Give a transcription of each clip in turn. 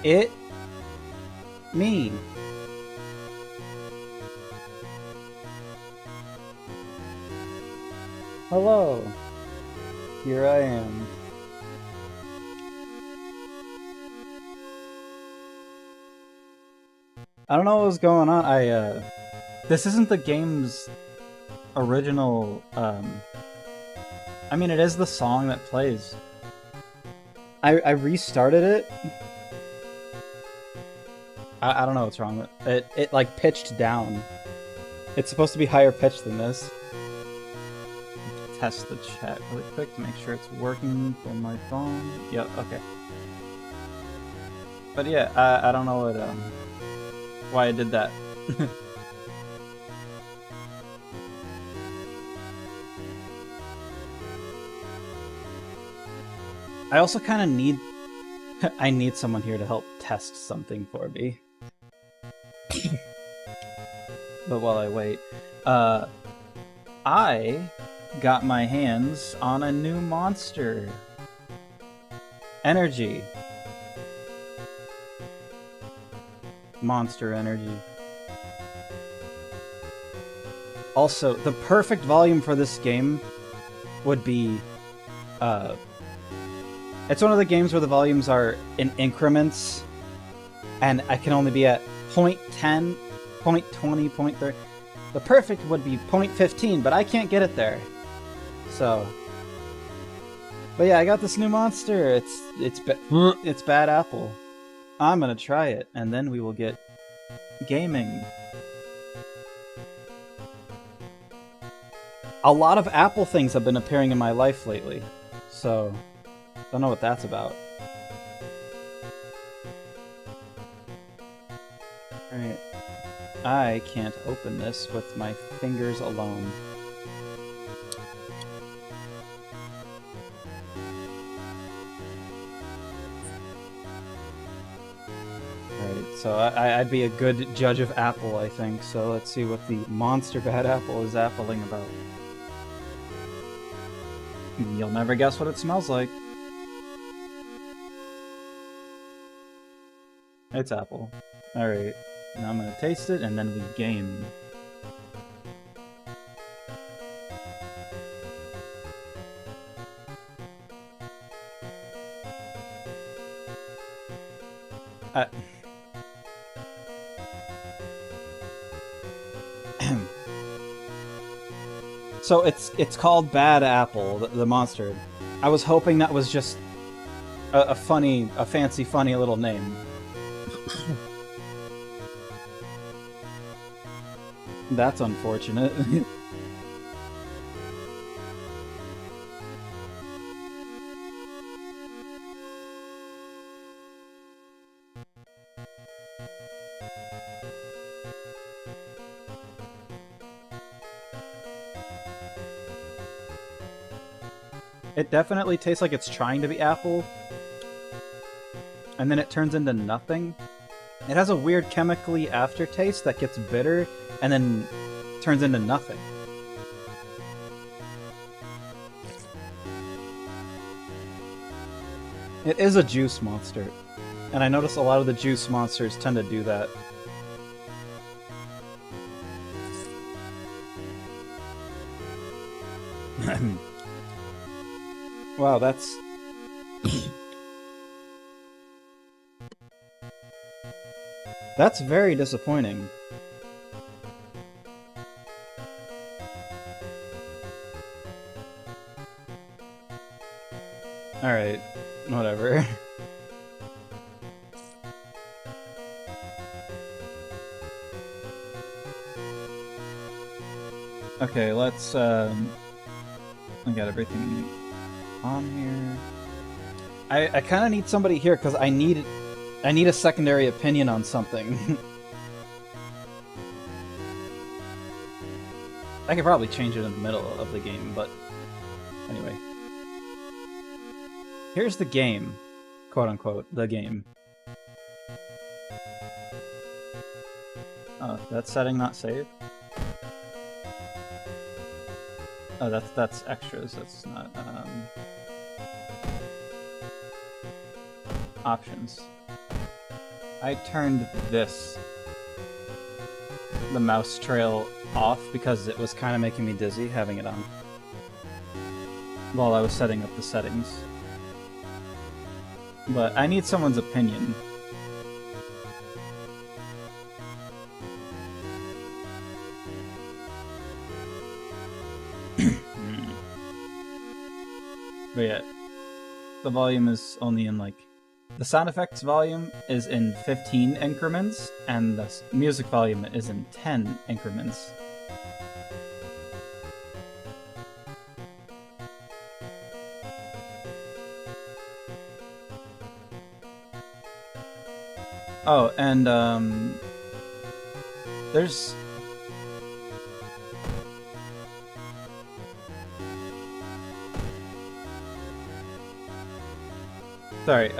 It... me. Hello. Here I am. I don't know what was going on. This isn't the game's original, I mean, it is the song that plays. I restarted it. I don't know what's wrong with it. It, like, pitched down. It's supposed to be higher pitched than this. Test the chat really quick to make sure it's working for my phone. Yep, okay. But yeah, I don't know what, why I did that. I also kind of need... I need someone here to help test something for me. But while I wait, I got my hands on a new monster. Energy. Monster Energy. Also, the perfect volume for this game would be, it's one of the games where the volumes are in increments, and I can only be at 0.10, 0.20, 0.30. The perfect would be 0.15, but I can't get it there. So, but yeah, I got this new monster. It's Bad Apple. I'm gonna try it, and then we will get gaming. A lot of Apple things have been appearing in my life lately, so don't know what that's about. Alright. I can't open this with my fingers alone. Alright, so I'd be a good judge of Apple, I think, so let's see what the monster Bad Apple is appling about. You'll never guess what it smells like. It's apple. Alright, now I'm gonna taste it and then we game. So it's called Bad Apple, the monster. I was hoping that was just a fancy, funny little name. That's unfortunate. It definitely tastes like it's trying to be apple, and then it turns into nothing. It has a weird chemically aftertaste that gets bitter, and then turns into nothing. It is a juice monster, and I notice a lot of the juice monsters tend to do that. Wow, that's... That's very disappointing. Alright, whatever. Okay, let's, I got everything on here. I kind of need somebody here because I need a secondary opinion on something. I could probably change it in the middle of the game, but anyway. Here's the game, quote unquote, the game. Oh, that setting not saved? Oh, that's extras, that's not, options. I turned the mouse trail off because it was kind of making me dizzy having it on while I was setting up the settings. But I need someone's opinion. But yeah, the volume is only in like... The sound effects volume is in 15 increments, and the music volume is in 10 increments. Oh, and there's... Sorry,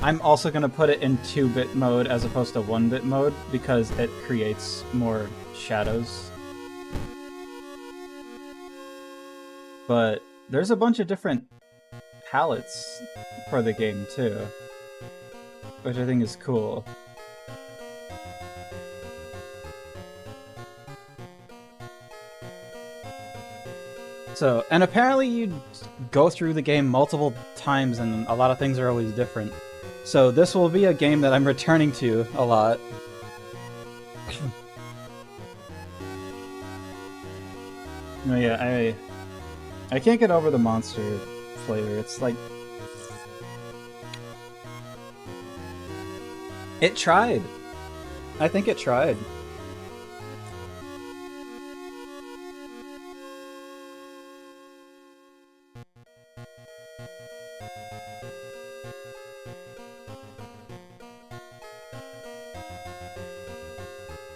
I'm also going to put it in 2-bit mode as opposed to 1-bit mode because it creates more shadows. But there's a bunch of different palettes for the game too, which I think is cool. So, and apparently you go through the game multiple times and a lot of things are always different. So this will be a game that I'm returning to a lot. No, yeah, I can't get over the monster flavor. It's like... It tried. I think it tried.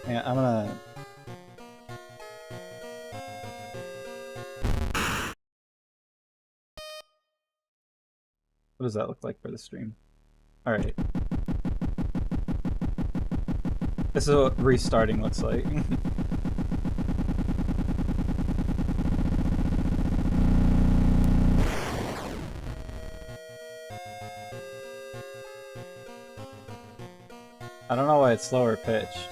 Yeah, I'm gonna... What does that look like for the stream? Alright. This is what restarting looks like. I don't know why it's slower pitched.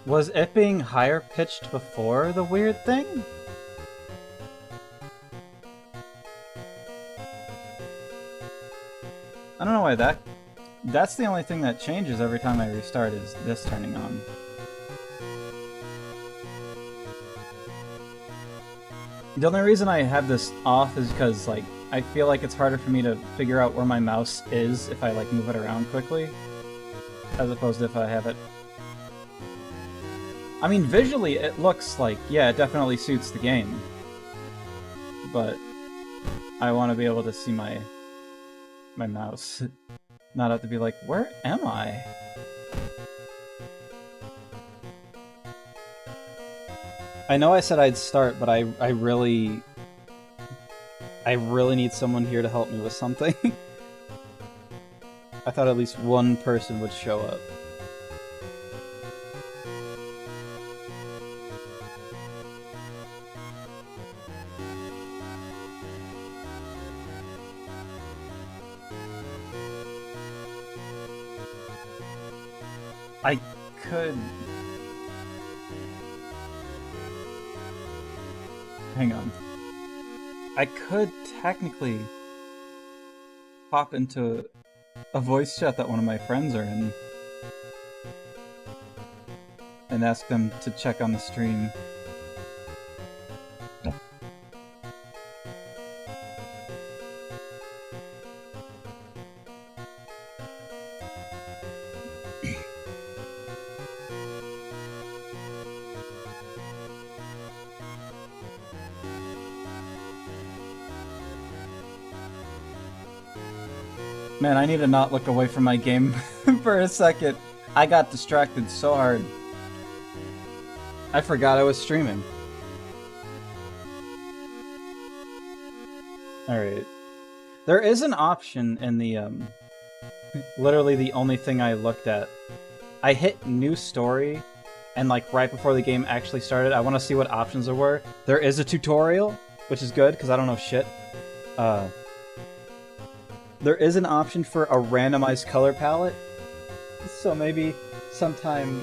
Was it being higher pitched before the weird thing? I don't know why that's the only thing that changes every time I restart is this turning on. The only reason I have this off is because, like, I feel like it's harder for me to figure out where my mouse is if I, like, move it around quickly, as opposed to if I have it... I mean, visually it looks like, yeah, it definitely suits the game. But I want to be able to see my mouse. Not have to be like, where am I? I know I said I'd start, but I really need someone here to help me with something. I thought at least one person would show up. I could... Hang on. I could technically pop into a voice chat that one of my friends are in and ask them to check on the stream. Man, I need to not look away from my game for a second. I got distracted so hard. I forgot I was streaming. Alright. There is an option in the, literally the only thing I looked at. I hit new story, and like right before the game actually started, I want to see what options there were. There is a tutorial, which is good because I don't know shit. There is an option for a randomized color palette, so maybe sometime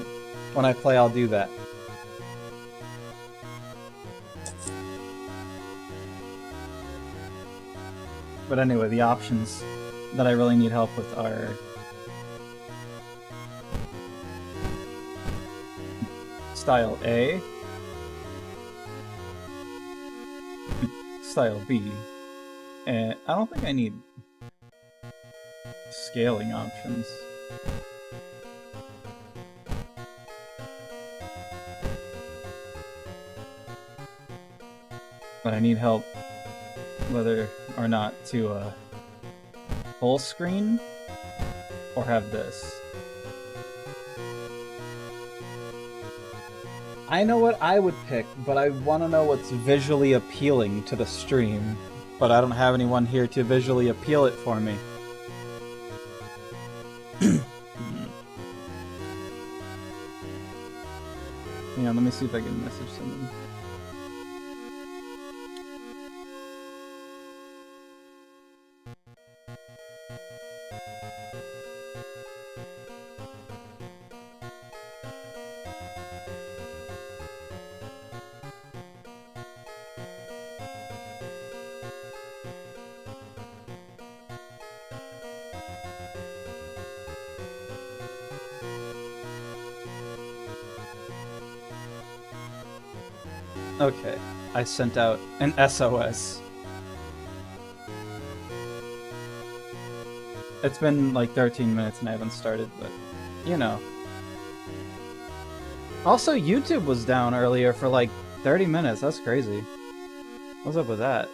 when I play I'll do that. But anyway, the options that I really need help with are style A, style B, and I don't think I need scaling options. But I need help whether or not to full screen or have this. I know what I would pick, but I want to know what's visually appealing to the stream. But I don't have anyone here to visually appeal it for me. Yeah, let me see if I can message someone. Okay, I sent out an SOS. It's been like 13 minutes and I haven't started, but you know. Also, YouTube was down earlier for like 30 minutes. That's crazy. What's up with that?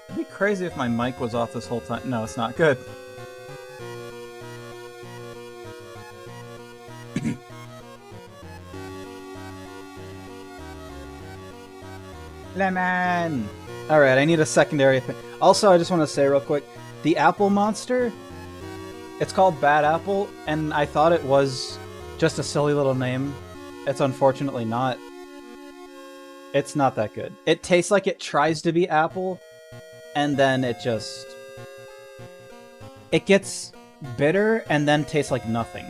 It'd be crazy if my mic was off this whole time. No, it's not good. Lemon! Alright, I need a secondary thing. Also, I just want to say real quick, the apple monster, it's called Bad Apple, and I thought it was just a silly little name. It's unfortunately not. It's not that good. It tastes like it tries to be apple, and then it just... it gets bitter and then tastes like nothing.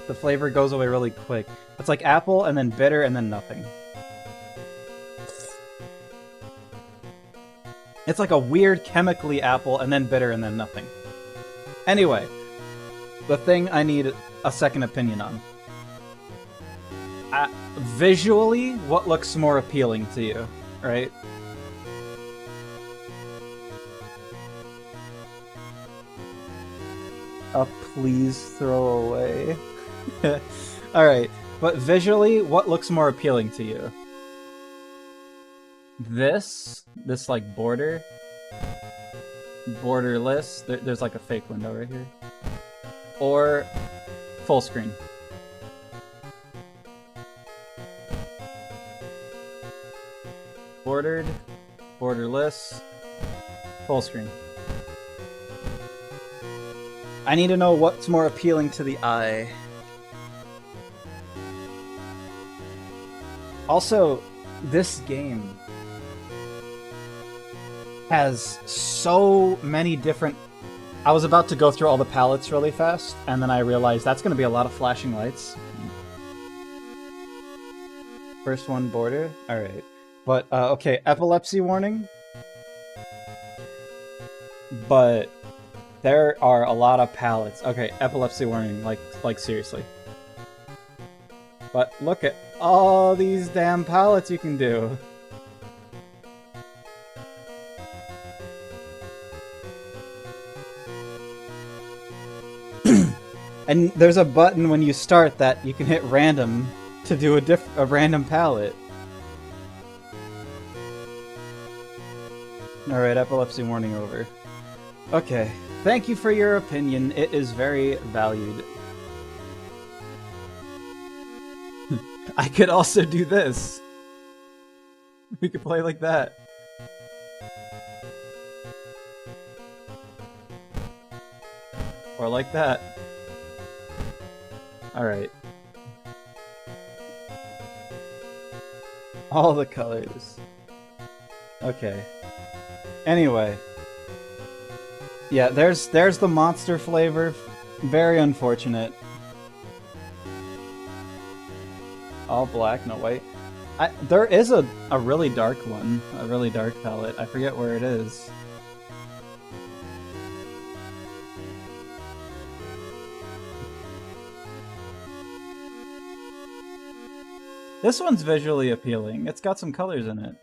The flavor goes away really quick. It's like apple and then bitter and then nothing. It's like a weird chemically apple and then bitter and then nothing. Anyway, the thing I need a second opinion on. Visually, what looks more appealing to you, right? Please throw away. Alright, but visually, what looks more appealing to you? This like borderless, there's like a fake window right here. Or full screen. Bordered, borderless, full screen. I need to know what's more appealing to the eye. Also, this game has so many different... I was about to go through all the palettes really fast, and then I realized that's going to be a lot of flashing lights. First one, border. Alright. But, okay, epilepsy warning. But there are a lot of palettes. Okay, epilepsy warning, like seriously. But look at all these damn palettes you can do. And there's a button when you start that you can hit random to do a random palette. Alright, epilepsy warning over. Okay, thank you for your opinion. It is very valued. I could also do this. We could play like that. Or like that. Alright. All the colors. Okay. Anyway. Yeah, there's the monster flavor. Very unfortunate. All black, no white. There is a really dark one. A really dark palette. I forget where it is. This one's visually appealing. It's got some colors in it.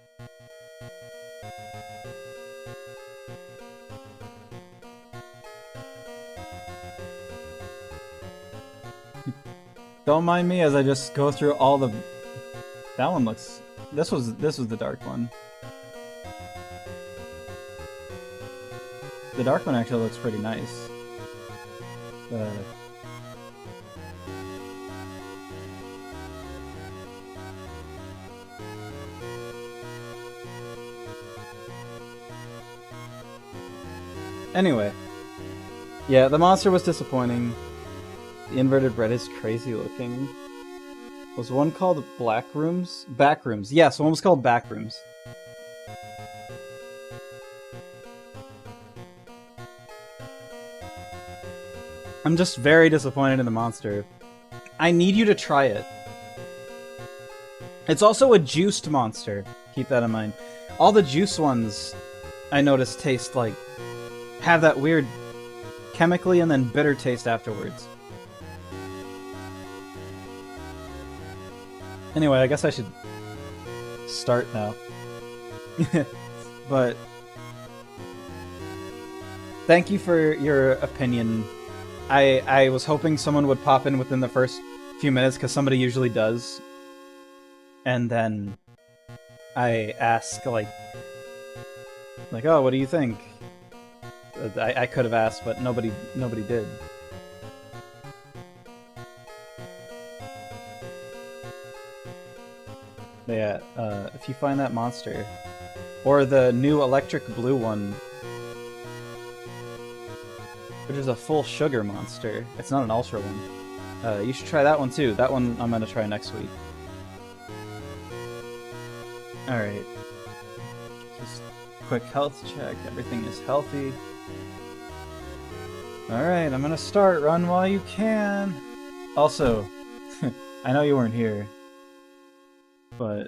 Don't mind me as I just go through all the... That one looks... This was the dark one. The dark one actually looks pretty nice. Anyway. Yeah, the monster was disappointing. The inverted red is crazy looking. Was one called Black Rooms? Back Rooms. Yes, one was called Back Rooms. I'm just very disappointed in the monster. I need you to try it. It's also a juiced monster. Keep that in mind. All the juice ones, I noticed, taste like... have that weird chemically and then bitter taste afterwards. Anyway, I guess I should start now. But thank you for your opinion. I was hoping someone would pop in within the first few minutes, because somebody usually does. And then I ask, like, oh, what do you think? I could have asked, but nobody did. But yeah, if you find that monster, or the new electric blue one, which is a full sugar monster, it's not an ultra one, you should try that one too. That one I'm gonna try next week. Alright. Just quick health check, everything is healthy. Alright, I'm gonna start. Run while you can. Also, I know you weren't here, but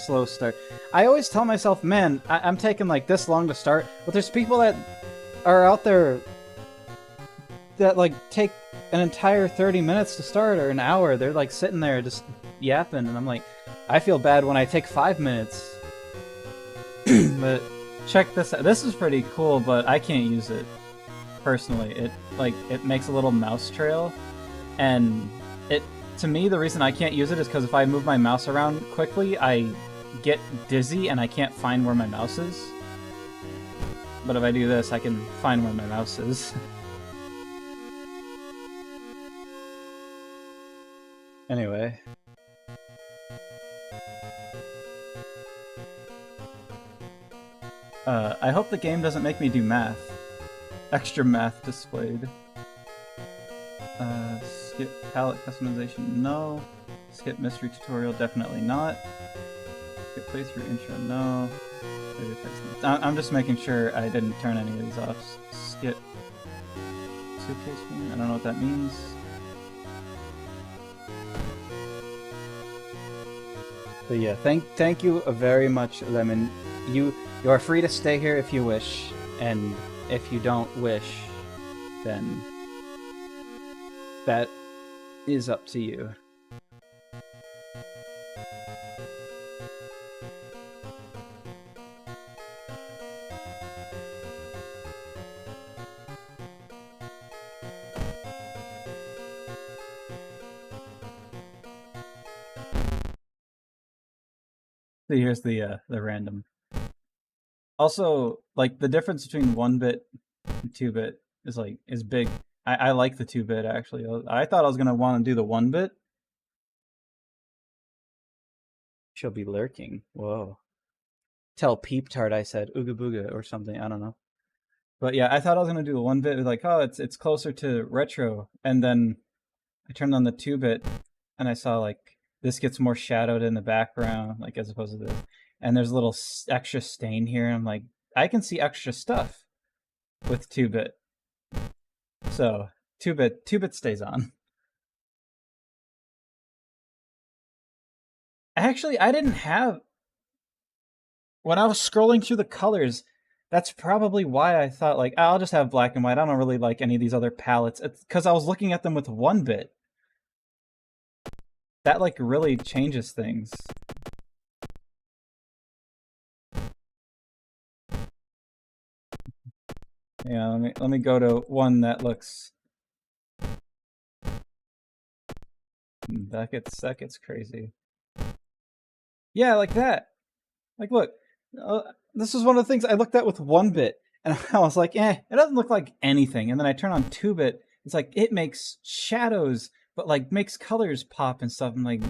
slow start. I always tell myself, man, I'm taking like this long to start, but there's people that are out there that like take an entire 30 minutes to start or an hour. They're like sitting there just yapping, and I'm like, I feel bad when I take 5 minutes. But check this out. This is pretty cool, but I can't use it personally. It makes a little mouse trail, and to me, the reason I can't use it is because if I move my mouse around quickly, I get dizzy and I can't find where my mouse is. But if I do this, I can find where my mouse is. Anyway. I hope the game doesn't make me do math. Extra math displayed. Skip palette customization, no. Skip mystery tutorial, definitely not. Skip playthrough intro, no. I'm just making sure I didn't turn any of these off. Skip suitcase room, I don't know what that means. But yeah, thank you very much, Lemon. You are free to stay here if you wish, and if you don't wish, then that is up to you. So here's the random. Also, like, the difference between 1-bit and 2-bit is big. I like the 2-bit actually. I thought I was gonna want to do the 1-bit, She'll be lurking. Whoa. Tell Peep Tart I said ooga booga or something. I don't know. But yeah, I thought I was gonna do a 1-bit, like, oh, it's closer to retro, and then I turned on the 2-bit, and I saw like this gets more shadowed in the background, like as opposed to this, and there's a little extra stain here. And I'm like, I can see extra stuff with 2-bit, so 2-bit stays on. Actually, I didn't have when I was scrolling through the colors. That's probably why I thought, like, I'll just have black and white. I don't really like any of these other palettes. It's because I was looking at them with 1-bit. That, like, really changes things. Yeah, let me go to one that looks... That gets crazy. Yeah, like that. Like, look. This was one of the things I looked at with 1-bit, and I was like, it doesn't look like anything. And then I turn on 2-bit, it's like, it makes shadows, but like makes colors pop and stuff. I'm like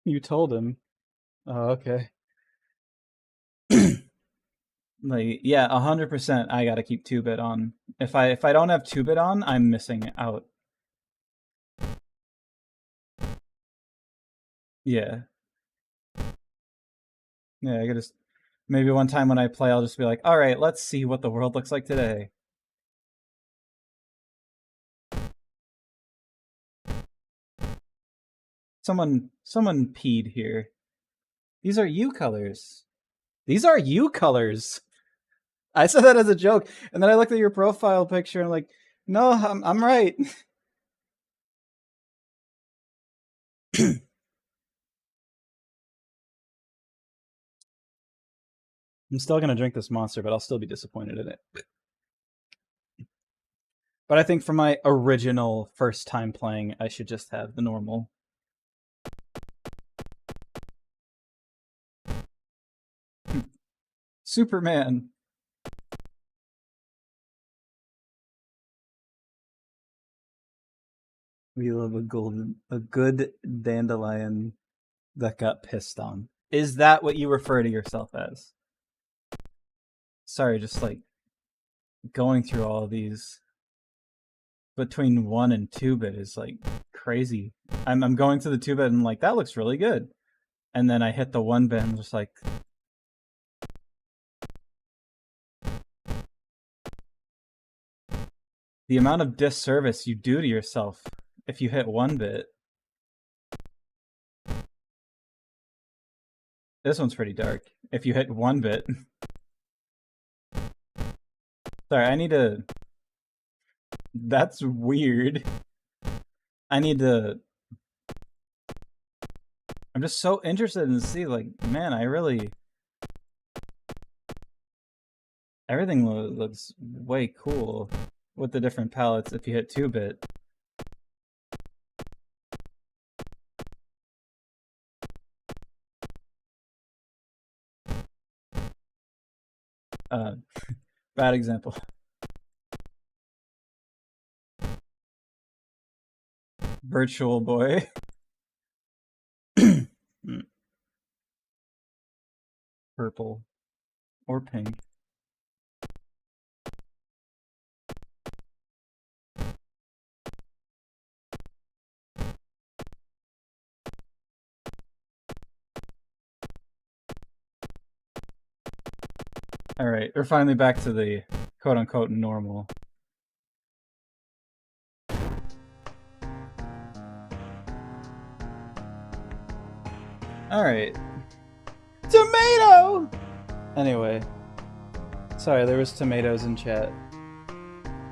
you told him. Oh, okay. Like, yeah, 100%. I gotta keep 2-bit on. If I don't have 2-bit on, I'm missing out. Yeah. Yeah, I gotta just... Maybe one time when I play, I'll just be like, all right, let's see what the world looks like today. Someone peed here. These are you colors. These are you colors. I said that as a joke, and then I looked at your profile picture and I'm like, no, I'm right. I'm still gonna drink this monster, but I'll still be disappointed in it. But I think for my original first time playing, I should just have the normal. Superman. We love a good dandelion that got pissed on. Is that what you refer to yourself as? Sorry, just like going through all of these between 1 and 2-bit is like crazy. I'm going to the 2-bit and I'm like, that looks really good. And then I hit the 1-bit and I'm just like, the amount of disservice you do to yourself if you hit 1-bit. This one's pretty dark. If you hit 1-bit. Sorry, I need to... That's weird. I need to... I'm just so interested in see, like, man, I really... Everything looks way cool with the different palettes if you hit 2-bit. Bad example. Virtual Boy. Purple. Or pink. Alright, we're finally back to the quote-unquote normal. Alright. Tomato! Anyway. Sorry, there was tomatoes in chat.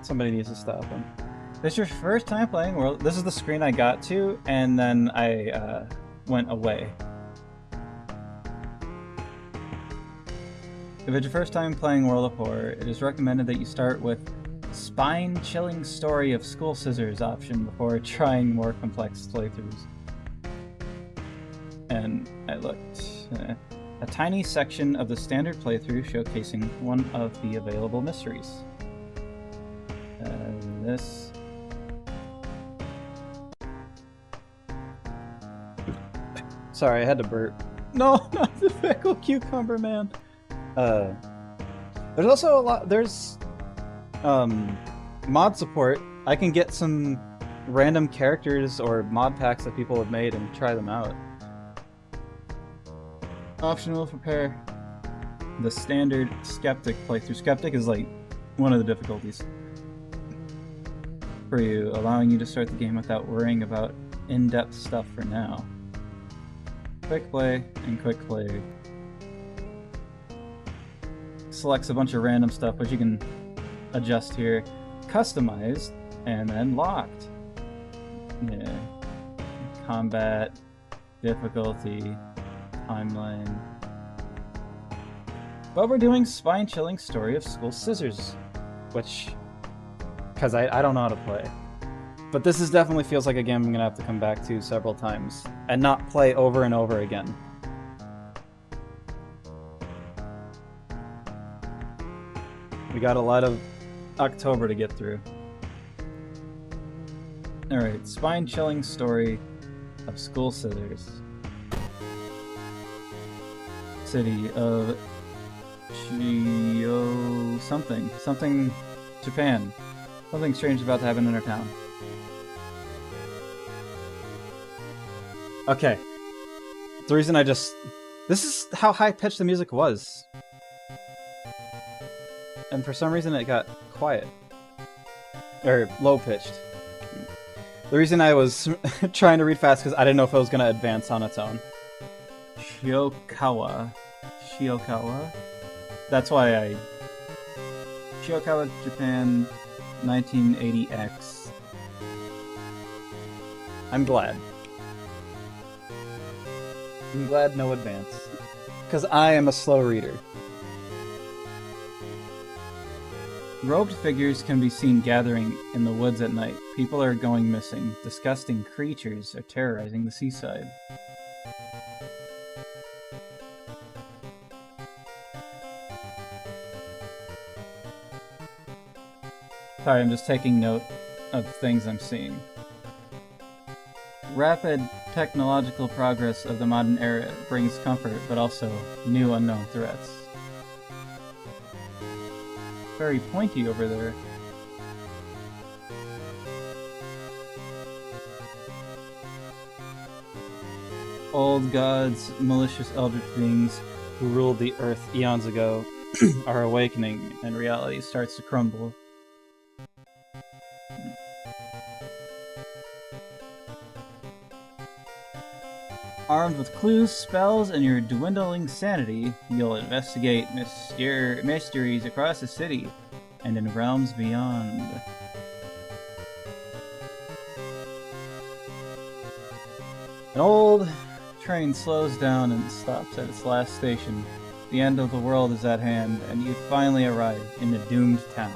Somebody needs to stop them. This is your first time playing World... This is the screen I got to, and then I went away. If it's your first time playing World of Horror, it is recommended that you start with spine-chilling story of school scissors option before trying more complex playthroughs. And I looked. A tiny section of the standard playthrough showcasing one of the available mysteries. This... Sorry, I had to burp. No, not the pickle cucumber man. There's also a lot. There's mod support. I can get some random characters or mod packs that people have made and try them out. Optional prepare the standard skeptic playthrough. Skeptic is like one of the difficulties for you, allowing you to start the game without worrying about in-depth stuff for now. Quick play and quick play selects a bunch of random stuff which you can adjust here. Customized and then locked. Yeah. Combat, difficulty, timeline. But we're doing spine-chilling story of School Scissors, which, because I don't know how to play. But this definitely feels like a game I'm going to have to come back to several times and not play over and over again. We got a lot of October to get through. Alright, spine-chilling story of School Scissors. City of Shio something Japan. Something strange is about to happen in our town. Okay. The reason this is how high-pitched the music was. And for some reason it got quiet. Or low-pitched. The reason I was trying to read fast because I didn't know if it was going to advance on its own. Shiokawa. That's why I... Shiokawa, Japan, 1980X. I'm glad. I'm glad no advance. Because I am a slow reader. Robed figures can be seen gathering in the woods at night. People are going missing. Disgusting creatures are terrorizing the seaside. Sorry, I'm just taking note of things I'm seeing. Rapid technological progress of the modern era brings comfort, but also new unknown threats. Very pointy over there. Old gods, malicious eldritch beings who ruled the earth eons ago are awakening, and reality starts to crumble. Armed with clues, spells, and your dwindling sanity, you'll investigate mysteries across the city and in realms beyond. An old train slows down and stops at its last station. The end of the world is at hand, and you finally arrive in the doomed town.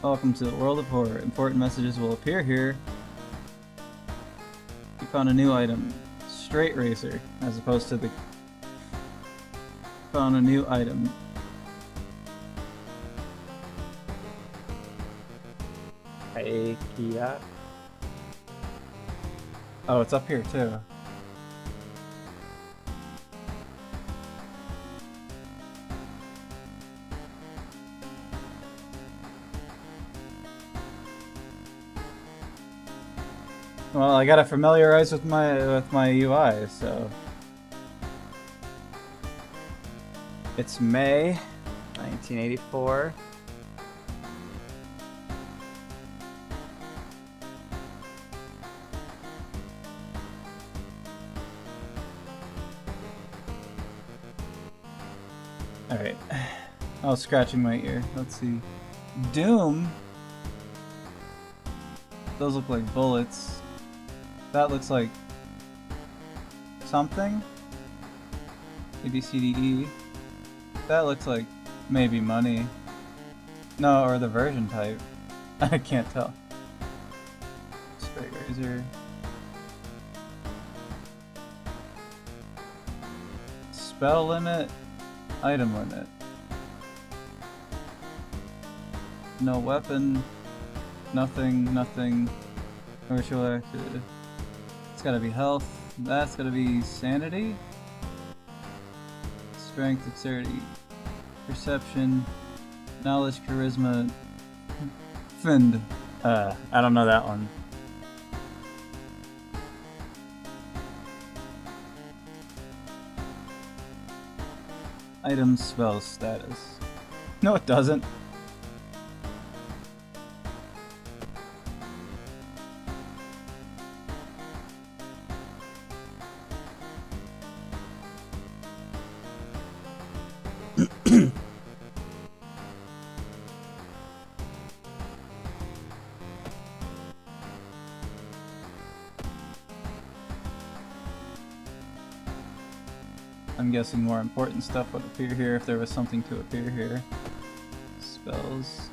Welcome to the world of horror. Important messages will appear here. You found a new item. Straight razor, as opposed to the... Found a new item. Aikia. Oh, it's up here too. Well, I gotta familiarize with my UI, so it's May 1984. All right, I was scratching my ear. Let's see, Doom. Those look like bullets. That looks like something. A, B, C, D, E. That looks like maybe money. No, or the version type. I can't tell. Straight razor. Spell limit Item limit. No weapon. Nothing. Nothing. Virtual active. It's gotta be health. That's gotta be sanity. Strength, dexterity, perception, knowledge, charisma, fend. I don't know that one. Item spell status. No, it doesn't. I'm guessing more important stuff would appear here if there was something to appear here. Spells.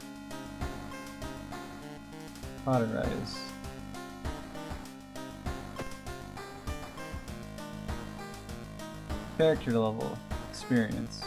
Cauterize. Character level. Experience.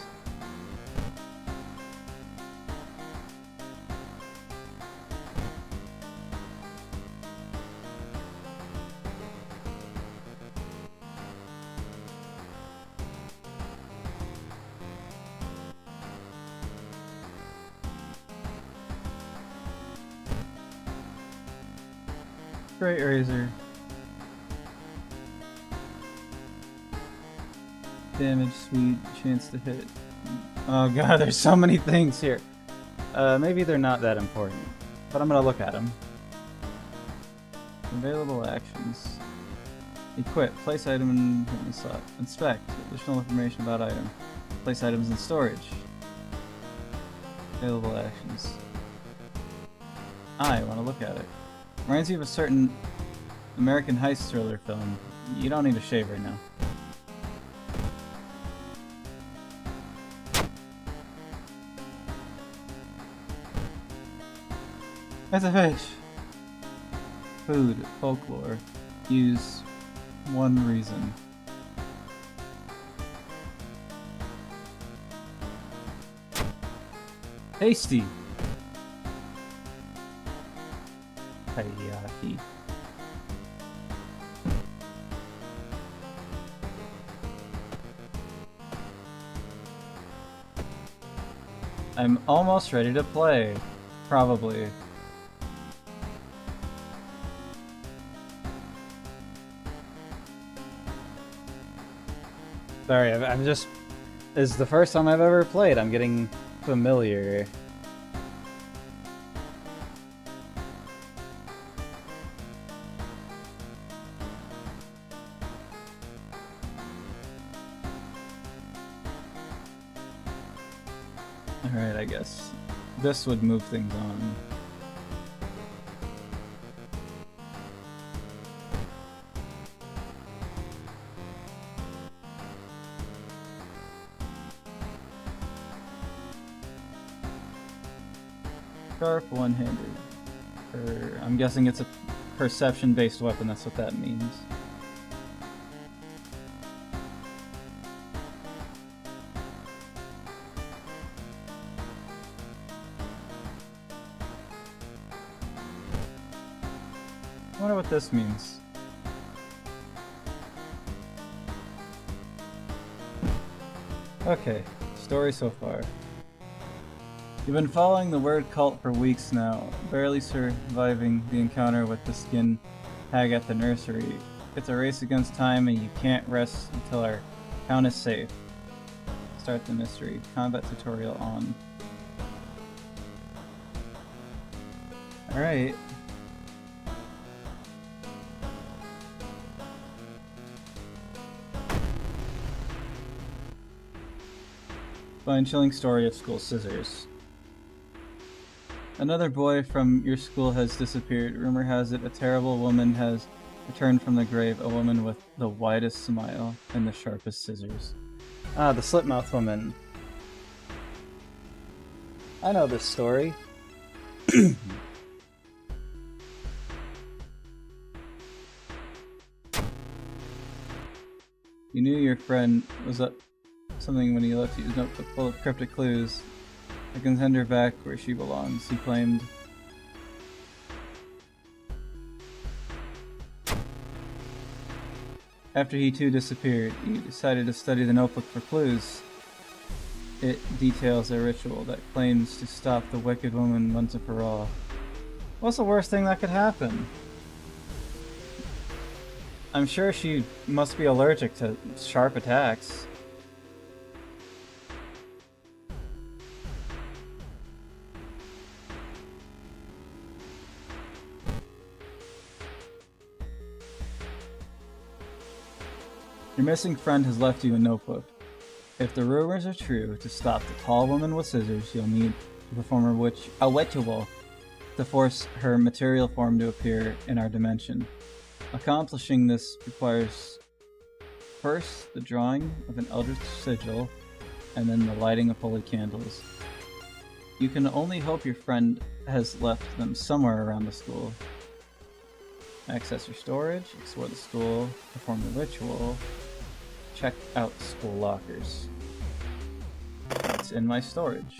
Great Razor. Damage, speed, chance to hit. Oh god, there's so many things here. Maybe they're not that important, but I'm gonna look at them. Available actions. Equip. Place item in the slot. Inspect. Additional information about item. Place items in storage. Available actions. I want to look at it. Reminds you of a certain American heist thriller film. You don't need to shave right now. That's a fish. Food, folklore. Use one reason. Tasty. Taiyaki. I'm almost ready to play. Probably. Sorry, I'm just... It's the first time I've ever played. I'm getting familiar. Alright, I guess this would move things on. Sharp one-handed. I'm guessing it's a perception-based weapon, that's what that means. I wonder what this means. Okay, story so far. You've been following the word cult for weeks now, barely surviving the encounter with the skin hag at the nursery. It's a race against time and you can't rest until our town is safe. Start the mystery. Combat tutorial on. Alright. Spine-chilling story of school scissors. Another boy from your school has disappeared. Rumor has it a terrible woman has returned from the grave, a woman with the widest smile and the sharpest scissors. Ah, the Slipmouth woman. I know this story. You something when he left his notebook full of cryptic clues. I can send her back where she belongs, he claimed. After he too disappeared, he decided to study the notebook for clues. It details a ritual that claims to stop the wicked woman once and for all. What's the worst thing that could happen? I'm sure she must be allergic to sharp attacks. Your missing friend has left you a notebook. If the rumors are true, to stop the tall woman with scissors, you'll need to perform a ritual to force her material form to appear in our dimension. Accomplishing this requires first the drawing of an eldritch sigil, and then the lighting of holy candles. You can only hope your friend has left them somewhere around the school. Access your storage, explore the school, perform the ritual, check out school lockers. It's in my storage.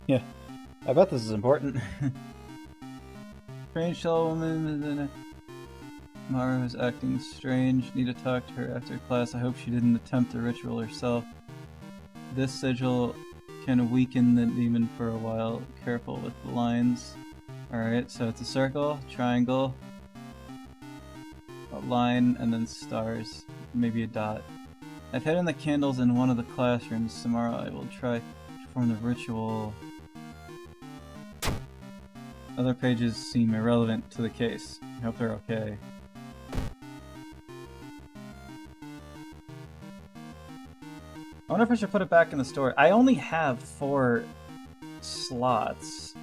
Yeah, I bet this is important. Strange tall woman. Mara is acting strange. Need to talk to her after class. I hope she didn't attempt the ritual herself. This sigil can weaken the demon for a while. Careful with the lines. Alright, so it's a circle, triangle, a line, and then stars. Maybe a dot. I've hidden the candles in one of the classrooms. Tomorrow I will try to perform the ritual. Other pages seem irrelevant to the case. I hope they're okay. I wonder if I should put it back in the store. I only have 4 slots.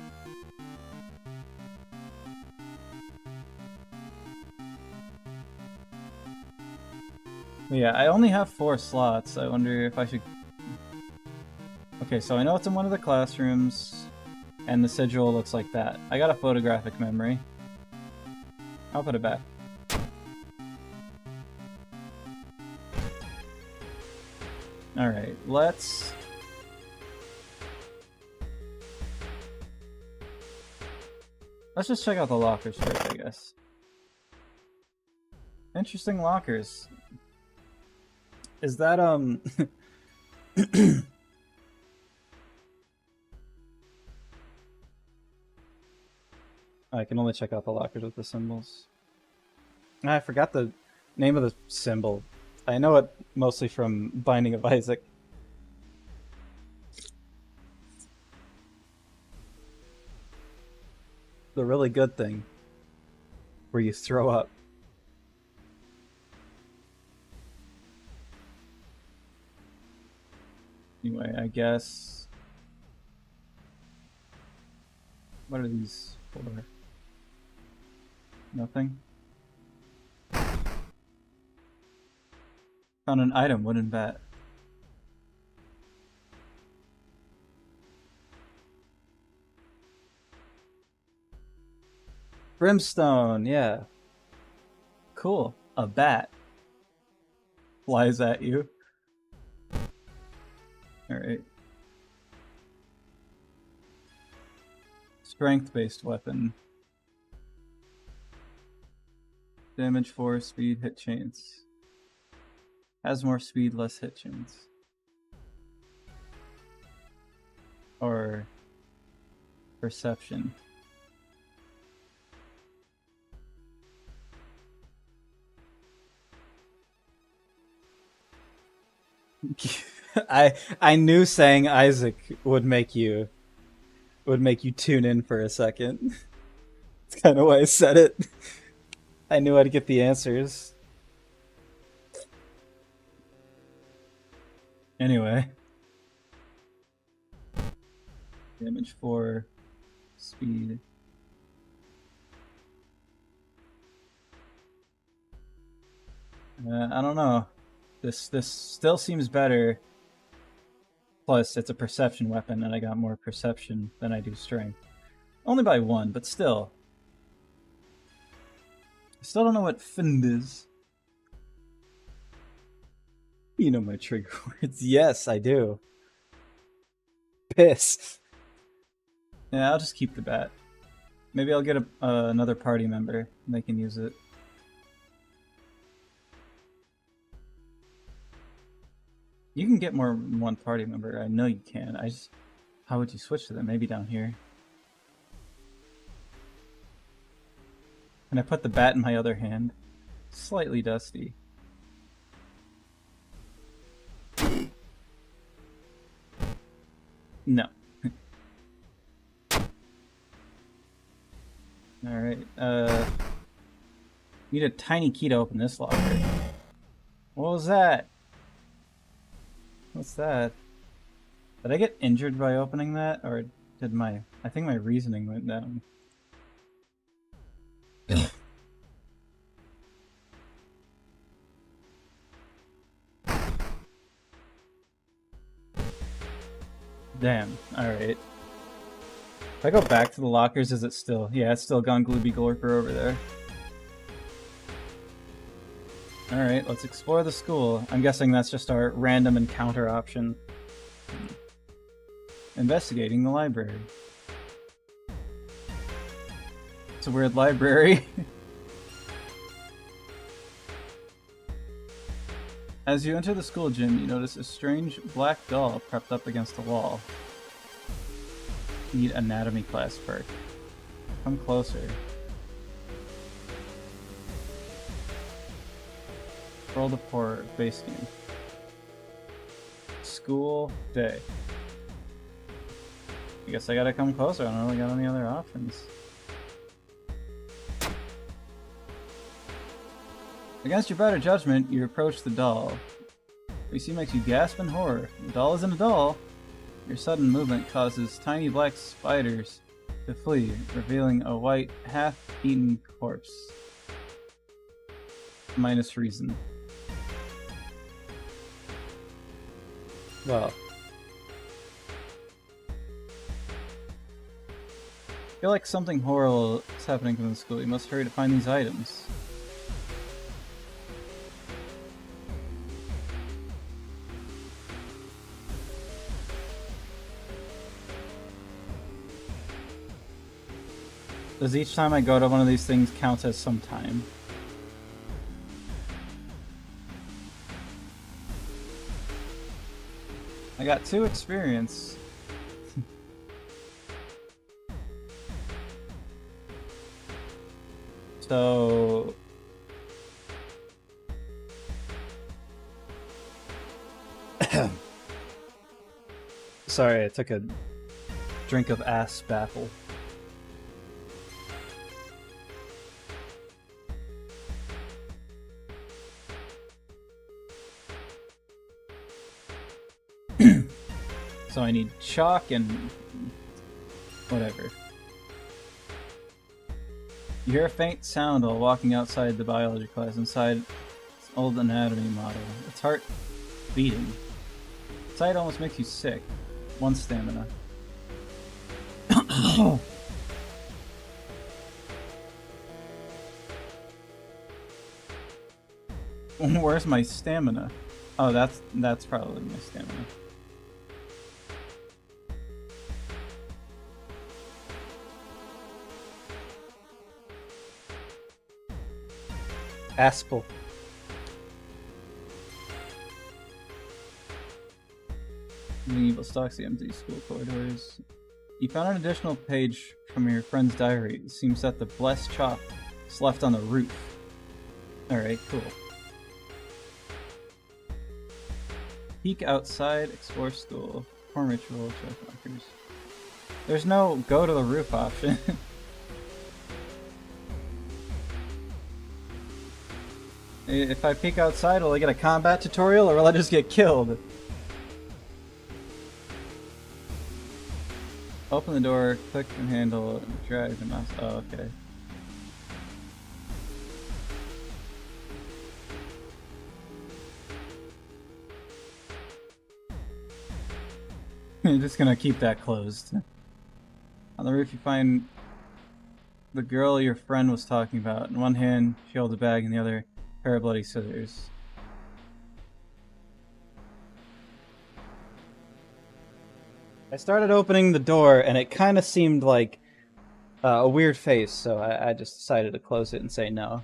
Yeah, I only have 4 slots. I wonder if I should... Okay, so I know it's in one of the classrooms, and the sigil looks like that. I got a photographic memory. I'll put it back. Alright, let's just check out the lockers first, I guess. Interesting lockers. Is that, I can only check out the lockers with the symbols. I forgot the name of the symbol. I know it mostly from Binding of Isaac. The really good thing, where you throw up. Anyway, I guess... What are these for? Nothing? Found an item, wooden bat. Brimstone, yeah. Cool. A bat. Flies at you. Alright. Strength-based weapon. Damage 4, speed, hit chains. Has more speed, less hit chains. Or perception. I knew saying Isaac would make you tune in for a second. That's kind of why I said it. I knew I'd get the answers. Anyway. Damage 4, speed. I don't know. This still seems better Plus, it's a perception weapon, and I got more perception than I do strength. Only by 1, but still. I still don't know what Find is. You know my trigger words. Yes, I do. Piss. Yeah, I'll just keep the bat. Maybe I'll get another party member, and they can use it. You can get more than one party member. I know you can. How would you switch to them? Maybe down here. And I put the bat in my other hand. Slightly dusty. No. Alright, need a tiny key to open this locker. What was that? What's that? Did I get injured by opening that? Or did I think my reasoning went down. Damn, alright. If I go back to the lockers, is it still... Yeah, it's still gone Glooby Glorper over there. Alright, let's explore the school. I'm guessing that's just our random encounter option. Investigating the library. It's a weird library. As you enter the school gym, you notice a strange black doll propped up against the wall. Need anatomy class perk. Come closer. World of Horror base game. School day. I guess I gotta come closer. I don't really got any other options. Against your better judgment, you approach the doll. What you see makes you gasp in horror. The doll isn't a doll. Your sudden movement causes tiny black spiders to flee, revealing a white, half-eaten corpse. Minus reason. Well. I feel like something horrible is happening in the school. You must hurry to find these items. Does each time I go to one of these things count as some time? I got 2 experience. So... Sorry, I took a drink of ass baffle. So I need chalk and whatever. You hear a faint sound while walking outside the biology class inside its old anatomy model. Its heart beating. The sight almost makes you sick. 1 stamina. Where's my stamina? Oh, that's probably my stamina. Aspel. The evil stalks the empty school corridors. You found an additional page from your friend's diary. It seems that the blessed chalk is left on the roof. Alright, cool. Peek outside, explore school, perform ritual, check lockers. There's no go to the roof option. If I peek outside, will I get a combat tutorial or will I just get killed? Open the door, click the handle, drag the mouse. Oh, okay. I'm just gonna keep that closed. On the roof you find the girl your friend was talking about. In one hand she holds a bag, in the other a pair of bloody scissors. I started opening the door, and it kind of seemed like a weird face, so I just decided to close it and say no.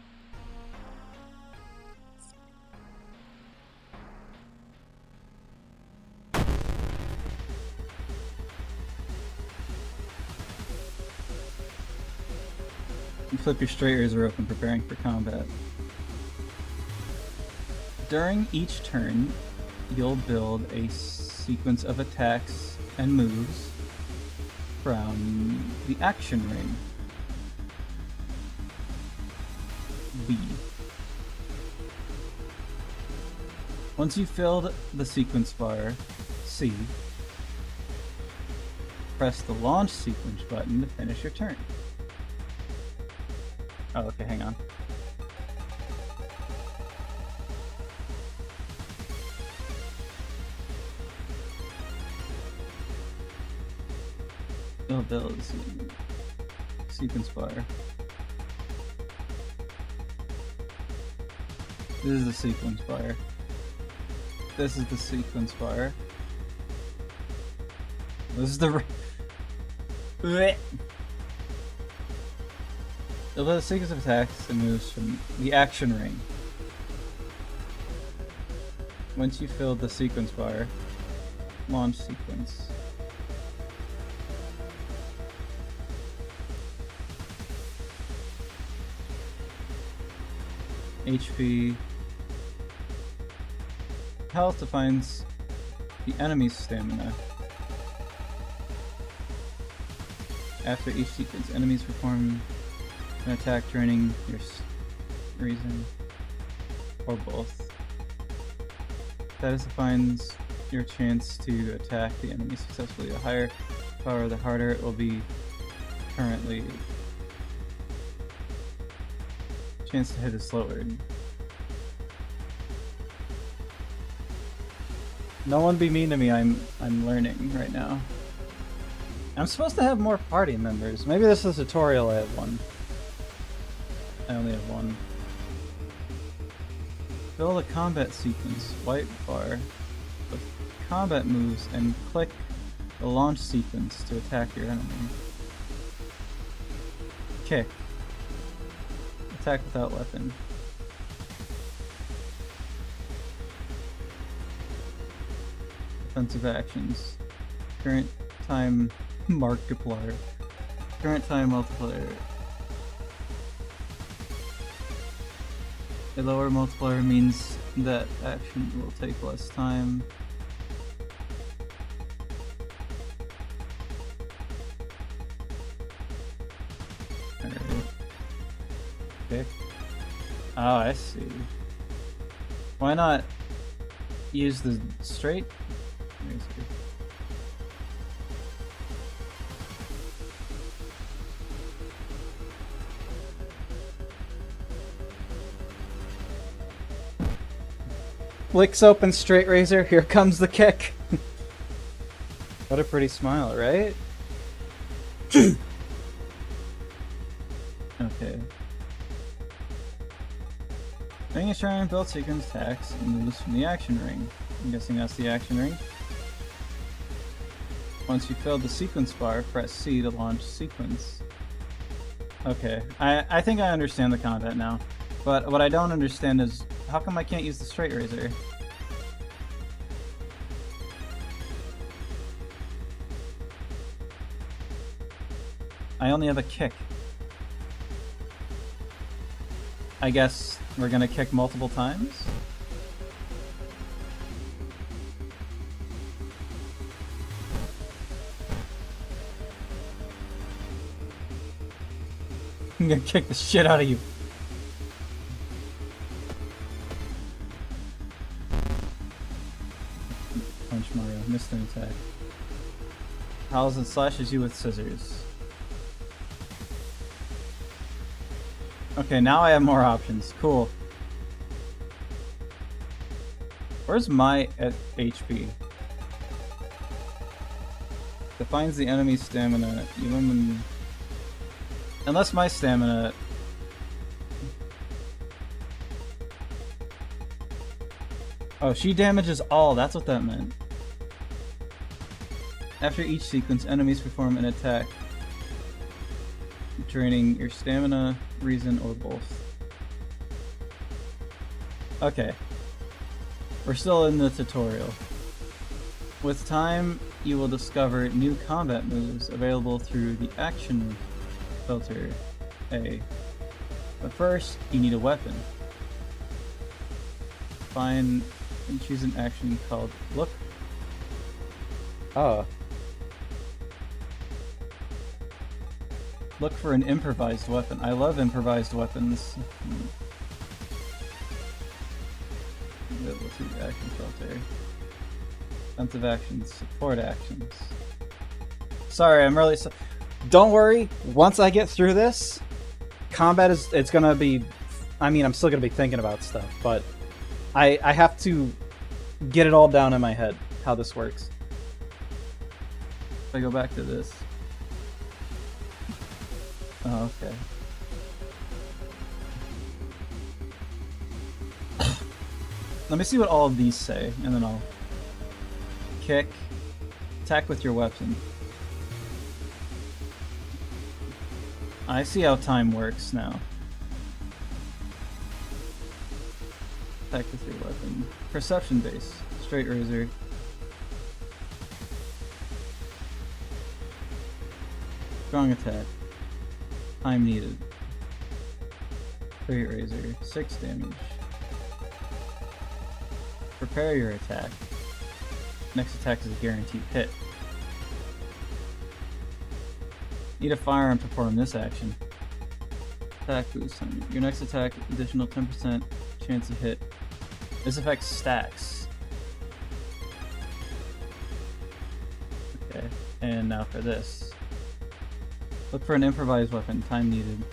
You flip your straight razor open, preparing for combat. During each turn, you'll build a sequence of attacks and moves from the action ring. B. Once you've filled the sequence bar, C, press the launch sequence button to finish your turn. Oh, okay, hang on. You'll build a sequence bar. This is the sequence bar. This is the sequence bar. This is the... You'll build a sequence of attacks and moves from the action ring. Once you've filled the sequence bar, launch sequence. HP. Health defines the enemy's stamina. After each sequence, enemies perform an attack draining your reason, or both. Status defines your chance to attack the enemy successfully. The higher power, the harder it will be. Currently, chance to hit is slower. No one be mean to me, I'm learning right now. I'm supposed to have more party members. Maybe this is a tutorial. I have one. I only have one. Fill the combat sequence, white bar, with combat moves, and click the launch sequence to attack your enemy. Kick. Attack without weapon. Defensive actions. Current time Markiplier. Current time multiplier. A lower multiplier means that action will take less time. Alright. Okay. Oh, I see. Why not use the straight? Flicks open straight razor, here comes the kick. What a pretty smile, right? Okay. During a turn, build sequence attacks and moves from the action ring. I'm guessing that's the action ring. Once you fill the sequence bar, press C to launch sequence. Okay, I think I understand the combat now. But what I don't understand is, how come I can't use the straight razor? I only have a kick. I guess we're gonna kick multiple times? I'm gonna kick the shit out of you. Punch Mario, missed an attack. Howls and slashes you with scissors. Okay, now I have more options. Cool. Where's my HP? Defines the enemy's stamina. Even unless my stamina. Oh, she damages all. That's what that meant. After each sequence, enemies perform an attack, draining your stamina, reason, or both. Okay. We're still in the tutorial. With time, you will discover new combat moves available through the action filter A. But first, you need a weapon. Find and choose an action called Look. Oh. Look for an improvised weapon. I love improvised weapons. Available to the action filter. Defensive actions, support actions. Sorry, I'm really don't worry, once I get through this, combat it's gonna be... I mean, I'm still gonna be thinking about stuff, but I have to get it all down in my head, how this works. If I go back to this. Oh, okay. Let me see what all of these say, and then I'll... Kick. Attack with your weapon. I see how time works now. Attack with your weapon. Perception base. Straight razor. Strong attack. Time needed. Straight razor. 6 damage. Prepare your attack. Next attack is a guaranteed hit. Need a firearm to perform this action. Attack boost. Your next attack, additional 10% chance of hit. This affects stacks. Okay, and now for this. Look for an improvised weapon. Time needed.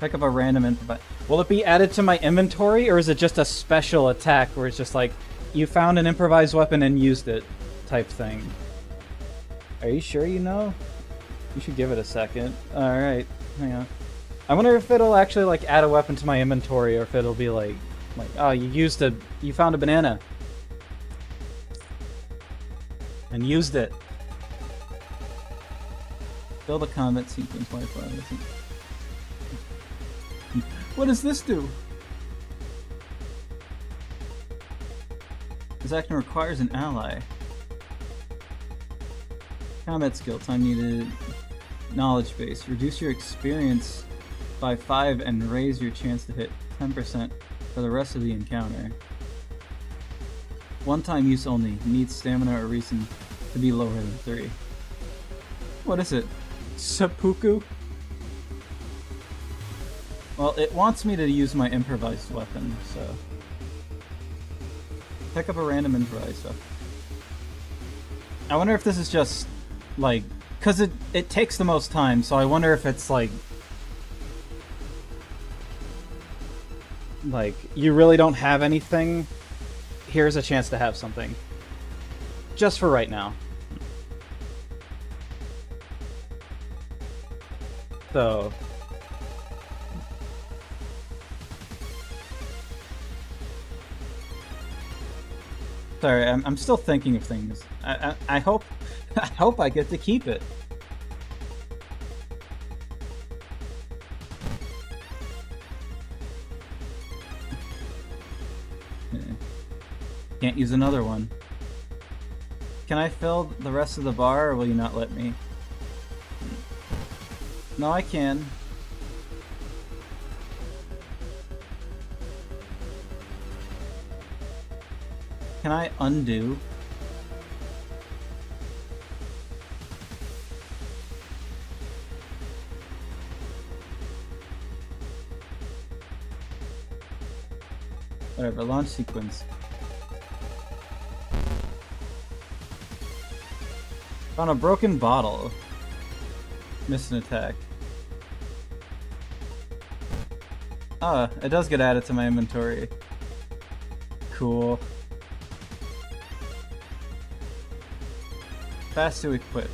Pick up a random improvised... Will it be added to my inventory, or is it just a special attack where it's just like, you found an improvised weapon and used it type thing? Are you sure you know? You should give it a second. Alright, hang on. I wonder if it'll actually like add a weapon to my inventory, or if it'll be like oh, you found a banana and used it. Build a combat sequence. What does this do? This action requires an ally. Combat skill. Time needed. Knowledge base. Reduce your experience by 5 and raise your chance to hit 10% for the rest of the encounter. One-time use only. Needs stamina or reason to be lower than 3. What is it? Seppuku? Well, it wants me to use my improvised weapon, so... Pick up a random improvised weapon. I wonder if this is just, like... Because it takes the most time, so I wonder if it's like... Like, you really don't have anything? Here's a chance to have something. Just for right now. So... Sorry, I'm still thinking of things. I hope I get to keep it. Can't use another one. Can I fill the rest of the bar, or will you not let me? No, I can. Can I undo? Whatever, launch sequence. Found a broken bottle. Missed an attack. Ah, it does get added to my inventory. Cool. Fast to equip.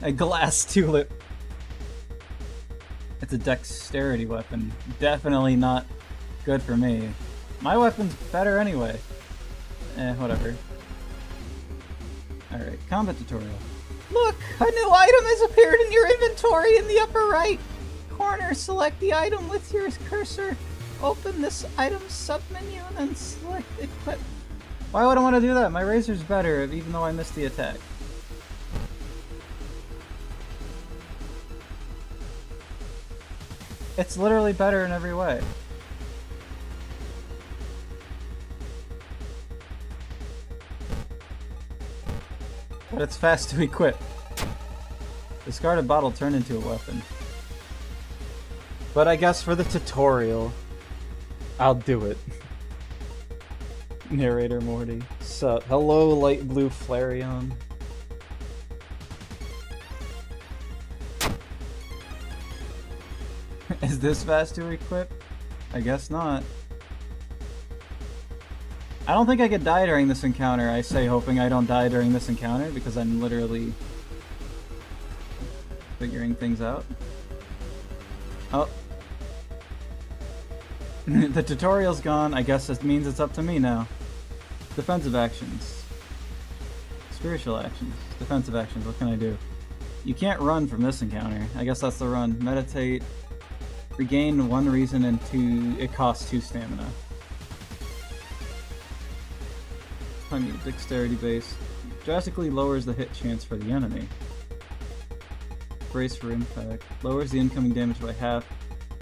A glass tulip. It's a dexterity weapon. Definitely not good for me. My weapon's better anyway. Whatever. Alright, combat tutorial. Look! A new item has appeared in your inventory in the upper right corner. Select the item with your cursor. Open this item's submenu and then select equip. Why would I want to do that? My razor's better, even though I missed the attack. It's literally better in every way. But it's fast to equip. Discarded bottle turned into a weapon. But I guess for the tutorial, I'll do it. Narrator Morty. So, hello, light blue Flareon. Is this fast to equip? I guess not. I don't think I could die during this encounter. I say hoping I don't die during this encounter because I'm literally figuring things out. Oh. The tutorial's gone. I guess this means it's up to me now. Defensive actions. Spiritual actions. Defensive actions. What can I do? You can't run from this encounter. I guess that's the run. Meditate. Regain 1 reason and 2... It costs 2 stamina. I need dexterity base. Drastically lowers the hit chance for the enemy. Brace for impact. Lowers the incoming damage by half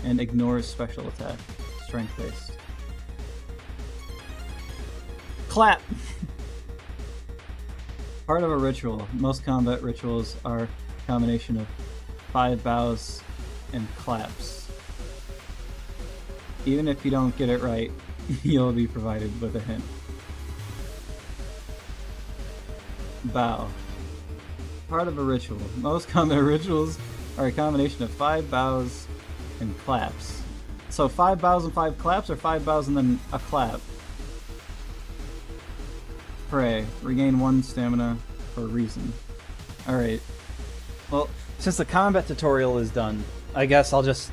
and ignores special attack. Strength based. Clap! Part of a ritual. Most combat rituals are a combination of 5 bows and claps. Even if you don't get it right, you'll be provided with a hint. Bow. Part of a ritual. Most combat rituals are a combination of 5 bows and claps. So 5 bows and 5 claps, or 5 bows and then a clap? Pray. Regain 1 stamina for a reason. Alright. Well, since the combat tutorial is done, I guess I'll just...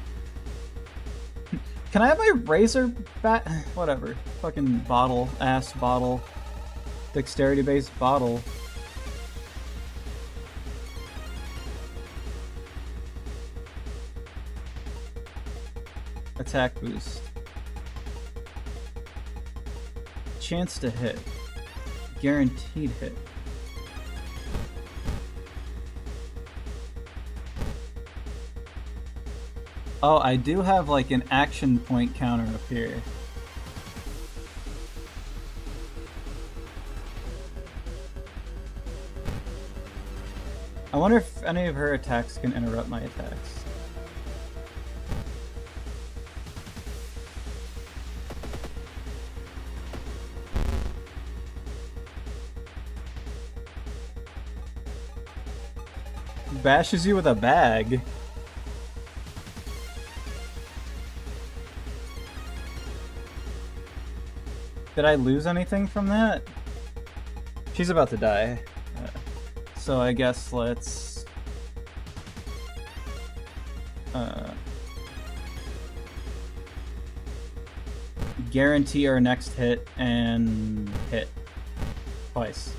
Can I have my razor back? Whatever. Fucking bottle. Ass bottle. Dexterity based bottle. Attack boost. Chance to hit. Guaranteed hit. Oh, I do have like an action point counter up here. I wonder if any of her attacks can interrupt my attacks. Bashes you with a bag. Did I lose anything from that? She's about to die. So I guess let's... guarantee our next hit and hit. Twice.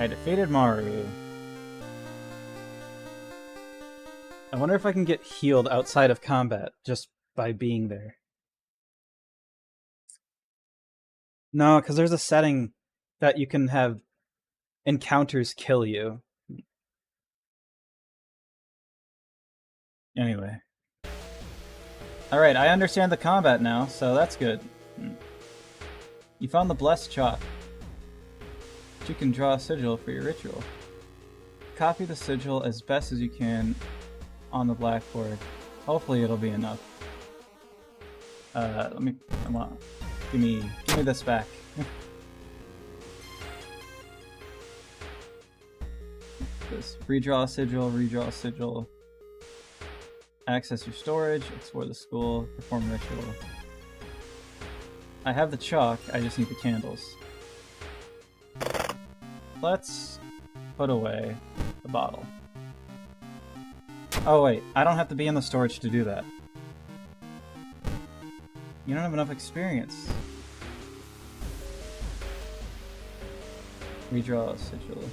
I defeated Maru. I wonder if I can get healed outside of combat just by being there. No, because there's a setting that you can have encounters kill you. Anyway. Alright, I understand the combat now, so that's good. You found the blessed chalk. You can draw a sigil for your ritual. Copy the sigil as best as you can on the blackboard. Hopefully it'll be enough. Give me this back. This redraw a sigil. Access your storage, explore the school, perform ritual. I have the chalk, I just need the candles. let's put away the bottle. Oh wait, I don't have to be in the storage to do that. You don't have enough experience. Redraw a sigil.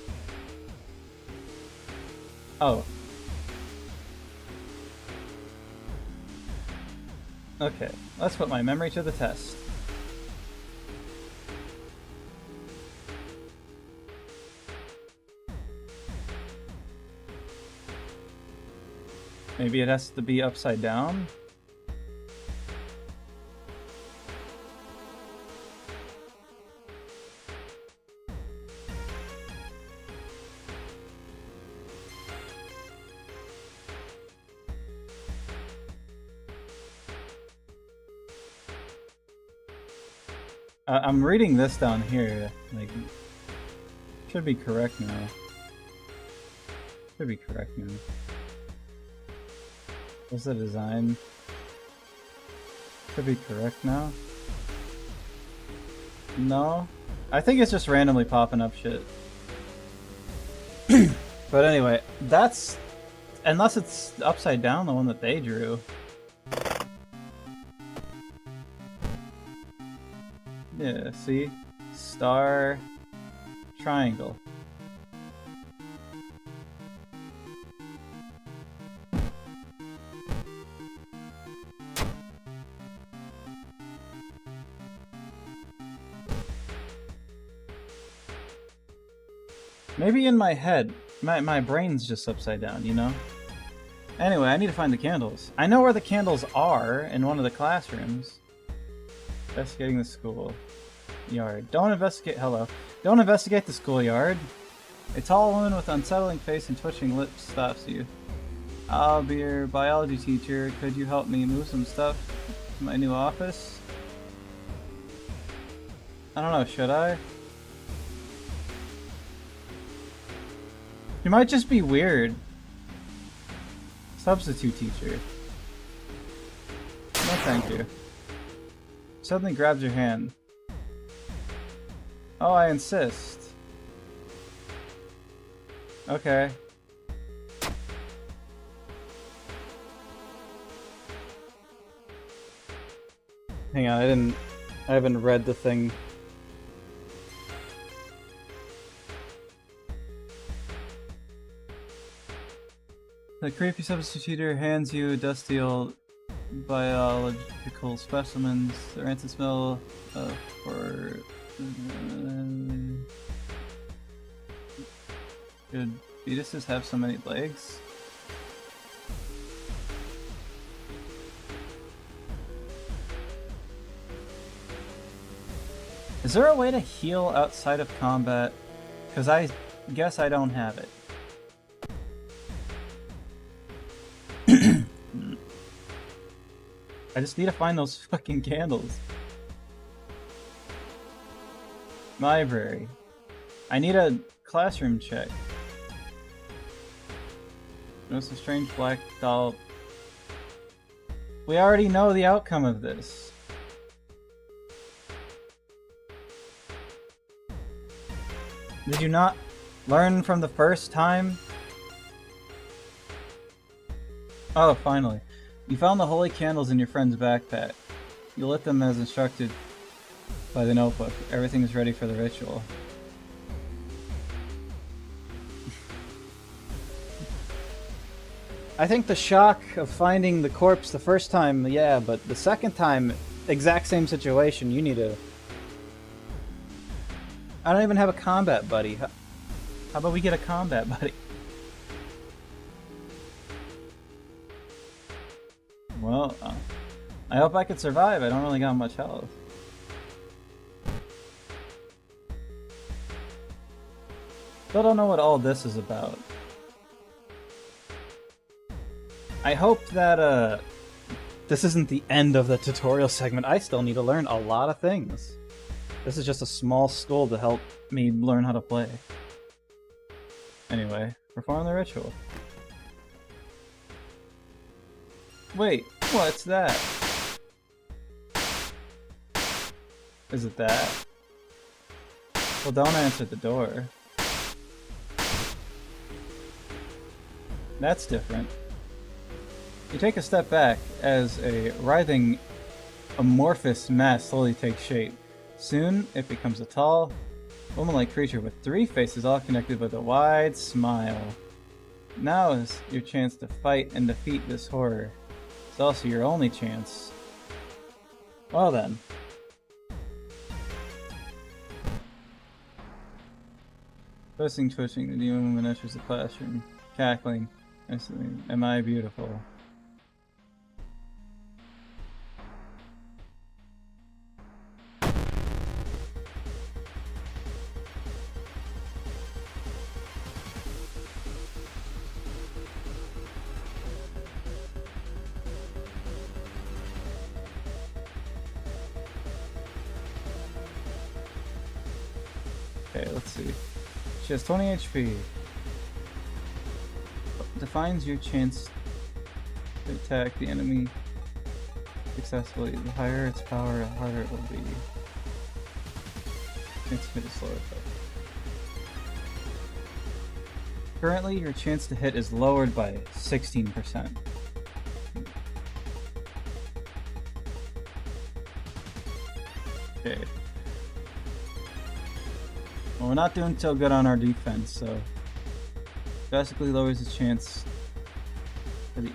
Oh. Okay, let's put my memory to the test. Maybe it has to be upside down? I'm reading this down here, like, should be correct now. Should be correct now. What's the design? Should be correct now. No? I think it's just randomly popping up shit. But anyway, that's... Unless it's upside down, the one that they drew. Yeah, see? Star... Triangle. Maybe in my head, my brain's just upside down, you know? Anyway, I need to find the candles. I know where the candles are in one of the classrooms. Investigating the school yard. Don't investigate. Hello. Don't investigate the schoolyard. A tall woman with unsettling face and twitching lips stops you. I'll be your biology teacher. Could you help me move some stuff to my new office? I don't know. Should I? You might just be weird. Substitute teacher. No, thank you. Suddenly grabs your hand. Oh, I insist. Okay. Hang on, I haven't read the thing. The creepy substitute teacher hands you a dusty old biological specimens. The rancid smell for... Could fetuses have so many legs? Is there a way to heal outside of combat? Because I guess I don't have it. I just need to find those fucking candles. Library. I need a classroom check. Notice a strange black doll. We already know the outcome of this. Did you not learn from the first time? Oh, finally. You found the holy candles in your friend's backpack. You lit them as instructed by the notebook. Everything is ready for the ritual. I think the shock of finding the corpse the first time, yeah, but the second time, exact same situation, you need to... I don't even have a combat buddy. How about we get a combat buddy? Well, I hope I could survive. I don't really got much health. Still don't know what all this is about. I hope that, this isn't the end of the tutorial segment. I still need to learn a lot of things. This is just a small school to help me learn how to play. Anyway, perform the ritual. Wait, what's that? Is it that? Well, don't answer the door. That's different. You take a step back as a writhing, amorphous mass slowly takes shape. Soon, it becomes a tall, woman-like creature with 3 faces all connected with a wide smile. Now is your chance to fight and defeat this horror. It's also your only chance. Well then. Twitching, the demon woman enters the classroom, cackling. Am I beautiful? Okay, let's see. She has 20 HP. Defines your chance to attack the enemy successfully. The higher its power, the harder it will be. Chance to hit is slower. Currently, your chance to hit is lowered by 16%. Okay. Well, we're not doing so good on our defense, so drastically lowers the chance for the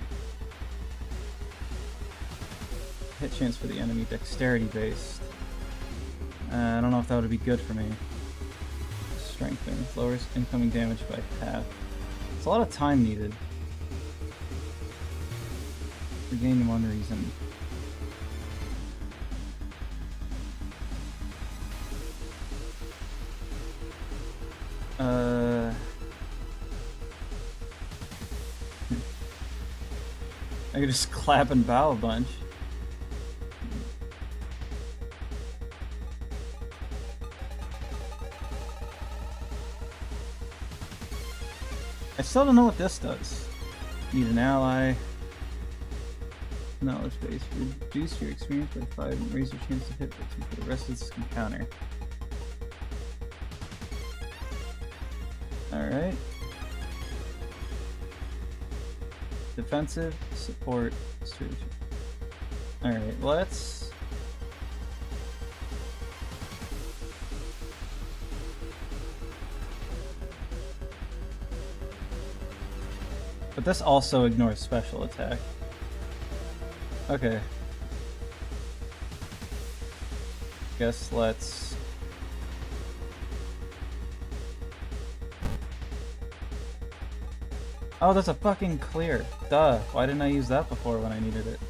hit chance for the enemy, dexterity based. I don't know if that would be good for me. Strengthen lowers incoming damage by half. It's a lot of time needed. For gain one reason. I could just clap and bow a bunch. I still don't know what this does. Need an ally. Knowledge base. Reduce your experience by 5 and raise your chance to hit by 2 for the rest of this encounter. Alright. Defensive, support, surgery. Alright, let's... But this also ignores special attack. Okay. Guess let's... Oh, there's a fucking clear. Duh. Why didn't I use that before when I needed it?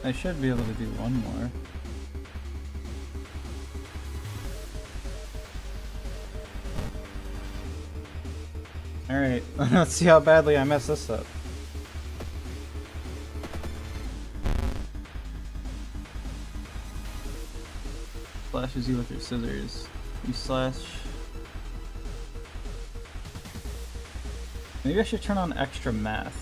I should be able to do one more. Alright, let's see how badly I mess this up. Slashes you with your scissors. You slash... Maybe I should turn on extra math.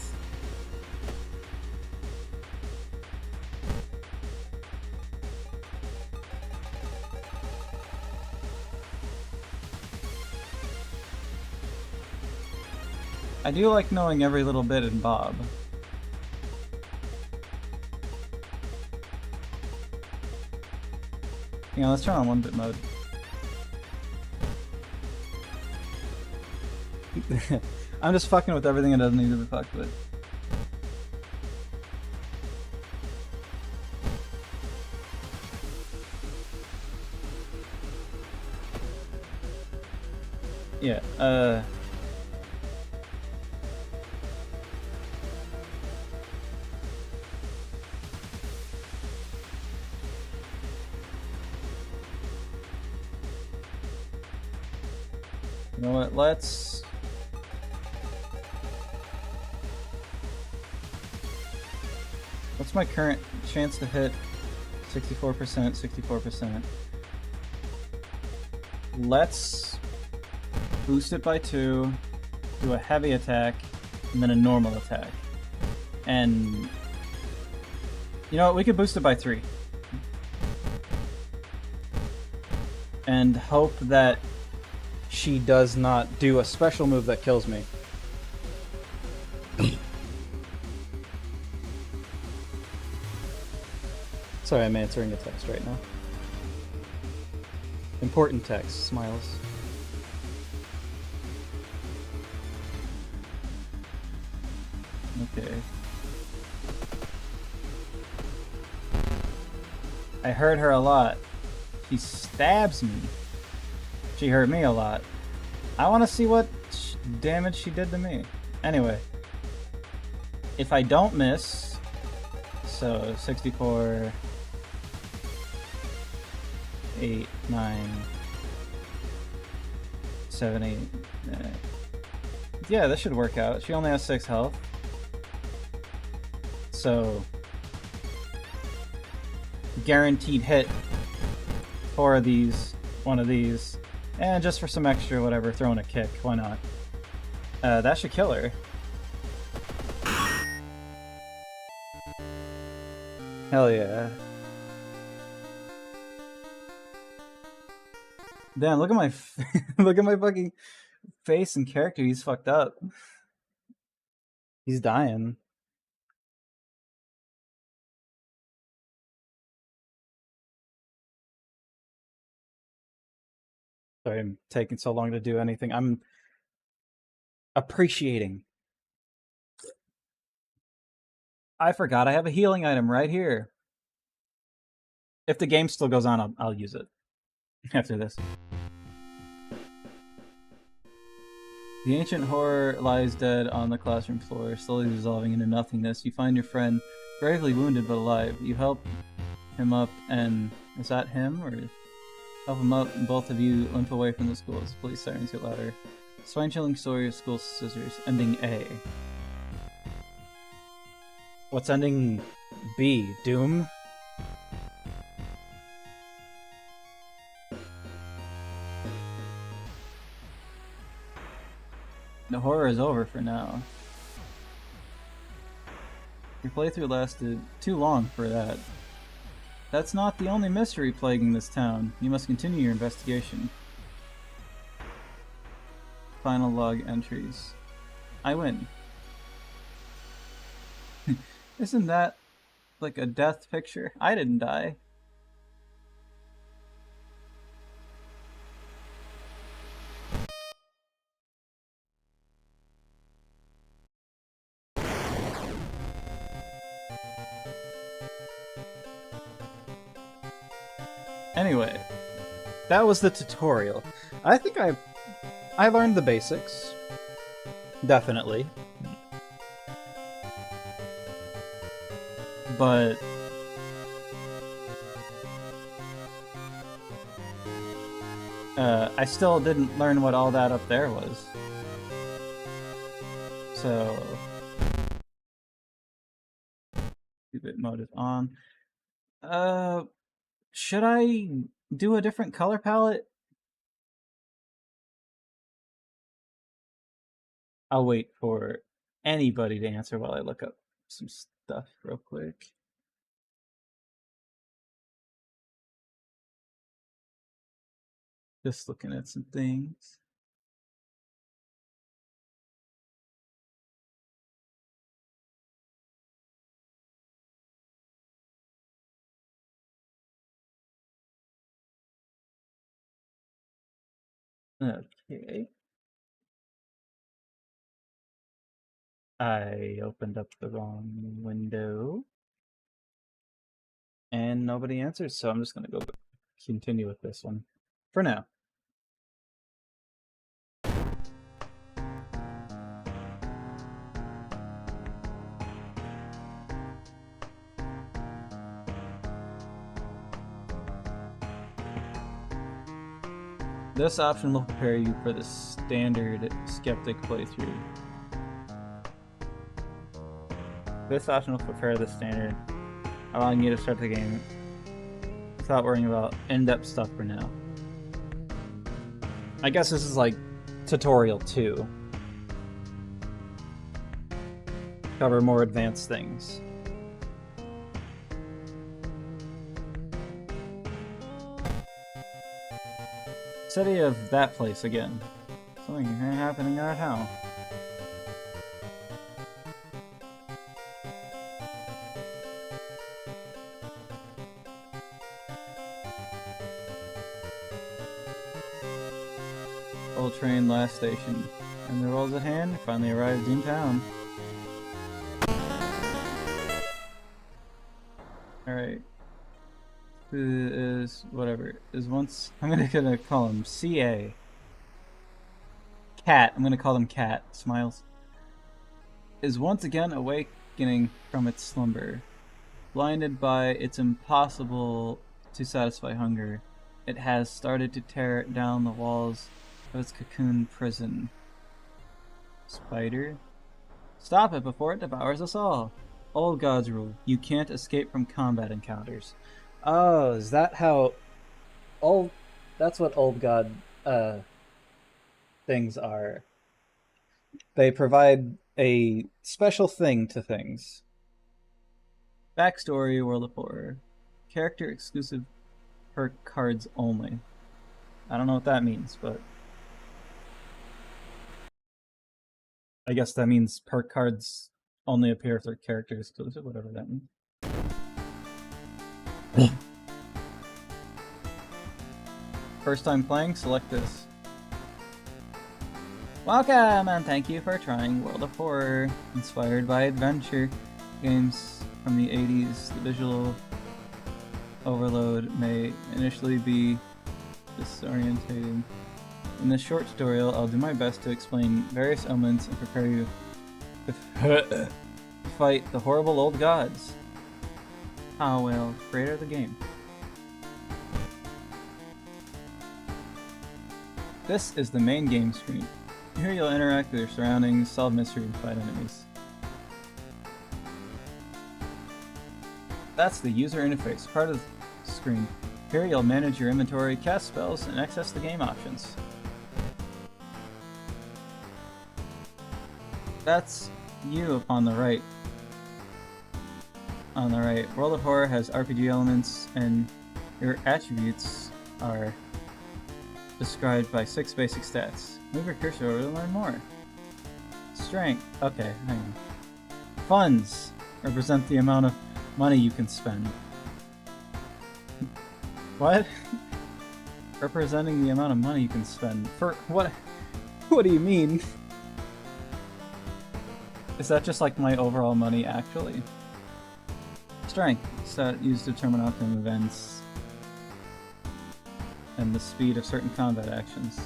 I do like knowing every little bit in Bob. Yeah, let's turn on 1-bit mode. I'm just fucking with everything it doesn't need to be fucked with. Yeah, you know what, let's... What's my current chance to hit? 64%, 64%. Let's boost it by 2, do a heavy attack, and then a normal attack. And you know what, we could boost it by 3. And hope that she does not do a special move that kills me. Sorry, I'm answering a text right now. Important text, smiles. Okay. I hurt her a lot. She stabs me. She hurt me a lot. I want to see what damage she did to me. Anyway. If I don't miss... So, 64... 8, 9... 7, 8... Yeah, this should work out. She only has 6 health. So... guaranteed hit. 4 of these, 1 of these, and just for some extra whatever, throw in a kick, why not? That should kill her. Hell yeah. Damn, look at my look at my fucking face and character, he's fucked up. He's dying. Sorry, I'm taking so long to do anything. I'm appreciating. I forgot I have a healing item right here. If the game still goes on, I'll use it after this. The ancient horror lies dead on the classroom floor, slowly dissolving into nothingness. You find your friend, gravely wounded but alive. You help him up, and is that him, or help him up, and both of you limp away from the school as police sirens get louder. Spine-chilling story of school scissors, ending A. What's ending B? Doom? The horror is over for now. Your playthrough lasted too long for that. That's not the only mystery plaguing this town. You must continue your investigation. Final log entries. I win. Isn't that like a death picture? I didn't die. Anyway, that was the tutorial. I think I learned the basics. Definitely. But I still didn't learn what all that up there was. So Qubit mode is on. Should I do a different color palette? I'll wait for anybody to answer while I look up some stuff real quick. Just looking at some things. Okay. I opened up the wrong window. And nobody answers, so I'm just going to go continue with this one for now. This option will prepare you for the standard skeptic playthrough. This option will prepare the standard allowing you to start the game without worrying about in-depth stuff for now. I guess this is like tutorial 2. Cover more advanced things. City of that place again. Something happening in our town. Old train, last station. And the rolls at hand, finally arrived in town. Alright. Who is, whatever, is once, I'm gonna call him CA. Cat, I'm gonna call him Cat, smiles. Is once again awakening from its slumber. Blinded by its impossible to satisfy hunger, it has started to tear down the walls of its cocoon prison. Spider? Stop it before it devours us all. Old God's rule. You can't escape from combat encounters. Oh, is that how old? That's what old god things are. They provide a special thing to things. Backstory: World of Horror. Character exclusive perk cards only. I don't know what that means, but I guess that means perk cards only appear if they're character exclusive, whatever that means. First time playing, select this. Welcome and thank you for trying World of Horror. Inspired by adventure games from the 80s, the visual overload may initially be disorientating. In this short tutorial, I'll do my best to explain various elements and prepare you to fight the horrible old gods. Ah well, creator of the game. This is the main game screen. Here you'll interact with your surroundings, solve mysteries, and fight enemies. That's the user interface, part of the screen. Here you'll manage your inventory, cast spells, and access the game options. That's you up on the right. On the right, World of Horror has RPG elements, and your attributes are described by 6 basic stats. Move your cursor over to learn more. Strength. Okay, hang on. Funds represent the amount of money you can spend. What? Representing the amount of money you can spend. For what? What do you mean? Is that just like my overall money, actually? Strength. Stat used to determine outcome events and the speed of certain combat actions.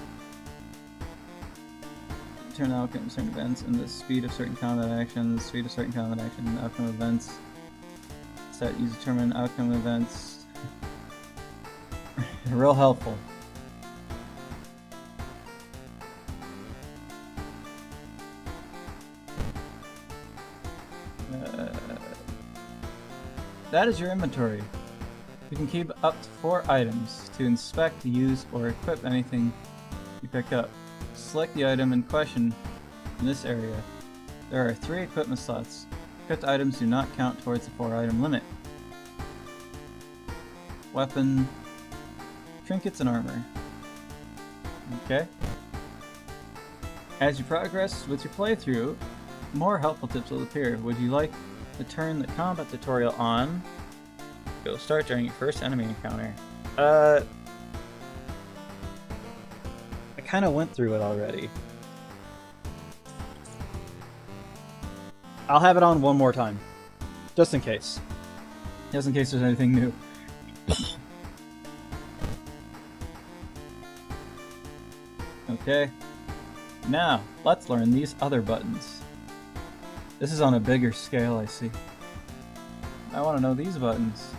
Determine outcome of certain events and the speed of certain combat actions, speed of certain combat action, and outcome events. Stat used to determine outcome events. Real helpful. That is your inventory. You can keep up to 4 items to inspect, use, or equip anything you pick up. Select the item in question in this area. There are 3 equipment slots. Equipped items do not count towards the 4-item limit. Weapon, trinkets, and armor. Okay. As you progress with your playthrough, more helpful tips will appear. Would you like to turn the combat tutorial on? Go start during your first enemy encounter. I kind of went through it already. I'll have it on one more time. Just in case. Just in case there's anything new. Okay. Now, let's learn these other buttons. This is on a bigger scale, I see. I want to know these buttons.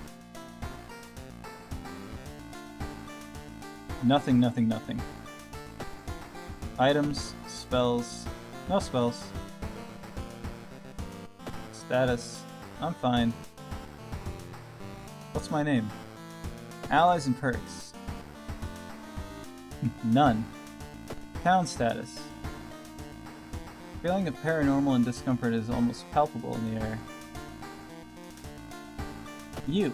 Nothing, nothing, nothing. Items, spells, no spells. Status, I'm fine. What's my name? Allies and perks. None. Town status. Feeling of paranormal and discomfort is almost palpable in the air. You.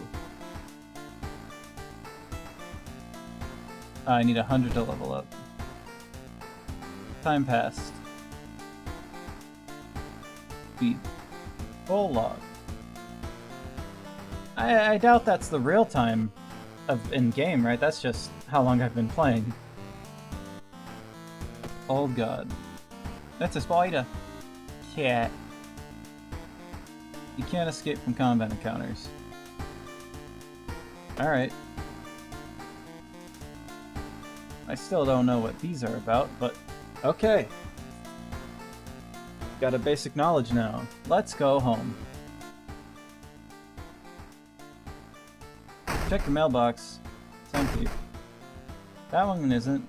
I need 100 to level up. Time passed. Speed. Full log. I doubt that's the real time of in-game, right? That's just how long I've been playing. Old God. That's a spider. Cat. You can't escape from combat encounters. Alright. I still don't know what these are about, but okay. Got a basic knowledge now. Let's go home. Check the mailbox. It's empty. That one isn't.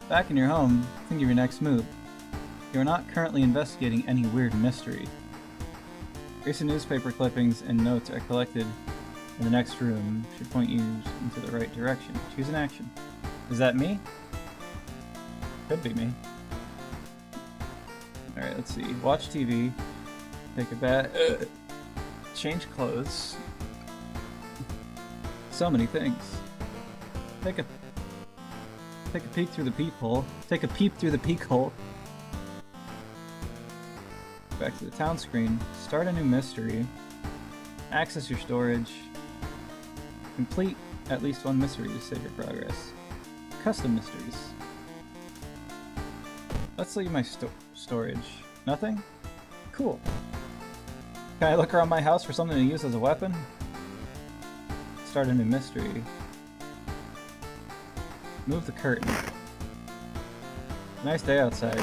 Back in your home, think of your next move. You are not currently investigating any weird mystery. Recent newspaper clippings and notes are collected in the next room. Should point you into the right direction. Choose an action. Is that me? Could be me. Alright, let's see. Watch TV. Take a bath. Change clothes. So many things. Take a peek through the peephole. Take a peep through the peek hole. Back to the town screen. Start a new mystery. Access your storage. Complete at least one mystery to save your progress. Custom mysteries. Let's leave my storage. Nothing? Cool. Can I look around my house for something to use as a weapon? Start a new mystery. Move the curtain. Nice day outside.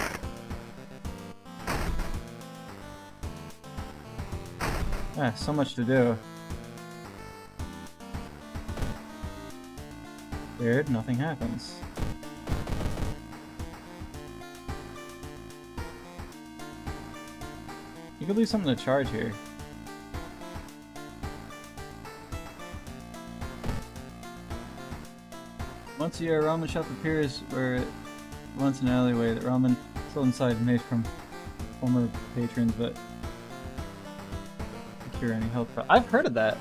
Ah, so much to do. Weird, nothing happens. You could leave something to charge here. Once a year, a ramen shop appears where once an alleyway. The ramen still inside, made from former patrons, but to cure any health problems. I've heard of that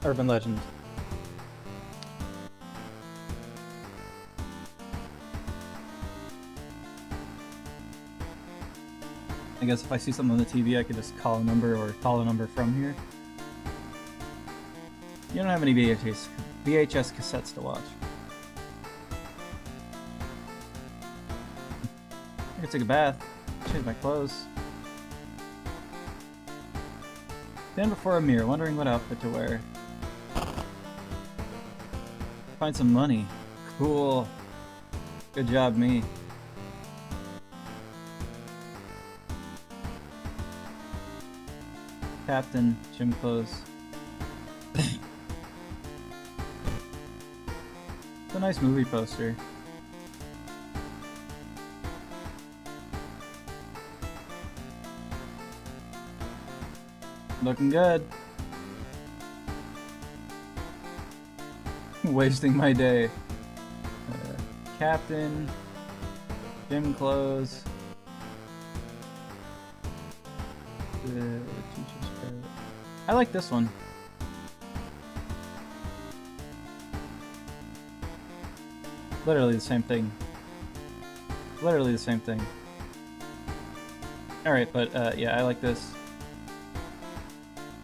urban legend. I guess if I see something on the TV, I could just call a number or call a number from here. You don't have any VHS cassettes to watch. I could take a bath, change my clothes. Stand before a mirror, wondering what outfit to wear. Find some money. Cool. Good job, me. Captain, gym clothes. It's a nice movie poster. Looking good. Wasting my day. Captain, gym clothes. I like this one. Literally the same thing. Literally the same thing. Alright, but yeah, I like this.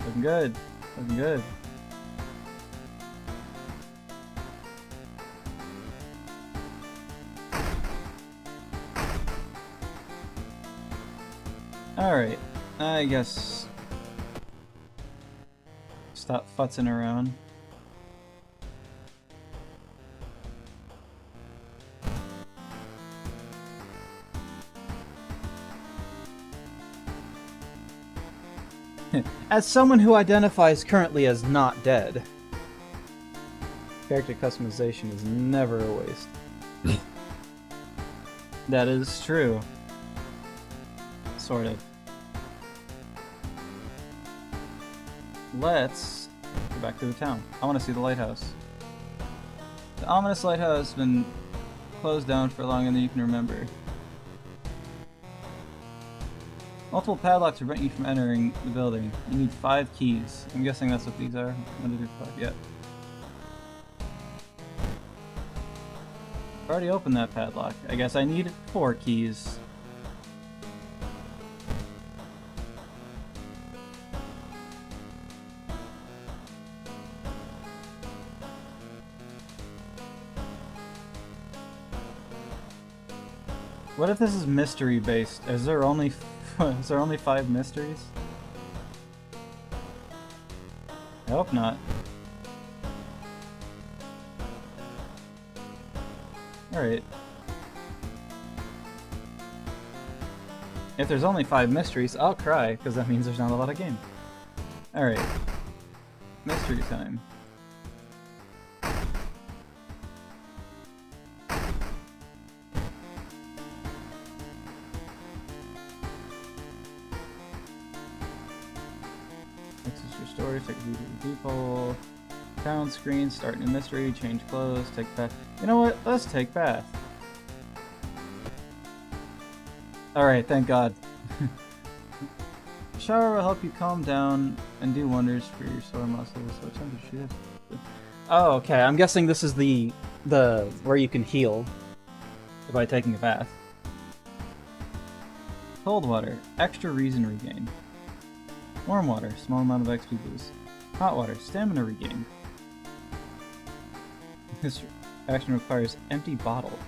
Looking good. Looking good. Alright, I guess stop futzing around. As someone who identifies currently as not dead, character customization is never a waste. That is true. Sort of. Let's go back to the town. I want to see the lighthouse. The ominous lighthouse has been closed down for longer than you can remember. Multiple padlocks prevent you from entering the building. You need 5 keys. I'm guessing that's what these are. 1, 2, 3, 5. Yep. I've already opened that padlock. I guess I need 4 keys. What if this is mystery based? Is there only 5 mysteries? I hope not. Alright. If there's only 5 mysteries, I'll cry, because that means there's not a lot of game. Alright. Mystery time. Exit your story, take a view to the people. Town screen, start new mystery, change clothes, take bath. You know what? Let's take bath. Alright, thank God. Shower will help you calm down and do wonders for your sore muscles. What time does she have? Oh, okay. I'm guessing this is the where you can heal by taking a bath. Cold water, extra reason regain. Warm water, small amount of XP boost. Hot water, stamina regain. This action requires empty bottle.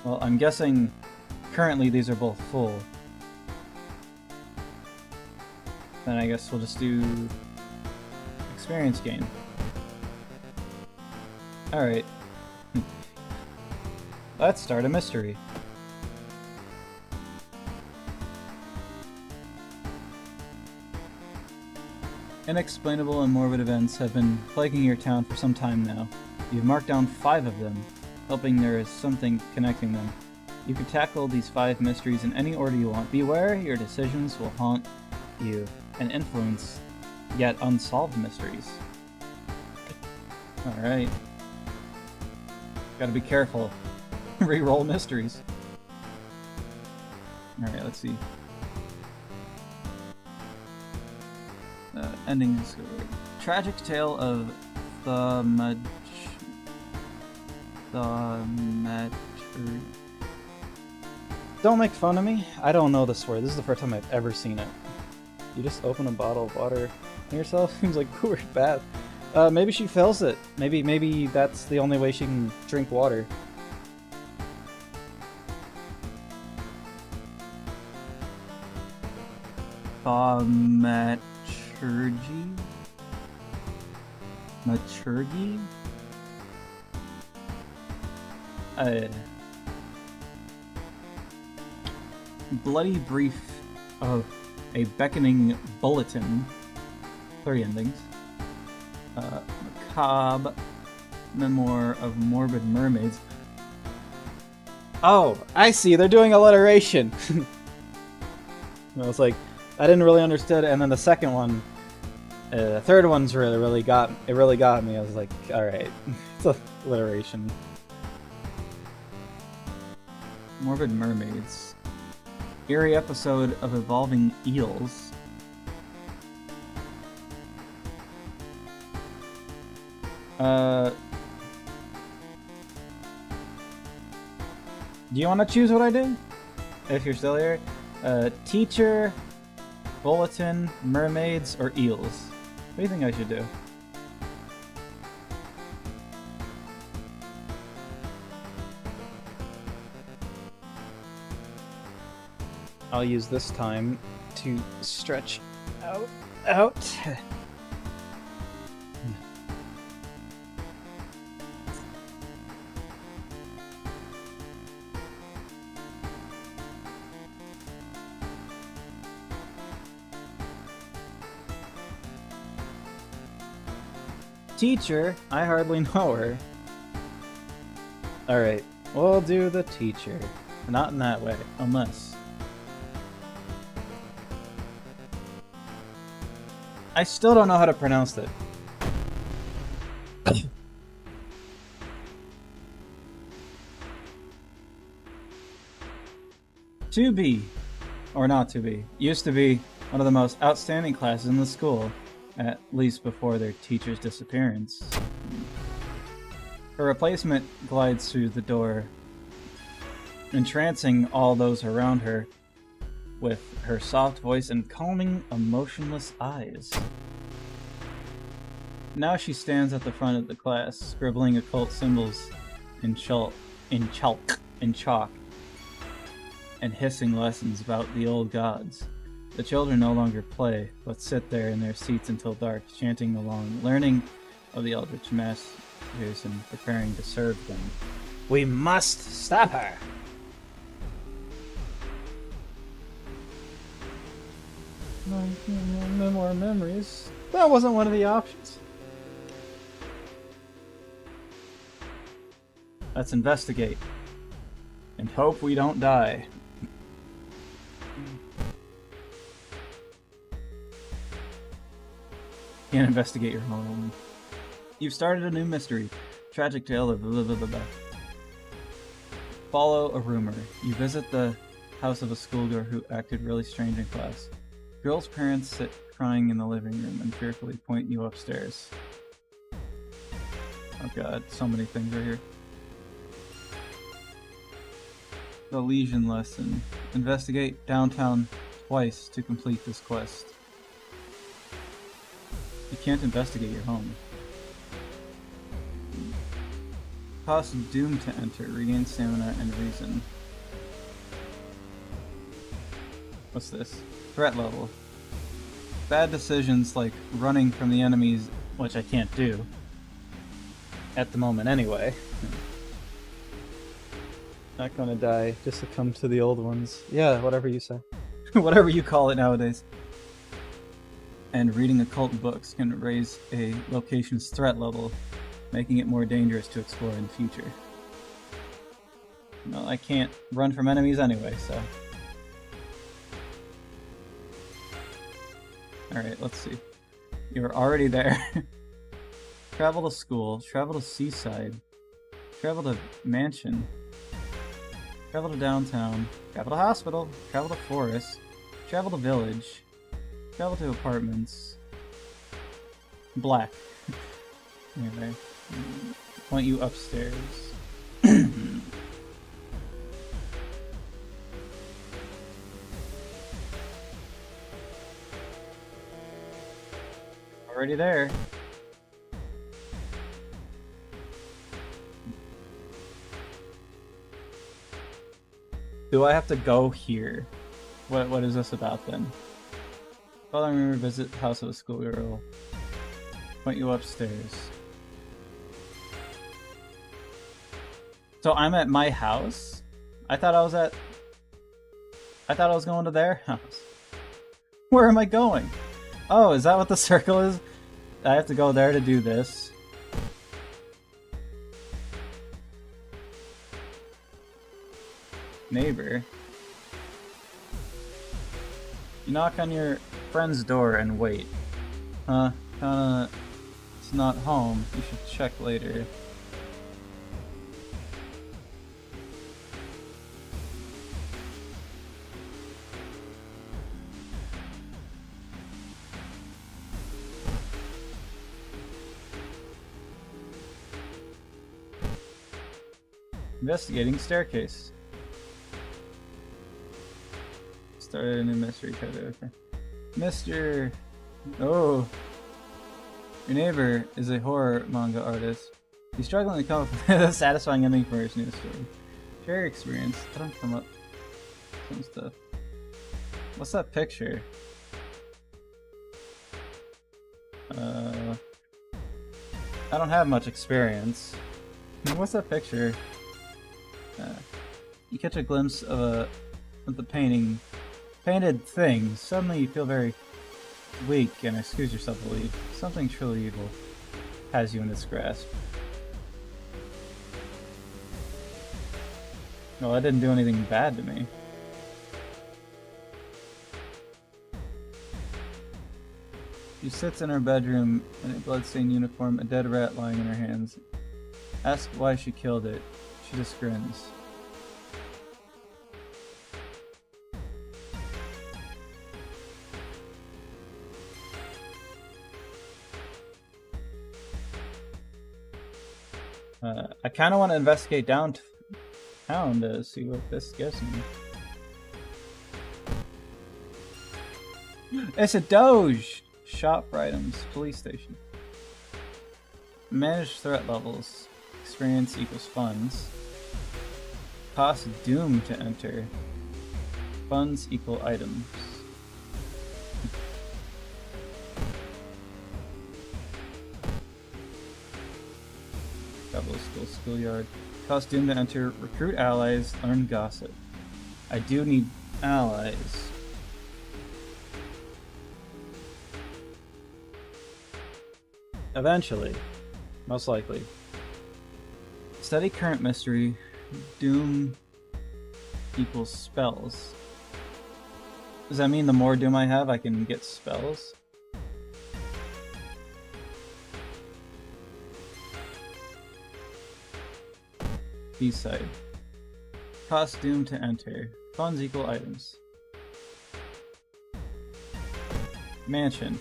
Well, I'm guessing currently these are both full. Then I guess we'll just do experience gain. Alright. Let's start a mystery. Inexplainable and morbid events have been plaguing your town for some time now. You've marked down 5 of them, hoping there is something connecting them. You can tackle these 5 mysteries in any order you want. Beware, your decisions will haunt you and influence yet unsolved mysteries. Alright. Gotta be careful. Reroll mysteries. Alright, let's see. Ending is tragic tale of the Don't make fun of me. I don't know this word. This is the first time I've ever seen it. You just open a bottle of water on yourself. Seems like a weird bath. Maybe she fills it. Maybe that's the only way she can drink water. Maturgy? Bloody brief of a beckoning bulletin. 3 endings. Macabre memoir of morbid mermaids. Oh, I see. They're doing alliteration. I was like, I didn't really understand it, and then the second one, the third one's really got me. I was like, all right, it's alliteration. Morbid mermaids. Eerie episode of evolving eels. Do you want to choose what I did? If you're still here. Teacher, bulletin, mermaids, or eels? What do you think I should do? I'll use this time to stretch out. Teacher, I hardly know her. Alright, we'll do the teacher. Not in that way, unless... I still don't know how to pronounce it. To be, or not to be, used to be one of the most outstanding classes in the school, at least before their teacher's disappearance. Her replacement glides through the door, entrancing all those around her with her soft voice and calming, emotionless eyes. Now she stands at the front of the class, scribbling occult symbols in chalk, and hissing lessons about the old gods. The children no longer play, but sit there in their seats until dark, chanting along, learning of the eldritch masters and preparing to serve them. We must stop her! No more memories. That wasn't one of the options. Let's investigate. And hope we don't die. Can't investigate your home. You've started a new mystery. Tragic tale of blah blah blah blah. Follow a rumor. You visit the house of a schoolgirl who acted really strange in class. Girl's parents sit crying in the living room and fearfully point you upstairs. Oh god, so many things are here. The Legion lesson. Investigate downtown twice to complete this quest. You can't investigate your home. Cost doomed to enter. Regain stamina and reason. What's this? Threat level. Bad decisions like running from the enemies, which I can't do. At the moment anyway. Not gonna die, just succumb to the old ones. Yeah, whatever you say. Whatever you call it nowadays. And reading occult books can raise a location's threat level, making it more dangerous to explore in the future. No, I can't run from enemies anyway, so... Alright, let's see. You're already there. Travel to school, travel to seaside, travel to mansion, travel to downtown, travel to hospital, travel to forest, travel to village, travel to apartments. Black. Anyway, point you upstairs. Already there. Do I have to go here? What is this about then? Follow me, visit house of a schoolgirl. Point you upstairs. So I'm at my house? I thought I was going to their house. Where am I going? Oh, is that what the circle is? I have to go there to do this. Neighbor. You knock on your friend's door and wait. Huh? Kinda... It's not home. You should check later. Investigating staircase. Started a new mystery code. Okay. Mr. Oh. Your neighbor is a horror manga artist. He's struggling to come up with a satisfying ending for his new story. Share your experience. I don't come up with some stuff. What's that picture? I don't have much experience. What's that picture? You catch a glimpse of the painted thing. Suddenly you feel very weak and excuse yourself to leave. Something truly evil has you in its grasp. Well, that didn't do anything bad to me. She sits in her bedroom in a bloodstained uniform, a dead rat lying in her hands. Ask why she killed it. She just grins. I kind of want to investigate downtown to see what this gives me. It's a Doge! Shop for items. Police station. Manage threat levels. Experience equals funds. Cost doomed to enter. Funds equal items. Capital School Schoolyard. Cost doomed to enter. Recruit allies. Learn gossip. I do need allies. Eventually. Most likely. Study current mystery. Doom equals spells. Does that mean the more doom I have, I can get spells? B-side. Cost doom to enter. Funds equal items. Mansion.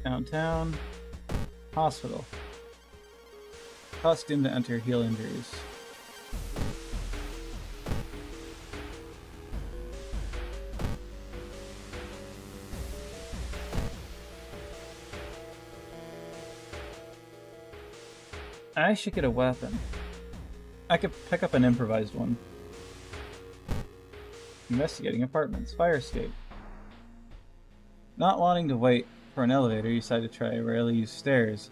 Downtown. Hospital. Cost doom to enter. Heal injuries. I should get a weapon. I could pick up an improvised one. Investigating apartments. Fire escape. Not wanting to wait for an elevator, you decide to try a rarely used stairs.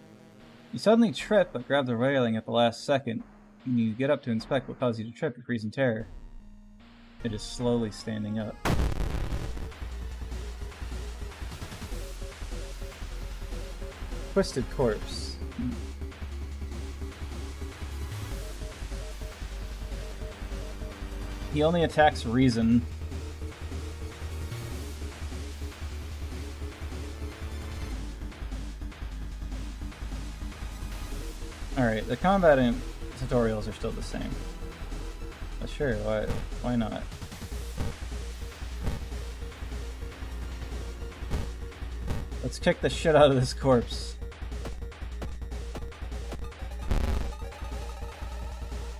You suddenly trip but grab the railing at the last second. When you get up to inspect what caused you to trip, you freeze in terror. It is slowly standing up. Twisted corpse. He only attacks reason. Alright, the combat and tutorials are still the same. But sure, why not? Let's kick the shit out of this corpse.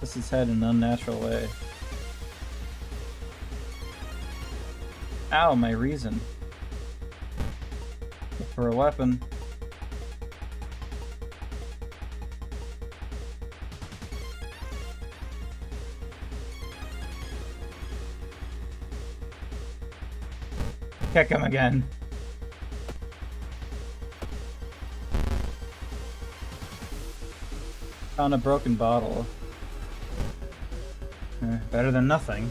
This is head in an unnatural way. Ow, my reason. Look for a weapon. Kick him again. Found a broken bottle. Better than nothing.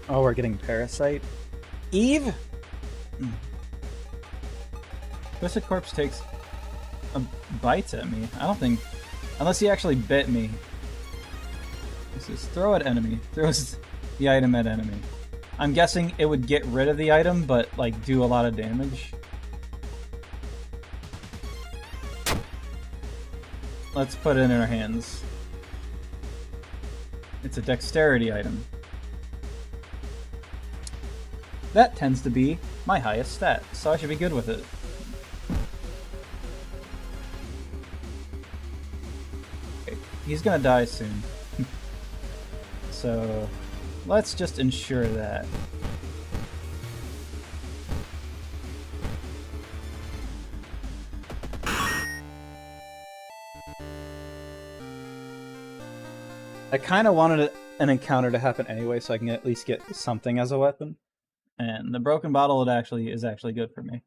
Oh, we're getting Parasite. Eve? Twisted corpse takes bites at me. I don't think... Unless he actually bit me. This is throw at enemy. Throws the item at enemy. I'm guessing it would get rid of the item, but like do a lot of damage. Let's put it in our hands. It's a dexterity item. That tends to be my highest stat, so I should be good with it. Okay, he's gonna die soon. So, let's just ensure that. I kind of wanted an encounter to happen anyway, so I can at least get something as a weapon. And the broken bottle is actually good for me.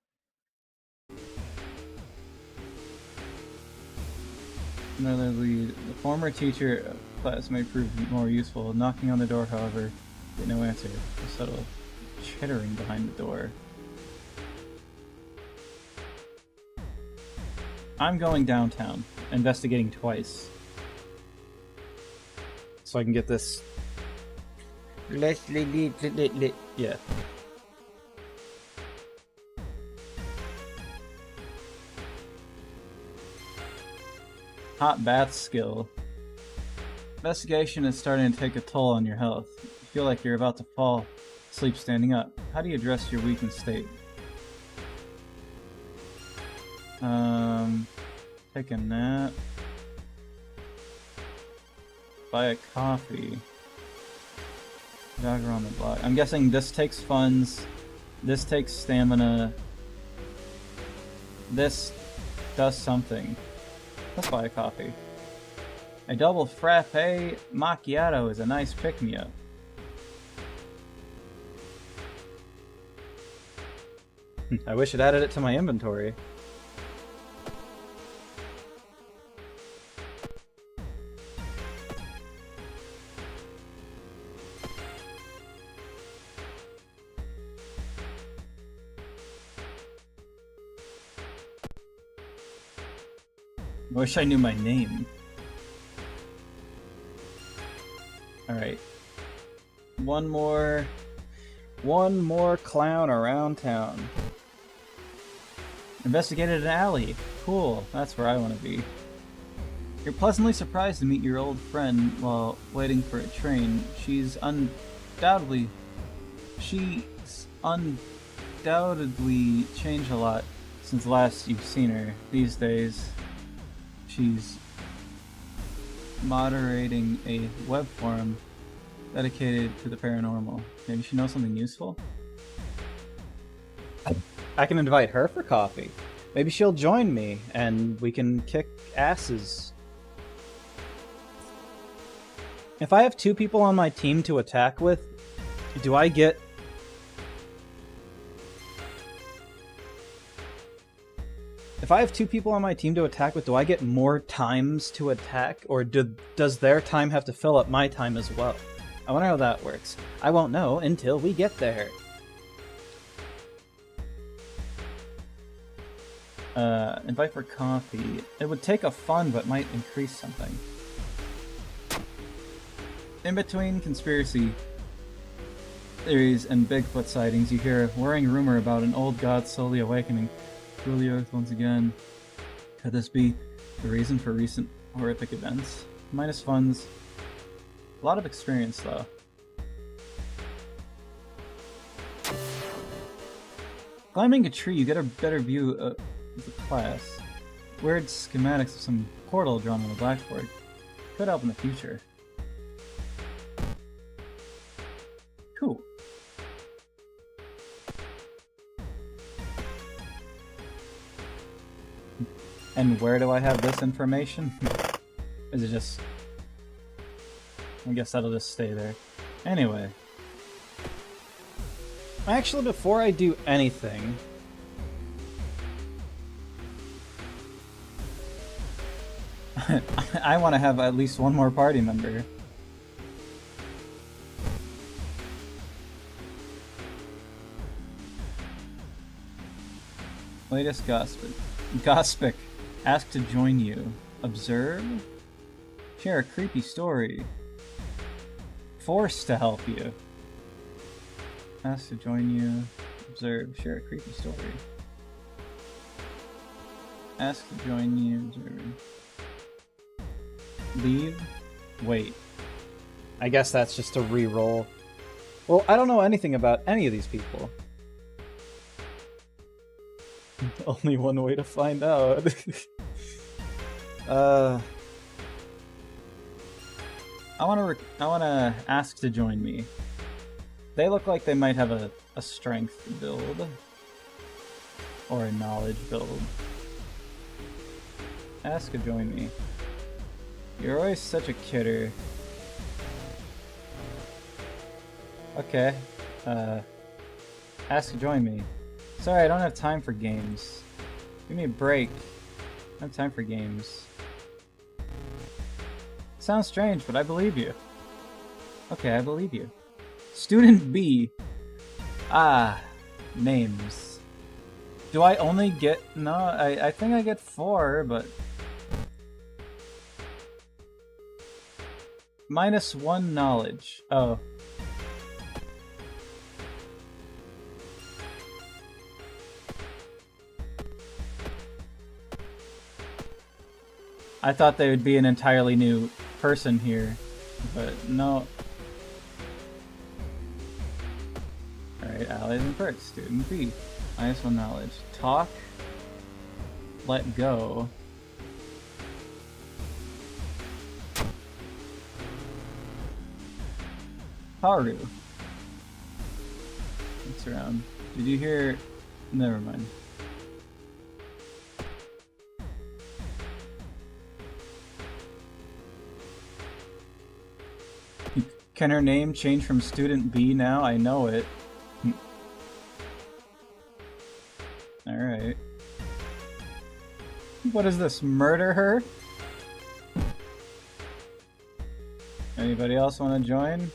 Another lead. The former teacher class may prove more useful. Knocking on the door, however, Get no answer. A subtle chittering behind the door. I'm going downtown, investigating twice. So I can get this. Yeah. Hot bath skill. Investigation is starting to take a toll on your health. You feel like you're about to fall asleep standing up. How do you address your weakened state? Take a nap. Buy a coffee. Jog around the block. I'm guessing this takes funds. This takes stamina. This does something. Let's buy a coffee. A double frappe macchiato is a nice pick-me-up. I wish it added it to my inventory. I wish I knew my name. Alright. One more clown around town. Investigated an alley. Cool, that's where I want to be. You're pleasantly surprised to meet your old friend while waiting for a train. She's undoubtedly changed a lot since last you've seen her. These days, she's moderating a web forum dedicated to the paranormal. Maybe she knows something useful? I can invite her for coffee. Maybe she'll join me and we can kick asses. If I have 2 people on my team to attack with, do I get... If I have 2 people on my team to attack with, do I get more times to attack? Or does their time have to fill up my time as well? I wonder how that works. I won't know until we get there. Invite for coffee. It would take a fun, but might increase something. In between conspiracy theories and Bigfoot sightings, you hear a worrying rumor about an old god slowly awakening to the earth once again. Could this be the reason for recent horrific events? Minus funds. A lot of experience, though. Climbing a tree, you get a better view of the class. Weird schematics of some portal drawn on the blackboard. Could help in the future. Cool. And where do I have this information? Is it just... I guess that'll just stay there. Anyway. Actually, before I do anything... I want to have at least one more party member. Latest gossip. Gospic. Ask to join you. Observe? Share a creepy story. Forced to help you. Ask to join you. Observe. Share a creepy story. Ask to join you. Observe. Leave. Wait. I guess that's just a re-roll. Well, I don't know anything about any of these people. Only one way to find out. I wanna ask to join me. They look like they might have a strength build. Or a knowledge build. Ask to join me. You're always such a kidder. Okay. Ask to join me. Sorry, I don't have time for games. Give me a break. I don't have time for games. Sounds strange, but I believe you. Okay, I believe you. Student B. Ah, names. Do I only get... No, I think I get 4, but... -1 knowledge. Oh. I thought they would be an entirely new person here, but no. Alright, allies and perks. Student B. -1 knowledge. Talk. Let go. Haru. What's around? Did you hear? Never mind. Can her name change from Student B now? I know it. Alright. What is this? Murder her? Anybody else want to join?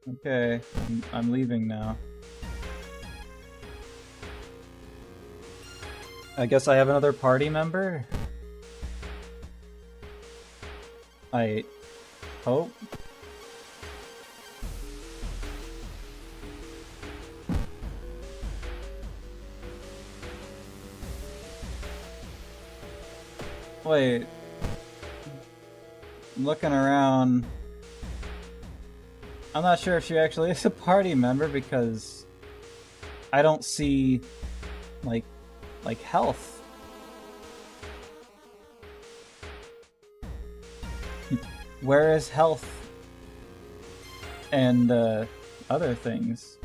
Okay, I'm leaving now. I guess I have another party member? I hope. Wait. I'm looking around. I'm not sure if she actually is a party member because I don't see like health. Where is health and other things?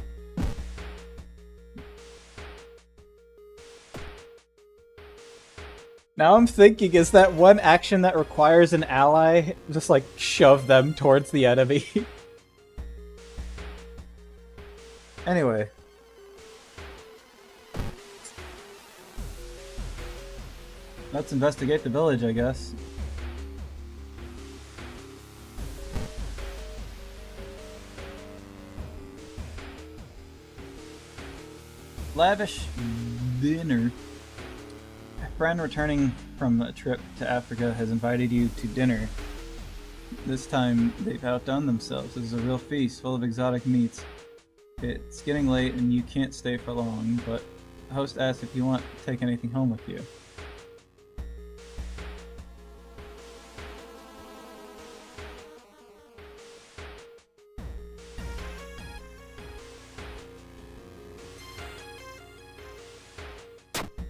Now I'm thinking, is that one action that requires an ally just like shove them towards the enemy? Anyway. Let's investigate the village, I guess. Lavish dinner. A friend returning from a trip to Africa has invited you to dinner. This time they've outdone themselves. This is a real feast full of exotic meats. It's getting late and you can't stay for long, but the host asks if you want to take anything home with you.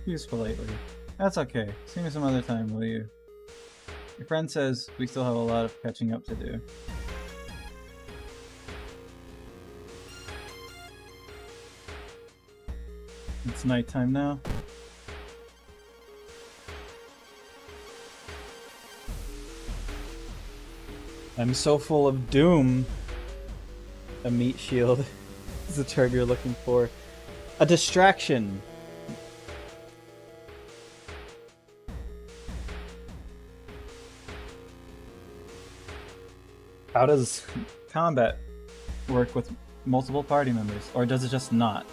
Useful lately. That's okay. See me some other time, will you? Your friend says we still have a lot of catching up to do. It's nighttime now. I'm so full of doom. A meat shield is the term you're looking for. A distraction. How does Combat work with multiple party members, or does it just not?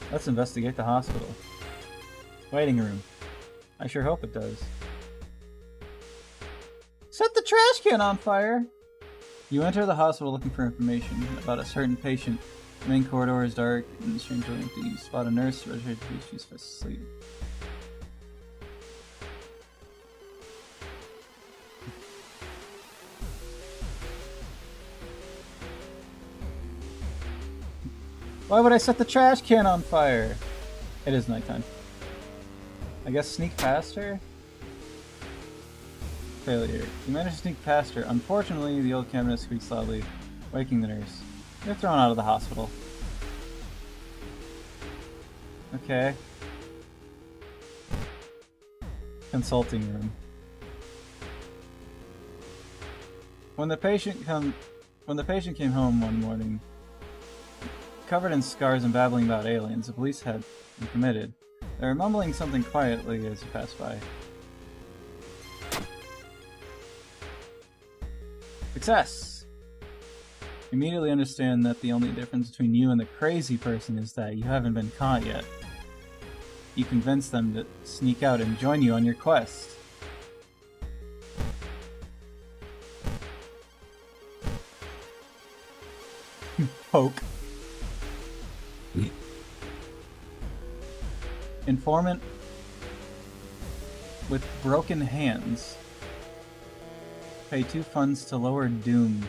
Let's investigate the hospital. Waiting room. I sure hope it does. Set the trash can on fire! You enter the hospital looking for information about a certain patient. The main corridor is dark and strangely empty. You spot a nurse ready to she's fast asleep. Why would I set the trash can on fire? It is nighttime. I guess sneak past her? Failure. You managed to sneak past her. Unfortunately, the old cabinet squeaks loudly, waking the nurse. You're thrown out of the hospital. Okay. Consulting room. When the patient came home one morning, covered in scars and babbling about aliens, the police had been committed. They were mumbling something quietly as he passed by. Success! Immediately understand that the only difference between you and the crazy person is that you haven't been caught yet. You convince them to sneak out and join you on your quest. Poke. Informant with broken hands. Pay 2 funds to lower doom.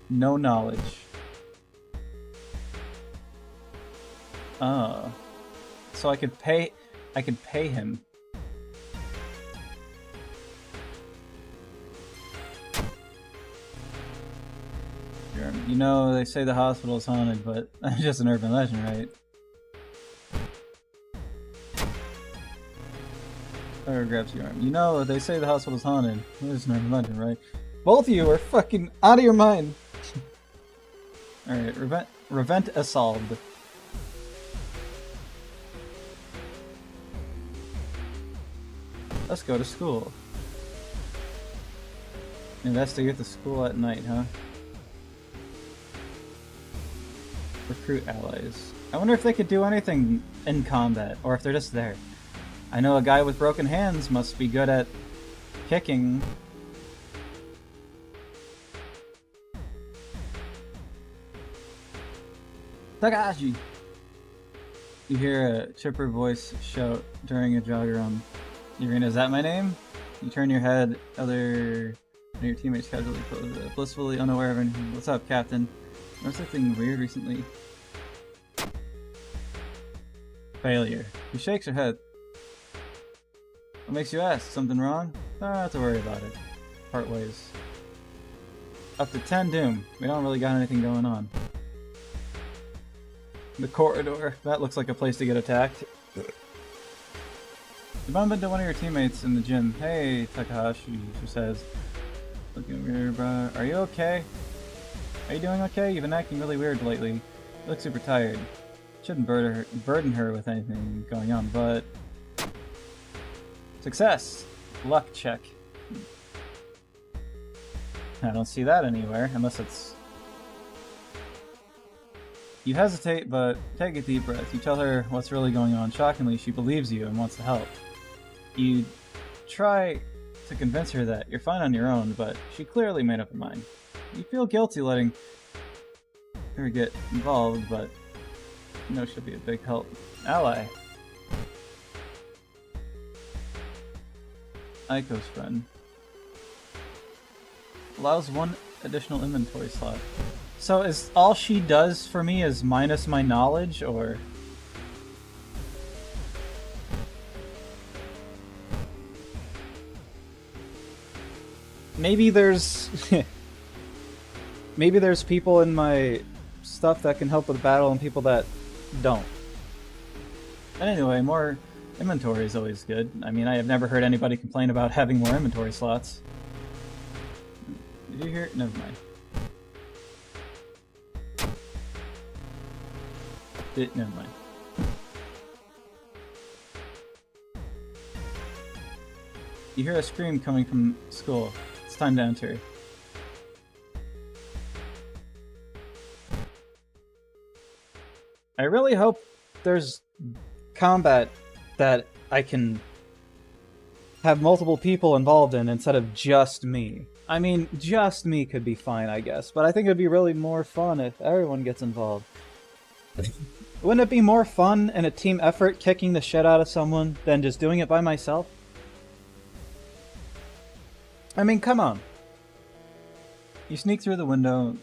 No knowledge. So I could pay him. You know, they say the hospital is haunted, but that's just an urban legend, right? Or grabs your arm. You know, they say the hospital is haunted. It's an urban legend, right? Both of you are fucking out of your mind. Alright, Revent Assault. Let's go to school. Investigate the school at night, huh? Recruit allies. I wonder if they could do anything in combat, or if they're just there. I know a guy with broken hands must be good at kicking. Takahashi! You hear a chipper voice shout during a jog around the arena. Is that my name? You turn your head, other your teammates casually close, blissfully unaware of anything. What's up, Captain? Noticed something weird recently. Failure. He shakes her head. What makes you ask? Something wrong? Don't have to worry about it. Part ways. Up to 10 doom. We don't really got anything going on. The corridor. That looks like a place to get attacked. You bump into one of your teammates in the gym. Hey, Takahashi, she says. Looking weird, bro. Are you okay? Are you doing okay? You've been acting really weird lately. You look super tired. Shouldn't burden her with anything going on, but... Success! Luck check. I don't see that anywhere, unless it's... You hesitate, but take a deep breath. You tell her what's really going on. Shockingly, she believes you and wants to help. You try to convince her that you're fine on your own, but she clearly made up her mind. You feel guilty letting her get involved, but you know she'll be a big help. Ally. Aiko's friend. Allows 1 additional inventory slot. So is all she does for me is minus my knowledge, or... Maybe there's... Maybe there's people in my stuff that can help with battle and people that don't. But anyway, more inventory is always good. I mean, I have never heard anybody complain about having more inventory slots. Did you hear it? Never mind. Never mind. You hear a scream coming from school. It's time to enter. I really hope there's combat that I can have multiple people involved in instead of just me. I mean, just me could be fine, I guess, but I think it'd be really more fun if everyone gets involved. Wouldn't it be more fun in a team effort kicking the shit out of someone than just doing it by myself? I mean, come on. You sneak through the window,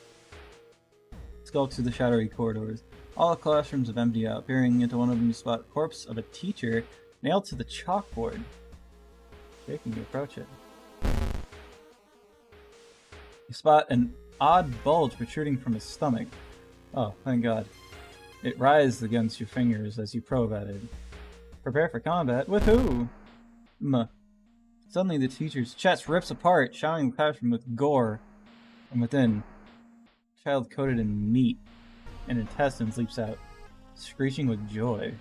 skulk through the shadowy corridors. All the classrooms have emptied out. Peering into one of them, you spot the corpse of a teacher nailed to the chalkboard. Shaking, you approach it. You spot an odd bulge protruding from his stomach. Oh, thank God. It writhes against your fingers as you probe at it. Prepare for combat. With who? Suddenly the teacher's chest rips apart, showering the classroom with gore. From within, a child coated in meat and intestines leaps out, screeching with joy.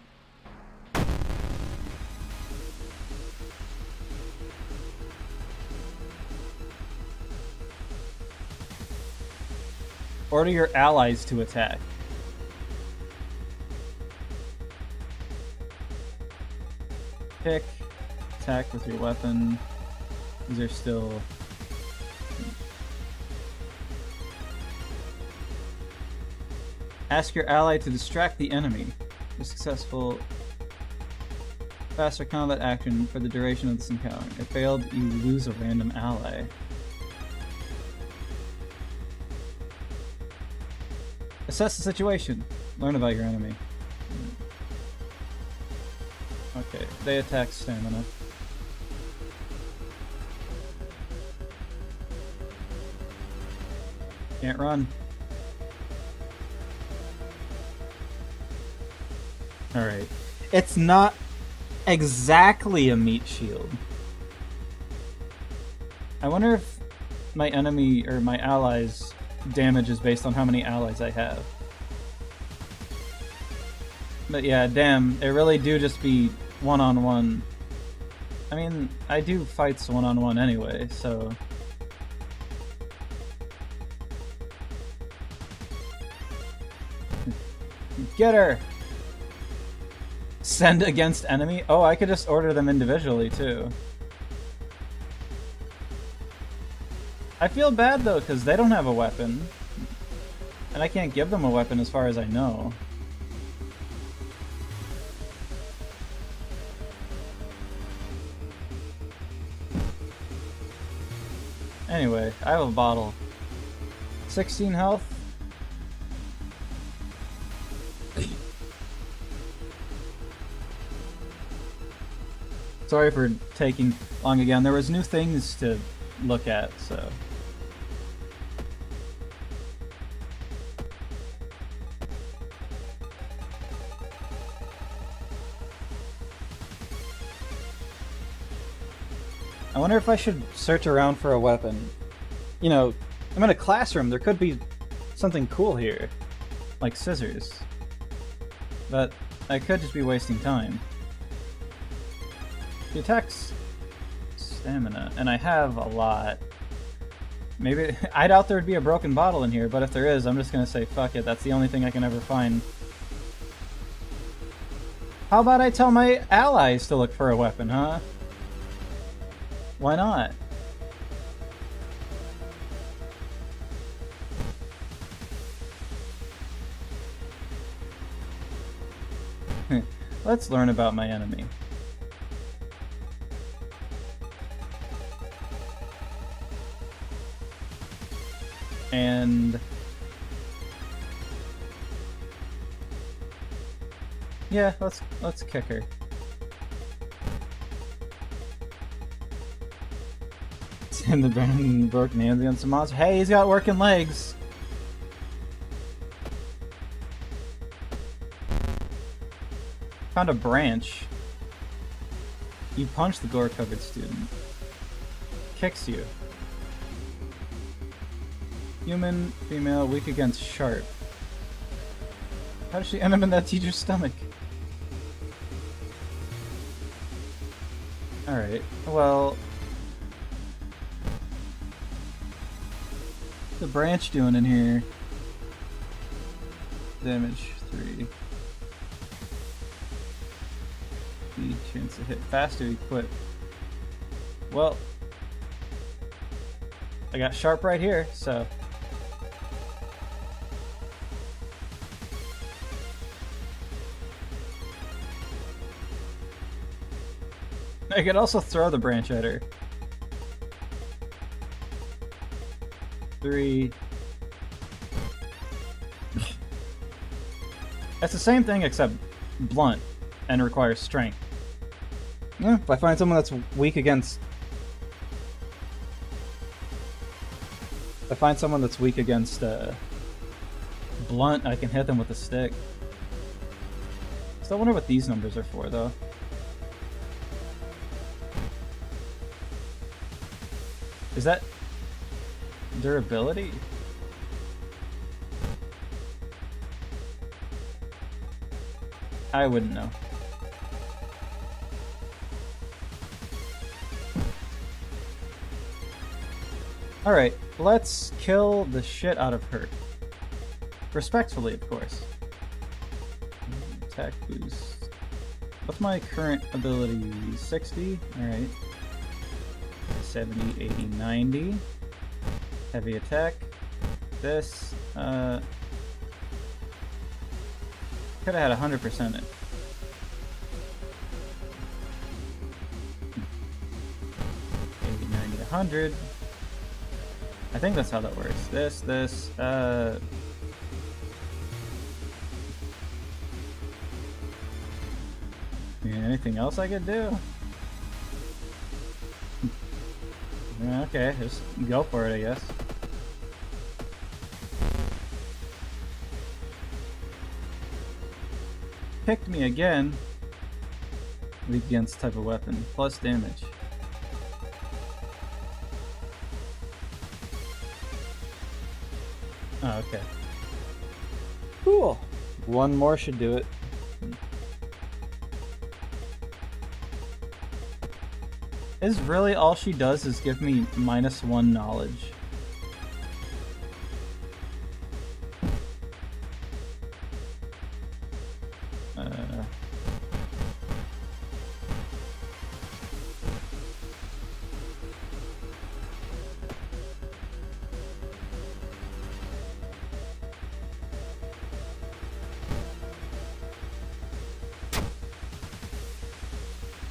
Order your allies to attack. Pick. Attack with your weapon. These are still... Ask your ally to distract the enemy. A successful faster combat action for the duration of this encounter. If failed, you lose a random ally. Assess the situation. Learn about your enemy. Okay, they attack stamina. Can't run. Alright. It's not exactly a meat shield. I wonder if my enemy or my allies' damage is based on how many allies I have. But yeah, damn, it really do just be one-on-one. I mean, I do fights one-on-one anyway, so... Get her! Send against enemy? Oh, I could just order them individually, too. I feel bad, though, because they don't have a weapon. And I can't give them a weapon as far as I know. Anyway, I have a bottle. 16 health. Sorry for taking long again. There was new things to look at, so... I wonder if I should search around for a weapon. You know, I'm in a classroom. There could be something cool here. Like scissors. But I could just be wasting time. He attacks stamina, and I have a lot. Maybe... I doubt there'd be a broken bottle in here, but if there is, I'm just gonna say fuck it. That's the only thing I can ever find. How about I tell my allies to look for a weapon, huh? Why not? Let's learn about my enemy. And... yeah, let's kick her. And the broken hands against the monster. Hey, he's got working legs. Found a branch. You punch the gore-covered student. Kicks you. Human, female, weak against sharp. How does she end up in that teacher's stomach? Alright, well... what's the branch doing in here? Damage 3. The chance to hit faster equip. Well... I got sharp right here, so... I could also throw the branch at her. 3. That's the same thing except blunt and requires strength. Yeah, if I find someone that's weak against... if I find someone that's weak against blunt, I can hit them with a stick. Still wonder what these numbers are for, though. Is that durability? I wouldn't know. Alright, let's kill the shit out of her. Respectfully, of course. Attack boost. What's my current ability? 60? Alright. 70, 80, 90. Heavy attack. This, could have had 100% it. 80, 90, 100. I think that's how that works. This, anything else I could do? Yeah, okay, just go for it, I guess. Picked me again. Weak against type of weapon. Plus damage. Oh, okay. Cool. One more should do it. Is really all she does is give me -1 knowledge.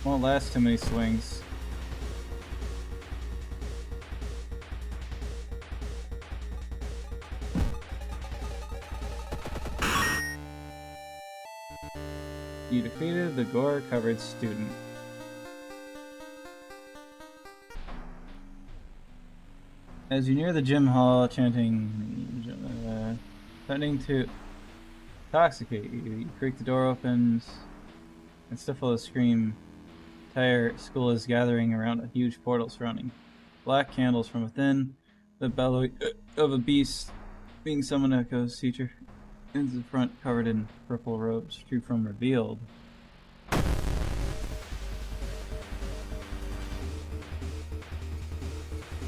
Won't last too many swings. You defeated the gore-covered student. As you near the gym hall, chanting, threatening to intoxicate you, you creak the door opens, and stifle a scream. Entire school is gathering around a huge portal surrounding. Black candles from within, the bellow of a beast being summoned echoes. Teacher in the front, covered in purple robes, true from revealed.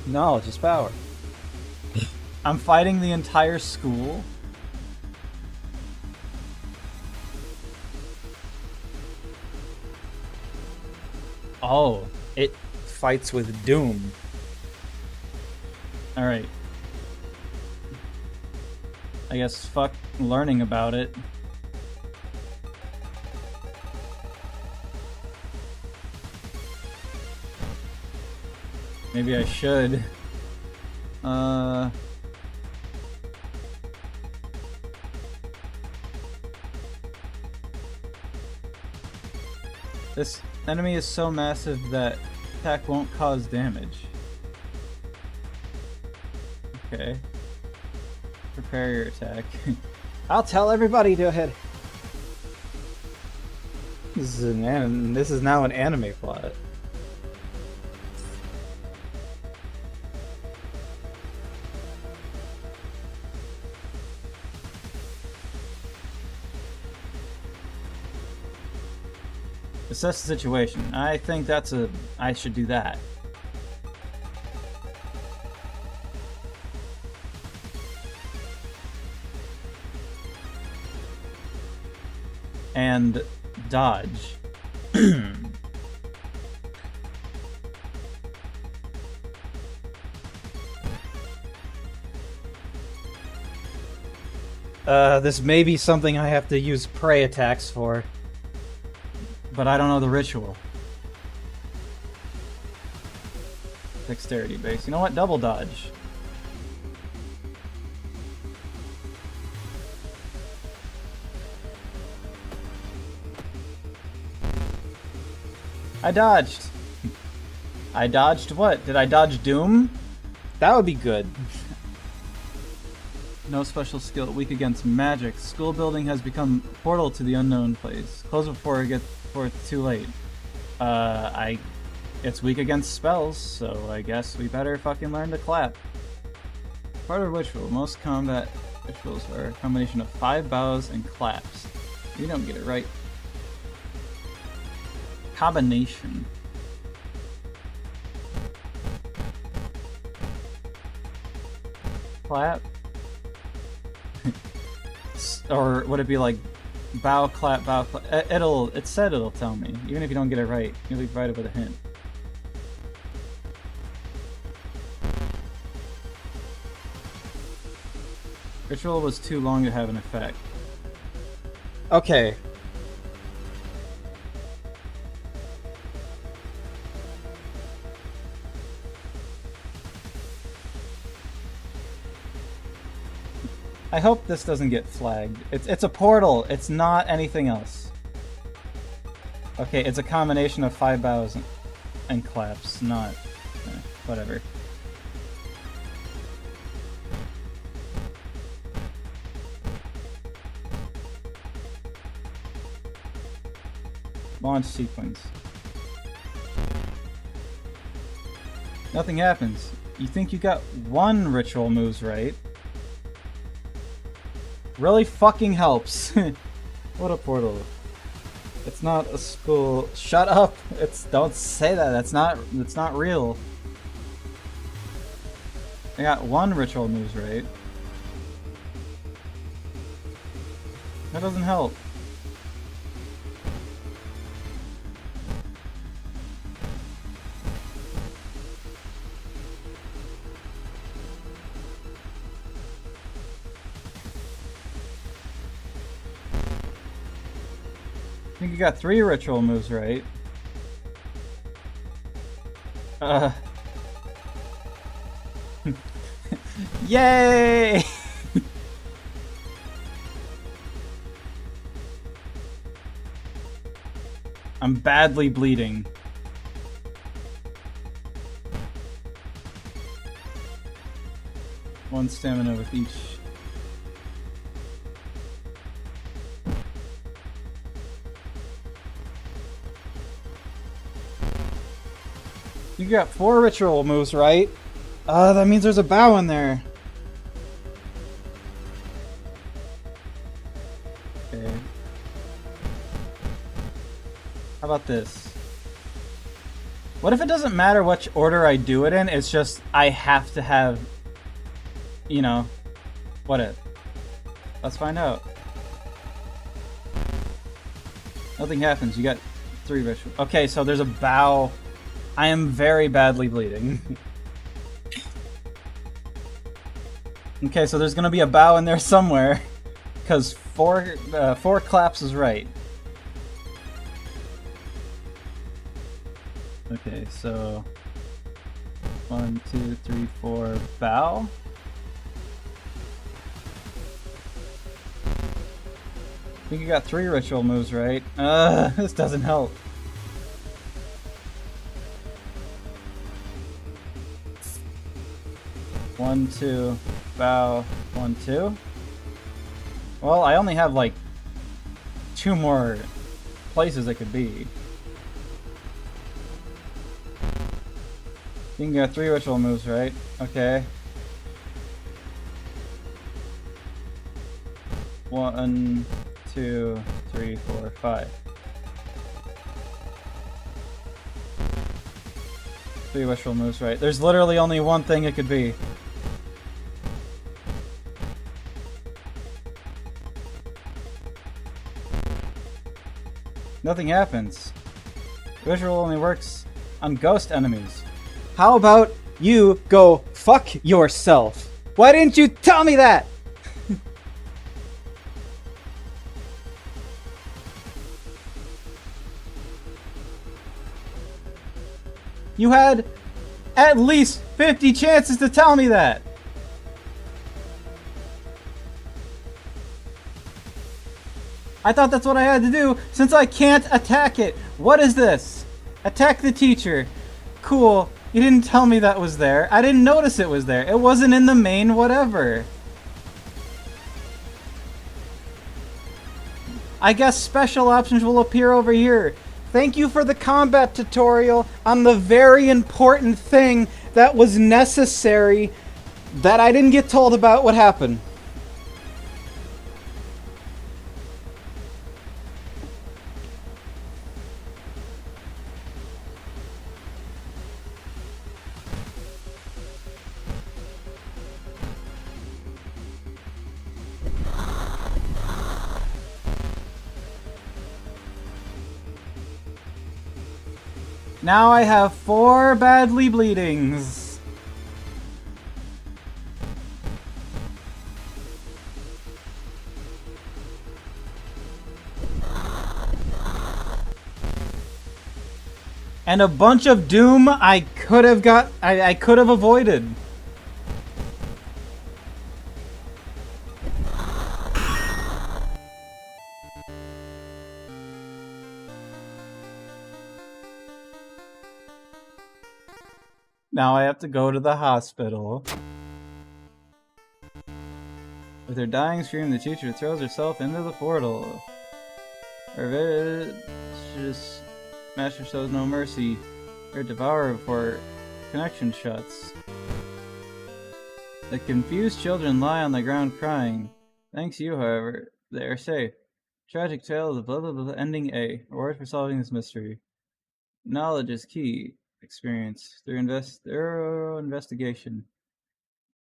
Knowledge is power. I'm fighting the entire school? Oh, it fights with Doom. Alright. I guess fuck learning about it. Maybe I should. This enemy is so massive that attack won't cause damage. Okay. Prepare your attack. I'll tell everybody to hit. This is now an anime plot. Assess the situation. I think I should do that. And dodge. This may be something I have to use prey attacks for. But I don't know the ritual. Dexterity base. You know what? Double dodge. I dodged. I dodged what? Did I dodge Doom? That would be good. No special skill. Weak against magic. School building has become a portal to the unknown place. Close before it's too late. It's weak against spells, so I guess we better fucking learn to clap. Part of ritual. Most combat rituals are a combination of 5 bows and claps. You don't get it right. Combination. Clap. Or would it be like bow, clap, bow, clap? It said it'll tell me. Even if you don't get it right, you'll be provided with a hint. Ritual was too long to have an effect. Okay. I hope this doesn't get flagged. It's a portal. It's not anything else. Okay, it's a combination of 5 bows and claps, not... whatever. Launch sequence. Nothing happens. You think you got 1 ritual moves right. Really fucking helps. What a portal. It's not a school. Shut up. Don't say that. That's not real. I got 1 ritual moves right. That doesn't help. I think you got 3 ritual moves right. Yay! I'm badly bleeding. One stamina with each. You got 4 ritual moves, right? That means there's a bow in there. Okay. How about this? What if it doesn't matter which order I do it in? It's just I have to have, you know, what if? Let's find out. Nothing happens. You got 3 ritual. Okay, so there's a bow. I am very badly bleeding. Okay, so there's gonna be a bow in there somewhere, because 4 claps is right. Okay, so 1, 2, 3, 4, bow. I think you got 3 ritual moves right. This doesn't help. One, 2, bow, 1, 2. Well, I only have like 2 more places it could be. You can get 3 ritual moves, right? Okay. 1, 2, 3, 4, 5. 3 ritual moves, right? There's literally only one thing it could be. Nothing happens. Visual only works on ghost enemies. How about you go fuck yourself? Why didn't you tell me that? You had at least 50 chances to tell me that. I thought that's what I had to do since I can't attack it. What is this? Attack the teacher. Cool. You didn't tell me that was there. I didn't notice it was there. It wasn't in the main whatever. I guess special options will appear over here. Thank you for the combat tutorial on the very important thing that was necessary that I didn't get told about what happened. Now I have 4 badly bleedings. And a bunch of doom I could have avoided. Now I have to go to the hospital. With her dying scream, the teacher throws herself into the portal. Her vicious master shows no mercy. Her devourer before connection shuts. The confused children lie on the ground crying. Thanks to you, however, they are safe. Tragic tale of the blah blah blah ending A. Reward for solving this mystery. Knowledge is key. Experience. Thorough investigation.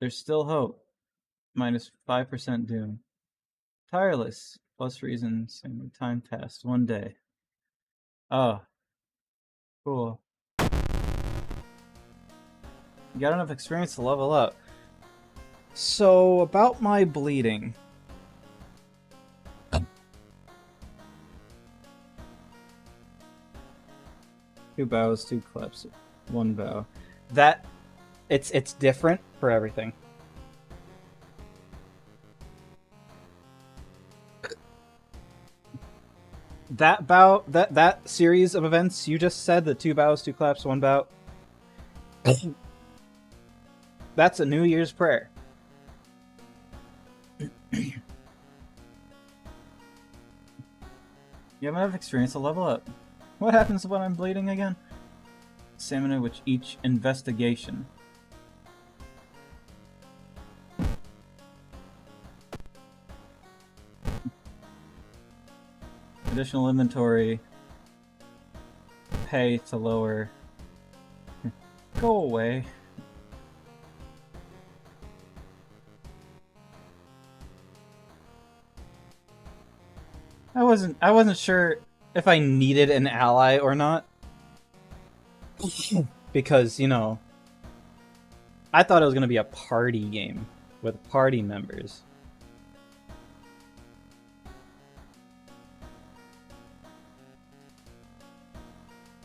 There's still hope. Minus 5% doom. Tireless. Plus reason. Same time passed. 1 day. Oh. Cool. You got enough experience to level up. So, about my bleeding. 2 bows, 2 clips, 1 bow. That it's different for everything. That bow, that series of events you just said, the 2 bows, 2 claps, 1 bow. That's a New Year's prayer. You have enough experience to level up. What happens when I'm bleeding again? Stamina with each investigation. Additional inventory. Pay to lower. Go away. I wasn't sure if I needed an ally or not. Because, you know, I thought it was going to be a party game with party members.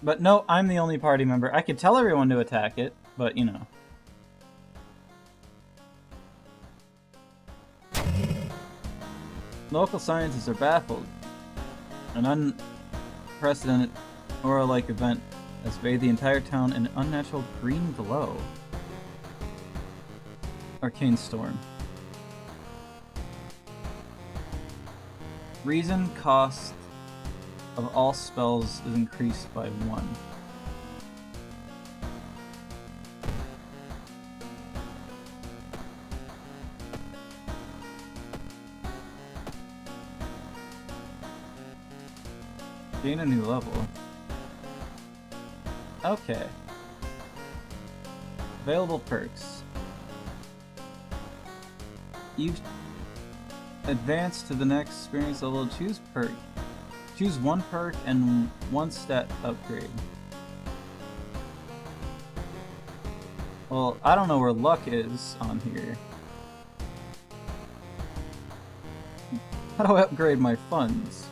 But no, I'm the only party member. I could tell everyone to attack it, but you know. Local scientists are baffled. An unprecedented aura-like event has bathed the entire town in an unnatural green glow. Arcane storm. Reason cost of all spells is increased by 1. Gain a new level. Okay. Available perks. You've advanced to the next experience level. Choose perk. Choose 1 perk and 1 stat upgrade. Well, I don't know where luck is on here. How do I upgrade my funds?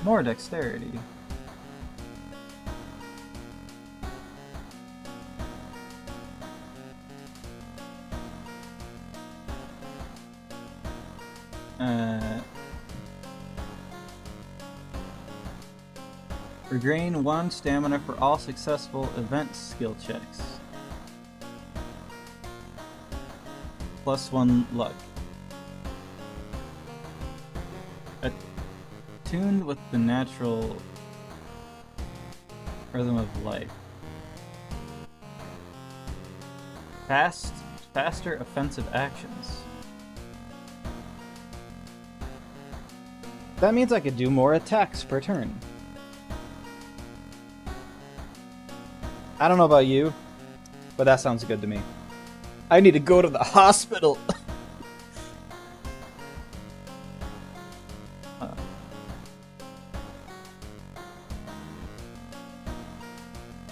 More dexterity. Regain 1 stamina for all successful event skill checks. Plus 1 luck. Attuned with the natural rhythm of life. Faster offensive actions. That means I could do more attacks per turn. I don't know about you, but that sounds good to me. I need to go to the hospital.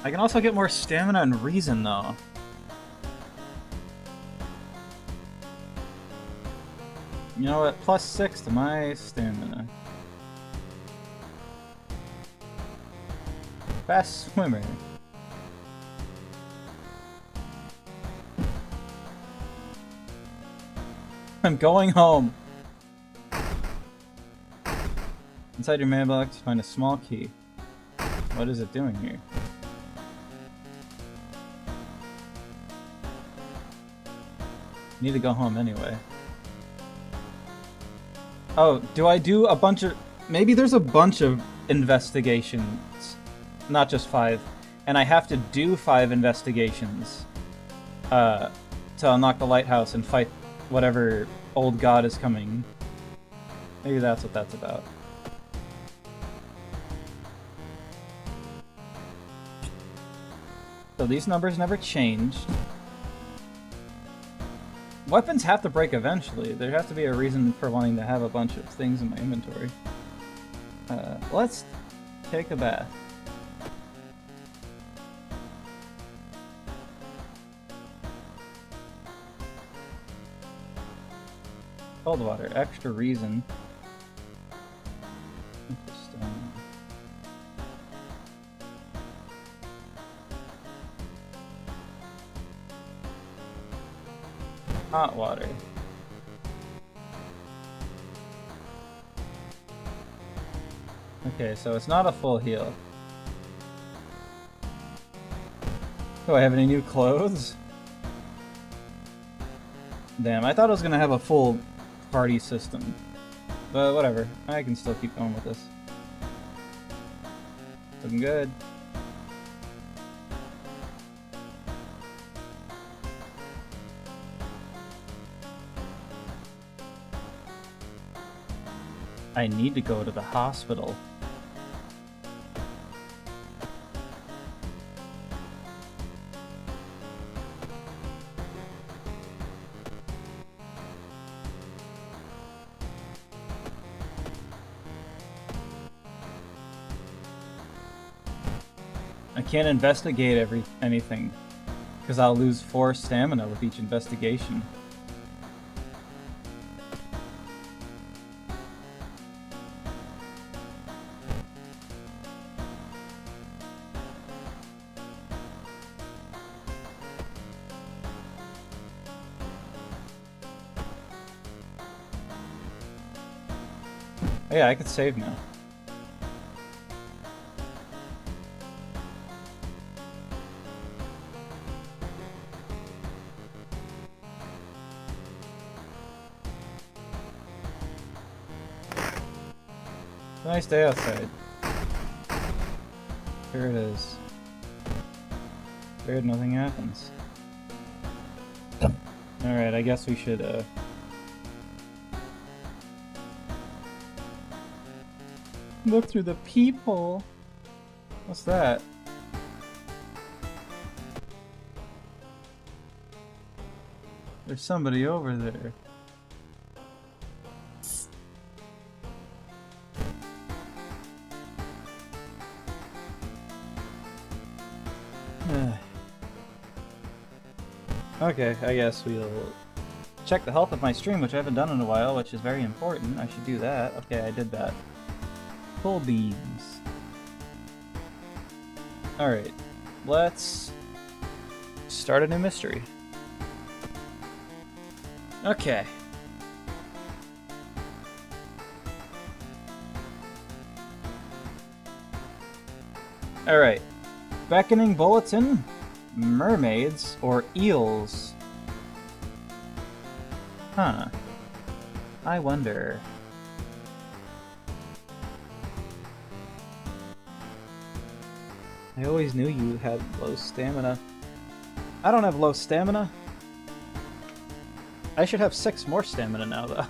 I can also get more stamina and reason, though. You know what? +6 to my stamina. Fast swimmer. I'm going home. Inside your mailbox, find a small key. What is it doing here? Need to go home anyway. Oh, do I do a bunch of... Maybe there's a bunch of investigations. Not just 5. And I have to do 5 investigations. To unlock the lighthouse and fight whatever old god is coming. Maybe that's what that's about. So these numbers never changed. Weapons have to break eventually. There has to be a reason for wanting to have a bunch of things in my inventory. Let's take a bath. Cold water, extra reason. Interesting. Hot water. Okay, so it's not a full heal. Do I have any new clothes? Damn, I thought I was gonna have a full party system. But whatever, I can still keep going with this. Looking good. I need to go to the hospital. I can't investigate anything because I'll lose 4 stamina with each investigation. Oh yeah, I could save now. Nice day outside. Here it is. Weird, nothing happens. Alright, I guess we should, look through the peephole. What's that? There's somebody over there. Okay, I guess we'll check the health of my stream, which I haven't done in a while, which is very important. I should do that. Okay, I did that. Full beams. Alright, let's start a new mystery. Okay. Alright. Beckoning bulletin? Mermaids or eels? Huh. I wonder. I always knew you had low stamina. I don't have low stamina. I should have 6 more stamina now, though.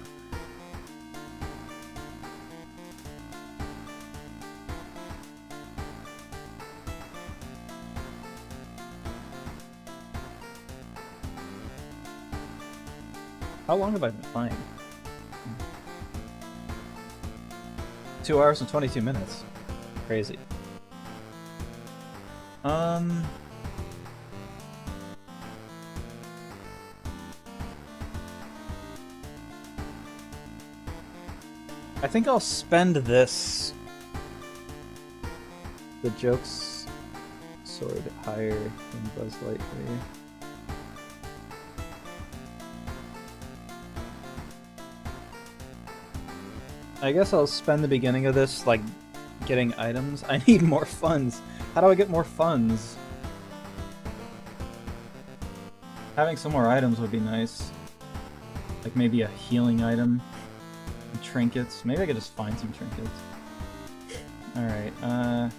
How long have I been playing? 2 hours and 22 minutes. Crazy. I think I'll spend this. The jokes soared higher than Buzz Lightyear. I guess I'll spend the beginning of this, like, getting items. I need more funds. How do I get more funds? Having some more items would be nice. Like maybe a healing item. And trinkets. Maybe I could just find some trinkets. Alright, I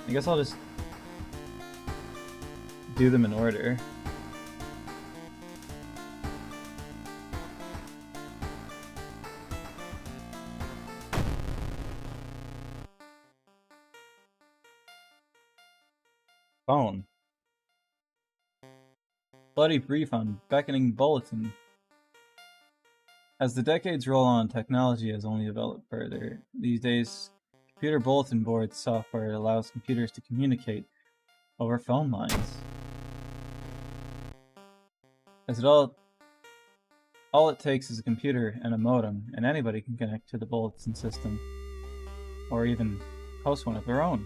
guess I'll just do them in order. Phone. Bloody brief on beckoning bulletin. As the decades roll on, technology has only developed further. These days, computer bulletin board software allows computers to communicate over phone lines. As it all it takes is a computer and a modem, and anybody can connect to the bulletin system, or even host one of their own.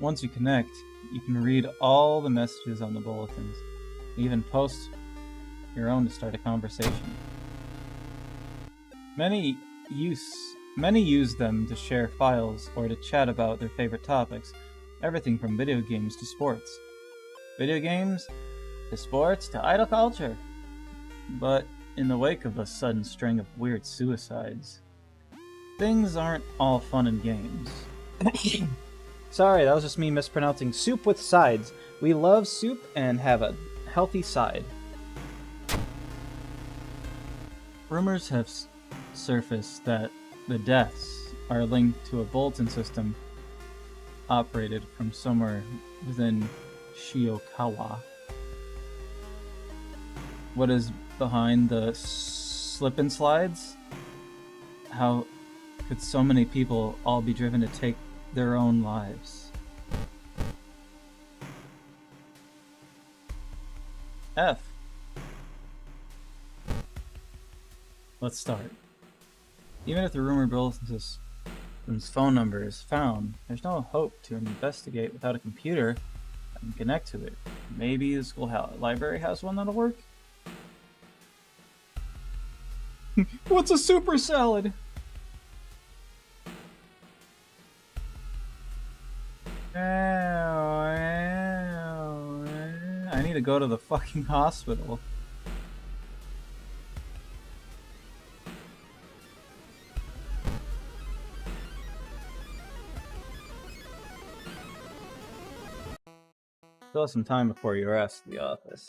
Once you connect, you can read all the messages on the bulletins, even post your own to start a conversation. Many use them to share files or to chat about their favorite topics, everything from video games to sports. Video games to sports to idol culture. But in the wake of a sudden string of weird suicides, things aren't all fun and games. Sorry, that was just me mispronouncing soup with sides. We love soup and have a healthy side. Rumors have surfaced that the deaths are linked to a bulletin system operated from somewhere within Shiokawa. What is behind the slip and slides? How could so many people all be driven to take their own lives? F. Let's start. Even if the rumored bulletin system's phone number is found, there's no hope to investigate without a computer that can connect to it. Maybe the school library has one that'll work? What's a super salad? I need to go to the fucking hospital. Still have some time before you arrest the office.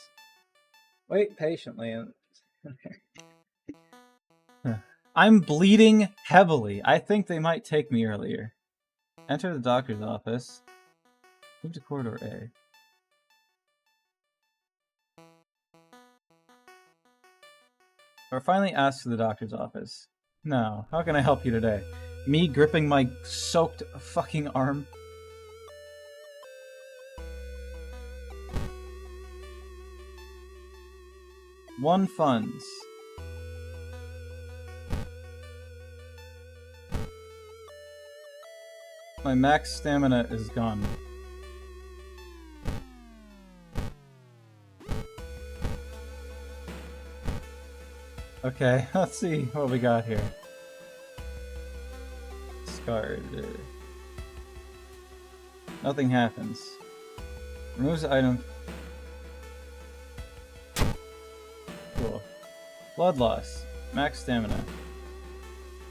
Wait patiently and... I'm bleeding heavily. I think they might take me earlier. Enter the doctor's office. Move to corridor A. We're finally asked to the doctor's office. Now, how can I help you today? Me gripping my soaked fucking arm? One funds. My max stamina is gone. Okay, let's see what we got here. Scarred. Nothing happens. Removes the item. Cool. Blood loss. Max stamina.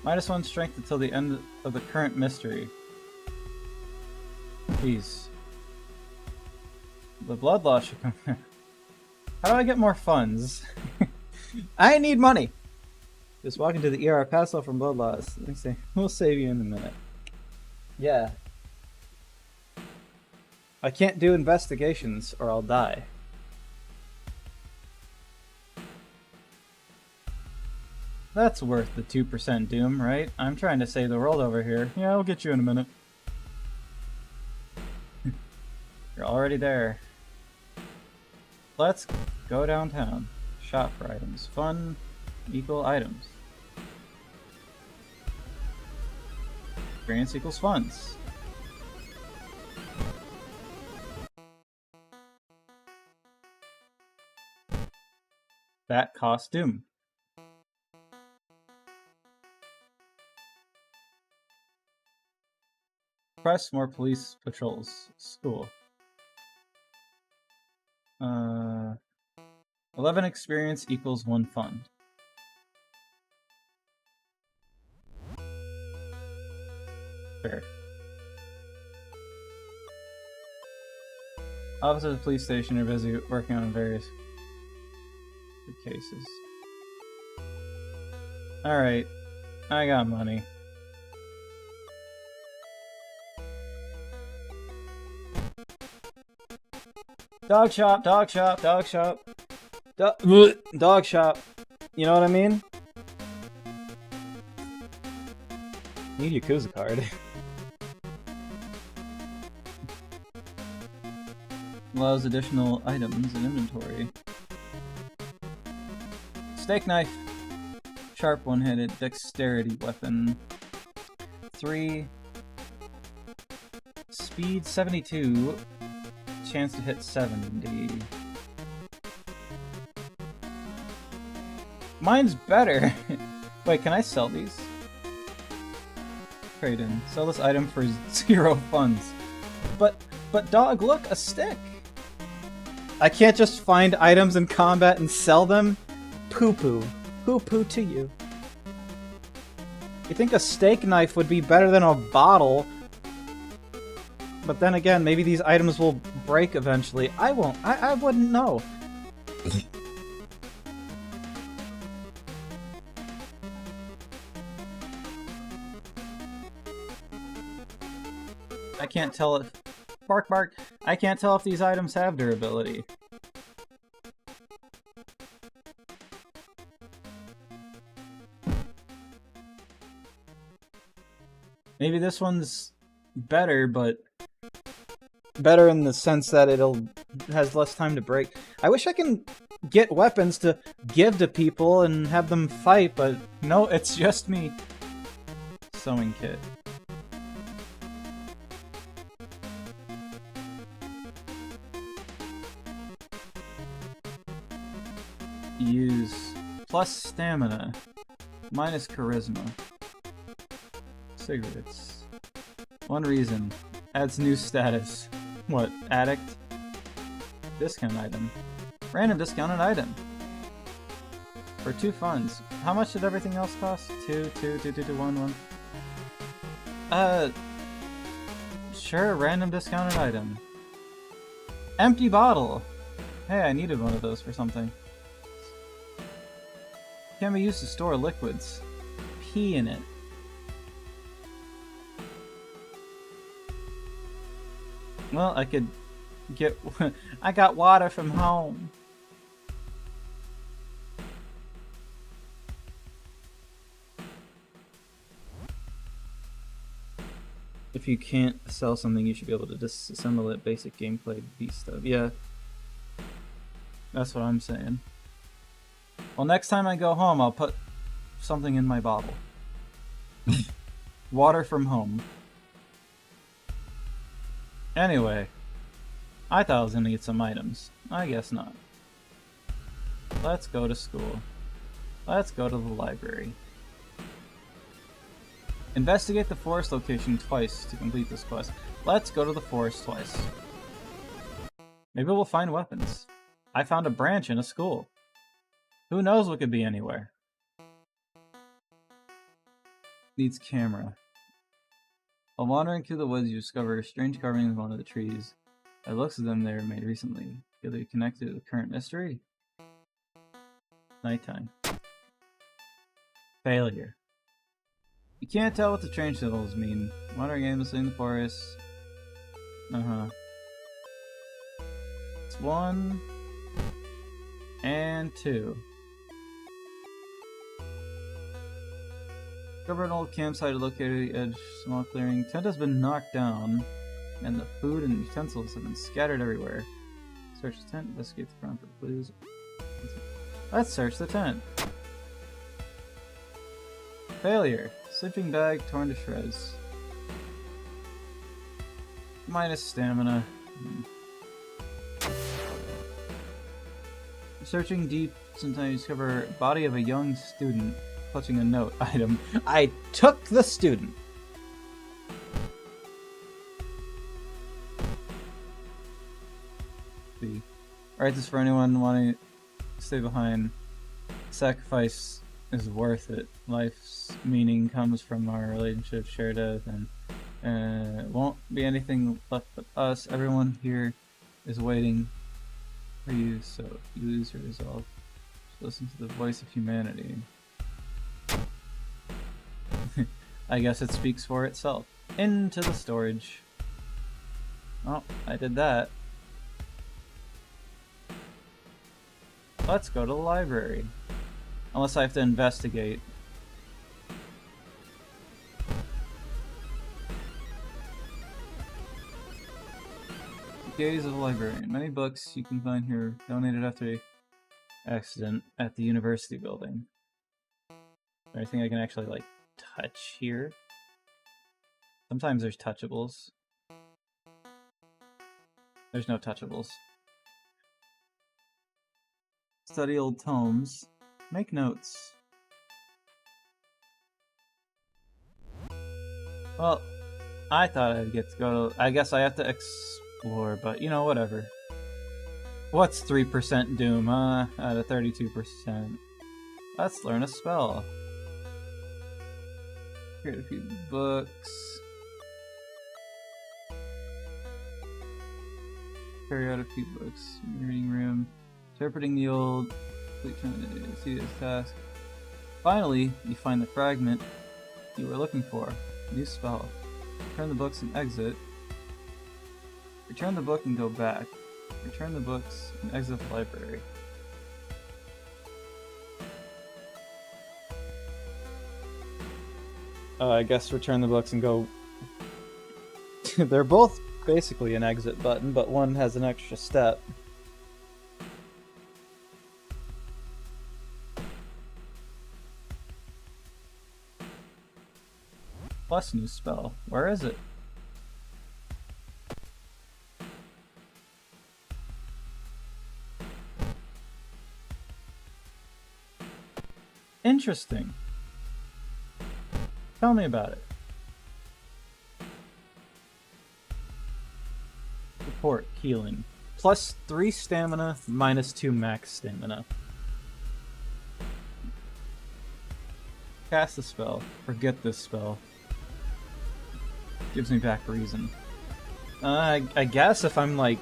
-1 strength until the end of the current mystery. Jeez. The blood loss should come. How do I get more funds? I need money! Just walk into the ER, pass out from blood loss. Let me see. We'll save you in a minute. Yeah. I can't do investigations or I'll die. That's worth the 2% doom, right? I'm trying to save the world over here. Yeah, I'll get you in a minute. already there. Let's go downtown. Shop for items. Fun equal items. Experience equals funds. That costume. Press more police patrols. School. 11 experience equals 1 fund. Fair. Officers of the police station are busy working on various cases. Alright, I got money. Dog shop, dog shop, dog shop. Dog shop. You know what I mean? Need Yakuza card. Allows additional items in inventory. Steak knife. Sharp one-handed dexterity weapon. 3. Speed 72. Chance to hit 70. Mine's better! Wait, can I sell these? Trade in. Sell this item for 0 funds. But dog, look, a stick! I can't just find items in combat and sell them? Poo-poo. Poo-poo to you. You think a steak knife would be better than a bottle? But then again, maybe these items will break eventually. I won't. I wouldn't know. I can't tell if... Bark, bark. I can't tell if these items have durability. Maybe this one's better, but... better in the sense that has less time to break. I wish I can get weapons to give to people and have them fight, but no, it's just me. Sewing kit. Use plus stamina, minus charisma. Cigarettes. 1 reason. Adds new status. What? Addict? Discount item. Random discounted item. For 2 funds. How much did everything else cost? 2, 1. Sure, random discounted item. Empty bottle! Hey, I needed one of those for something. Can be used to store liquids. Pee in it. Well, I could get... I got water from home. If you can't sell something, you should be able to disassemble it. Basic gameplay beast stuff. Yeah. That's what I'm saying. Well, next time I go home, I'll put something in my bottle. Water from home. Anyway, I thought I was gonna get some items. I guess not. Let's go to school. Let's go to the library. Investigate the forest location twice to complete this quest. Let's go to the forest twice. Maybe we'll find weapons. I found a branch in a school. Who knows what could be anywhere? Needs camera. While wandering through the woods, you discover a strange carving in one of the trees. By the looks of them, they were made recently. Could they be connected to the current mystery? Nighttime. Failure. You can't tell what the strange symbols mean. Wandering aimlessly in the forest. It's 1 and 2. Discover an old campsite located at the edge of a small clearing. Tent has been knocked down. and the food and utensils have been scattered everywhere. Search the tent, investigate the ground for clues. Let's search the tent. Failure. Sleeping bag torn to shreds. Minus stamina. Searching deep, sometimes you discover body of a young student clutching a note item. I took the student. Alright, this is for anyone wanting to stay behind. Sacrifice is worth it. Life's meaning comes from our relationship, shared death, and it won't be anything left but us. Everyone here is waiting for you, so if you lose your resolve, just listen to the voice of humanity. I guess it speaks for itself. Into the storage. Oh, I did that. Let's go to the library. Unless I have to investigate. Gaze of the librarian. Many books you can find here donated after the accident at the university building. Is there anything I can actually, like, touch here? Sometimes there's touchables. There's no touchables. Study old tomes. Make notes. Well, I thought I'd get to go to... I guess I have to explore, but you know, whatever. What's 3% Doom, huh? Out of 32%. Let's learn a spell. Create a few books. Carry out a few books. Reading room. Interpreting the old, see this task. Finally, you find the fragment you were looking for. New spell. Return the books and exit. Return the book and go back. Return the books and exit the library. I guess return the books and go. They're both basically an exit button, but one has an extra step. Plus new spell. Where is it? Interesting. Tell me about it. Support, healing. Plus 3 stamina, minus 2 max stamina. Cast the spell. Forget this spell. Gives me back reason. I guess if I'm like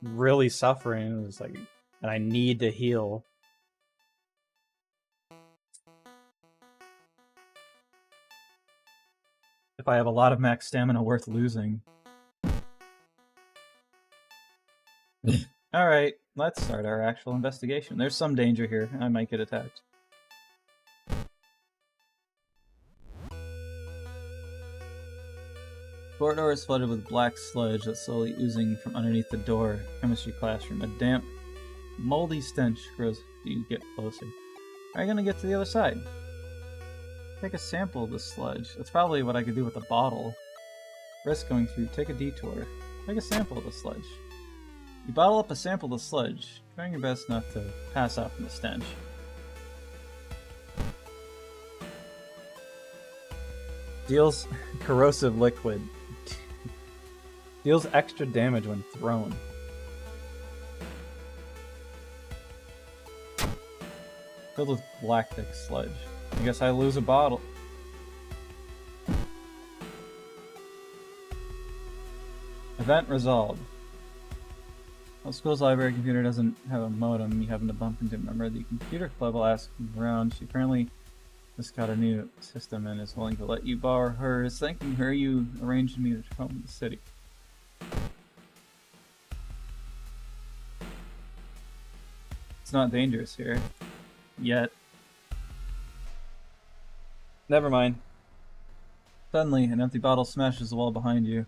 really suffering, it's like, and I need to heal. If I have a lot of max stamina worth losing. Alright, let's start our actual investigation. There's some danger here. I might get attacked. Corridor is flooded with black sludge that's slowly oozing from underneath the door. Chemistry classroom. A damp, moldy stench grows as you get closer. How are you gonna get to the other side? Take a sample of the sludge. That's probably what I could do with a bottle. Risk going through. Take a detour. Take a sample of the sludge. You bottle up a sample of the sludge, trying your best not to pass out from the stench. Deals corrosive liquid. Deals extra damage when thrown. Filled with black thick sludge. I guess I lose a bottle. Event resolved. Well, school's library computer doesn't have a modem. You happen to bump into a member of the computer club while asking around. She apparently just got a new system and is willing to let you borrow hers. Thanking her, you arranged to meet at home in the city. It's not dangerous here. Yet. Never mind. Suddenly, an empty bottle smashes the wall behind you.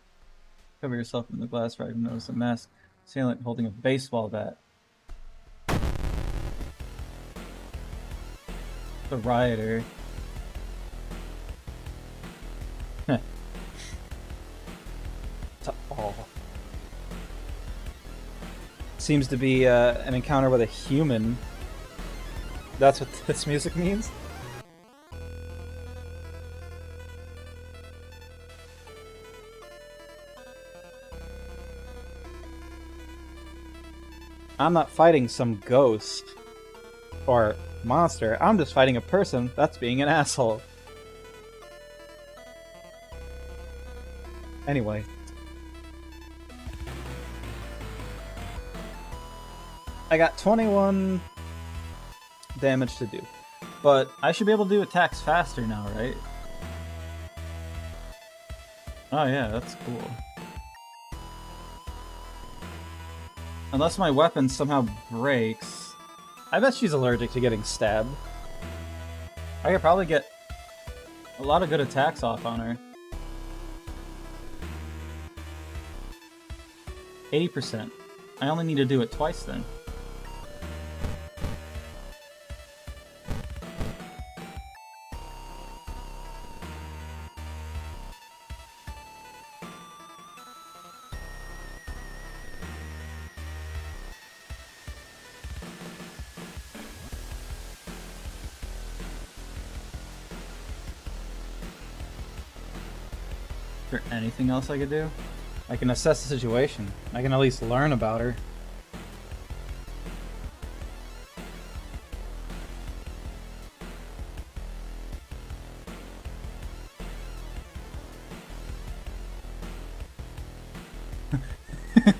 Cover yourself in the glass frag and notice a masked assailant holding a baseball bat. The rioter. Oh. Seems to be an encounter with a human. That's what this music means? I'm not fighting some ghost or monster. I'm just fighting a person that's being an asshole. Anyway. I got 21 damage to do. But I should be able to do attacks faster now, right? Oh yeah, that's cool. Unless my weapon somehow breaks. I bet she's allergic to getting stabbed. I could probably get a lot of good attacks off on her. 80%. I only need to do it twice then. Is there anything else I could do? I can assess the situation. I can at least learn about her.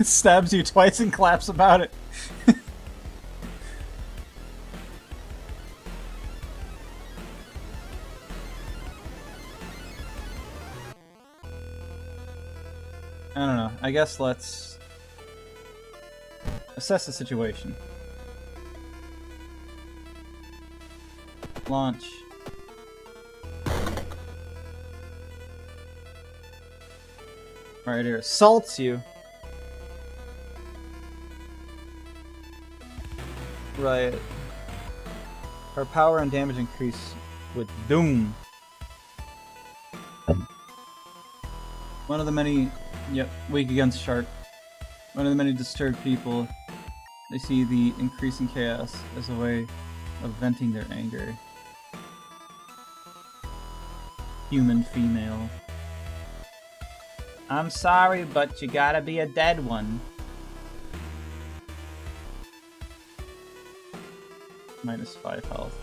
Stabs you twice and claps about it. I don't know. I guess let's assess the situation. Launch. Alright, here. Assaults you. Right. Her power and damage increase with Doom. One of the many... Yep, weak against sharp. One of the many disturbed people. They see the increasing chaos as a way of venting their anger. Human female. I'm sorry, but you gotta be a dead one. -5 health.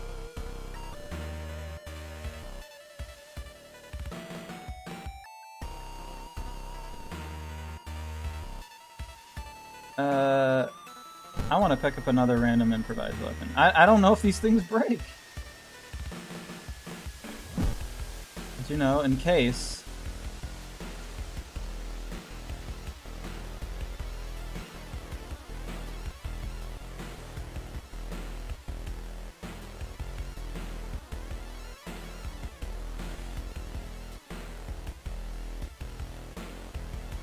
I want to pick up another random improvised weapon. I don't know if these things break. But you know, in case.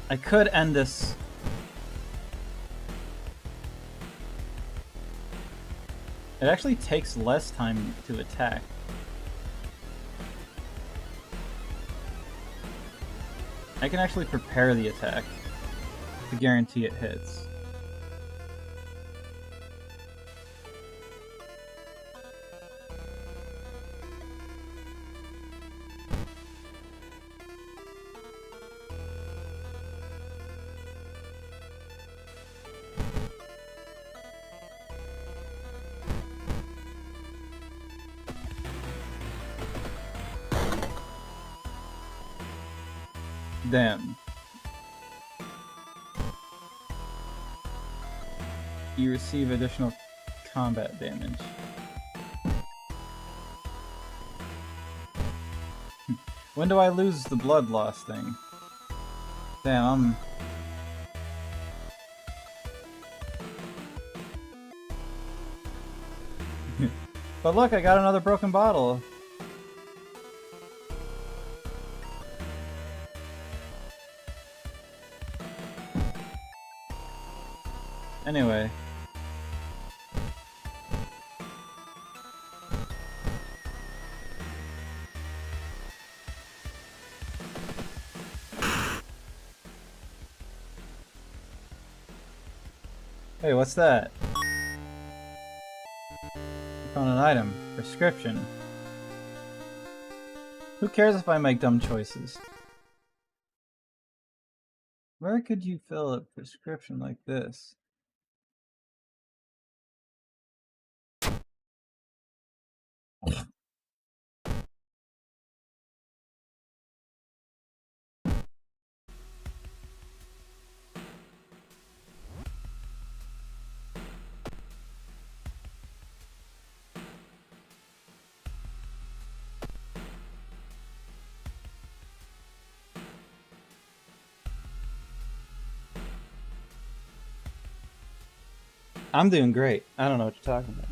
I could end this. It actually takes less time to attack. I can actually prepare the attack to guarantee it hits. Damn. You receive additional combat damage. When do I lose the blood loss thing? Damn, But look, I got another broken bottle. Anyway. Hey, what's that? I found an item. Prescription. Who cares if I make dumb choices? Where could you fill a prescription like this? I'm doing great. I don't know what you're talking about.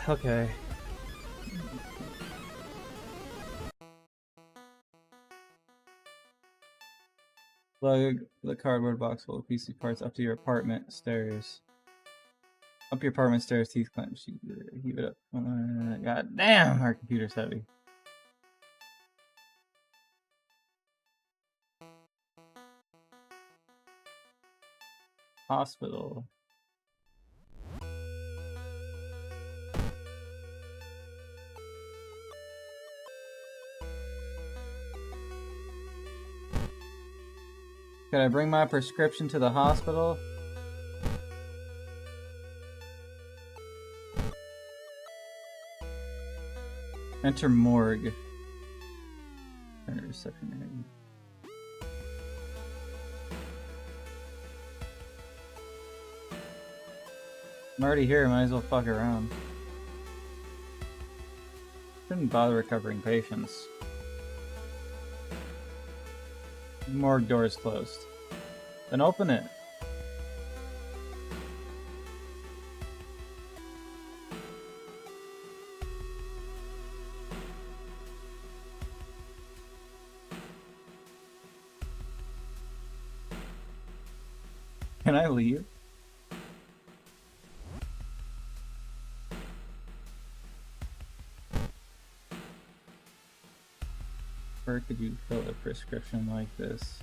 Okay. Plug the cardboard box full of PC parts up to your apartment stairs. Up your apartment stairs, teeth clench. Heave it up. God damn, our computer's heavy. Hospital. Can I bring my prescription to the hospital? Enter morgue. Enter reception. I'm already here, might as well fuck around. Shouldn't bother recovering patients. Morgue door is closed. Then open it. Can I leave? Where could you fill a prescription like this?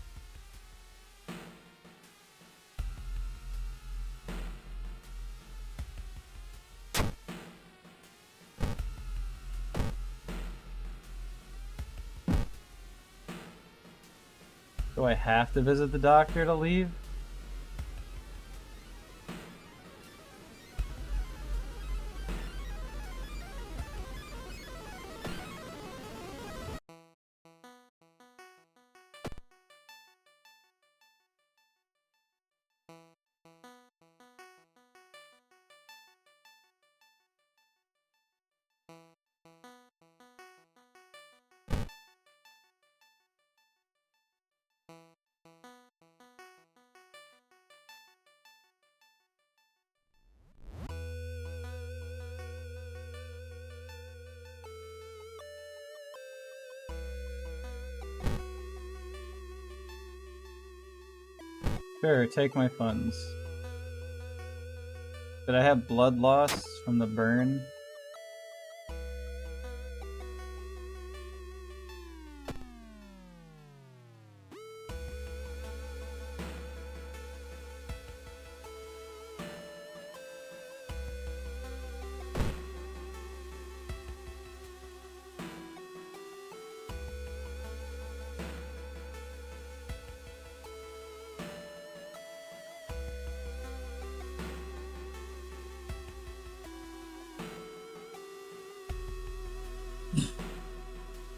Do I have to visit the doctor to leave? Sure, take my funds. Did I have blood loss from the burn?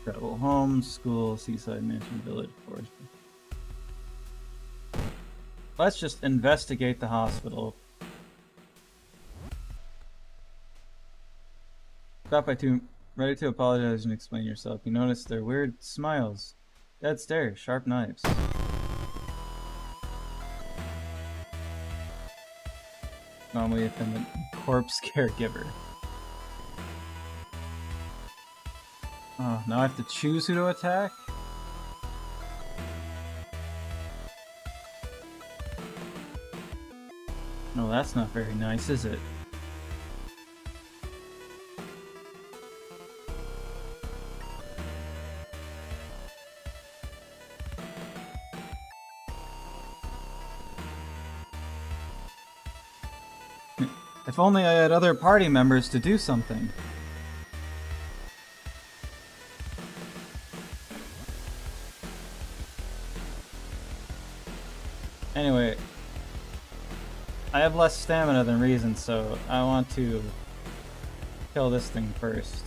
Travel home, school, seaside mansion, village, forest. Let's just investigate the hospital. Stop by two, ready to apologize and explain yourself. You notice their weird smiles, dead stares, sharp knives. normally within the corpse caregiver. Oh, now I have to choose who to attack? No, that's not very nice, is it? If only I had other party members to do something. Anyway, I have less stamina than reason, so I want to kill this thing first.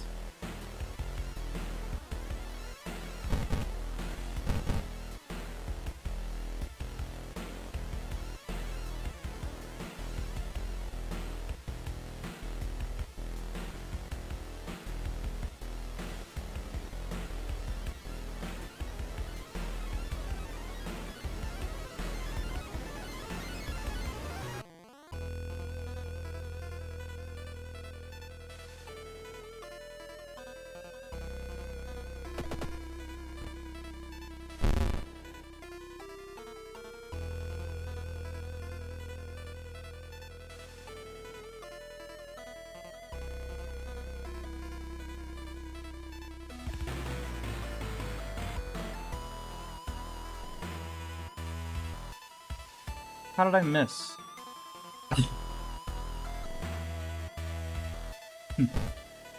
How did I miss?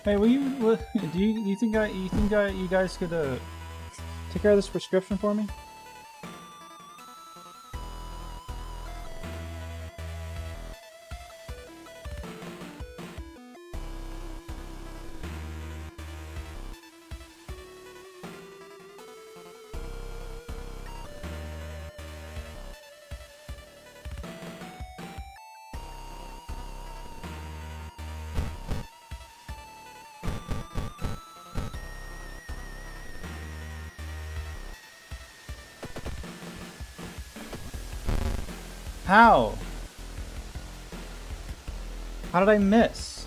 Hey, will you? Do you think you guys could take care of this prescription for me? How? How did I miss?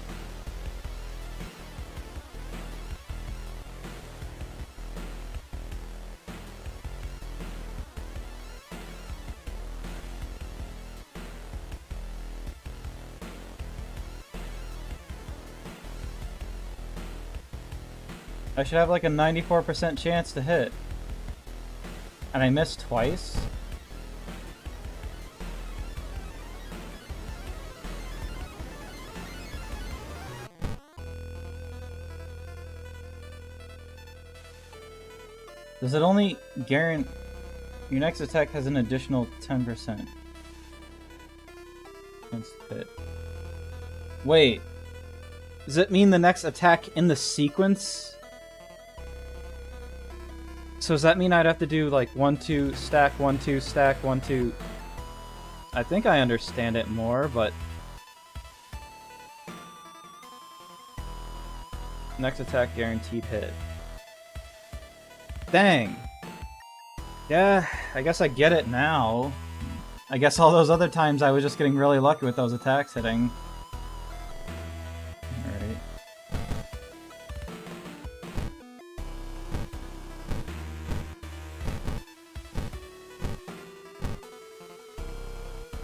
I should have like a 94% chance to hit. And I missed twice? Does it only guarantee your next attack has an additional 10% chance to hit? Wait, does it mean the next attack in the sequence? So does that mean I'd have to do like 1, 2, stack, 1, 2, stack, 1, 2? I think I understand it more, but next attack guaranteed hit. Dang. Yeah, I guess I get it now. I guess all those other times I was just getting really lucky with those attacks hitting. Alright.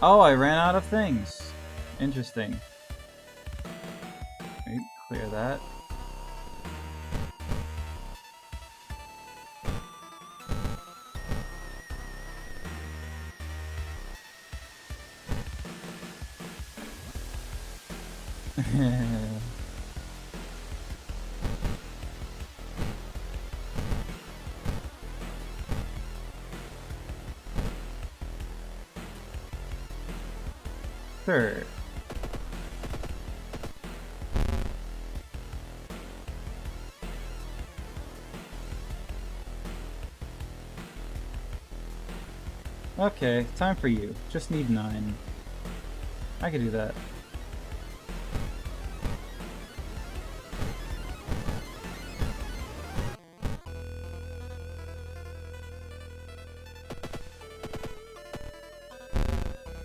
Oh, I ran out of things. Interesting. Right, clear that. Sure. Okay, time for you. Just need 9. I could do that.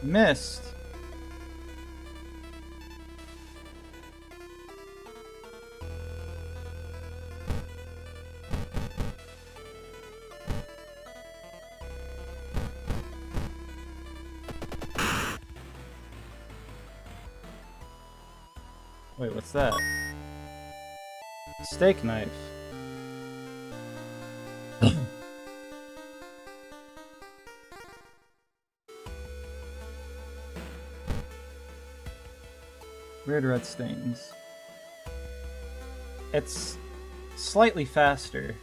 Missed. Wait, what's that? Steak knife. Weird red stains. It's slightly faster.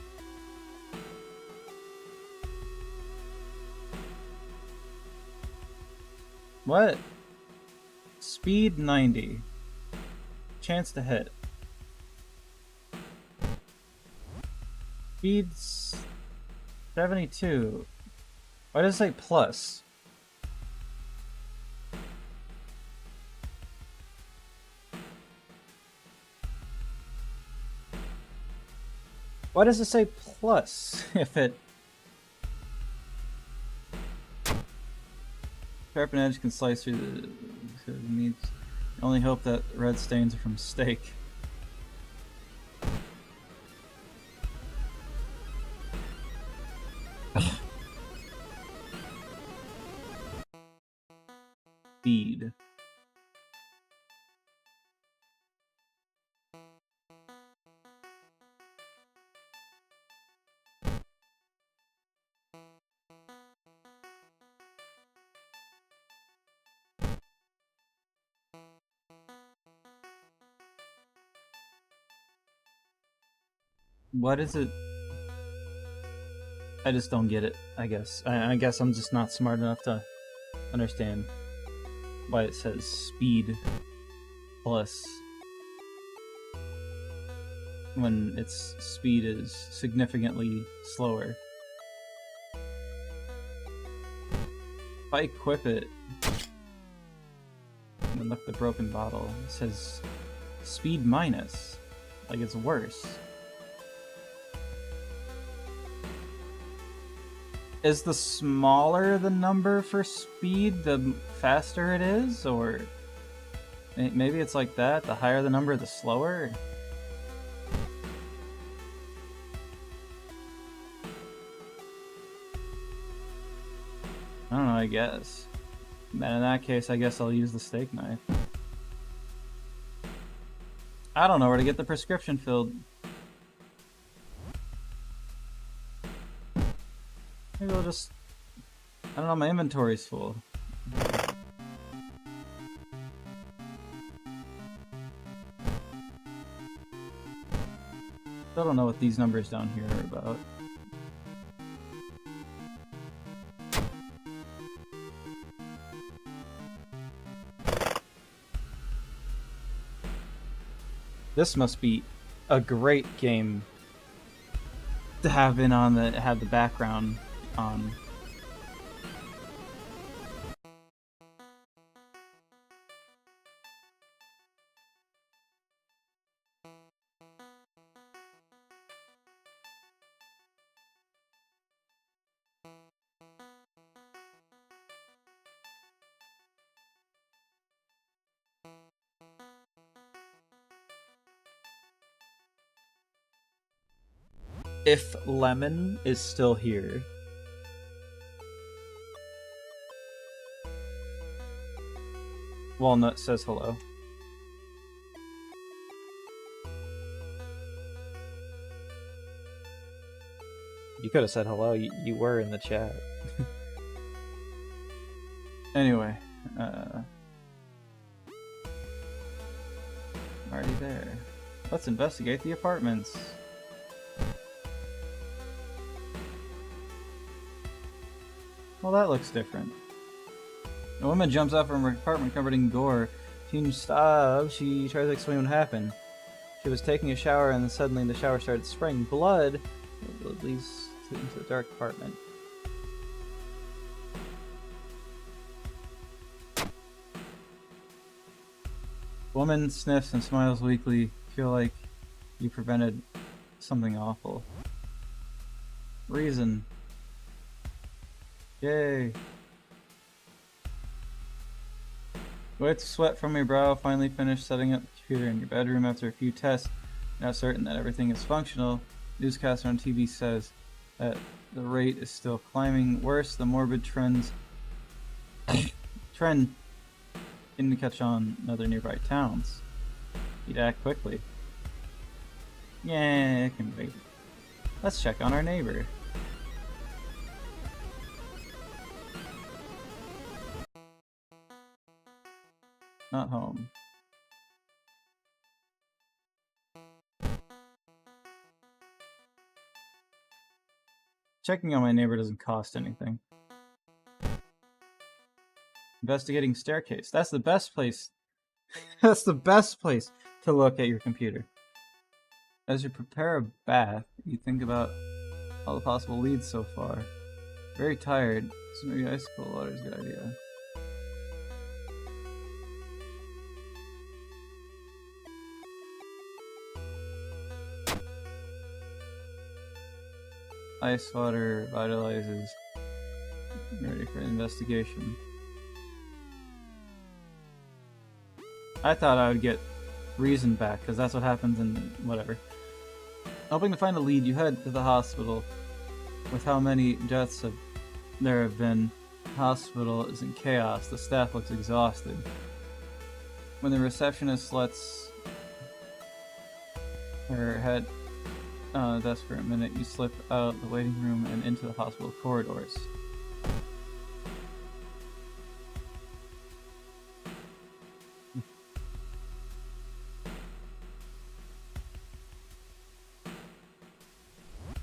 What? Speed 90. Chance to hit. Speed's 72. Why does it say plus? Why does it say plus if it... Sharpened edge can slice through the meats. Only hope that red stains are from steak. Speed. What is it? I just don't get it, I guess. I guess I'm just not smart enough to understand why it says speed plus when its speed is significantly slower. If I equip it and look at the broken bottle, it says speed minus, like it's worse. Is the smaller the number for speed, the faster it is? Or maybe it's like that, the higher the number, the slower? I don't know, I guess. Man, in that case, I guess I'll use the steak knife. I don't know where to get the prescription filled. Maybe I'll just... I don't know, my inventory's full. Still don't know what these numbers down here are about. This must be a great game to have have the background on. If Lemon is still here, Walnut says hello. You could have said hello. You were in the chat. Anyway, already there. Let's investigate the apartments. Well, that looks different. A woman jumps out from her apartment covered in gore. She tries to explain what happened. She was taking a shower and then suddenly the shower started spraying blood. It leads into the dark apartment. Woman sniffs and smiles weakly. Feel like you prevented something awful. Reason. Yay. Wiped sweat from your brow, finally finished setting up the computer in your bedroom after a few tests. Now certain that everything is functional. Newscaster on TV says that the rate is still climbing. Worse, the morbid trend in to catch on in other nearby towns. He'd act quickly. Yeah, it can wait. Let's check on our neighbor. Not home. Checking on my neighbor doesn't cost anything. Investigating staircase. That's the best place. That's the best place to look at your computer. As you prepare a bath, you think about all the possible leads so far. Very tired, so maybe icicle water is a good idea. Ice water vitalizes. Ready for investigation. I thought I would get reason back, because that's what happens in whatever. Hoping to find a lead, you head to the hospital. With how many deaths there have been, the hospital is in chaos. The staff looks exhausted. When the receptionist lets her head on the desk for a minute, you slip out the waiting room and into the hospital corridors.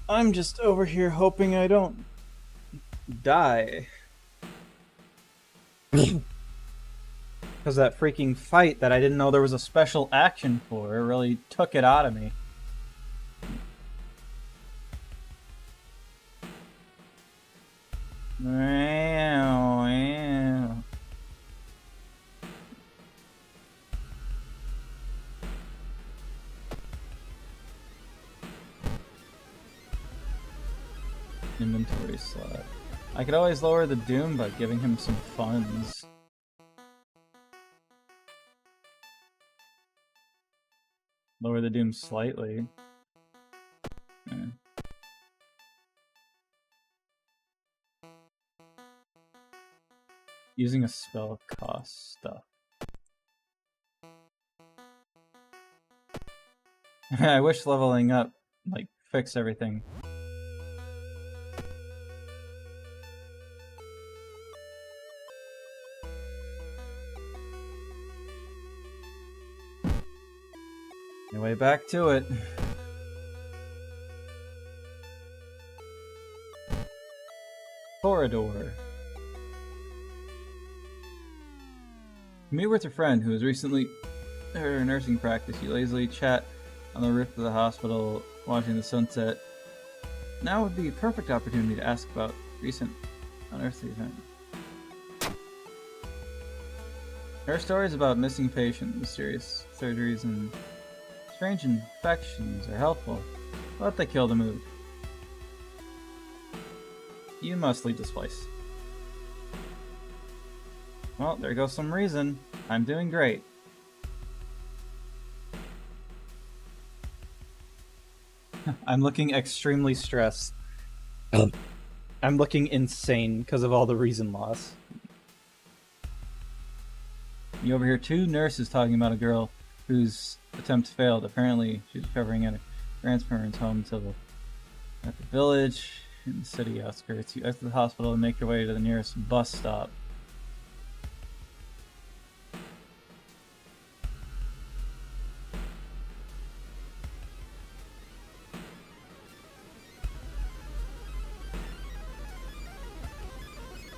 I'm just over here hoping I don't die. Because that freaking fight that I didn't know there was a special action for really took it out of me. Inventory slot. I could always lower the doom by giving him some funds. Lower the doom slightly. Using a spell costs stuff. I wish leveling up, like, fixed everything. Way back to it. Corridor. Meet with a friend who has recently her nursing practice. You lazily chat on the roof of the hospital, watching the sunset. Now would be a perfect opportunity to ask about recent unearthly event. Her stories about missing patients, mysterious surgeries, and strange infections are helpful, but they kill the mood. You must leave this place. Well, there goes some reason. I'm doing great. I'm looking extremely stressed. I'm looking insane because of all the reason loss. You overhear two nurses talking about a girl whose attempt failed. Apparently, she's recovering at her grandparents' home at the village in the city outskirts. You exit the hospital and make your way to the nearest bus stop.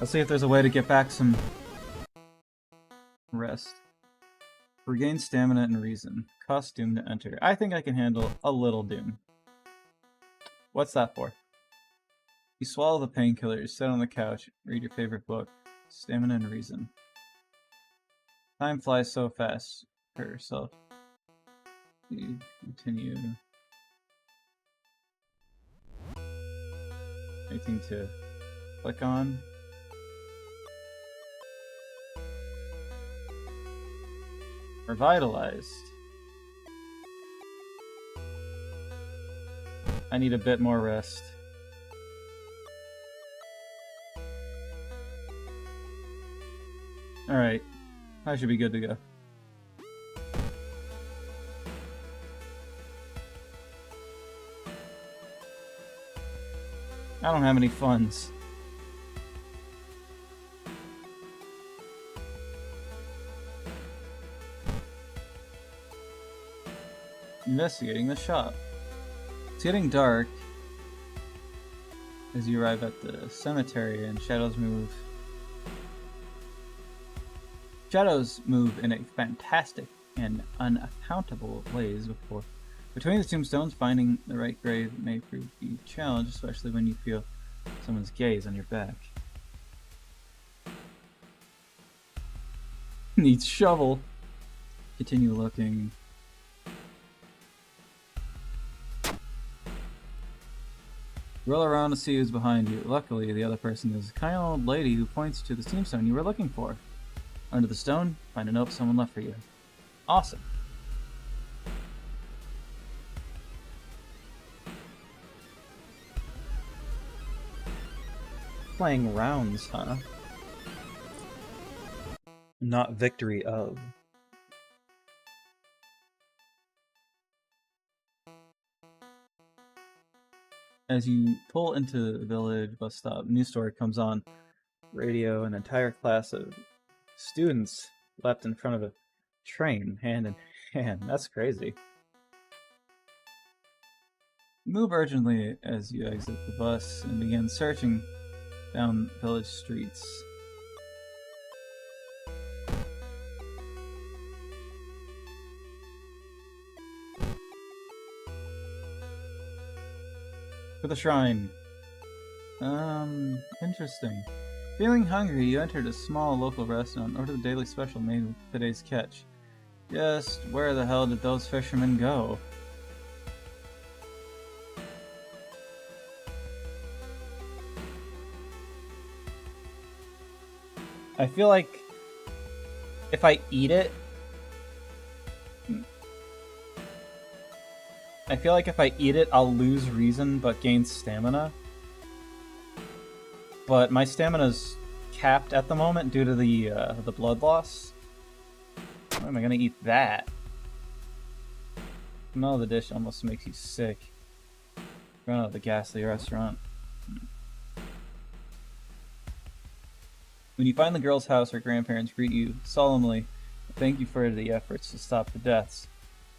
Let's see if there's a way to get back some rest. Regain stamina and reason. Cost doom to enter. I think I can handle a little doom. What's that for? You swallow the painkillers, sit on the couch, read your favorite book. Stamina and reason. Time flies so fast for yourself. You continue. Anything to click on? Revitalized. I need a bit more rest. Alright. I should be good to go. I don't have any funds. Investigating the shop. It's getting dark as you arrive at the cemetery and shadows move. Shadows move in a fantastic and unaccountable ways before. Between the tombstones, finding the right grave may prove to be a challenge, especially when you feel someone's gaze on your back. Needs shovel. Continue looking. Roll around to see who's behind you. Luckily, the other person is a kind old lady who points to the tombstone you were looking for. Under the stone, find a note someone left for you. Awesome. Playing rounds, huh? Not victory of. As you pull into the village bus stop, news story comes on. Radio, an entire class of students leapt in front of a train, hand in hand. That's crazy. Move urgently as you exit the bus and begin searching down village streets. For the shrine. Interesting. Feeling hungry, you entered a small local restaurant and ordered the daily special made with today's catch. Just where the hell did those fishermen go? I feel like if I eat it, I'll lose reason but gain stamina. But my stamina's capped at the moment due to the blood loss. Why am I gonna eat that? The smell of the dish almost makes you sick. Run out of the ghastly restaurant. When you find the girl's house, her grandparents greet you solemnly. Thank you for the efforts to stop the deaths.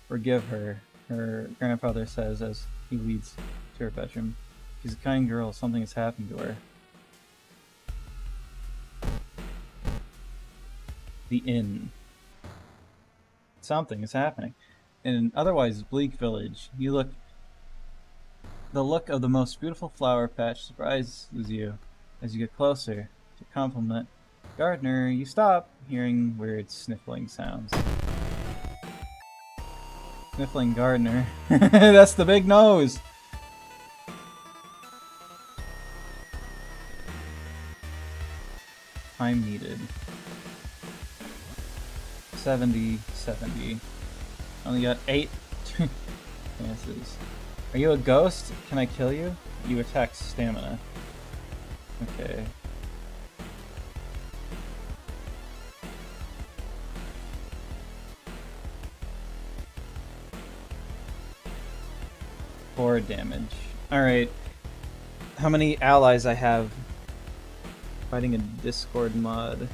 Forgive her, her grandfather says as he leads to her bedroom. She's a kind girl, something has happened to her. The inn. Something is happening. In an otherwise bleak village, the look of the most beautiful flower patch surprises you as you get closer to compliment gardener. You stop hearing weird sniffling sounds. Sniffling gardener. That's the big nose! Time needed. 70. Only got 8 chances. Are you a ghost? Can I kill you? You attack stamina. Okay. Four damage. Alright. How many allies I have? Fighting a Discord mod.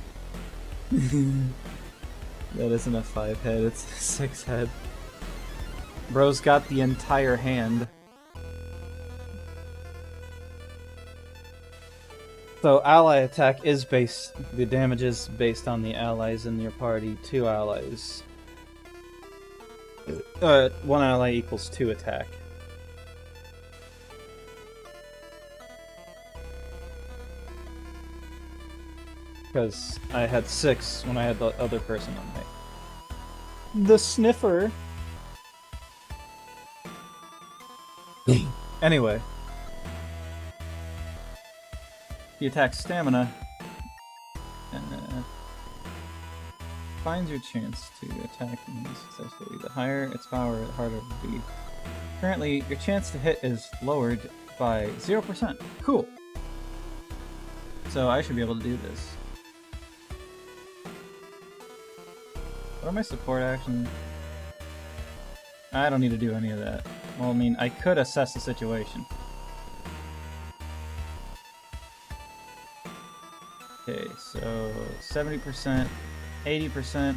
That isn't a 5 head, it's a 6 head. Bro's got the entire hand. So ally attack is based, the damage is based on the allies in your party. 2 allies. 1 ally equals 2 attack. Because I had 6 when I had the other person on me. The sniffer! Anyway. He attacks stamina. Finds your chance to attack enemies successfully. The higher its power, the harder it will be. Currently, your chance to hit is lowered by 0%. Cool! So I should be able to do this. What are my support actions? I don't need to do any of that. Well, I mean, I could assess the situation. Okay, so 70%, 80%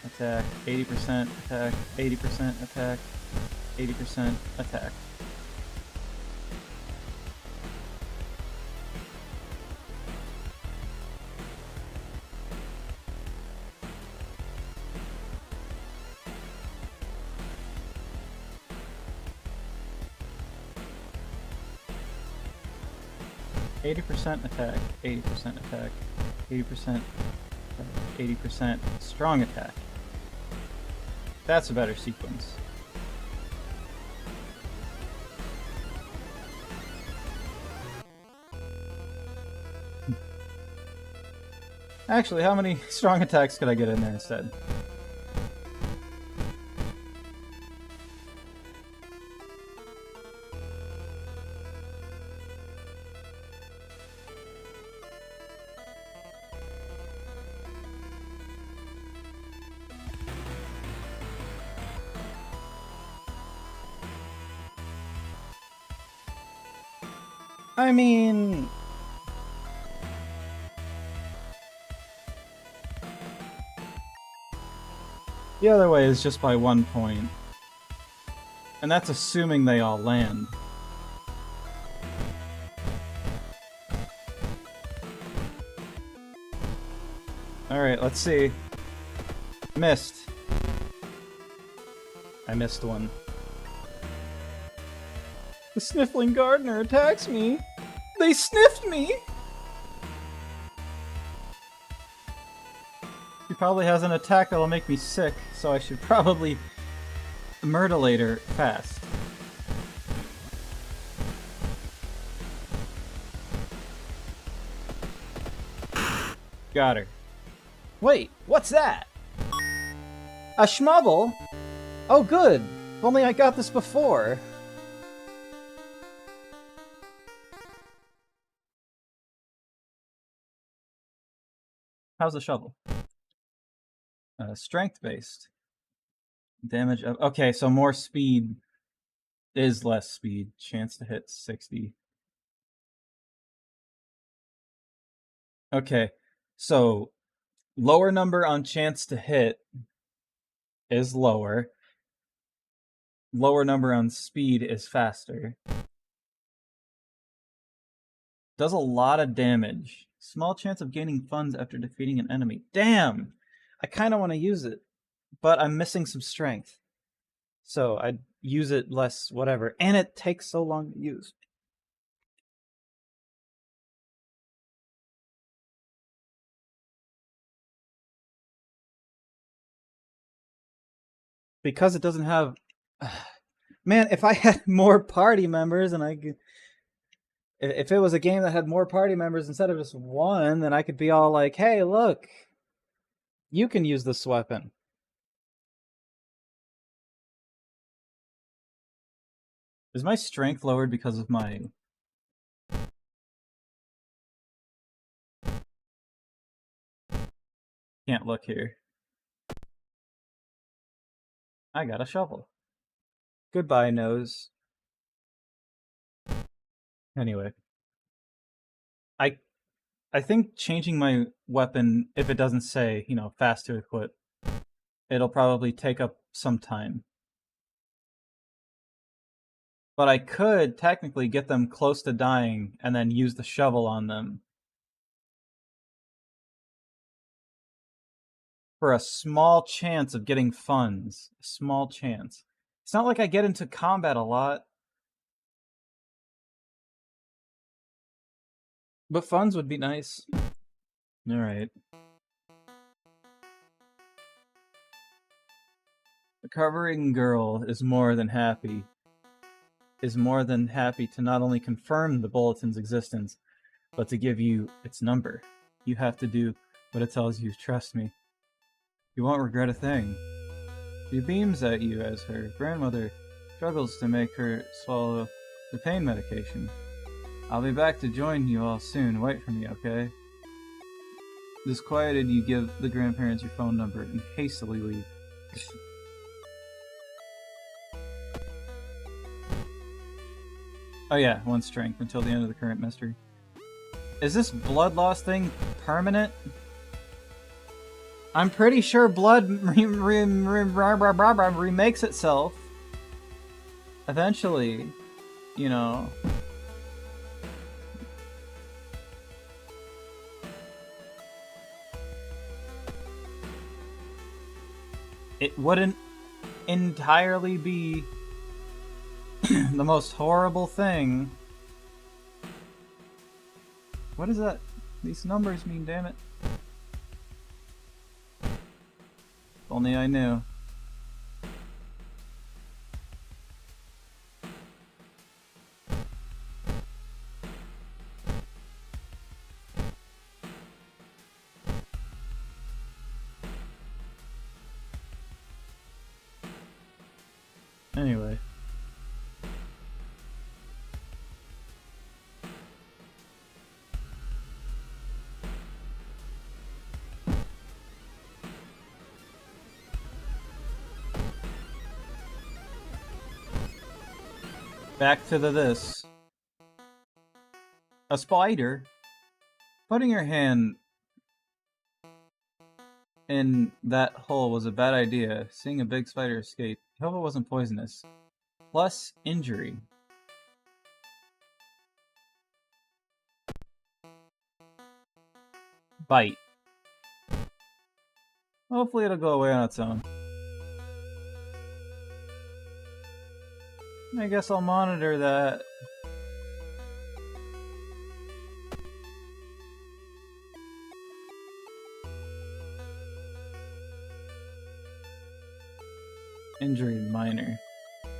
attack, 80% attack, 80% attack, 80% attack. Attack, 80% attack, 80%, 80% strong attack. That's a better sequence. Actually, how many strong attacks could I get in there instead? I mean... The other way is just by 1 point. And that's assuming they all land. Alright, let's see. Missed. I missed one. The sniffling gardener attacks me! They sniffed me! He probably has an attack that'll make me sick, so I should probably murderate her fast. Got her. Wait, what's that? A schmubble? Oh good! If only I got this before. How's the shovel? Strength based. Damage of... Okay, so more speed is less speed. Chance to hit 60. Okay, so lower number on chance to hit is lower. Lower number on speed is faster. Does a lot of damage. Small chance of gaining funds after defeating an enemy. Damn! I kind of want to use it, but I'm missing some strength. So I'd use it less, whatever. And it takes so long to use. Because it doesn't have... Man, if I had more party members and I could... If it was a game that had more party members instead of just one, then I could be all like, hey, look, you can use this weapon. Is my strength lowered because of my... Can't look here. I got a shovel. Goodbye, nose. Anyway. I think changing my weapon, if it doesn't say, you know, fast to equip, it'll probably take up some time. But I could technically get them close to dying and then use the shovel on them. For a small chance of getting funds. A small chance. It's not like I get into combat a lot. But funds would be nice. Alright. The covering girl is more than happy to not only confirm the bulletin's existence, but to give you its number. You have to do what it tells you, trust me. You won't regret a thing. She beams at you as her grandmother struggles to make her swallow the pain medication. I'll be back to join you all soon. Wait for me, okay? Disquieted, you give the grandparents your phone number and hastily leave. Oh yeah, 1 strength until the end of the current mystery. Is this blood loss thing permanent? I'm pretty sure blood remakes itself. Eventually, you know. It wouldn't entirely be the most horrible thing. What does that? These numbers mean, damn it. If only I knew. Anyway. Back to this. A spider? Putting your hand in that hole was a bad idea. Seeing a big spider escape. I hope it wasn't poisonous. Plus, injury. Bite. Hopefully it'll go away on its own. I guess I'll monitor that. Injury minor.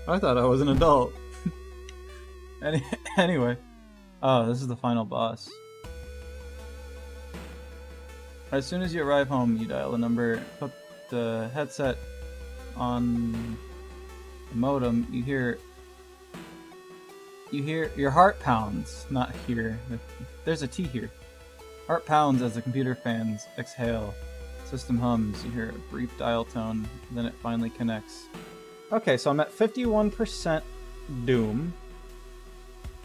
I thought I was an adult. Anyway. Oh, this is the final boss. As soon as you arrive home, you dial the number, put the headset on the modem, you hear your heart pounds. Not here. There's a T here. Heart pounds as the computer fans exhale. System hums. You hear a brief dial tone, then it finally connects. Okay, so I'm at 51% Doom.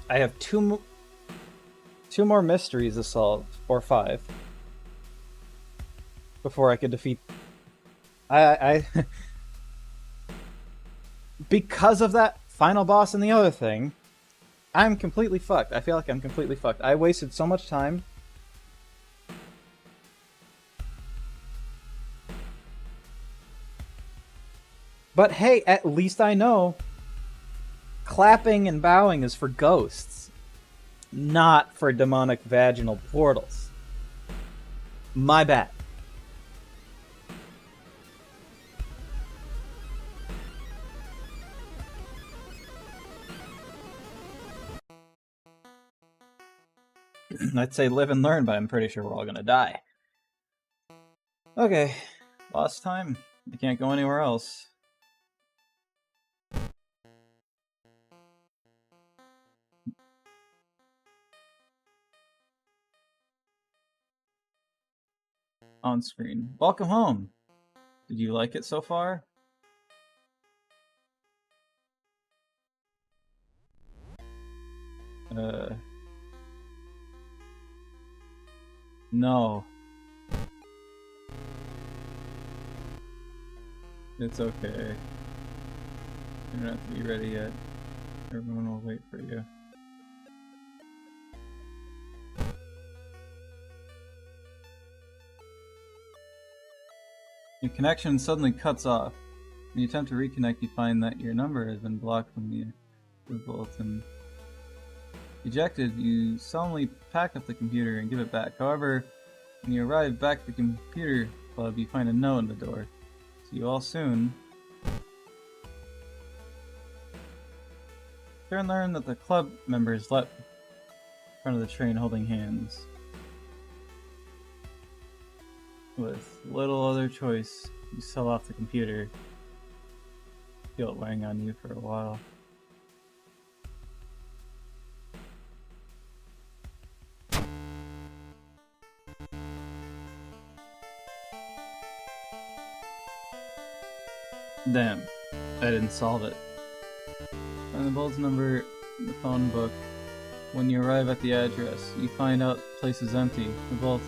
I have two more mysteries to solve, or 5, before I could defeat. I because of that final boss and the other thing, I'm completely fucked. I feel like I'm completely fucked. I wasted so much time. But hey, at least I know clapping and bowing is for ghosts, not for demonic vaginal portals. My bad. I'd say live and learn, but I'm pretty sure we're all gonna die. Okay, lost time. I can't go anywhere else. On screen. Welcome home. Did you like it so far? No. It's okay. You don't have to be ready yet. Everyone will wait for you. Your connection suddenly cuts off. When you attempt to reconnect, you find that your number has been blocked from the bulletin. Ejected, you solemnly pack up the computer and give it back. However, when you arrive back at the computer club, you find a note on the door. See you all soon. Karen learned that the club members left in front of the train holding hands. With little other choice, you sell off the computer. Feel it weighing on you for a while. Damn, I didn't solve it. Find the bulletin number in the phone book. When you arrive at the address, you find out the place is empty. The vault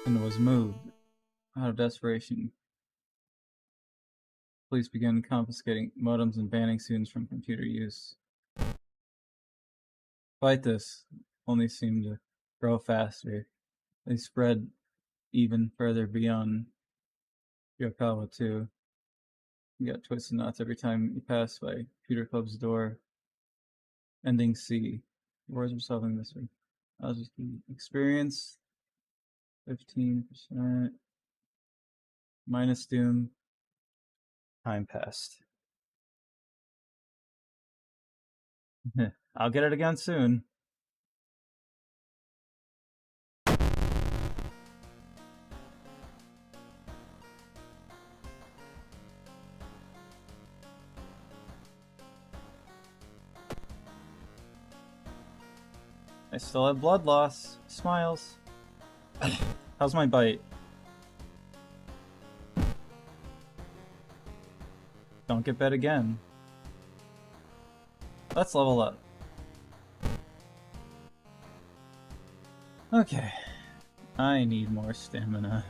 was moved. Out of desperation, police began confiscating modems and banning students from computer use. Despite this, only seemed to grow faster. They spread even further beyond Yokawa too. You got twisted knots every time you pass by Computer Club's door. Ending C. Words of solving this week. I'll just do experience 15%. Minus Doom. Time passed. I'll get it again soon. I still have blood loss. Smiles. How's my bite? Don't get bit again. Let's level up. Okay. I need more stamina.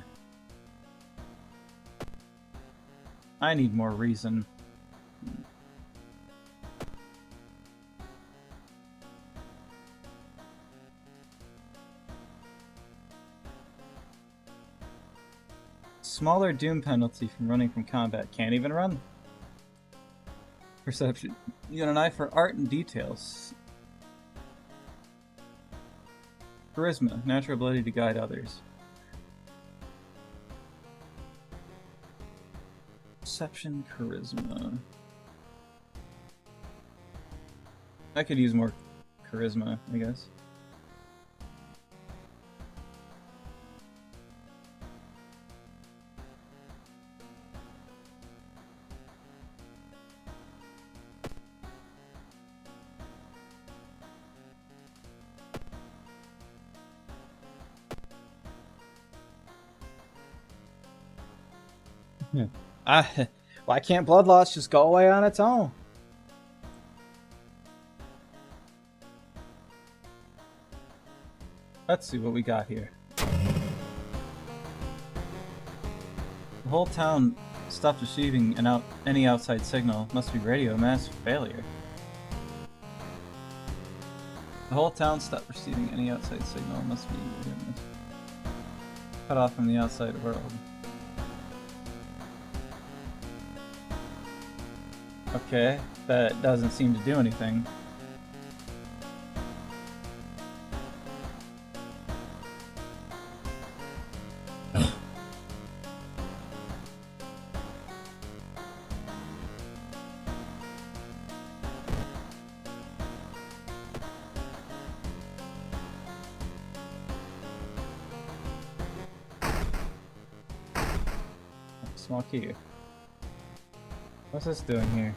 I need more reason. Smaller doom penalty from running from combat. Can't even run. Perception. You got an eye for art and details. Charisma. Natural ability to guide others. Perception, charisma. I could use more charisma, I guess. Why can't blood loss just go away on its own? Let's see what we got here. The whole town stopped receiving any outside signal. Must be radio mass failure. The whole town stopped receiving any outside signal. Must be radio mass. Cut off from the outside world. Okay, that doesn't seem to do anything. Small key. What's this doing here?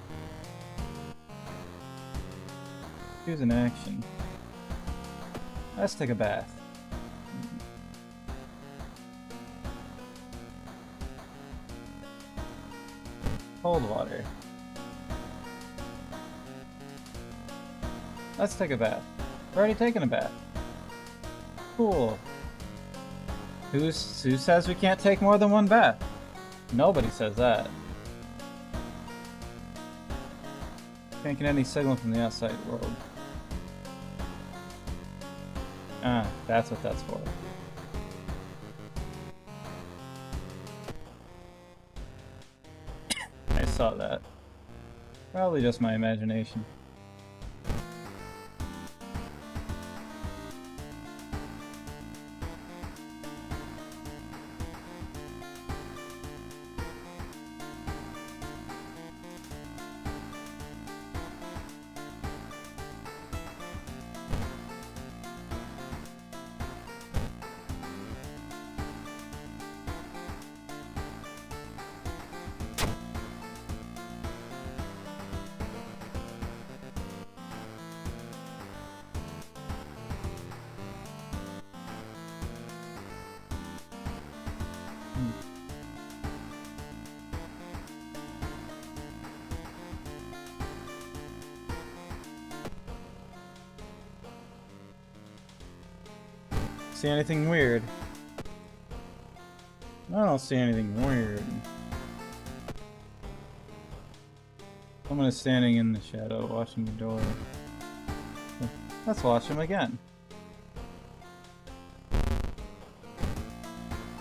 Choose an action. Let's take a bath. Cold water. Let's take a bath. We're already taking a bath. Cool. Who says we can't take more than one bath? Nobody says that. Can't get any signal from the outside world. Ah, that's what that's for. I saw that. Probably just my imagination. See anything weird? I don't see anything weird. Someone is standing in the shadow, watching the door. Let's watch him again.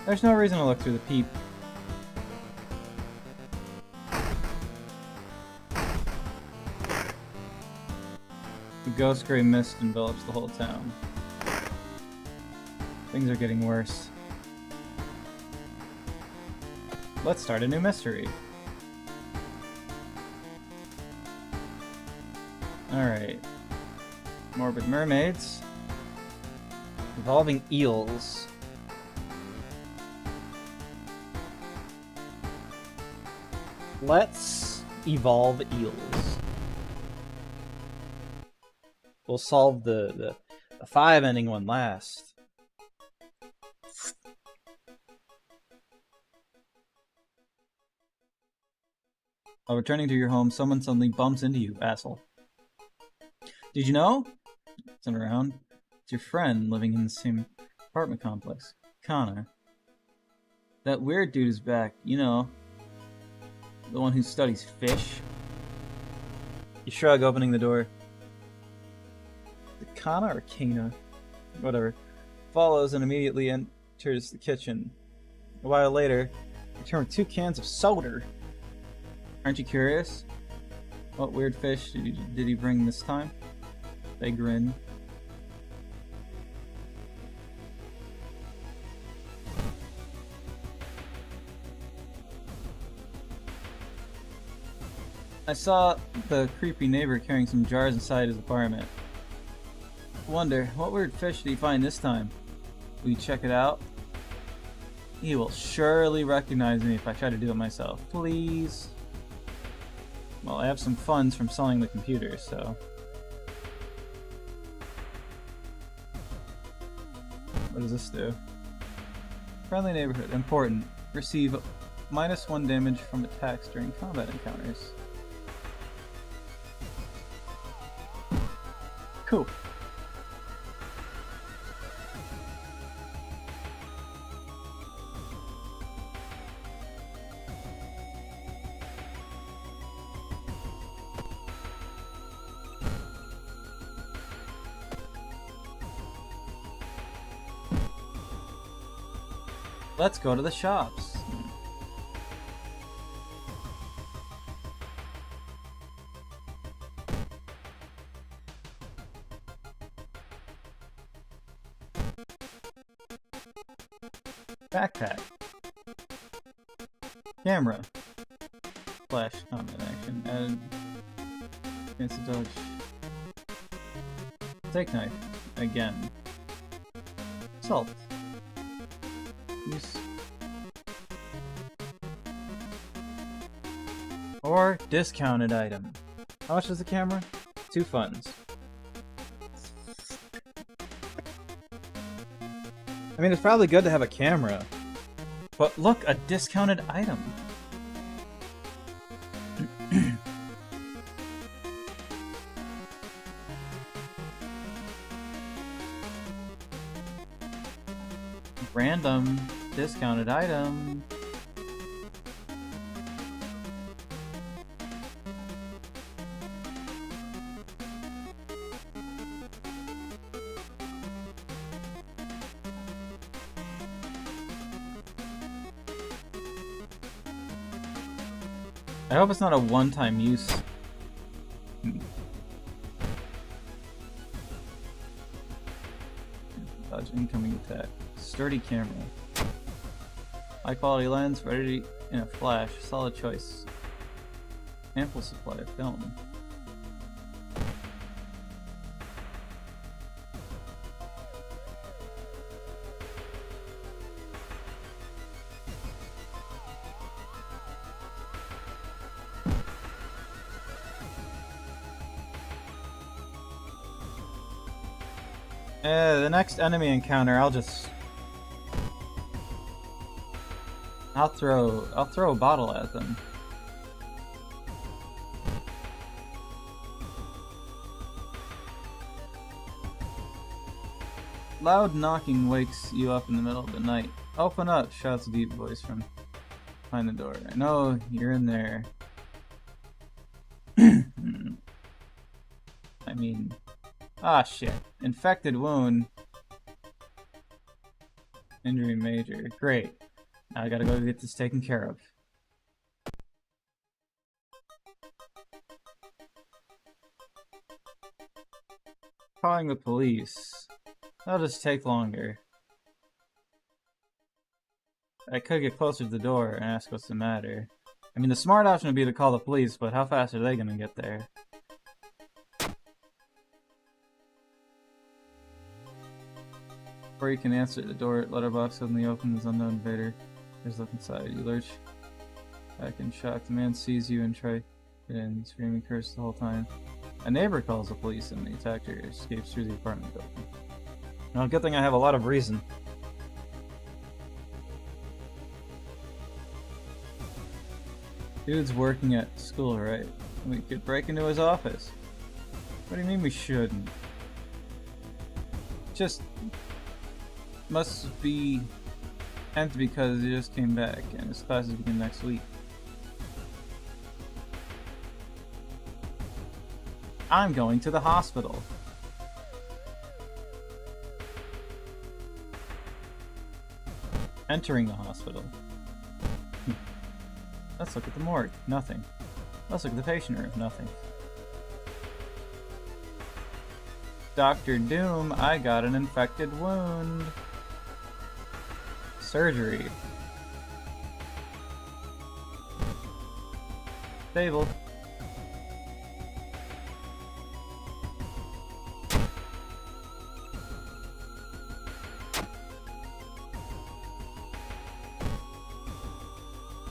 There's no reason to look through the peep. The ghost gray mist envelops the whole town. Things are getting worse. Let's start a new mystery. Alright. Morbid mermaids. Evolving eels. Let's evolve eels. We'll solve the 5-ending one last. While returning to your home, someone suddenly bumps into you, asshole. Did you know? Turn around. It's your friend living in the same apartment complex, Connor. That weird dude is back, you know. The one who studies fish. You shrug, opening the door. The Kana or Kana? Whatever. Follows and immediately enters the kitchen. A while later, return with 2 cans of soda. Aren't you curious? What weird fish did he bring this time? They grin. I saw the creepy neighbor carrying some jars inside his apartment. Wonder, what weird fish did he find this time? Will you check it out? He will surely recognize me if I try to do it myself. Please? Well, I have some funds from selling the computer, so... What does this do? Friendly neighborhood. Important. Receive -1 damage from attacks during combat encounters. Cool. Let's go to the shops. Backpack. Camera. Flash combat action. And chance to dodge. Take knife. Again. Salt. Use. Or discounted item. How much is the camera? 2 funds. I mean, it's probably good to have a camera. But look, a discounted item. Random discounted item. I hope it's not a one-time use. Dodge incoming attack. Sturdy camera. High quality lens, ready in a flash. Solid choice. Ample supply of film. The next enemy encounter, I'll throw a bottle at them. Loud knocking wakes you up in the middle of the night. Open up, shouts a deep voice from behind the door. I know you're in there. I mean, shit. Infected wound. Injury major. Great. Now I gotta go get this taken care of. Calling the police. That'll just take longer. I could get closer to the door and ask what's the matter. I mean, the smart option would be to call the police, but how fast are they gonna get there? Before you can answer, the door letterbox suddenly opens. Unknown invader. There's look inside. You lurch back in shock. The man sees you and try in, screaming curse the whole time. A neighbor calls the police and the attacker escapes through the apartment building. Now, good thing I have a lot of reason. Dude's working at school, right? We could break into his office. What do you mean we shouldn't? Just must be empty because he just came back and his classes begin next week. I'm going to the hospital. Entering the hospital. Let's look at the morgue. Nothing. Let's look at the patient room. Nothing. Dr. Doom, I got an infected wound. Surgery. Stable.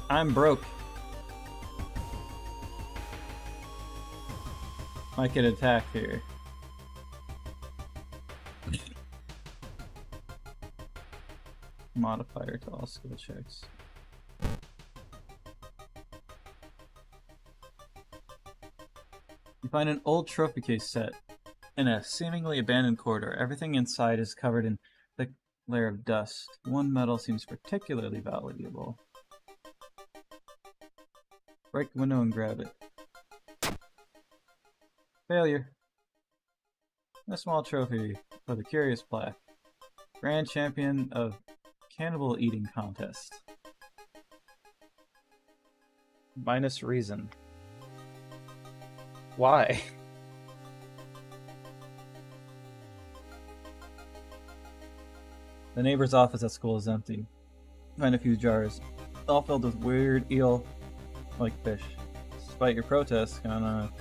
I'm broke. Might get attacked here. Modifier to all skill checks. You find an old trophy case set in a seemingly abandoned corridor. Everything inside is covered in a thick layer of dust. One medal seems particularly valuable. Break the window and grab it. Failure. A small trophy with a curious plaque. Grand champion of cannibal eating contest. Minus reason. Why? The neighbor's office at school is empty. Find a few jars, all filled with weird eel-like fish. Despite your protests, Kana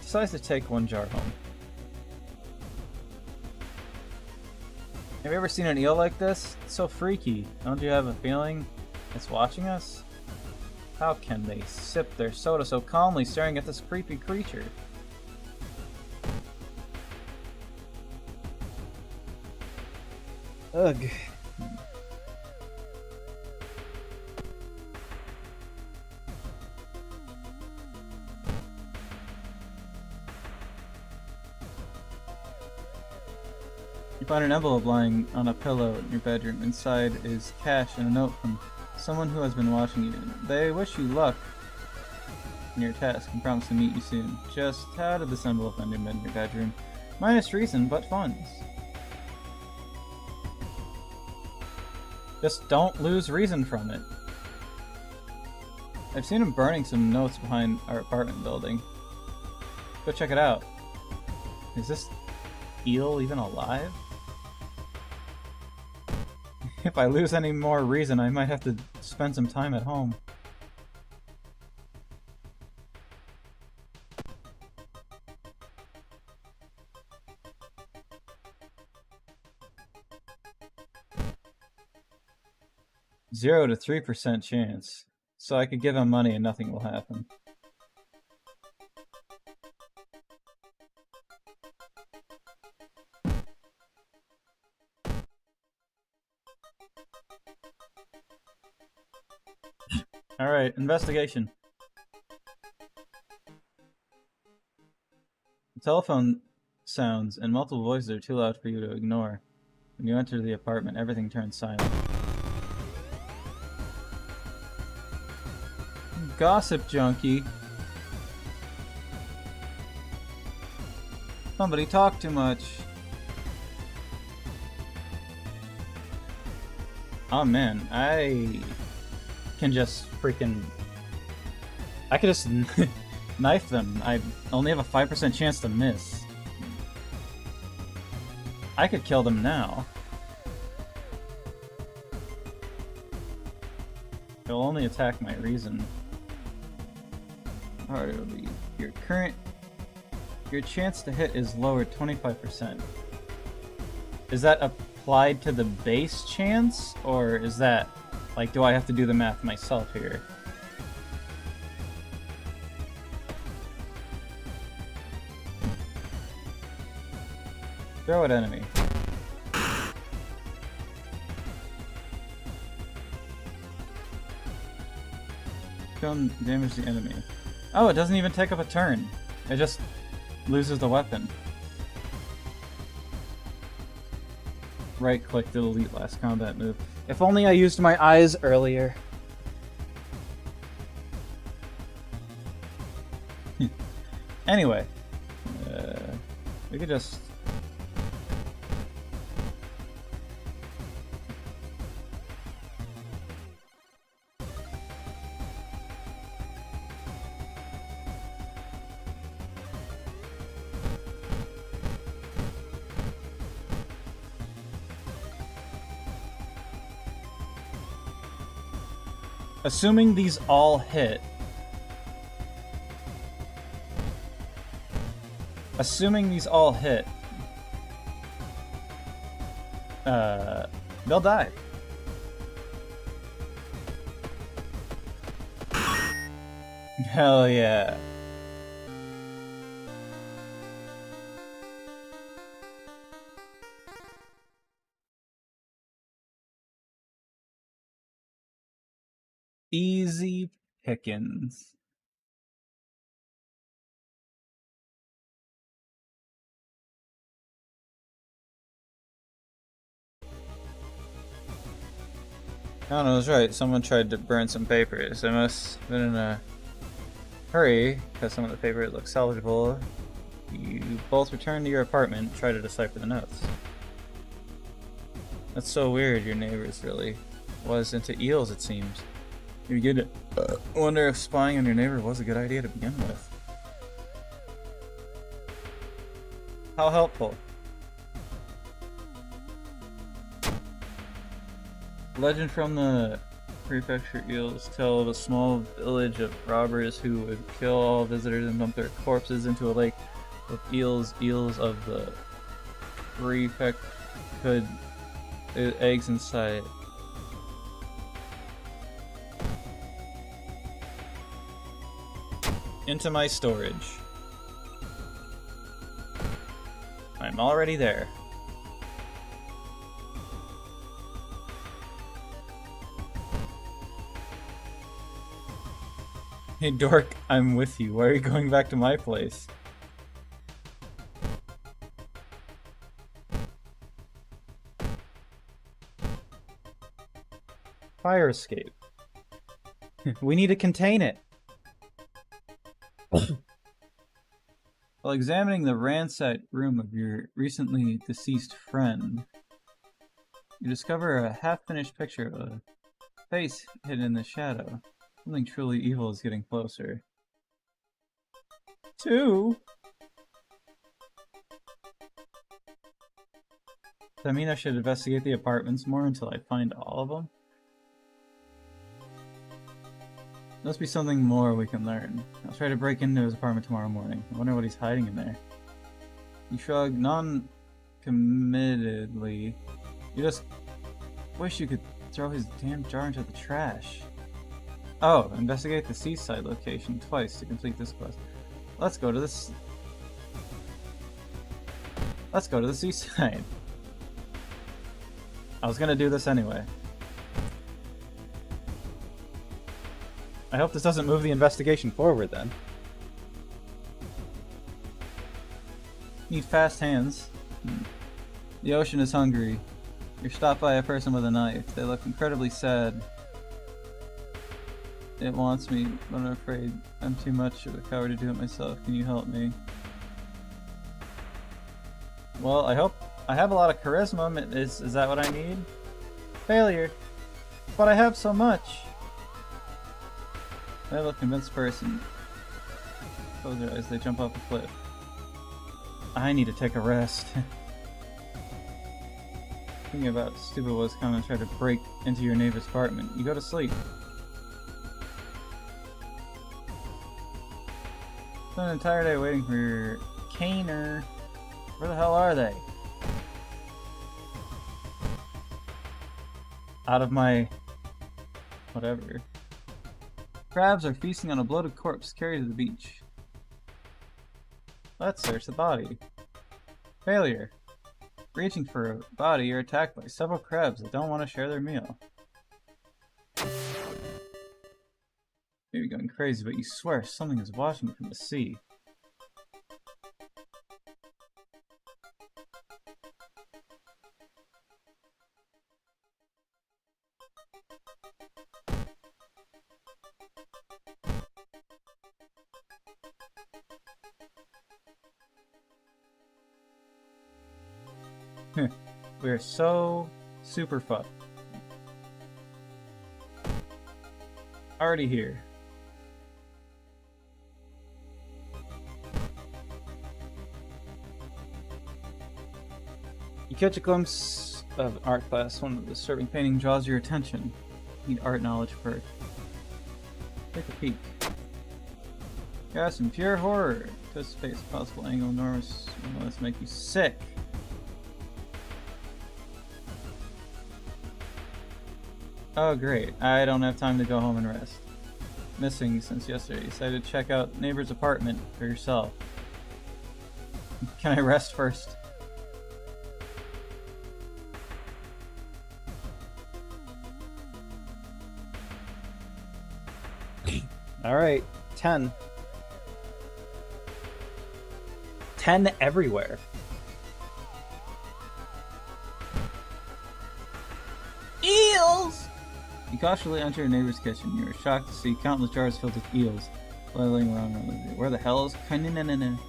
decides to take one jar home. Have you ever seen an eel like this? It's so freaky. Don't you have a feeling it's watching us? How can they sip their soda so calmly, staring at this creepy creature? Ugh. You find an envelope lying on a pillow in your bedroom. Inside is cash and a note from someone who has been watching you. They wish you luck in your task and promise to meet you soon. Just how did this envelope end up in your bedroom? Minus reason, but funds. Just don't lose reason from it. I've seen him burning some notes behind our apartment building. Go check it out. Is this eel even alive? If I lose any more reason, I might have to spend some time at home. Zero to 3% chance. So I could give him money and nothing will happen. Alright, investigation. Telephone sounds and multiple voices are too loud for you to ignore. When you enter the apartment, everything turns silent. Gossip junkie. Somebody talk too much. Oh man, I can just freaking... I could just knife them. I only have a 5% chance to miss. I could kill them now. They'll only attack my reason. How hard it'll be. Your chance to hit is lowered 25%. Is that applied to the base chance, or is that like, do I have to do the math myself here? Throw at enemy. Kill and damage the enemy. Oh, it doesn't even take up a turn. It just loses the weapon. Right click to delete last combat move. If only I used my eyes earlier. Anyway, we could just... Assuming these all hit. They'll die. Hell yeah. Easy pickings. Oh no, that's right. Someone tried to burn some papers. They must have been in a hurry because some of the paper looks salvageable. You both return to your apartment and try to decipher the notes. That's so weird. Your neighbors really was into eels, it seems. You begin to wonder if spying on your neighbor was a good idea to begin with. How helpful. Legend from the prefecture eels tell of a small village of robbers who would kill all visitors and dump their corpses into a lake with eels. Eels of the prefect could eggs inside. Into my storage. I'm already there. Hey dork, I'm with you. Why are you going back to my place? Fire escape. We need to contain it. While examining the ransacked room of your recently deceased friend, you discover a half-finished picture of a face hidden in the shadow. Something truly evil is getting closer. 2? Does that mean I should investigate the apartments more until I find all of them? Must be something more we can learn. I'll try to break into his apartment tomorrow morning. I wonder what he's hiding in there. You shrug non-committedly. You just wish you could throw his damn jar into the trash. Oh, investigate the seaside location twice to complete this quest. Let's go to the seaside. I was gonna do this anyway. I hope this doesn't move the investigation forward then. Need fast hands. The ocean is hungry. You're stopped by a person with a knife. They look incredibly sad. It wants me, but I'm afraid I'm too much of a coward to do it myself. Can you help me? Well, I hope I have a lot of charisma. Is that what I need? Failure. But I have so much. I look convinced person. Close their eyes, they jump off a cliff. I need to take a rest. Thinking about stupid was kind of try to break into your neighbor's apartment. You go to sleep. Spent an entire day waiting for your caner. Where the hell are they? Out of my... whatever. Crabs are feasting on a bloated corpse carried to the beach. Let's search the body. Failure. Reaching for a body, you're attacked by several crabs that don't want to share their meal. Maybe going crazy, but you swear something is watching you from the sea. We're so super fucked. Already here. You catch a glimpse of an art class. One of the disturbing painting draws your attention. You need art knowledge first. Take a peek. Got some pure horror. Twist face, possible angle, enormous. Let's make you sick. Oh great, I don't have time to go home and rest. Missing since yesterday. Decided to check out neighbor's apartment for yourself. Can I rest first? Alright, 10. 10 everywhere. Eels! You cautiously enter your neighbor's kitchen. You are shocked to see countless jars filled with eels flailing around. Where the hell is Kanina?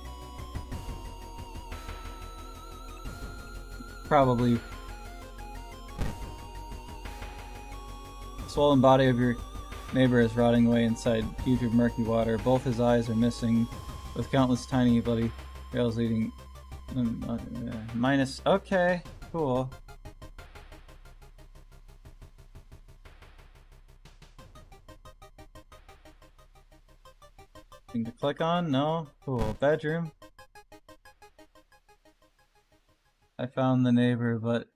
Probably. The swollen body of your neighbor is rotting away inside putrid murky water. Both his eyes are missing, with countless tiny bloody trails leading. Minus. Okay, cool. Thing to click on? No? Cool. Bedroom. I found the neighbor, but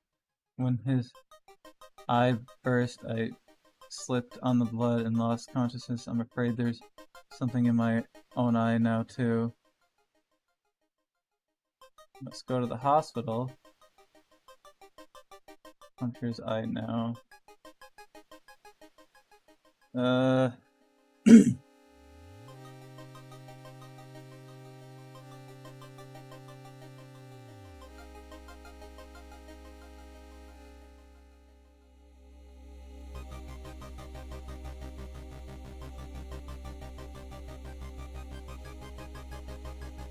when his eye burst, I slipped on the blood and lost consciousness. I'm afraid there's something in my own eye now, too. Let's go to the hospital. Hunter's eye now.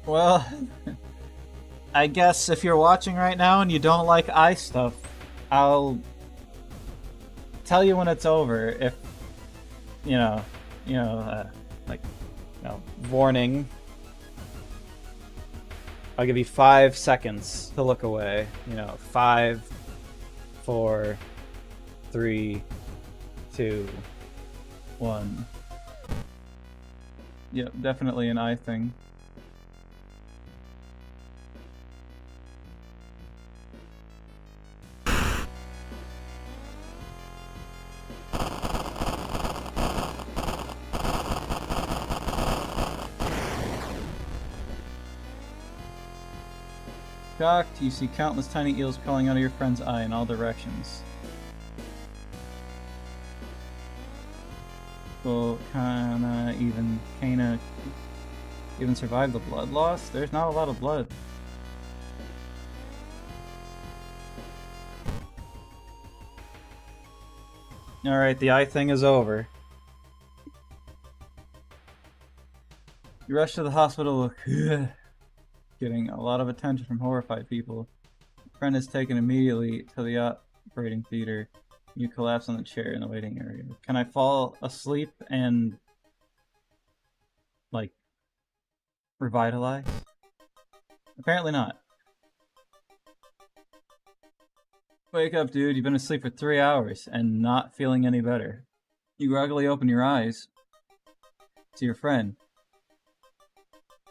Well, I guess if you're watching right now and you don't like eye stuff, I'll tell you when it's over. If Warning. I'll give you 5 seconds to look away. 5, 4, 3, 2, 1. Yep, definitely an eye thing. Shocked, you see countless tiny eels crawling out of your friend's eye in all directions. Well, can even survive the blood loss? There's not a lot of blood. Alright, the eye thing is over. You rush to the hospital, getting a lot of attention from horrified people. Your friend is taken immediately to the operating theater. You collapse on the chair in the waiting area. Can I fall asleep and, like, revitalize? Apparently not. Wake up, dude. You've been asleep for 3 hours and not feeling any better. You groggily open your eyes. To your friend.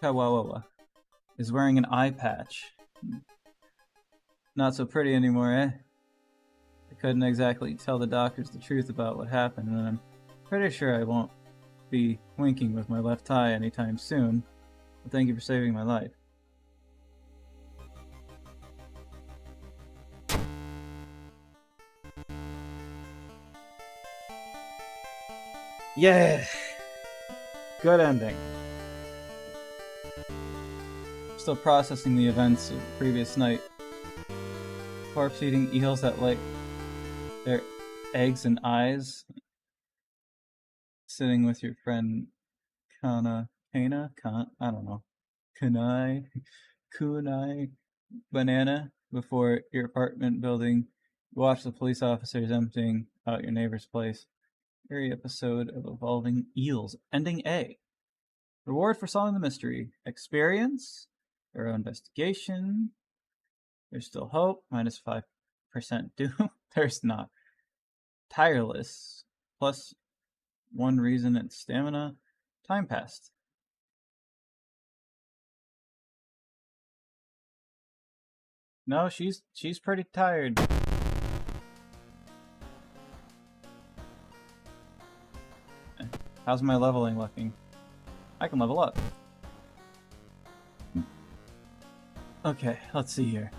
Kawawa is wearing an eye patch. Not so pretty anymore, eh? I couldn't exactly tell the doctors the truth about what happened, and I'm pretty sure I won't be winking with my left eye anytime soon. But thank you for saving my life. Yeah! Good ending. Still processing the events of the previous night. Corpse eating eels that lay their eggs and eyes. Sitting with your friend I don't know. Kunai Banana before your apartment building. You watch the police officers emptying out your neighbor's place. Eerie episode of Evolving Eels. Ending A. Reward for solving the mystery. Experience. Thorough investigation. There's still hope. Minus 5% doom. There's not. Tireless. Plus 1 reason and stamina. Time passed. No, she's pretty tired. How's my leveling looking? I can level up. Okay, let's see here.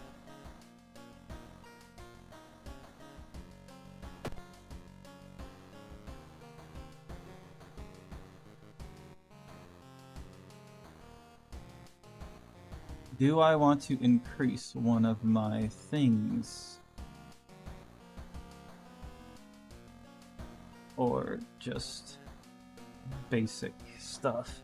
Do I want to increase one of my things? Or just basic stuff?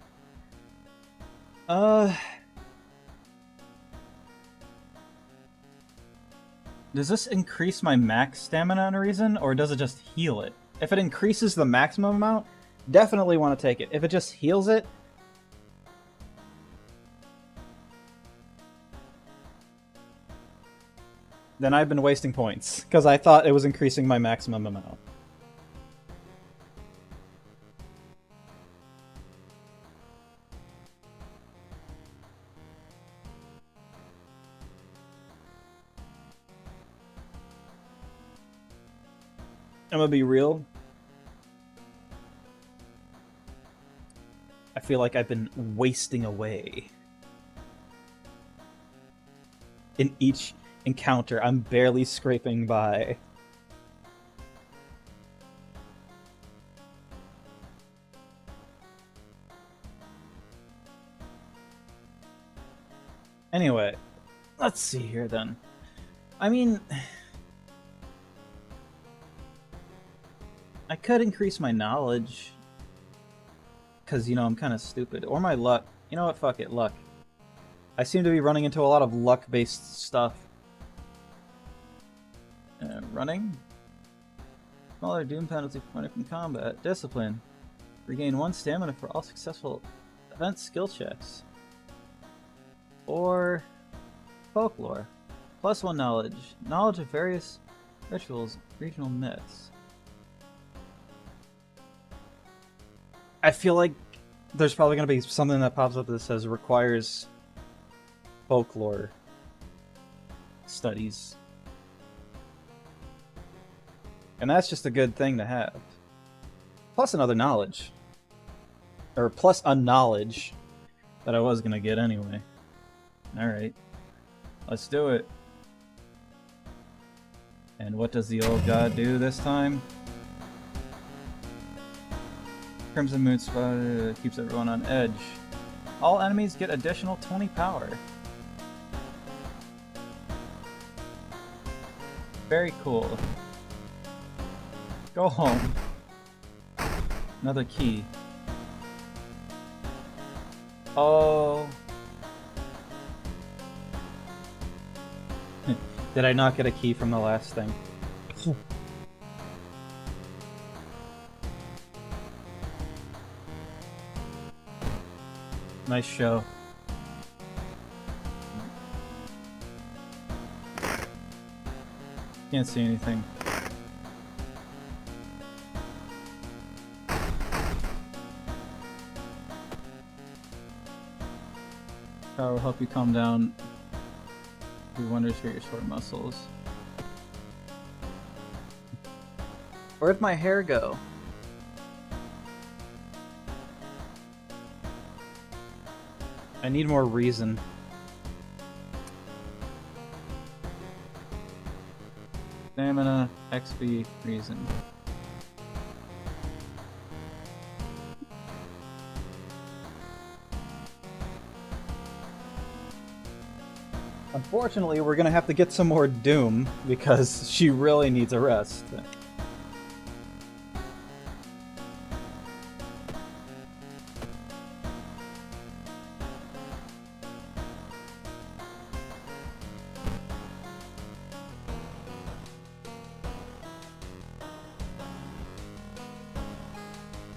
Does this increase my max stamina on a reason, or does it just heal it? If it increases the maximum amount, definitely want to take it. If it just heals it, then I've been wasting points, because I thought it was increasing my maximum amount. I'm gonna be real. I feel like I've been wasting away. In each encounter, I'm barely scraping by. Anyway, let's see here then. I mean, I could increase my knowledge, because, you know, I'm kind of stupid. Or my luck. You know what? Fuck it. Luck. I seem to be running into a lot of luck-based stuff. Running? Smaller doom penalty pointed from combat. Discipline. Regain 1 stamina for all successful event skill checks. Or folklore. Plus 1 knowledge. Knowledge of various rituals, regional myths. I feel like there's probably going to be something that pops up that says requires folklore studies. And that's just a good thing to have. Plus another knowledge. Or plus a knowledge that I was going to get anyway. Alright. Let's do it. And what does the old god do this time? Crimson Moon Spot keeps everyone on edge. All enemies get additional 20 power. Very cool. Go home. Another key. Oh. Did I not get a key from the last thing? Nice show. Can't see anything. Power will help you calm down. Do wonders for your sore muscles. Where'd my hair go? I need more reason. Stamina, XP, reason. Unfortunately, we're gonna have to get some more Doom because she really needs a rest.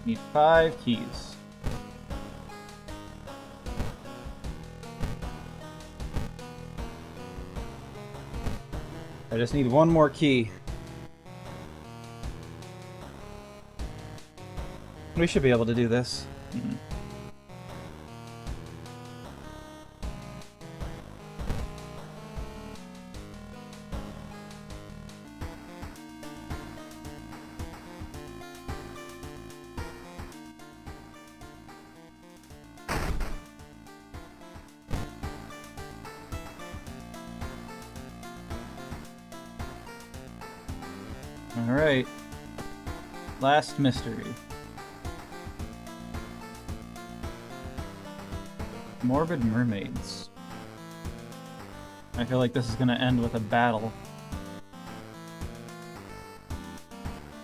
Need 5 keys. I just need one more key. We should be able to do this. Mm-hmm. Alright. Last mystery. Morbid mermaids. I feel like this is gonna end with a battle.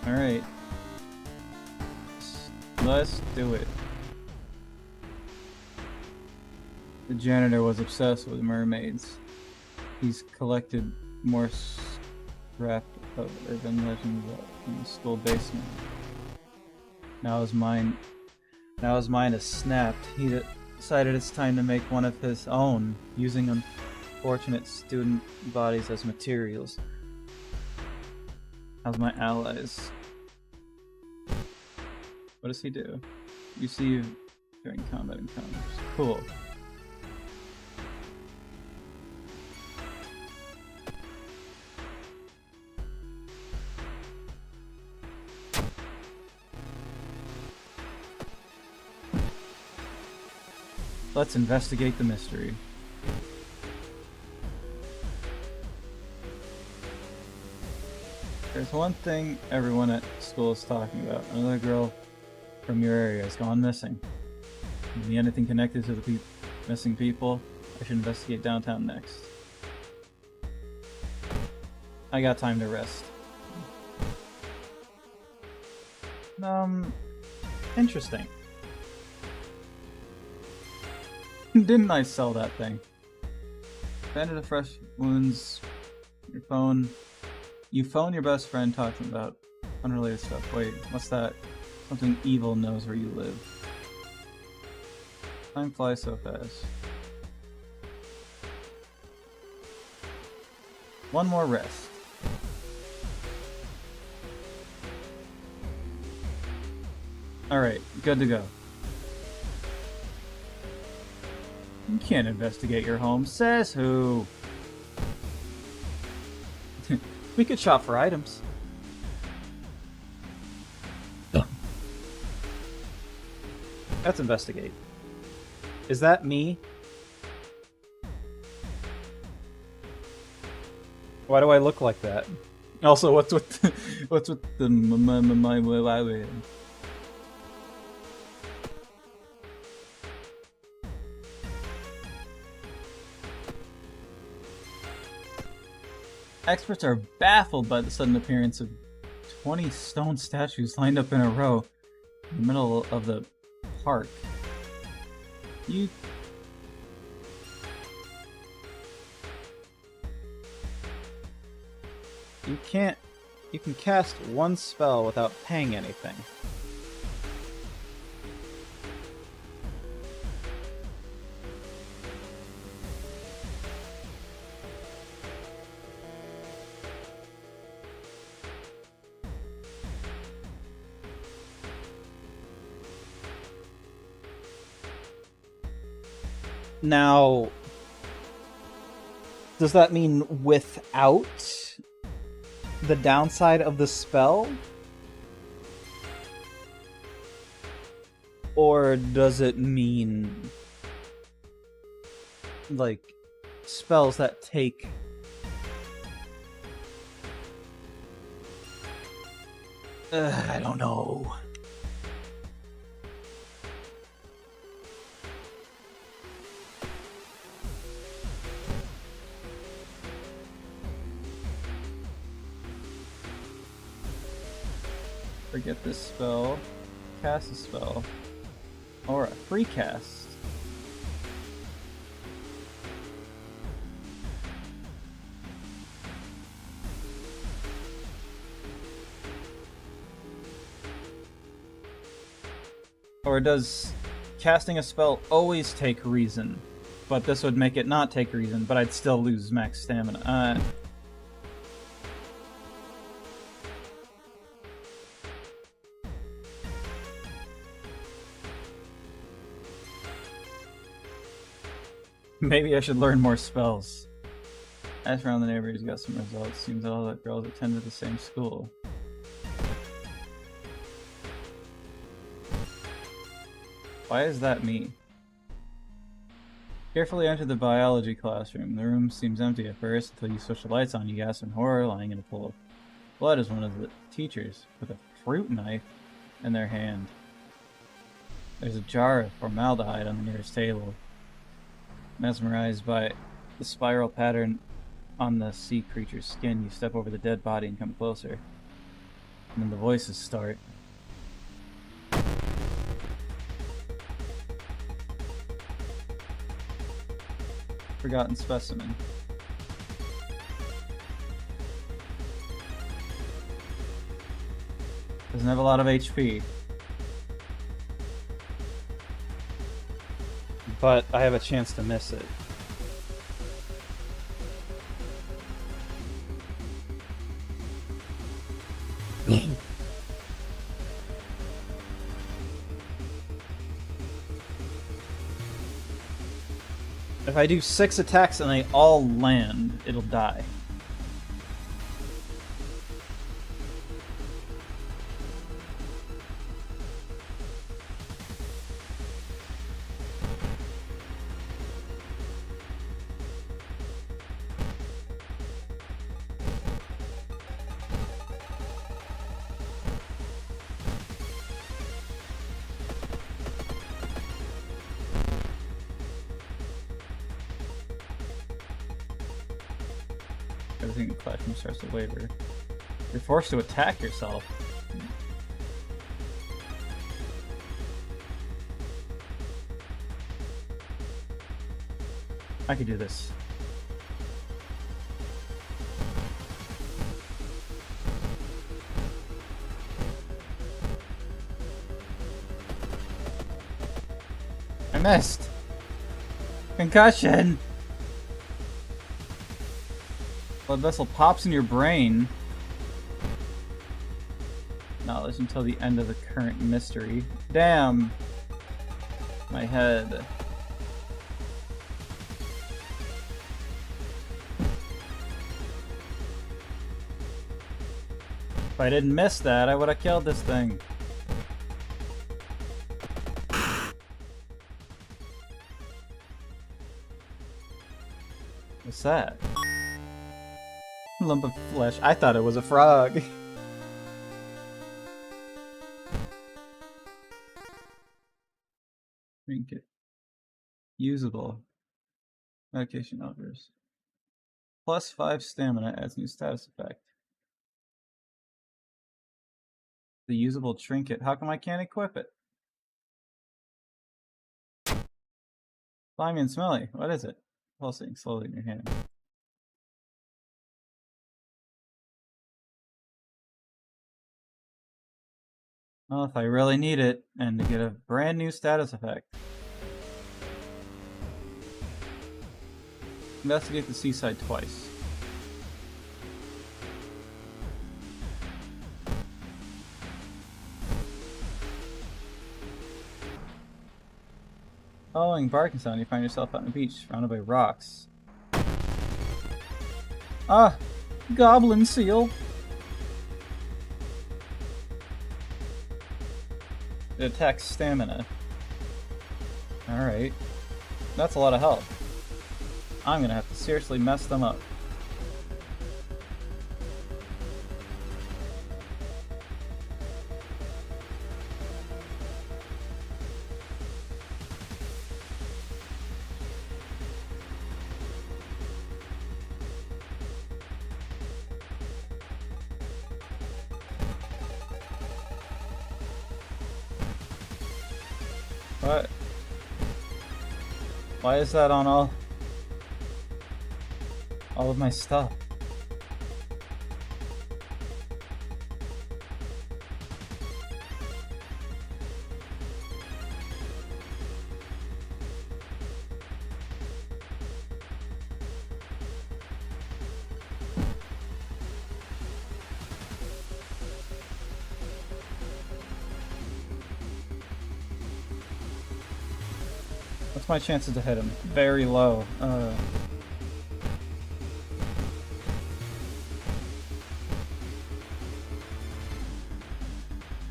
Alright. Let's do it. The janitor was obsessed with mermaids. He's collected more scrap of urban legends in the school basement. Now his mind is snapped. He decided it's time to make one of his own, using unfortunate student bodies as materials. How's my allies? What does he do? Receive during combat encounters. Cool. Let's investigate the mystery. There's one thing everyone at school is talking about. Another girl from your area has gone missing. Maybe anything connected to the missing people? I should investigate downtown next. I got time to rest. Interesting. Didn't I sell that thing? Bandage of fresh wounds. Your phone. You phone your best friend talking about unrelated stuff. Wait, what's that? Something evil knows where you live. Time flies so fast. One more rest. Alright, good to go. You can't investigate your home, says who? We could shop for items. Let's investigate. Is that me? Why do I look like that? Also, what's with the my Experts are baffled by the sudden appearance of 20 stone statues lined up in a row in the middle of the park. You can't. You can cast one spell without paying anything. Now, does that mean without the downside of the spell? Or does it mean like spells that take I don't know. forget this spell, cast a spell, or a free cast. Or does casting a spell always take reason? But this would make it not take reason, but I'd still lose max stamina. Maybe I should learn more spells. Ask around the neighborhood, got some results. Seems that all the girls attended the same school. Why is that me? Carefully enter the biology classroom. The room seems empty at first until you switch the lights on. You gasp in horror. Lying in a pool of blood is one of the teachers with a fruit knife in their hand. There's a jar of formaldehyde on the nearest table. Mesmerized by the spiral pattern on the sea creature's skin, you step over the dead body and come closer. And then the voices start. Forgotten specimen. Doesn't have a lot of HP. But I have a chance to miss it. If I do 6 attacks and they all land, it'll die. Everything in the classroom starts to waver. You're forced to attack yourself. I could do this. I missed! Concussion! Blood vessel pops in your brain. Knowledge until the end of the current mystery. Damn! My head. If I didn't miss that, I would have killed this thing. What's that? Lump of flesh. I thought it was a frog. Trinket. Usable. Medication offers. +5 stamina adds new status effect. the usable trinket. How come I can't equip it? Slimy and smelly. What is it? Pulsing slowly in your hand. Well, if I really need it, and to get a brand new status effect. Investigate the seaside twice. Following barking sound, you find yourself out on the beach, surrounded by rocks. Ah! Goblin seal! It attacks stamina. Alright. That's a lot of health. I'm gonna have to seriously mess them up. What? Why is that on all of my stuff? What's my chances to hit him? Very low.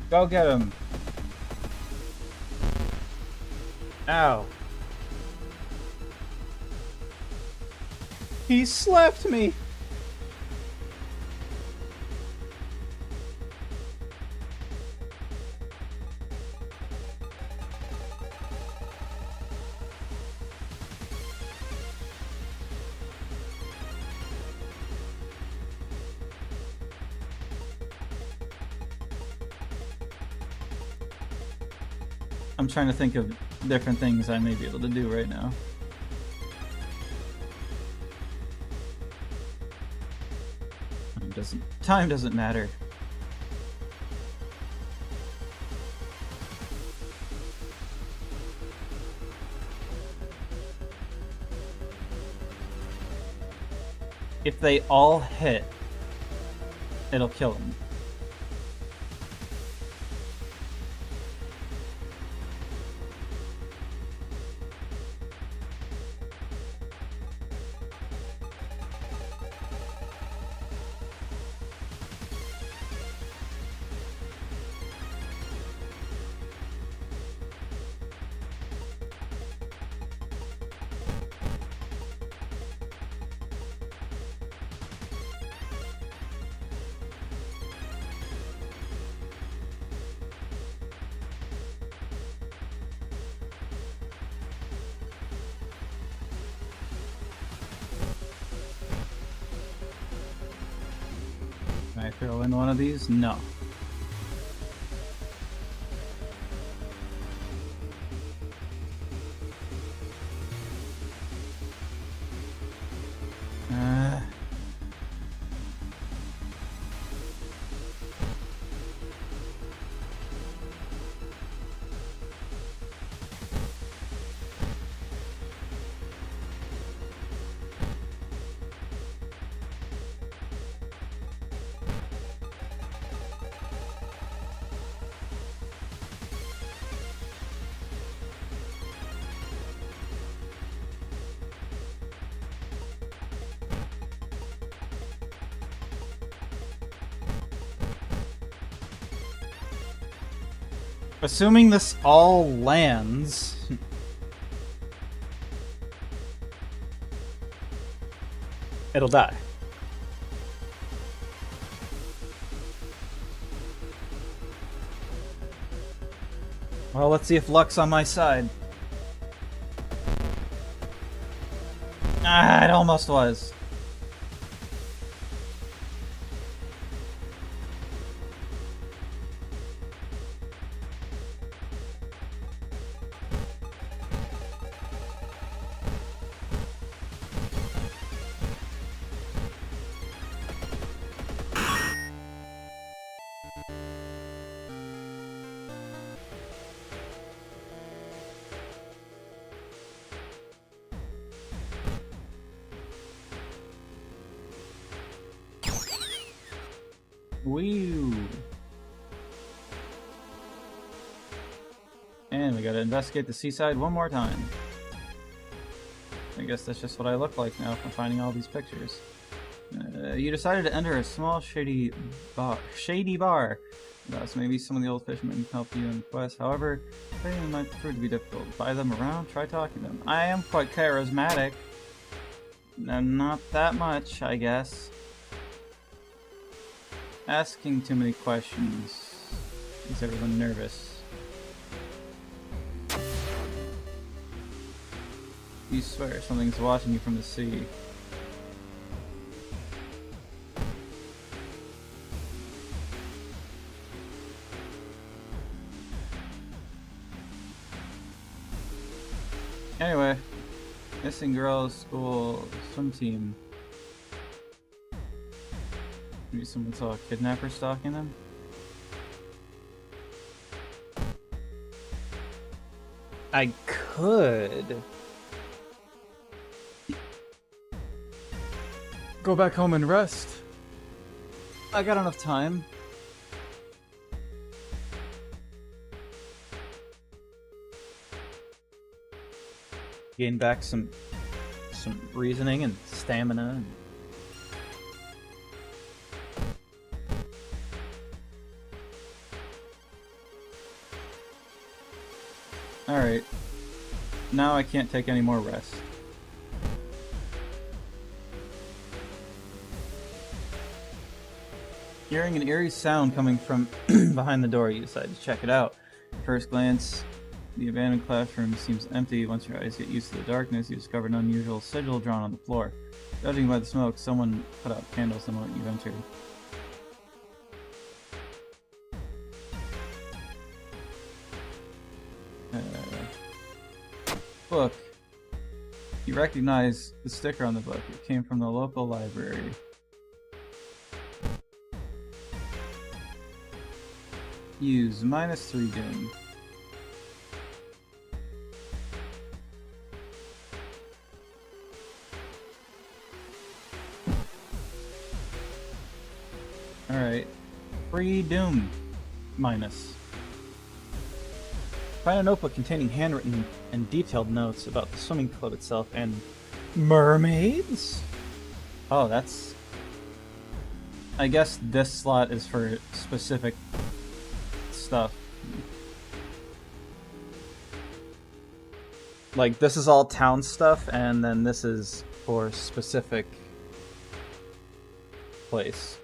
Go get him. Ow. He slapped me. I'm trying to think of different things I may be able to do right now. Time doesn't matter. If they all hit, it'll kill them. Can I throw in one of these? No. Assuming this all lands... it'll die. Well, let's see if luck's on my side. Ah, it almost was. Woo! And we gotta investigate the seaside one more time. I guess that's just what I look like now from finding all these pictures. You decided to enter a small shady bar. So maybe some of the old fishermen can help you in the quest. However, they might prove to be difficult. Buy them around, try talking to them. I am quite charismatic. No, not that much, I guess. Asking too many questions makes everyone nervous. You swear something's watching you from the sea. Anyway, missing girls, school, swim team. Maybe someone saw a kidnapper stalking them? I could. Go back home and rest. I got enough time. Gain back some reasoning and stamina. Alright. Now I can't take any more rest. Hearing an eerie sound coming from behind the door, you decide to check it out. First glance, the abandoned classroom seems empty. Once your eyes get used to the darkness, you discover an unusual sigil drawn on the floor. Judging by the smoke, someone put out candles the moment you entered. Book. You recognize the sticker on the book. It came from the local library. Use -3 doom. Alright. Free doom. Minus. Find a notebook containing handwritten and detailed notes about the swimming club itself and mermaids? Oh, that's... I guess this slot is for specific stuff. Like, this is all town stuff, and then this is for specific place.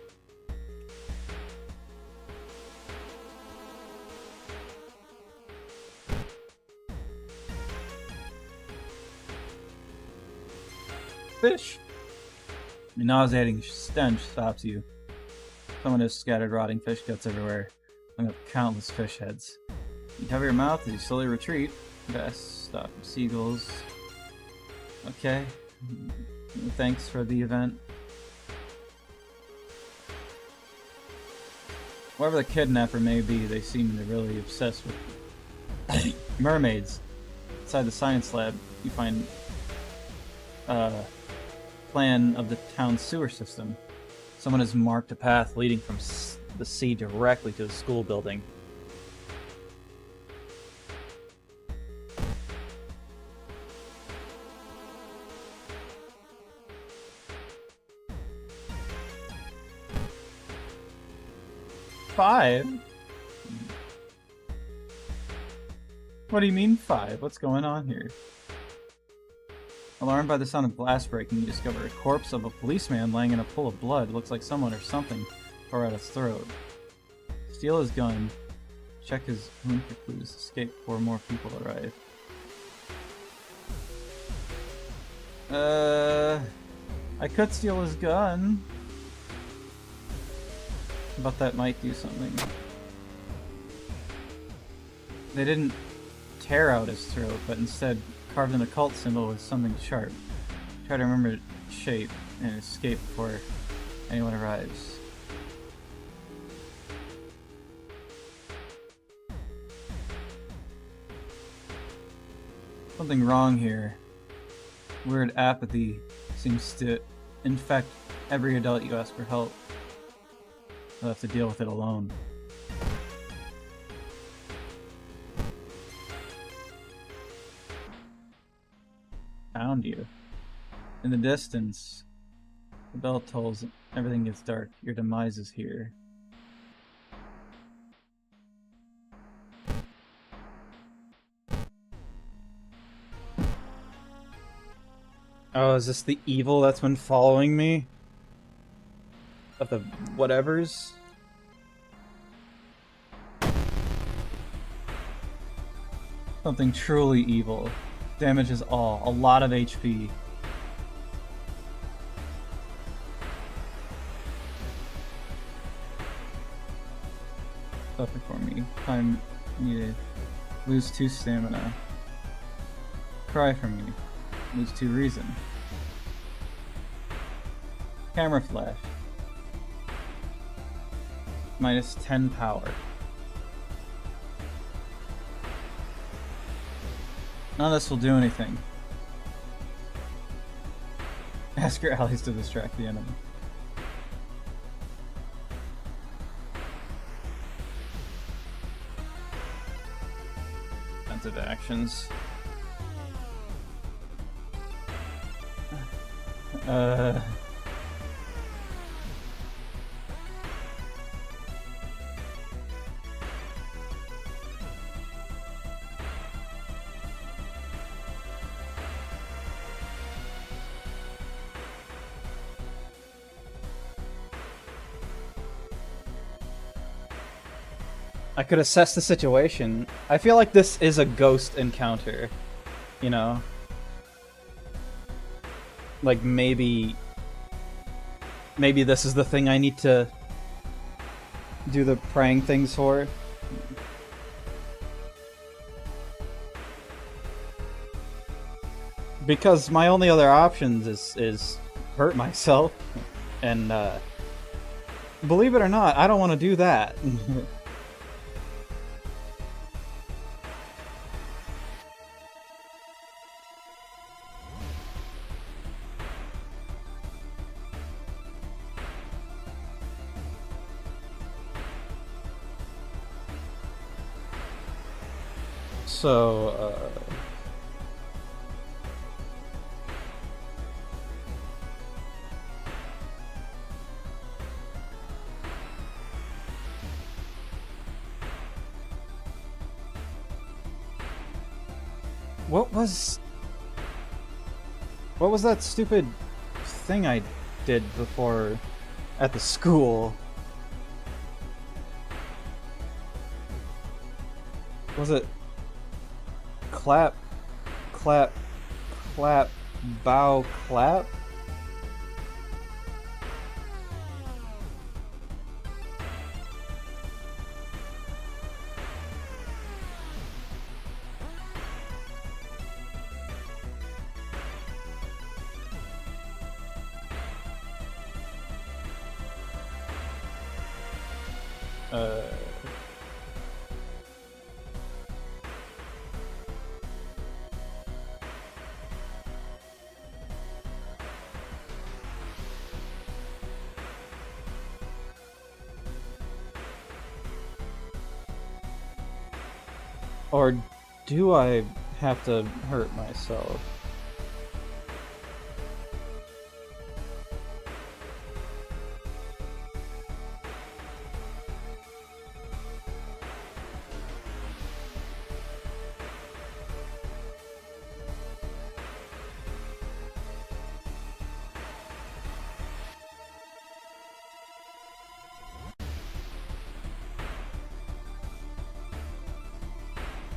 Fish! A nauseating stench stops you. Someone has scattered rotting fish guts everywhere, among countless fish heads. You cover your mouth as you slowly retreat. Best stop seagulls. Okay. Thanks for the event. Whoever the kidnapper may be, they seem to really obsessed with mermaids. Inside the science lab, you find plan of the town's sewer system. Someone has marked a path leading from the sea directly to the school building. Five? What do you mean 5? What's going on here? Alarmed by the sound of glass breaking, you discover a corpse of a policeman laying in a pool of blood. Looks like someone or something tore out his throat. Steal his gun. Check his room for clues. Escape before more people arrive. I could steal his gun. But that might do something. They didn't tear out his throat, but instead carved an occult symbol with something sharp. Try to remember its shape and escape before anyone arrives. Something wrong here. Weird apathy seems to infect every adult you ask for help. I'll have to deal with it alone. Found you. In the distance, the bell tolls, everything gets dark. Your demise is here. Oh, is this the evil that's been following me? Of the whatevers? Something truly evil. Damages all. A lot of HP. Suffer for me. Time needed. Lose 2 stamina. Cry for me. Lose 2 reason. Camera flash. Minus 10 power. None of this will do anything. Ask your allies to distract the enemy. Defensive actions. I could assess the situation. I feel like this is a ghost encounter, you know? Like maybe this is the thing I need to do the praying things for. Because my only other options is hurt myself, and believe it or not, I don't want to do that. So, what was that stupid thing I did before at the school? Was it clap, clap, clap, bow, clap? Or do I have to hurt myself?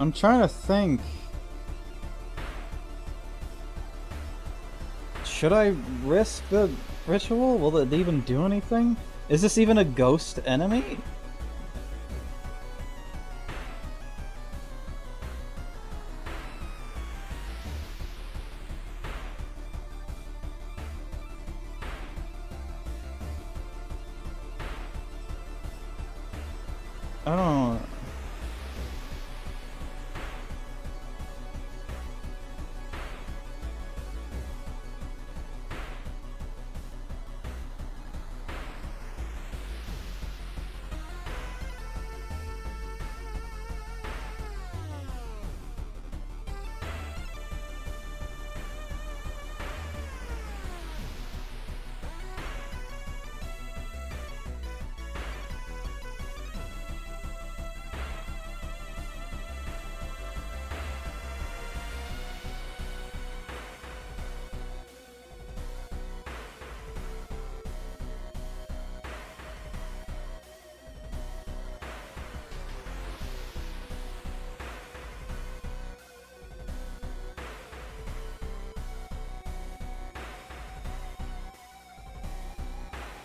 I'm trying to think. Should I risk the ritual? Will it even do anything? Is this even a ghost enemy? I don't.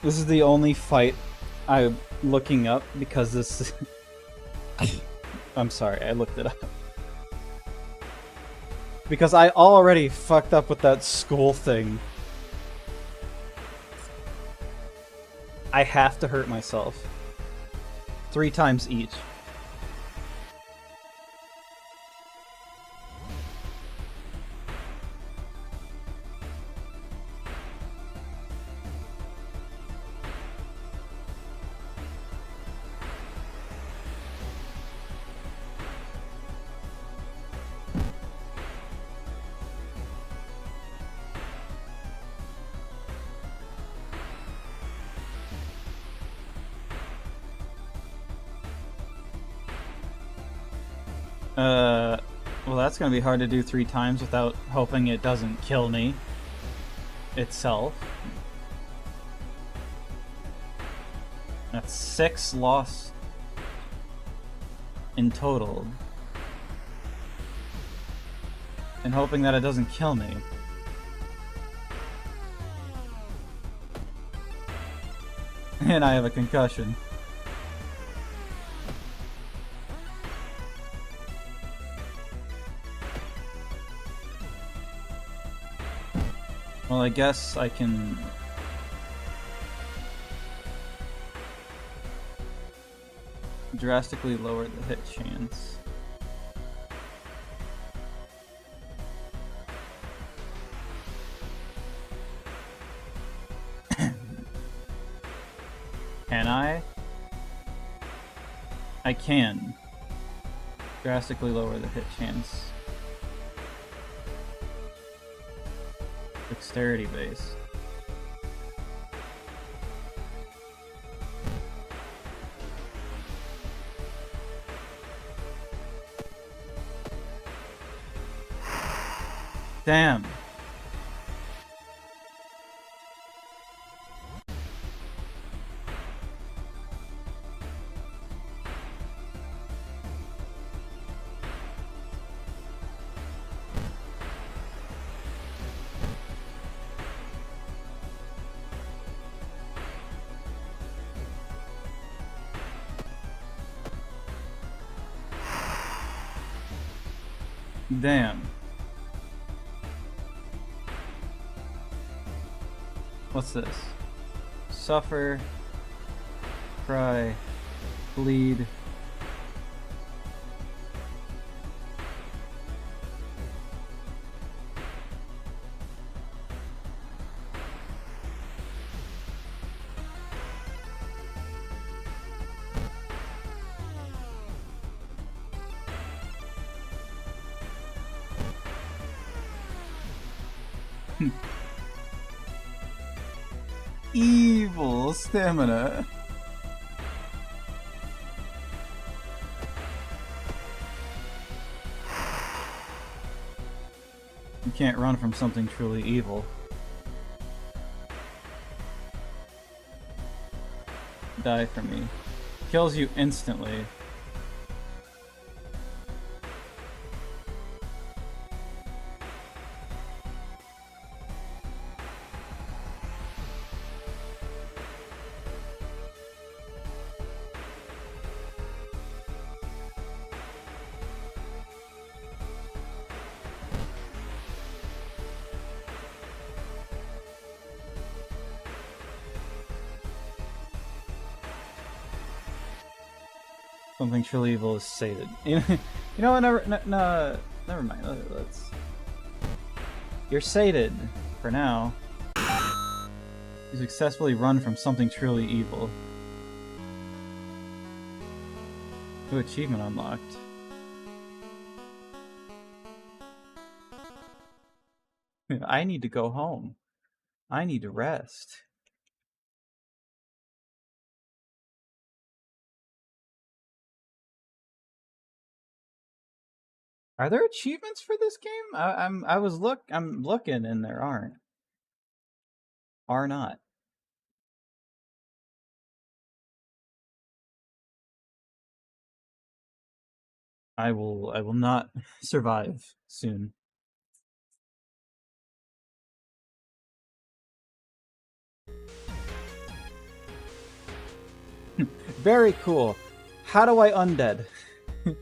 This is the only fight I'm looking up because this. I'm sorry, I looked it up. Because I already fucked up with that school thing. I have to hurt myself. 3 times each. Well, that's gonna be hard to do 3 times without hoping it doesn't kill me itself. That's 6 lost in total. And hoping that it doesn't kill me. And I have a concussion. Well, I guess I can... drastically lower the hit chance. Can I? I can. Drastically lower the hit chance. Dexterity base. Damn. Damn. What's this? Suffer, cry, bleed. Evil stamina. You can't run from something truly evil. Die for me. Kills you instantly. Something truly evil is sated. You know what? Never mind. Let's. You're sated for now. You successfully run from something truly evil. New achievement unlocked. I need to go home. I need to rest. Are there achievements for this game? I'm looking and there aren't. Are not. I will not survive soon. Very cool. How do I undead? You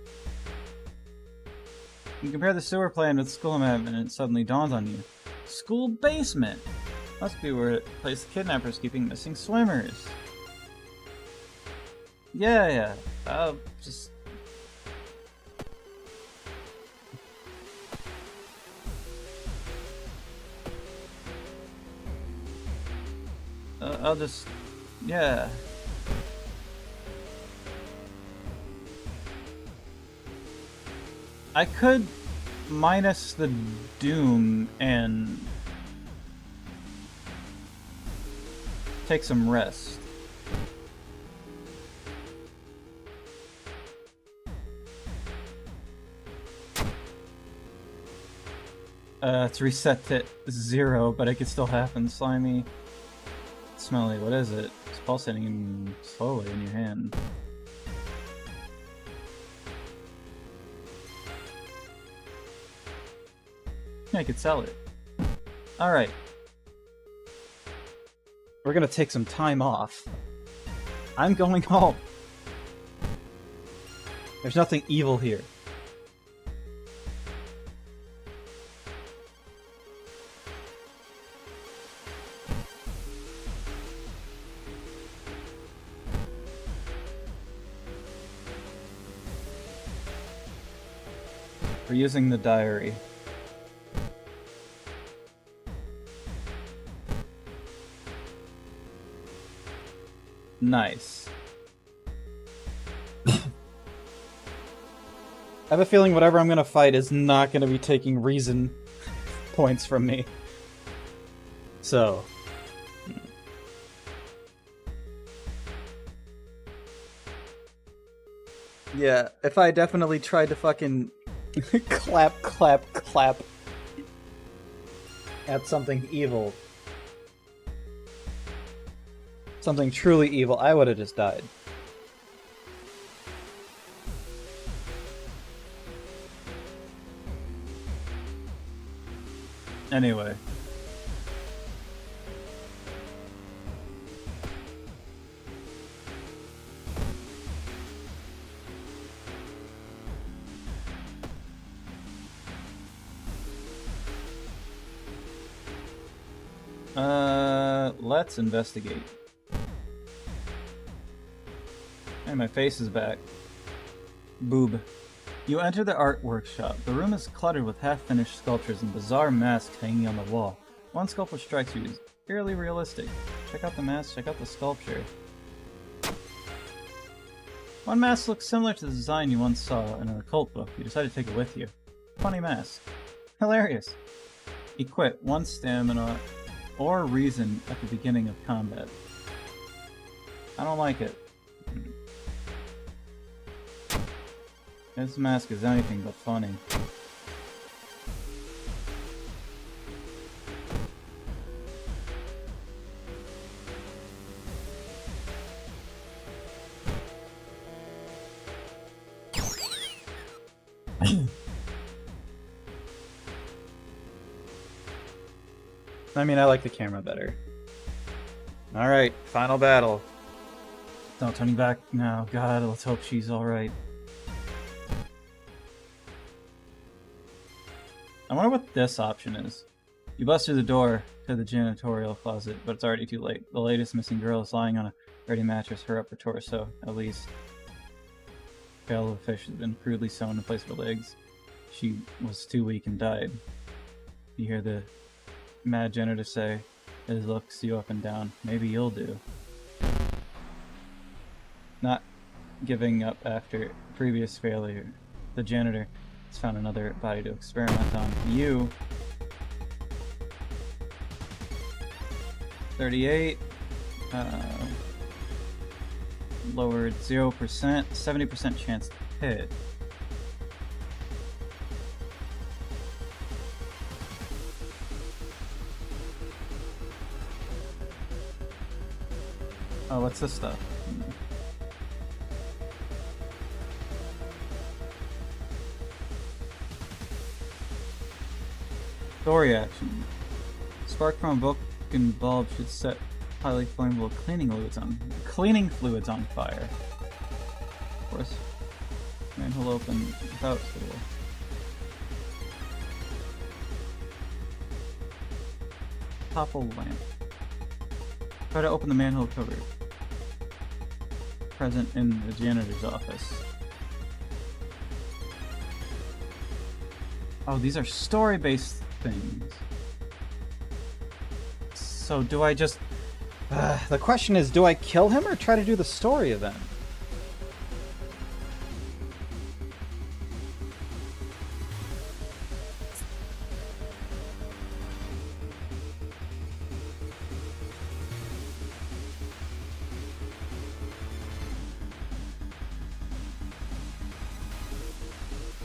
compare the sewer plan with school map and it suddenly dawns on you. School basement! Must be where it placed the kidnappers keeping missing swimmers. Yeah. I'll just... Yeah. I could minus the doom and take some rest. It's reset to 0, but it could still happen. Slimy, smelly, what is it? It's pulsating slowly in your hand. I could sell it. Alright. We're gonna take some time off. I'm going home. There's nothing evil here. We're using the diary. Nice. I have a feeling whatever I'm gonna fight is not gonna be taking reason points from me. So... yeah, if I definitely tried to fucking clap at something evil, something truly evil, I would have just died. Anyway. Let's investigate. And my face is back. Boob. You enter the art workshop. The room is cluttered with half-finished sculptures and bizarre masks hanging on the wall. One sculpture strikes you as eerily realistic. Check out the mask, check out the sculpture. One mask looks similar to the design you once saw in an occult book. You decide to take it with you. Funny mask. Hilarious. Equip 1 stamina or reason at the beginning of combat. I don't like it. This mask is anything but funny. I mean, I like the camera better. Alright, final battle. Don't turn back now. God, let's hope she's alright. I wonder what this option is. You bust through the door to the janitorial closet, but it's already too late. The latest missing girl is lying on a dirty mattress, her upper torso, at least. Tail of a fish has been crudely sewn in place of her legs. She was too weak and died. You hear the mad janitor say, as he looks you up and down, maybe you'll do. Not giving up after previous failure, the janitor has found another body to experiment on. You... 38, lowered 0%, 70% chance to hit. Oh, what's this stuff? Story action. Spark from a broken bulb should set highly flammable cleaning fluids on fire. Of course. Manhole open without tool. Topple lamp. Try to open the manhole cover. Present in the janitor's office. Oh, these are story-based things. So do I just... The question is, do I kill him or try to do the story event?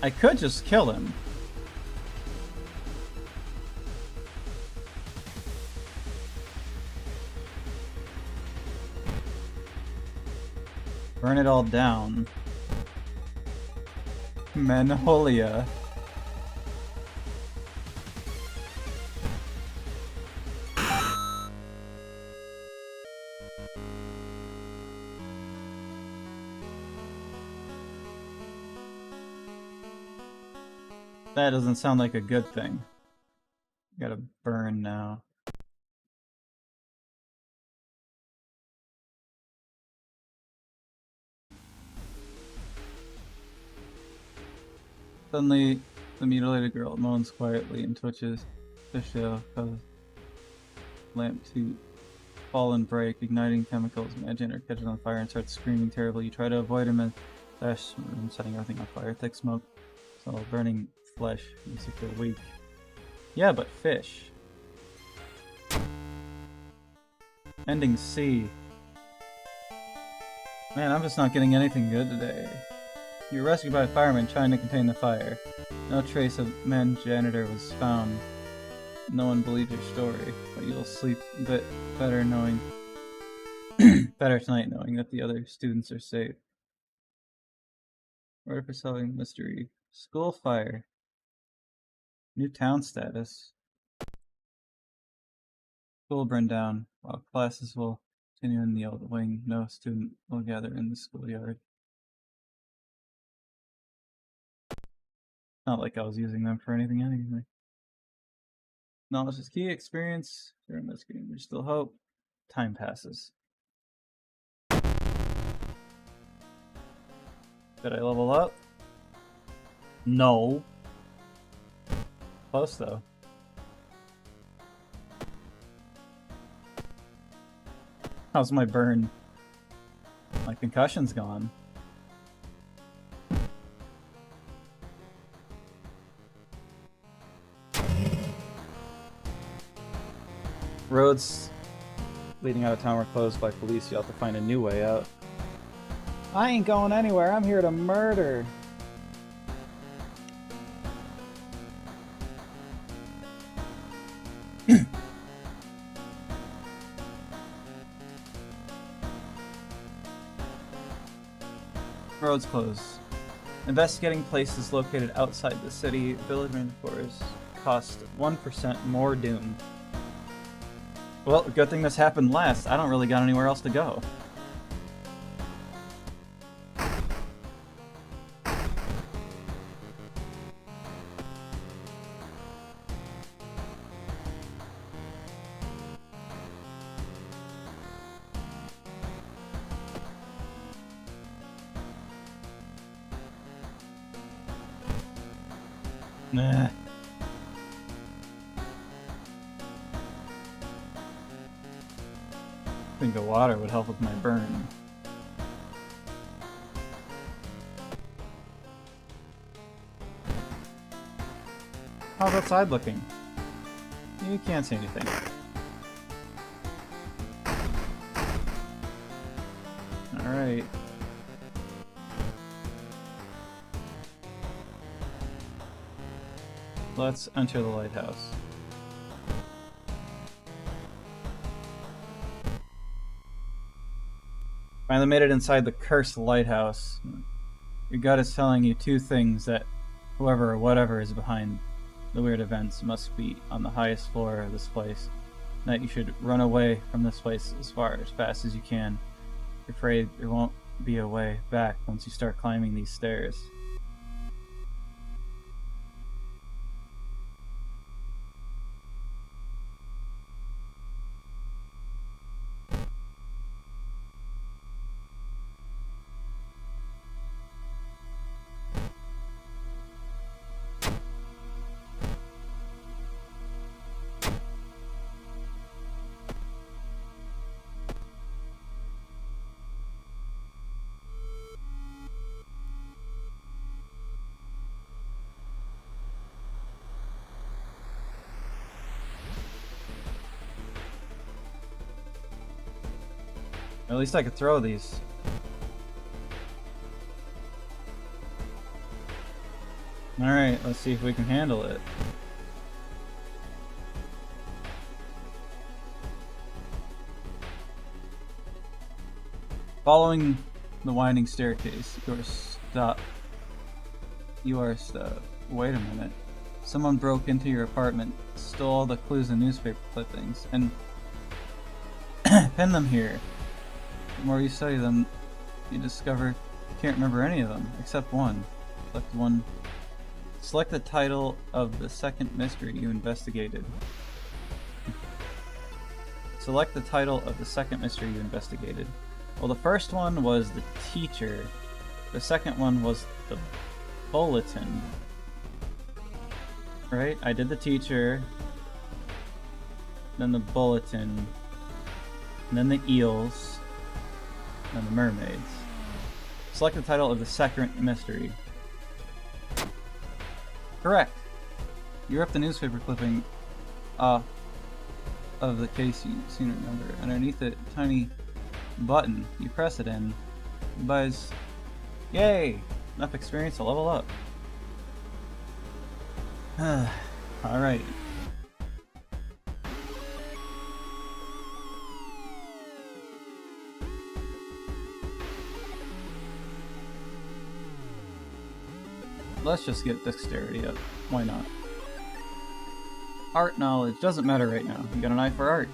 I could just kill him. Burn it all down. Manholia. That doesn't sound like a good thing. Gotta burn now. Suddenly, the mutilated girl moans quietly and twitches. The shell causes lamp to fall and break, igniting chemicals. Imagine her catches on fire and starts screaming terribly. You try to avoid him and dash from setting everything on fire. Thick smoke, so burning flesh makes you feel weak. Yeah, but fish. Ending C. Man, I'm just not getting anything good today. You're rescued by a fireman trying to contain the fire. No trace of man janitor was found. No one believed your story, but you'll sleep a bit better knowing better tonight knowing that the other students are safe. Order for solving mystery. School fire. New town status. School burned down. While classes will continue in the old wing, no student will gather in the schoolyard. Not like I was using them for anything anyway. Knowledge is key. Experience. You're investigating. There's still hope. Time passes. Did I level up? No. Close though. How's my burn? My concussion's gone. Roads leading out of town were closed by police. You'll have to find a new way out. I ain't going anywhere. I'm here to murder. Roads closed. Investigating places located outside the city, village rainforest cost 1% more doom. Well, good thing this happened last. I don't really got anywhere else to go. Nah. I think the water would help with my burn. How's outside looking? You can't see anything. Alright. Let's enter the lighthouse. Finally made it inside the cursed lighthouse. Your gut is telling you two things: that whoever or whatever is behind the weird events must be on the highest floor of this place, that you should run away from this place as fast as you can. You're afraid there won't be a way back once you start climbing these stairs. At least I could throw these. Alright, let's see if we can handle it. Following the winding staircase, you are stuck. Wait a minute. Someone broke into your apartment, stole all the clues and newspaper clippings, and pinned them here. The more you study them, you discover you can't remember any of them, except one. Select one. Select the title of the second mystery you investigated. Select the title of the second mystery you investigated. Well, the first one was the teacher. The second one was the bulletin. Right? I did the teacher. Then the bulletin. And then the eels. And the mermaids. Select the title of the second mystery. Correct. You ripped the newspaper clipping off of the case you seem to remember. Underneath it, tiny button. You press it in. It buys. Yay! Enough experience to level up. Alright. Let's just get dexterity up. Why not? Art knowledge doesn't matter right now. You got an eye for art.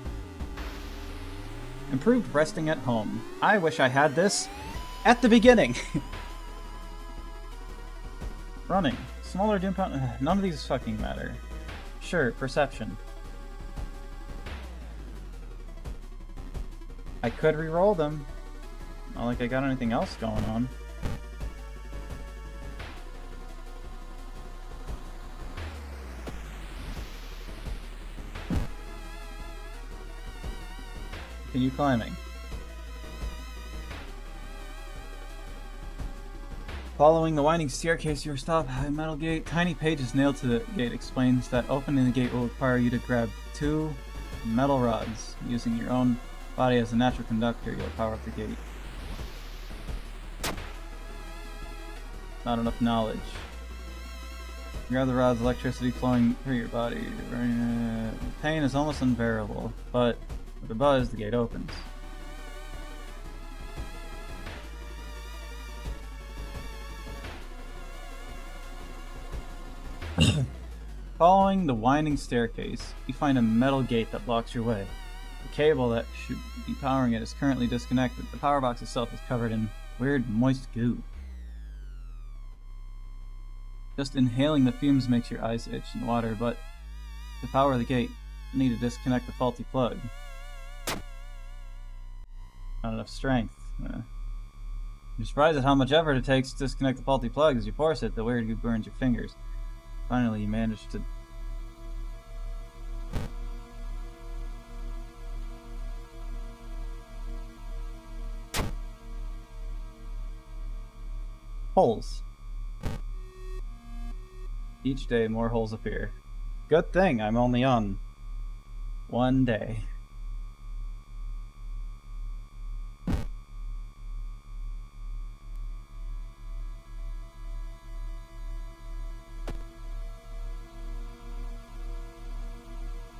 Improved resting at home. I wish I had this at the beginning. Running. Smaller doom pound. None of these fucking matter. Sure, perception. I could re-roll them. Not like I got anything else going on. Continue climbing. Following the winding staircase, you are stopped by a metal gate. Tiny pages nailed to the gate explains that opening the gate will require you to grab 2 metal rods. Using your own body as a natural conductor, you'll power up the gate. Not enough knowledge. Grab the rods, electricity flowing through your body. The pain is almost unbearable, but with a buzz, the gate opens. Following the winding staircase, you find a metal gate that blocks your way. The cable that should be powering it is currently disconnected. The power box itself is covered in weird, moist goo. Just inhaling the fumes makes your eyes itch and water, but to power the gate, you need to disconnect the faulty plug. Not enough strength. You're surprised at how much effort it takes to disconnect the faulty plug. As you force it, the weird goo burns your fingers. Finally, you manage to... Holes. Each day, more holes appear. Good thing I'm only on 1 day.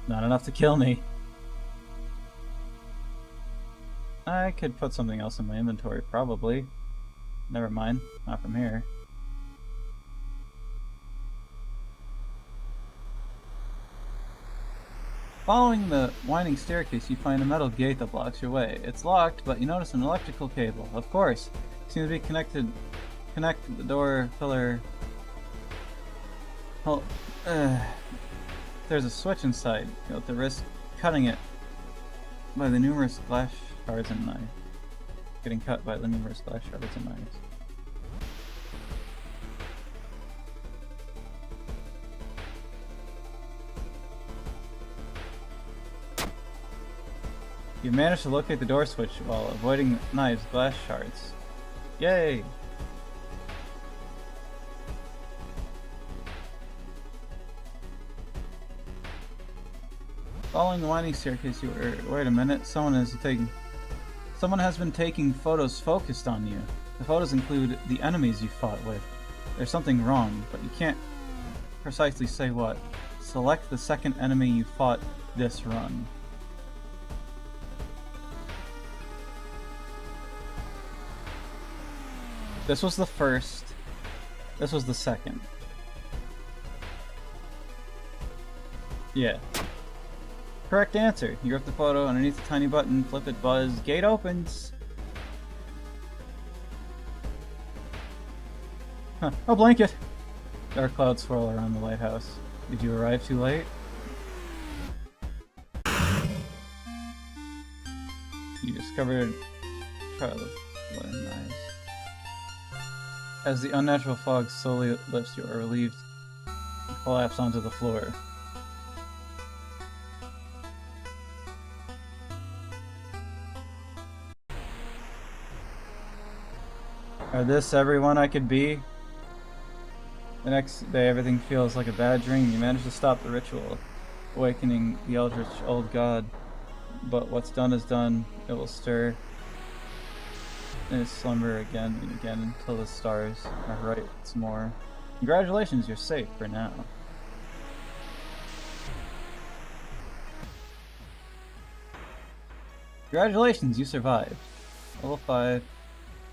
Not enough to kill me. I could put something else in my inventory, probably. Never mind, not from here. Following the winding staircase, you find a metal gate that blocks your way. It's locked, but you notice an electrical cable. Of course, it seems to be connected. Connect the door pillar. Oh, there's a switch inside. You'll have to risk cutting it by the numerous glass shards and knives. Getting cut by the numerous glass shards and knives. You managed to locate the door switch while avoiding knives, glass shards. Yay! Following the winding staircase, you were. Wait a minute. Someone has been taking photos focused on you. The photos include the enemies you fought with. There's something wrong, but you can't precisely say what. Select the second enemy you fought this run. This was the first. This was the second. Yeah. Correct answer. You grab the photo underneath the tiny button, flip it, buzz, gate opens. Huh. Oh, blanket! Dark clouds swirl around the lighthouse. Did you arrive too late? You discovered trial of flame eyes. As the unnatural fog slowly lifts, you are relieved and collapse onto the floor. Are this everyone I could be? The next day, everything feels like a bad dream. You manage to stop the ritual, awakening the eldritch old god. But what's done is done. It will stir in its slumber again and again until the stars are right once more. Congratulations, you're safe for now. Congratulations, you survived. Level 5.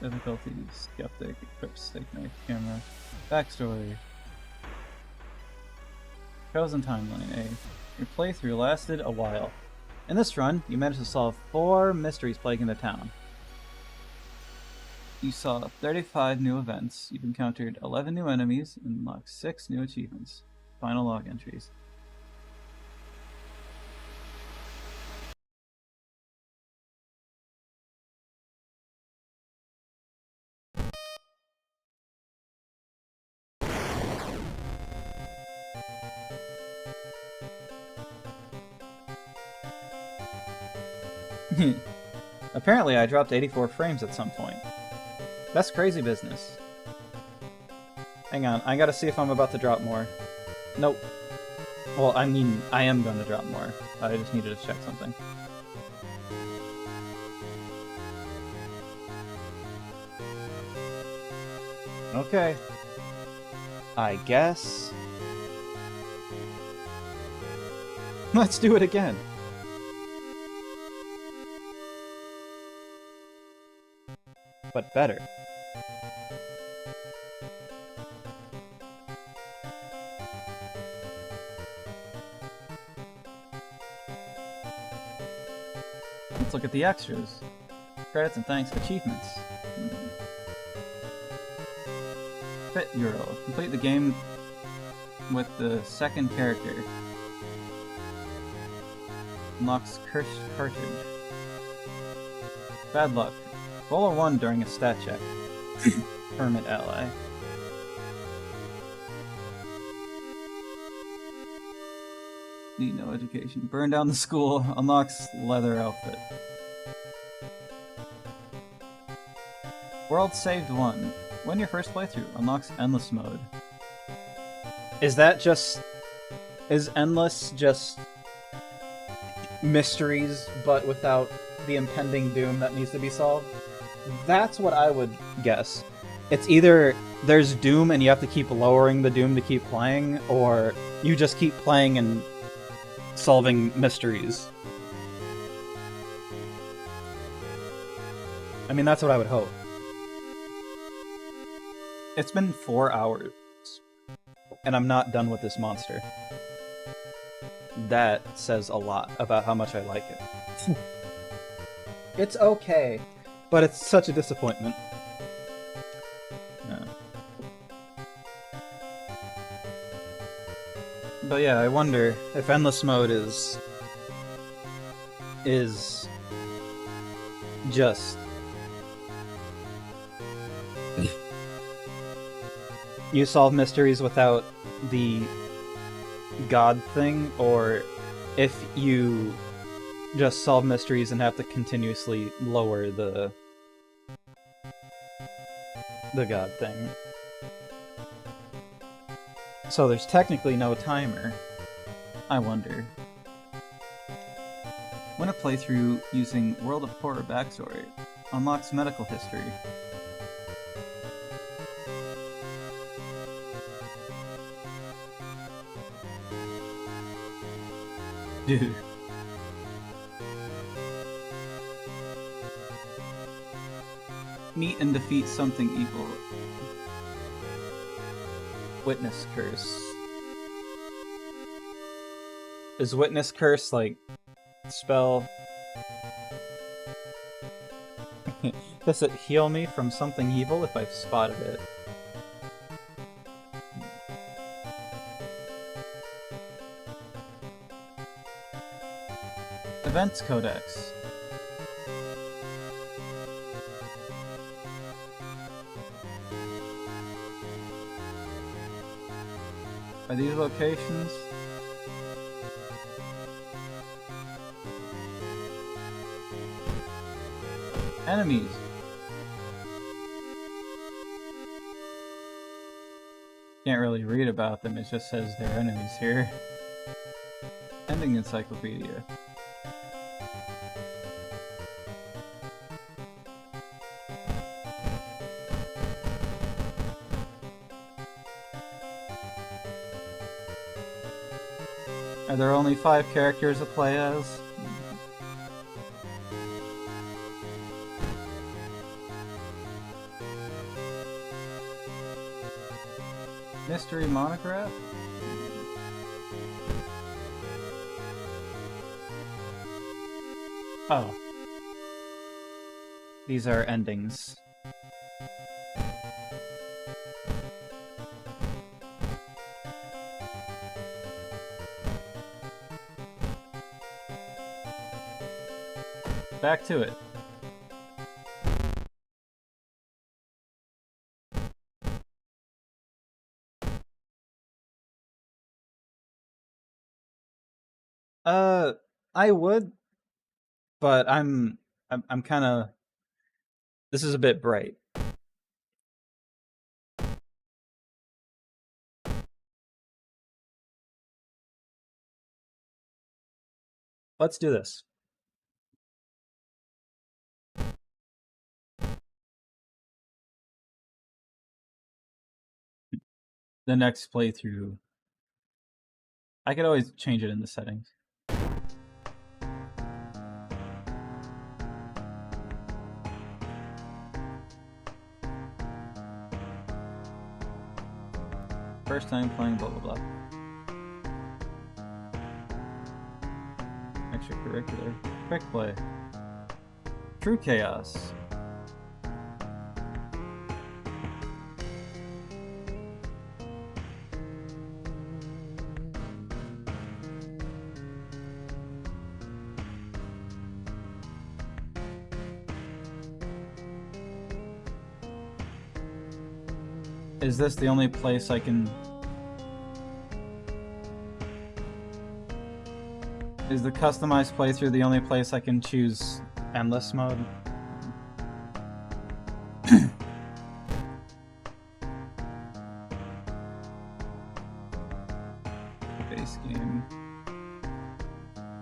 Difficulty, skeptic, equipped steak knife, camera. Backstory. Chosen timeline A. Your playthrough lasted a while. In this run, you managed to solve 4 mysteries plaguing the town. You saw 35 new events, you've encountered 11 new enemies, and unlocked 6 new achievements. Final log entries. Apparently I dropped 84 frames at some point. That's crazy business. Hang on, I gotta see if I'm about to drop more. Nope. Well, I mean, I am gonna drop more. I just needed to check something. Okay. I guess... Let's do it again. But better. Let's look at the extras. Credits and thanks, achievements. Fit Euro. Complete the game with the second character. Unlocks cursed cartridge. Bad luck. Roll a 1 during a stat check. Hermit ally. Need no education. Burn down the school. Unlocks leather outfit. World saved 1. Win your first playthrough. Unlocks endless mode. Is that just... Is endless just... mysteries, but without the impending doom that needs to be solved? That's what I would guess. It's either there's doom and you have to keep lowering the doom to keep playing, or you just keep playing and solving mysteries. I mean, that's what I would hope. It's been 4 hours, and I'm not done with this monster. that says a lot about how much I like it. It's okay, but it's such a disappointment. Yeah. But yeah, I wonder if endless mode is just you solve mysteries without the god thing, or if you just solve mysteries and have to continuously lower the god thing. So there's technically no timer. I wonder. When a playthrough using World of Horror backstory unlocks medical history. Dude. Meet and defeat something evil. Witness curse. Is witness curse like spell? Does it heal me from something evil if I've spotted it? Events Codex. Are these locations? Enemies. Can't really read about them, it just says they're enemies here. Ending encyclopedia. Are there only 5 characters to play as? Mystery monograph? Oh. These are endings. Back to it. I would, but I'm kind of. This is a bit bright. Let's do this. The next playthrough, I could always change it in the settings. First time playing blah blah blah. Extracurricular. Quick play. True chaos. Is this the only place I can... Is the customized playthrough the only place I can choose endless mode? Base game.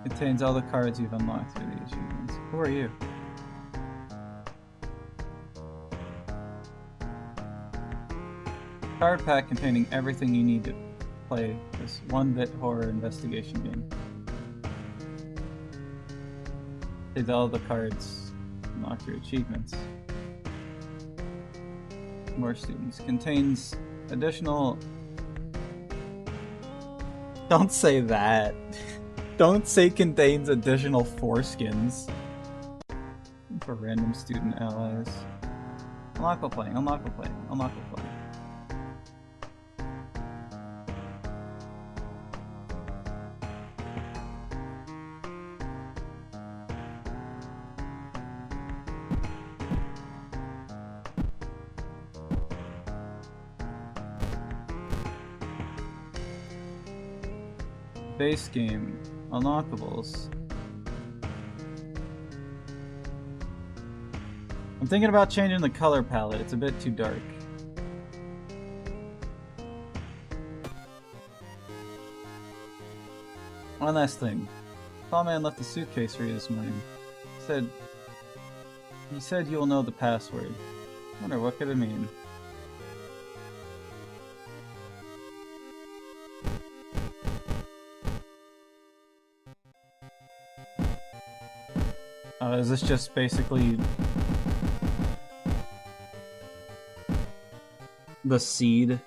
Contains all the cards you've unlocked through the achievements. Who are you? Card pack containing everything you need to play this 1-bit horror investigation game. With all the cards, unlock your achievements. More students. Contains additional... Don't say that. Don't say contains additional foreskins. For random student allies. Unlock while playing, unlock while playing, unlock while playing. Base game, unlockables. I'm thinking about changing the color palette, it's a bit too dark. One last thing. Tall man left a suitcase for you this morning. He said you'll know the password. Wonder what could it mean? Is this just basically the seed?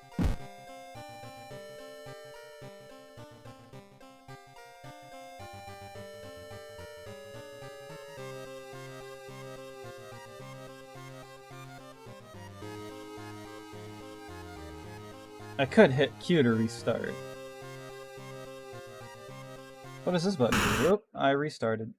I could hit Q to restart. What does this button do? Whoop, I restarted.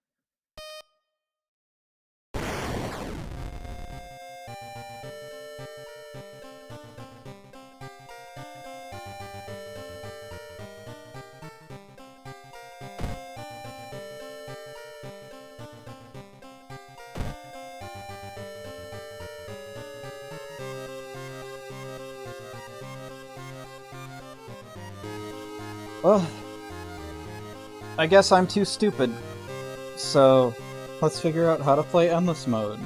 Well, I guess I'm too stupid. So, let's figure out how to play endless mode.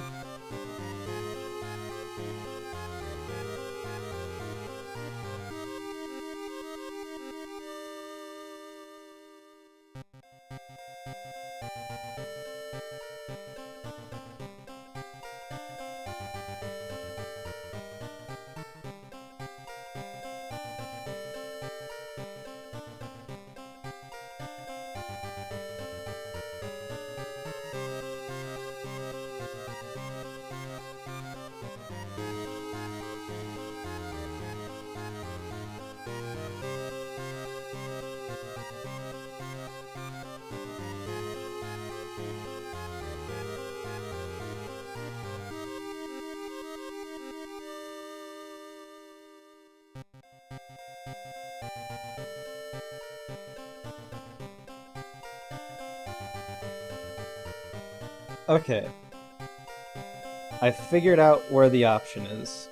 Okay. I figured out where the option is.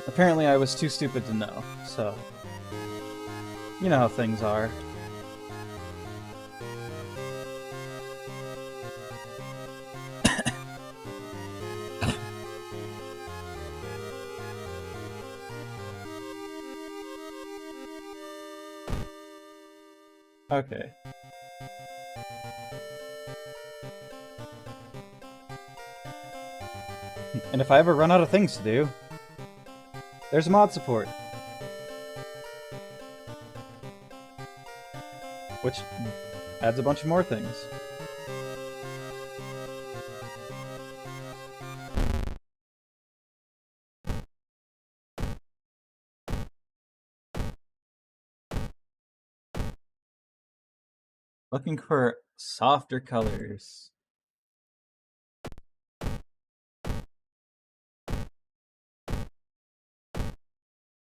Apparently I was too stupid to know, so... You know how things are. Okay. And if I ever run out of things to do, there's mod support. Which adds a bunch of more things. Looking for softer colors.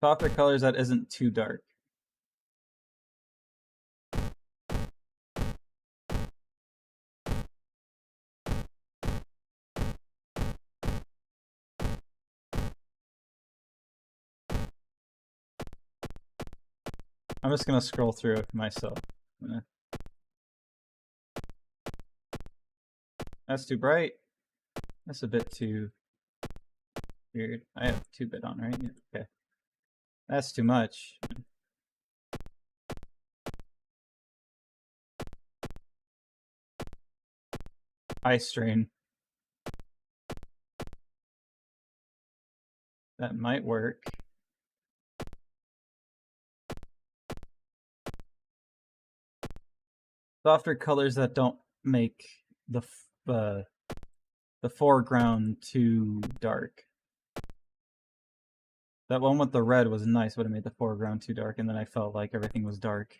Softer colors that isn't too dark. I'm just gonna scroll through it myself. That's too bright. That's a bit too weird. I have 2-bit on, right? Yeah, okay. That's too much. Eye strain. That might work. Softer colors that don't make the foreground too dark. That one with the red was nice, but it made the foreground too dark, and then I felt like everything was dark.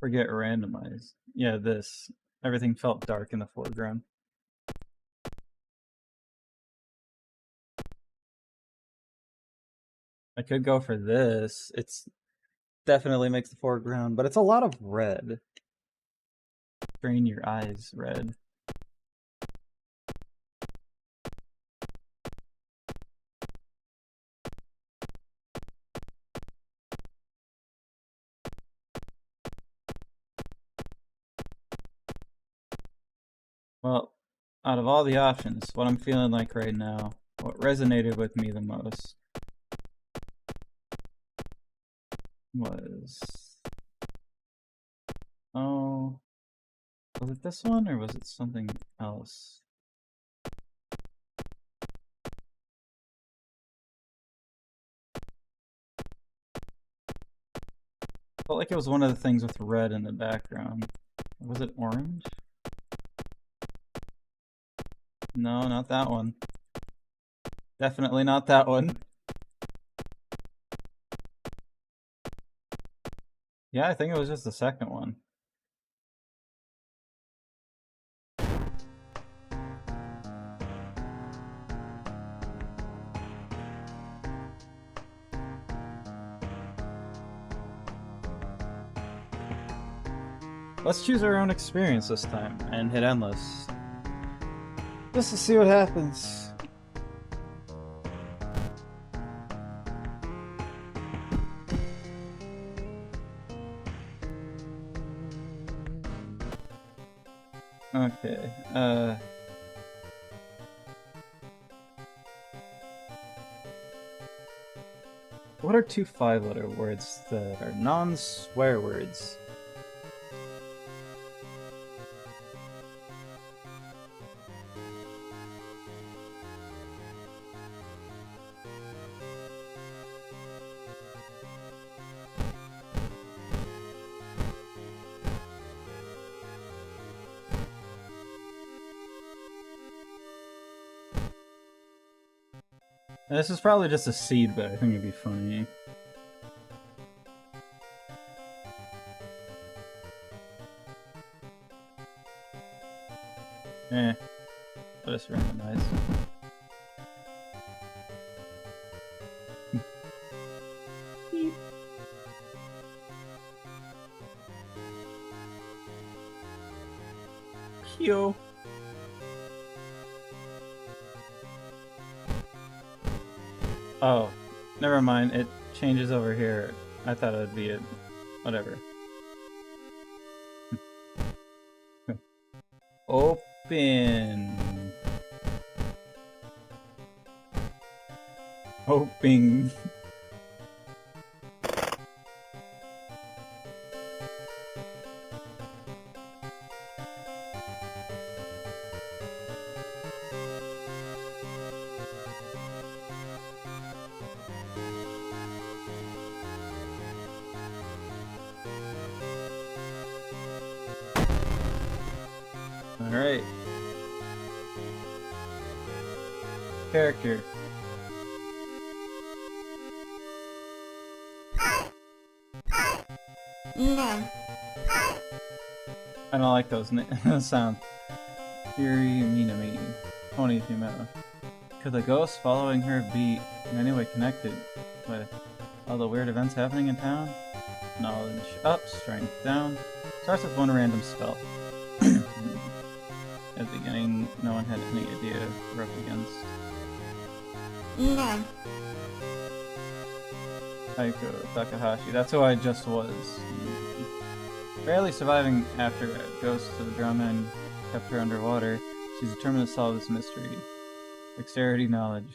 Forget randomized. Yeah, this. Everything felt dark in the foreground. I could go for this. It's definitely makes the foreground, but it's a lot of red. Strain your eyes red. Well, out of all the options, what I'm feeling like right now, what resonated with me the most was... Oh... Was it this one, or was it something else? Felt like it was one of the things with red in the background. Was it orange? No, not that one. Definitely not that one. Yeah, I think it was just the second one. Let's choose our own experience this time and hit endless. Just to see what happens. Okay, what are two 5-letter words that are non-swear words? This is probably just a seed, but I think it'd be funny. I'll just randomize. Pew. Oh, never mind. It changes over here. I thought it would be it. Whatever. Open. Hoping. Alright. Character. No. I don't like those sounds. Fury Minami. Pony female. Could the ghost following her be in any way connected with all the weird events happening in town? Knowledge up, strength down. Starts with one random spell. At the beginning, no one had any idea we're up against. No. Aiko Takahashi, that's who I just was. Barely surviving after a ghost of the drowned man kept her underwater, she's determined to solve this mystery. Dexterity knowledge.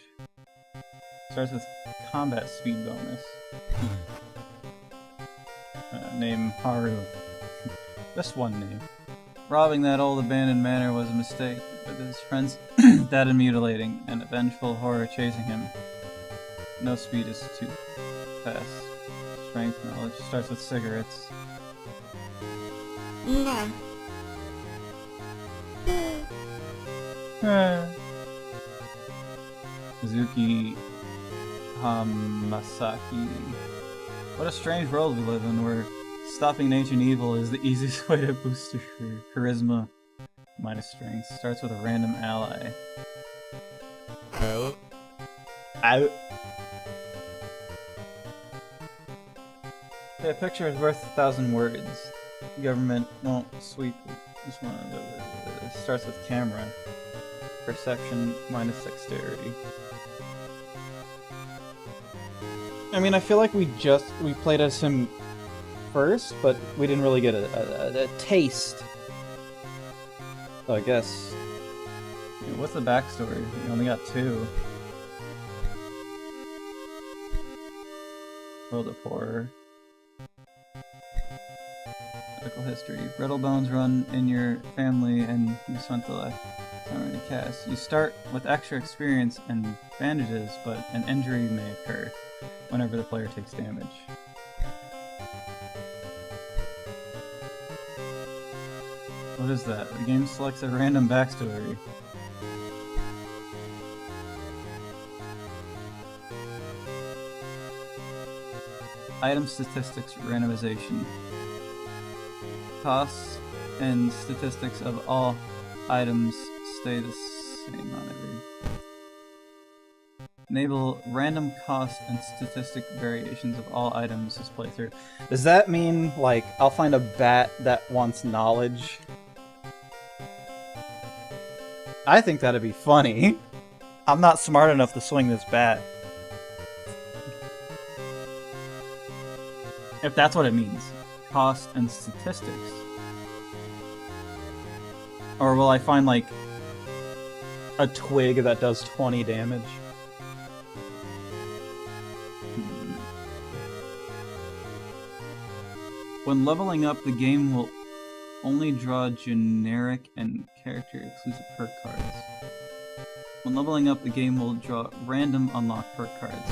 Starts with combat speed bonus. Name Haru. Just one name. Robbing that old abandoned manor was a mistake, with his friends dead and mutilating, and a vengeful horror chasing him. No speed is too fast. Strength knowledge starts with cigarettes. Nah. Suzuki Hamasaki. What a strange world we live in, where stopping ancient evil is the easiest way to boost your charisma minus strength. Starts with a random ally. Out. Out. Okay, a picture is worth 1,000 words. Government won't sweep this one. It starts with camera. Perception minus dexterity. I mean, I feel like we played as him first, but we didn't really get a taste. So I guess. Yeah, what's the backstory? We only got 2. World of Horror. Medical history. Brittle bones run in your family and you spent the last time in a cast. You start with extra experience and bandages, but an injury may occur whenever the player takes damage. What is that? The game selects a random backstory. Item statistics randomization. Costs and statistics of all items stay the same on every. Enable random cost and statistic variations of all items this playthrough. Does that mean, like, I'll find a bat that wants knowledge? I think that'd be funny. I'm not smart enough to swing this bat. If that's what it means. Cost and statistics. Or will I find, like, a twig that does 20 damage? When leveling up, the game will only draw generic and character-exclusive perk cards. When leveling up, the game will draw random unlock perk cards.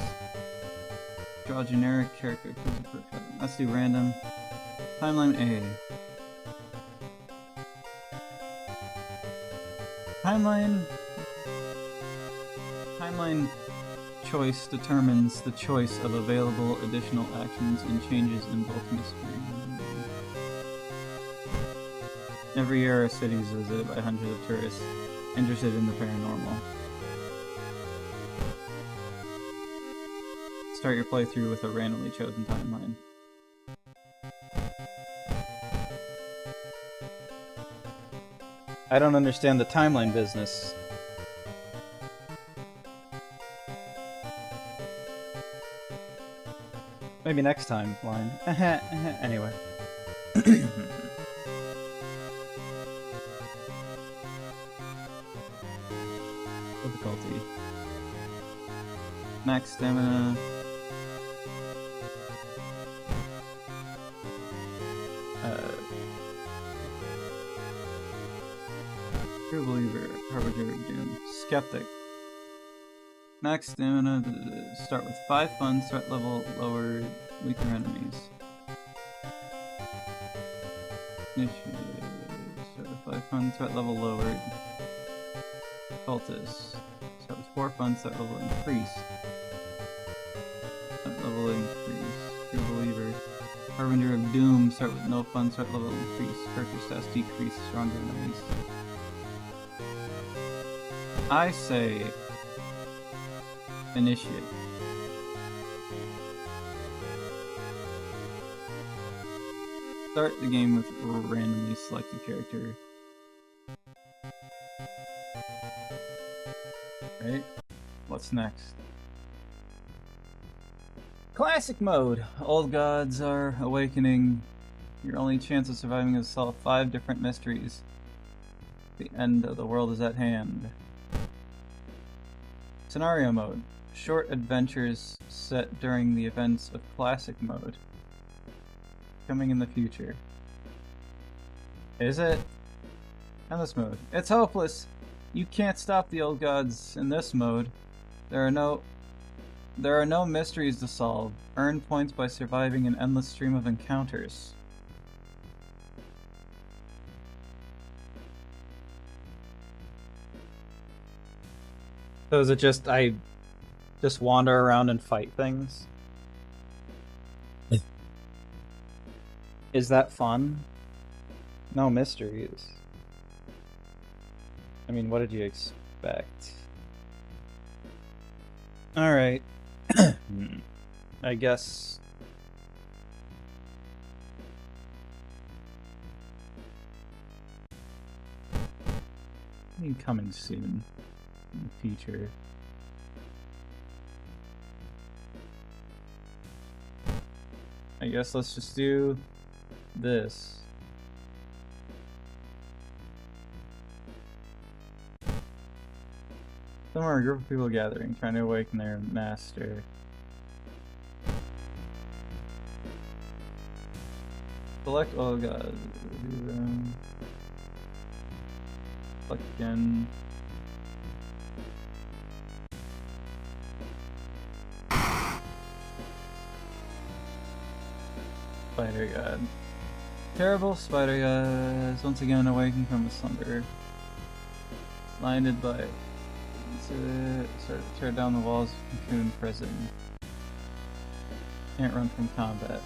Draw generic character-exclusive perk cards. Let's do random. Timeline A. Timeline choice determines the choice of available additional actions and changes in both mystery. Every year, our city is visited by hundreds of tourists interested in the paranormal. Start your playthrough with a randomly chosen timeline. I don't understand the timeline business. Maybe next time, line. Anyway. Difficulty. Max stamina. True believer, harbinger of doom. Skeptic. Max stamina. Start with 5 fun. Threat level lowered. Weaker enemies. Initiative. Start with 5 fun. Threat level lowered. Cultist. Start with 4 fun. Threat level increased. Threat level increase. True believer. Harbinger of doom. Start with no fun. Threat level increase. Character stats decrease. Stronger enemies. I say initiate. Start the game with a randomly selected character. Right? What's next? Classic mode. Old gods are awakening. Your only chance of surviving is to solve 5 different mysteries. The end of the world is at hand. Scenario mode. Short adventures set during the events of classic mode. Coming in the future. Is it? Endless mode. It's hopeless. You can't stop the old gods in this mode. There are no mysteries to solve. Earn points by surviving an endless stream of encounters. So is it just I just wander around and fight things? Is that fun? No mysteries. I mean, what did you expect? Alright. I guess... Coming soon in the future. I guess let's just do this. Somewhere a group of people gathering, trying to awaken their master. Select all gods. Select again. Spider god. Terrible spider god is once again awakened from his slumber. Blinded by start to tear down the walls of Cocoon Prison. Can't run from combat.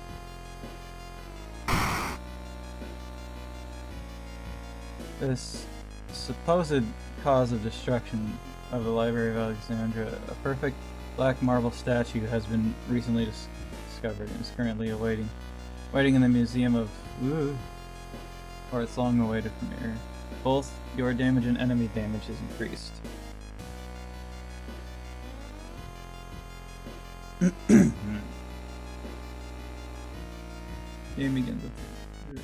This supposed cause of destruction of the Library of Alexandria, a perfect black marble statue, has been recently discovered and is currently waiting in the Museum of or its long-awaited premiere. Both your damage and enemy damage is increased. Game begins with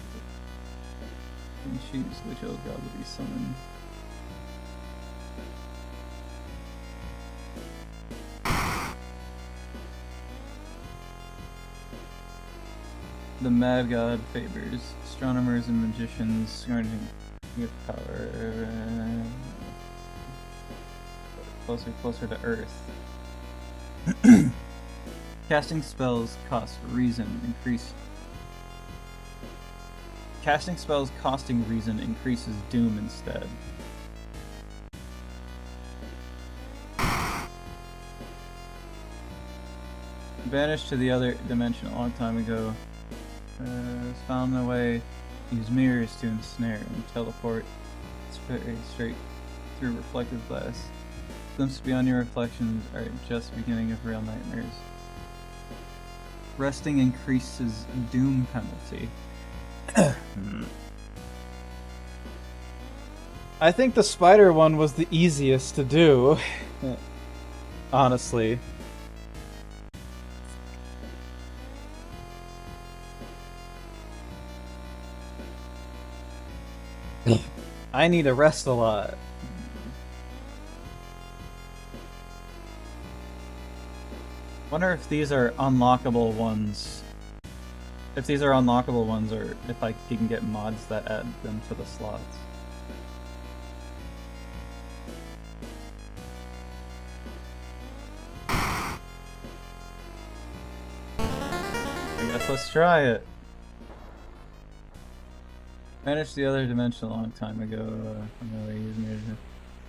and choose which old god will be summoned. The Mad God favors astronomers and magicians granting power closer to Earth. Casting spells cost reason increase. Casting spells costing reason increases doom instead. Banished to the other dimension a long time ago. Found a way to use mirrors to ensnare and teleport straight through reflective glass. Glimpses beyond your reflections are just the beginning of real nightmares. Resting increases doom penalty. I think the spider one was the easiest to do. Honestly. I need to rest a lot. Wonder if these are unlockable ones. If these are unlockable ones, or if I can get mods that add them to the slots. I guess let's try it. Managed the other dimension a long time ago.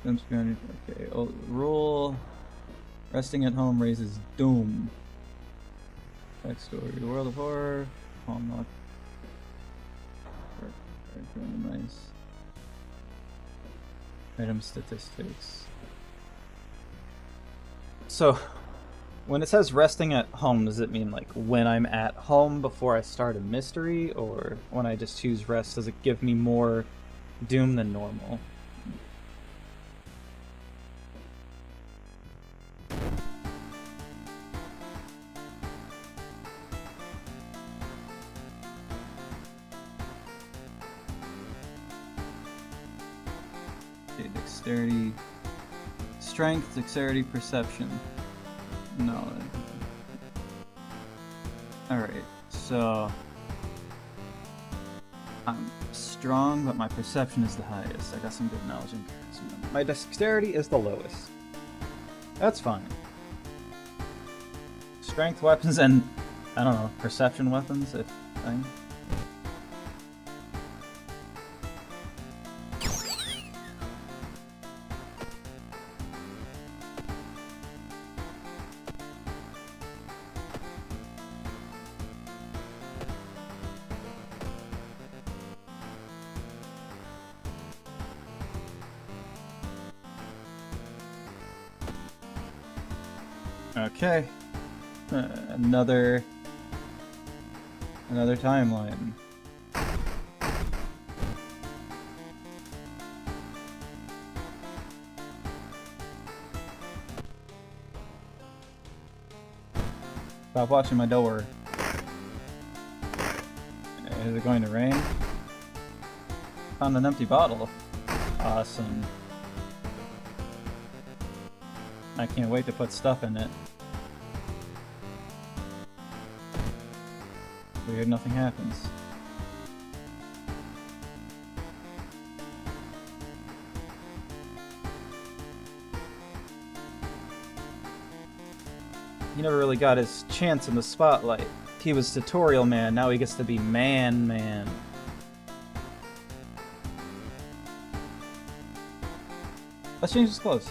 Okay, rule. Resting at home raises doom. Backstory: World of Horror. Unlock. Nice. Item statistics. So, when it says resting at home, does it mean like when I'm at home before I start a mystery, or when I just choose rest, does it give me more doom than normal? Okay, dexterity, strength, dexterity, perception. Knowledge. Alright, so I'm strong, but my perception is the highest. I got some good knowledge and charisma. My dexterity is the lowest. That's fine. Strength weapons and, I don't know, perception weapons, if thing. Okay. Another timeline. Stop watching my door. Is it going to rain? Found an empty bottle. Awesome. I can't wait to put stuff in it. Weird, nothing happens. He never really got his chance in the spotlight. He was tutorial man, now he gets to be man. Let's change his clothes.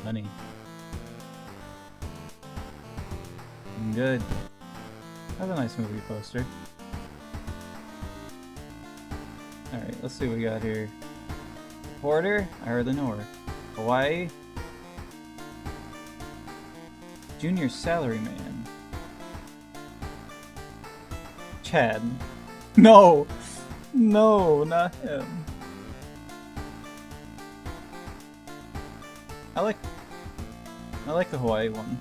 Money. Good. That's a nice movie poster. Alright, let's see what we got here. Porter? I hardly know her. Hawaii? Junior salaryman. Chad. No! No, not him. I like the Hawaii one.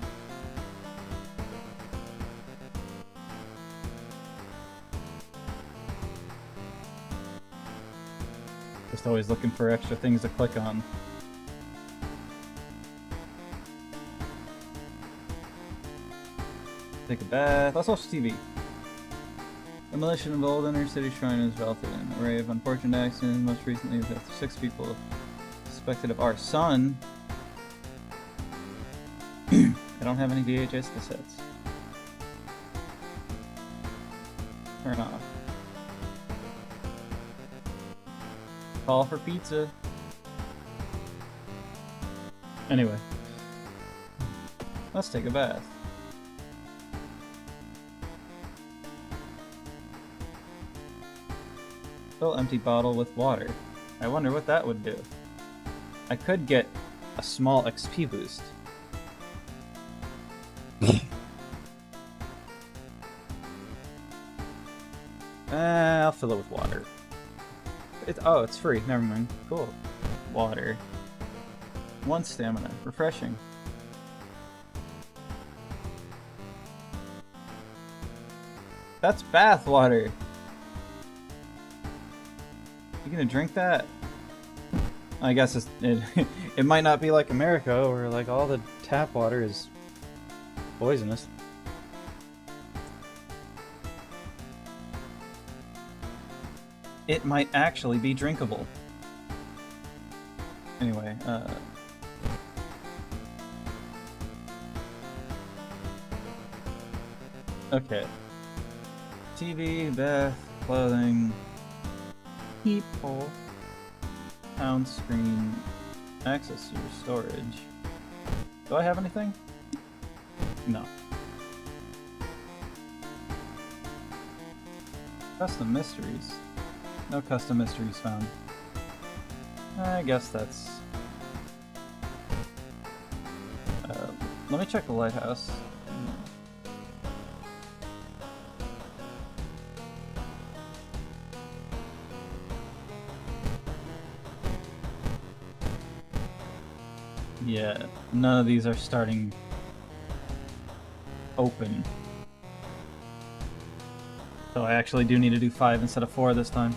Just always looking for extra things to click on. Take a bath. Let's watch TV. Demolition of old inner city shrine is resulted in an array of unfortunate accidents. Most recently, with 6 people suspected of arson. I don't have any VHS cassettes. Turn off. Call for pizza. Anyway. Let's take a bath. Fill empty bottle with water. I wonder what that would do. I could get a small XP boost. I'll fill it with water. It's free. Never mind. Cool. Water. 1 stamina. Refreshing. That's bath water. You gonna drink that? I guess it might not be like America, where like all the tap water is poisonous. It might actually be drinkable. Anyway, okay. TV, bath, clothing, people, town screen, access to your storage. Do I have anything? No. Custom mysteries. No custom mysteries found. I guess that's... let me check the lighthouse. Yeah, none of these are starting open. So I actually do need to do 5 instead of 4 this time.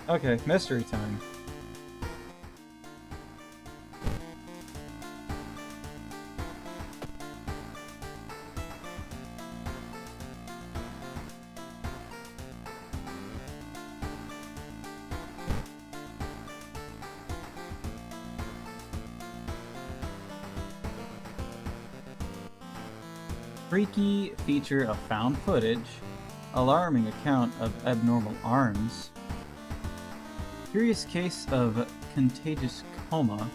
Okay, mystery time. Freaky feature of found footage. Alarming account of abnormal arms. Curious case of contagious coma.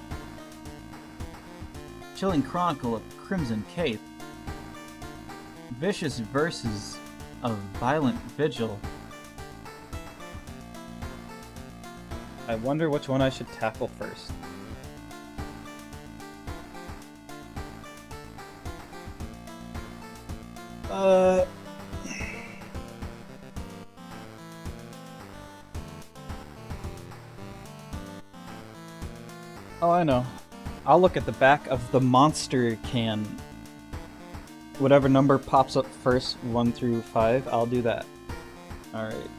Chilling chronicle of Crimson Cape. Vicious verses of violent vigil. I wonder which one I should tackle first. Oh, I know. I'll look at the back of the monster can. Whatever number pops up first, 1 through 5, I'll do that. Alright.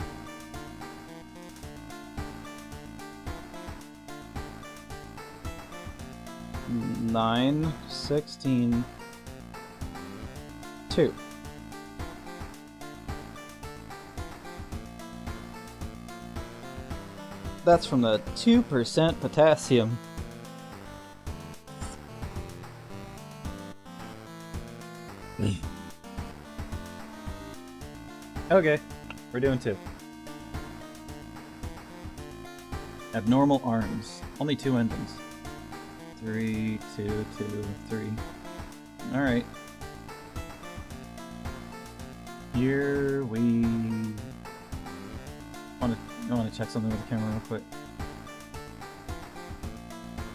Nine, 16, 2. That's from the 2% potassium. Okay, we're doing 2. Abnormal arms. Only 2 endings. 3, 2, 2, 3. Alright. Here we... I want to check something with the camera real quick.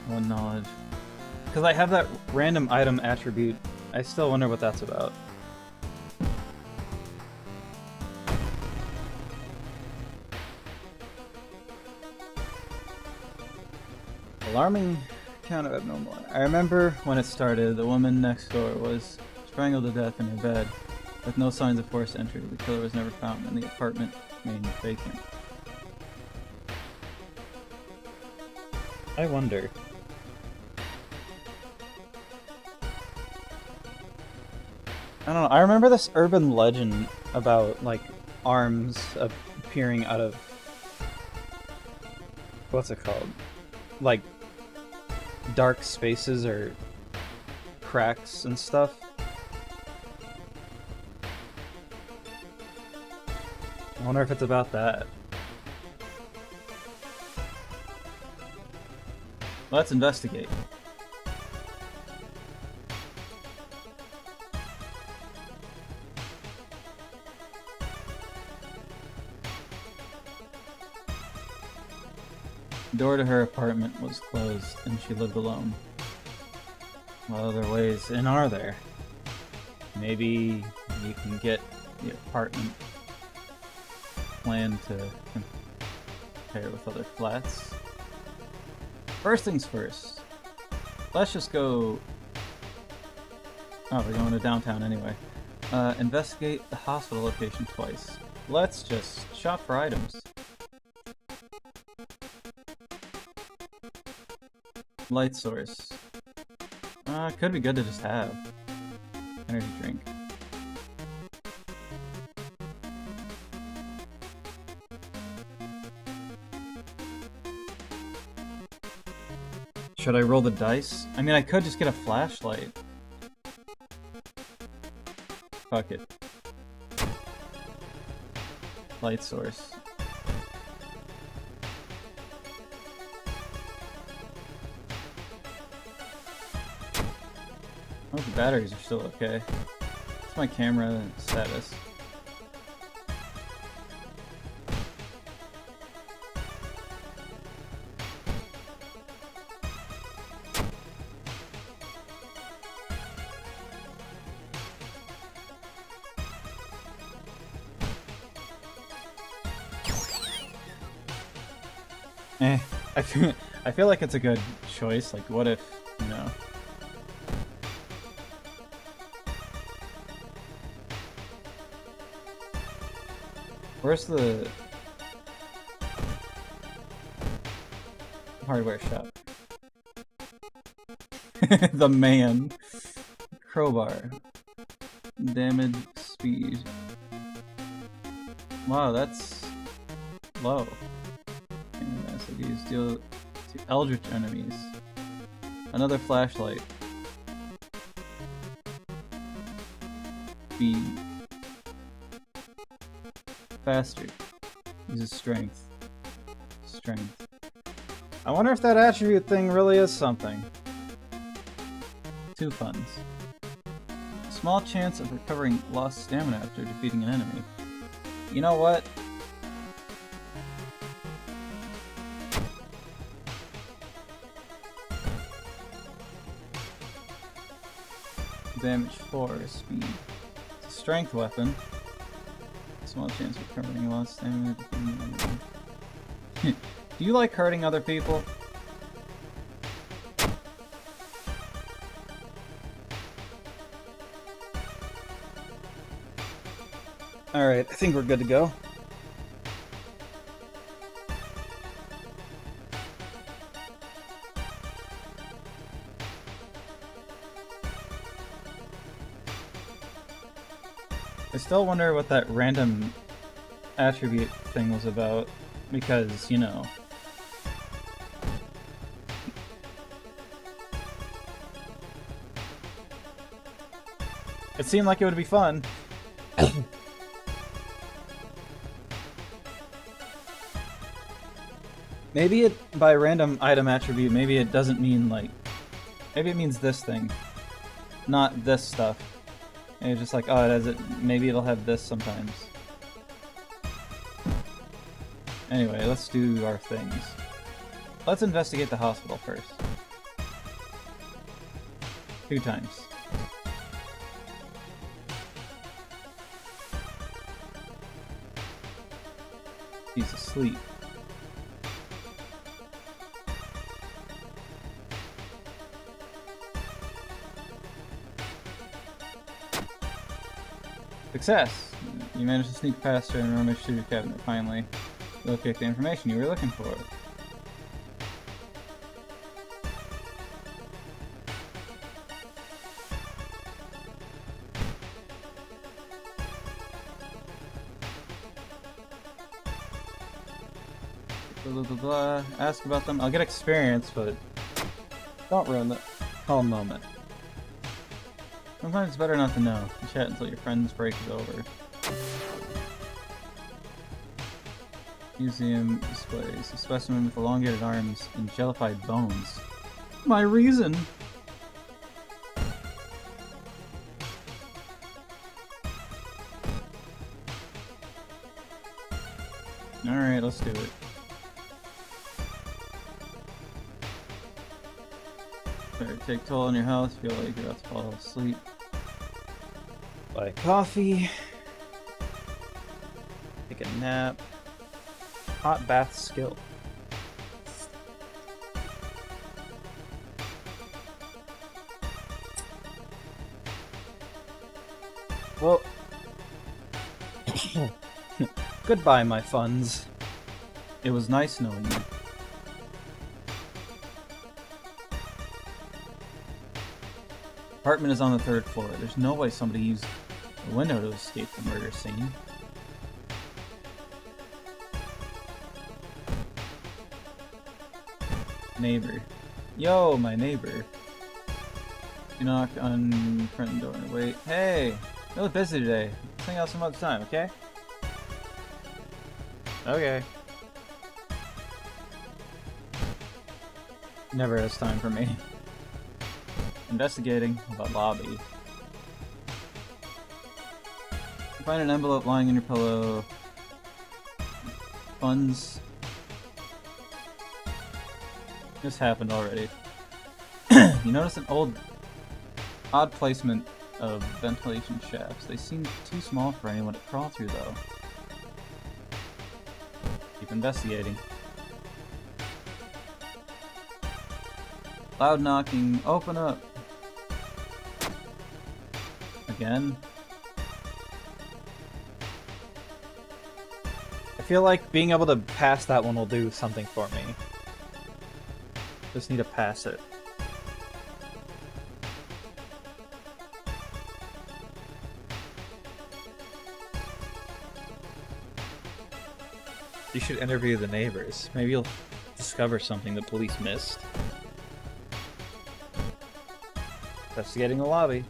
One knowledge. Because I have that random item attribute, I still wonder what that's about. Alarming count of abnormal. I remember when it started, the woman next door was strangled to death in her bed, with no signs of forced entry. The killer was never found, and the apartment remained vacant. I wonder. I don't know. I remember this urban legend about, like, arms appearing out of... What's it called? Like, dark spaces or cracks and stuff. I wonder if it's about that. Let's investigate. The door to her apartment was closed, and she lived alone. What other ways in are there? Maybe you can get the apartment plan to compare with other flats. First things first. Let's just go... Oh, we're going to downtown anyway. Investigate the hospital location twice. Let's just shop for items. Light source. Could be good to just have. Energy drink. Should I roll the dice? I mean, I could just get a flashlight. Fuck it. Light source. Oh, the batteries are still okay. What's my camera status? I feel like it's a good choice. Like, what if, you know... Where's the hardware shop? The man. Crowbar. Damage speed. Wow, that's low. SODs deal to eldritch enemies. Another flashlight. speed. Faster. Uses strength. Strength. I wonder if that attribute thing really is something. 2 funds. Small chance of recovering lost stamina after defeating an enemy. You know what? Damage 4, speed. It's a strength weapon. Small chance of recovering lost stamina after defeating an enemy. Do you like hurting other people? Alright, I think we're good to go. I still wonder what that random attribute thing was about, because, you know. It seemed like it would be fun. Maybe it, by random item attribute, maybe it doesn't mean like, maybe it means this thing, not this stuff. And it's just like, oh, it has it, maybe it'll have this sometimes. Anyway, let's do our things. Let's investigate the hospital first. 2 times. He's asleep. Success! You managed to sneak past her and rummage through your cabinet, finally. Locate the information you were looking for. Blah, blah, blah, blah. Ask about them. I'll get experience, but don't ruin the calm moment. Sometimes it's better not to know. You chat until your friend's break is over. Museum displays a specimen with elongated arms and jellified bones. My reason! Alright, let's do it. Better take toll on your health, feel like you're about to fall asleep. Buy coffee. Take a nap. Hot bath skill. Well, goodbye, my funds. It was nice knowing you. Apartment is on the 3rd floor. There's no way somebody used a window to escape the murder scene. Neighbor. Yo, my neighbor. You knock on front door and wait. Hey! You look busy today. Let's hang out some other time, okay? Okay. Never has time for me. Investigating about lobby. Find an envelope lying in your pillow. Funds. This happened already. You notice an odd placement of ventilation shafts. They seem too small for anyone to crawl through, though. Keep investigating. Loud knocking. Open up. Again. I feel like being able to pass that one will do something for me. Just need to pass it. You should interview the neighbors. Maybe you'll discover something the police missed. Investigating the lobby.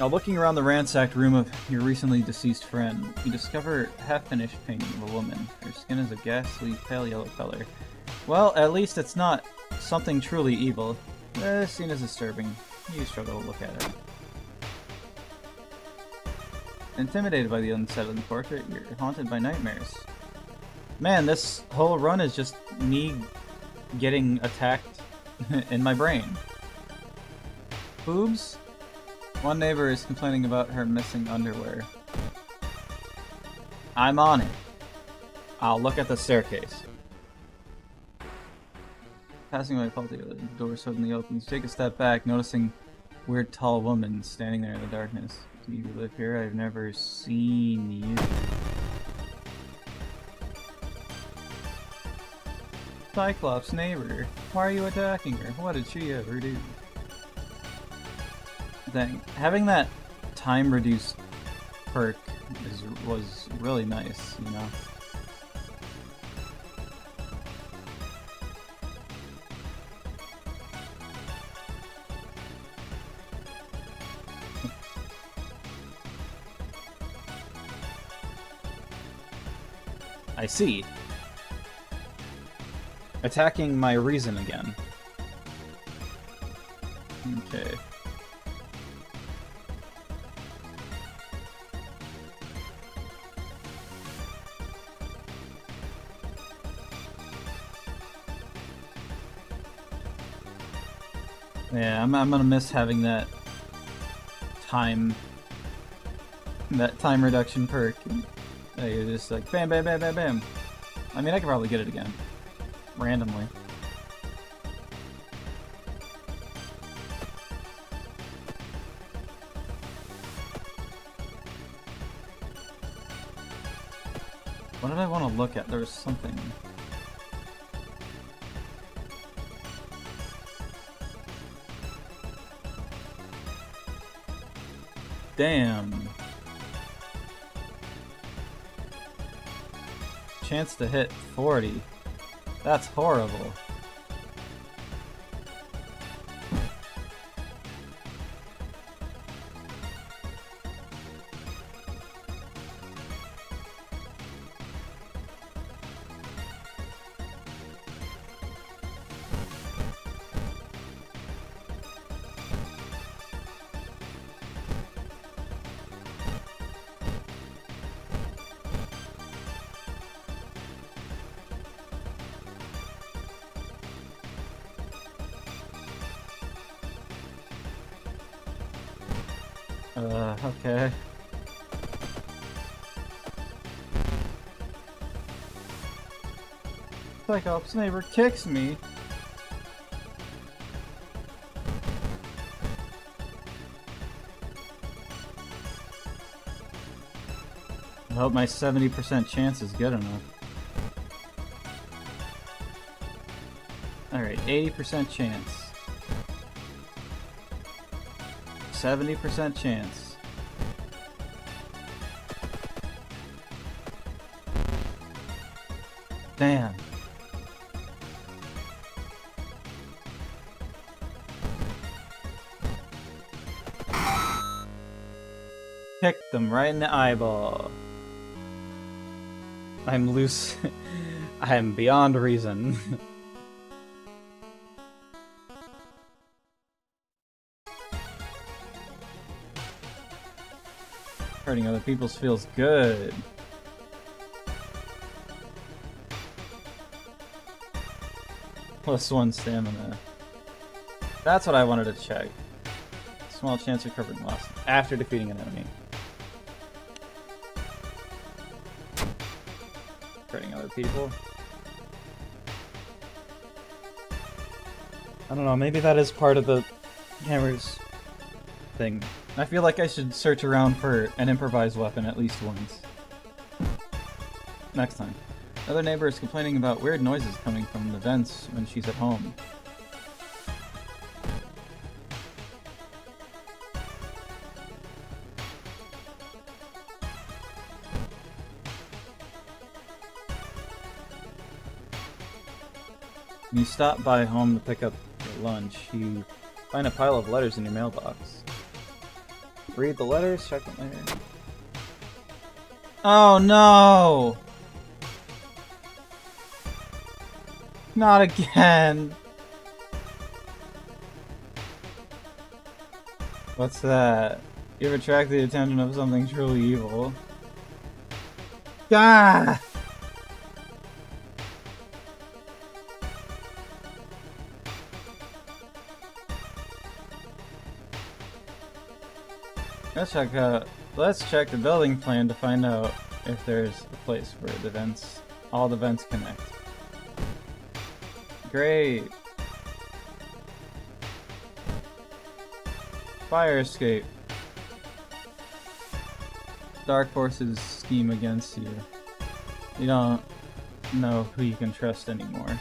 Now, looking around the ransacked room of your recently deceased friend, you discover a half-finished painting of a woman. Her skin is a ghastly, pale yellow color. Well, at least it's not something truly evil. This scene is disturbing. You struggle to look at it. Intimidated by the unsettling portrait, you're haunted by nightmares. Man, this whole run is just me getting attacked in my brain. Boobs? One neighbor is complaining about her missing underwear. I'm on it. I'll look at the staircase. Passing by faulty, the door suddenly opens. Take a step back, noticing a weird tall woman standing there in the darkness. Do you live here? I've never seen you. Cyclops' neighbor. Why are you attacking her? What did she ever do? Dang. Having that time reduced perk was really nice, you know? I see. Attacking my reason again. Okay. Yeah, I'm gonna miss having that time reduction perk. You're just like bam, bam, bam, bam, bam. I mean, I could probably get it again, randomly. What did I want to look at? There was something. Damn. Chance to hit 40. That's horrible. Okay. Cyclops' neighbor kicks me. I hope my 70% chance is good enough. Alright, 80% chance. 70% chance. Damn. Kicked them right in the eyeball. I'm loose. I am beyond reason. Hurting other people's feels good. +1 stamina. That's what I wanted to check. Small chance of recovering loss after defeating an enemy. Hurting other people. I don't know, maybe that is part of the hammers thing. I feel like I should search around for an improvised weapon at least once. Next time. Another neighbor is complaining about weird noises coming from the vents when she's at home. When you stop by home to pick up your lunch, you find a pile of letters in your mailbox. Read the letters, check them later. Oh no! Not again! What's that? You've attracted the attention of something truly evil. Ah! Let's check the building plan to find out if there's a place where the vents, all the vents connect. Great. Fire escape. Dark forces scheme against you. You don't know who you can trust anymore.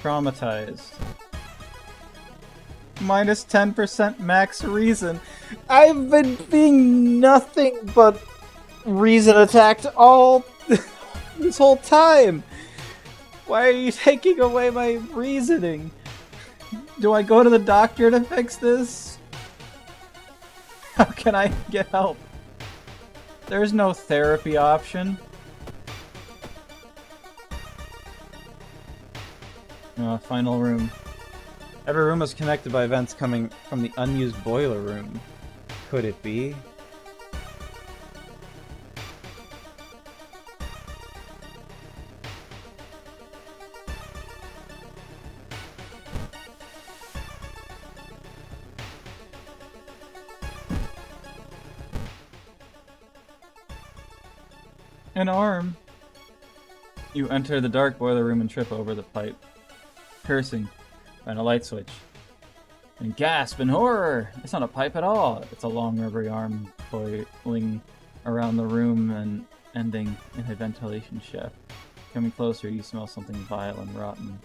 Traumatized. Minus 10% max reason. I've been being nothing but reason attacked all this whole time. Why are you taking away my reasoning? Do I go to the doctor to fix this? How can I get help? There's no therapy option. Final room. Every room is connected by vents coming from the unused boiler room. Could it be? An arm! You enter the dark boiler room and trip over the pipe. Cursing, find a light switch. And gasp in horror! It's not a pipe at all. It's a long rubbery arm coiling around the room and ending in a ventilation shaft. Coming closer, you smell something vile and rotten.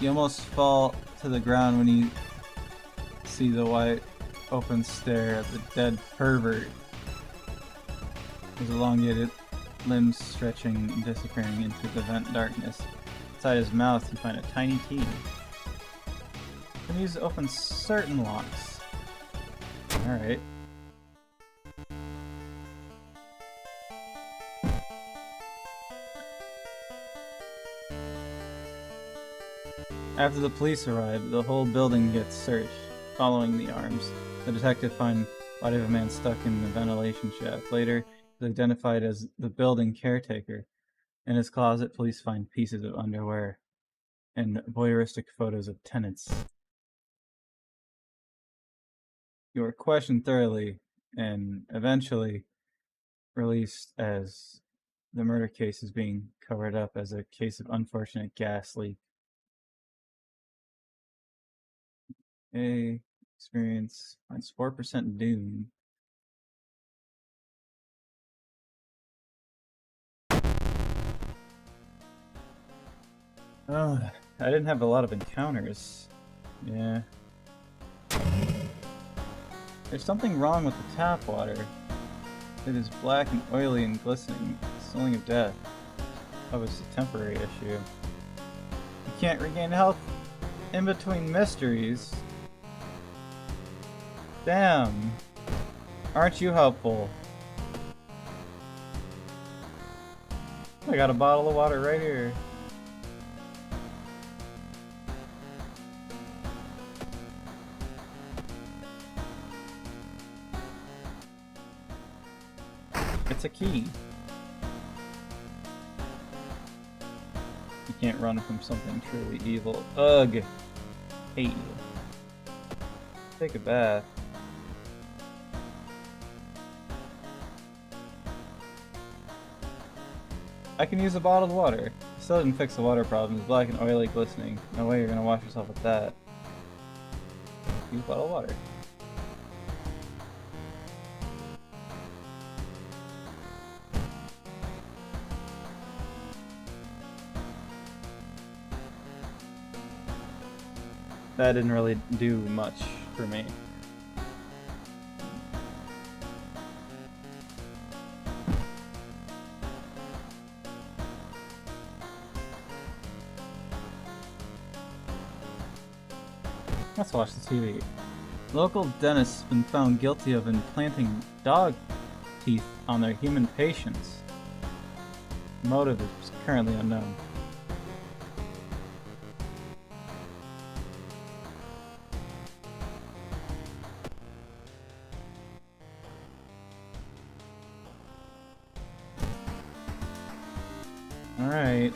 You almost fall to the ground when you see the wide open stare at the dead pervert. His elongated limbs stretching and disappearing into the vent darkness. Inside his mouth you find a tiny key. You can use to open certain locks. Alright. After the police arrive, the whole building gets searched, following the arms. The detective finds the body of a man stuck in the ventilation shaft. Later, he's identified as the building caretaker. In his closet, police find pieces of underwear and voyeuristic photos of tenants. You are questioned thoroughly and eventually released as the murder case is being covered up as a case of unfortunate gas leak. Experience finds 4% doom. Oh, I didn't have a lot of encounters. Yeah. There's something wrong with the tap water. It is black and oily and glistening, smelling of death. Oh, it's a temporary issue. You can't regain health in between mysteries. Damn. Aren't you helpful? I got a bottle of water right here. It's a key. You can't run from something truly evil. Ugh. Hate you. Take a bath. I can use a bottled water. Still didn't fix the water problem. It's black and oily, glistening. No way you're gonna wash yourself with that. Use bottled water. that didn't really do much for me. Let's watch the TV. Local dentist has been found guilty of implanting dog teeth on their human patients. Motive is currently unknown. Alright.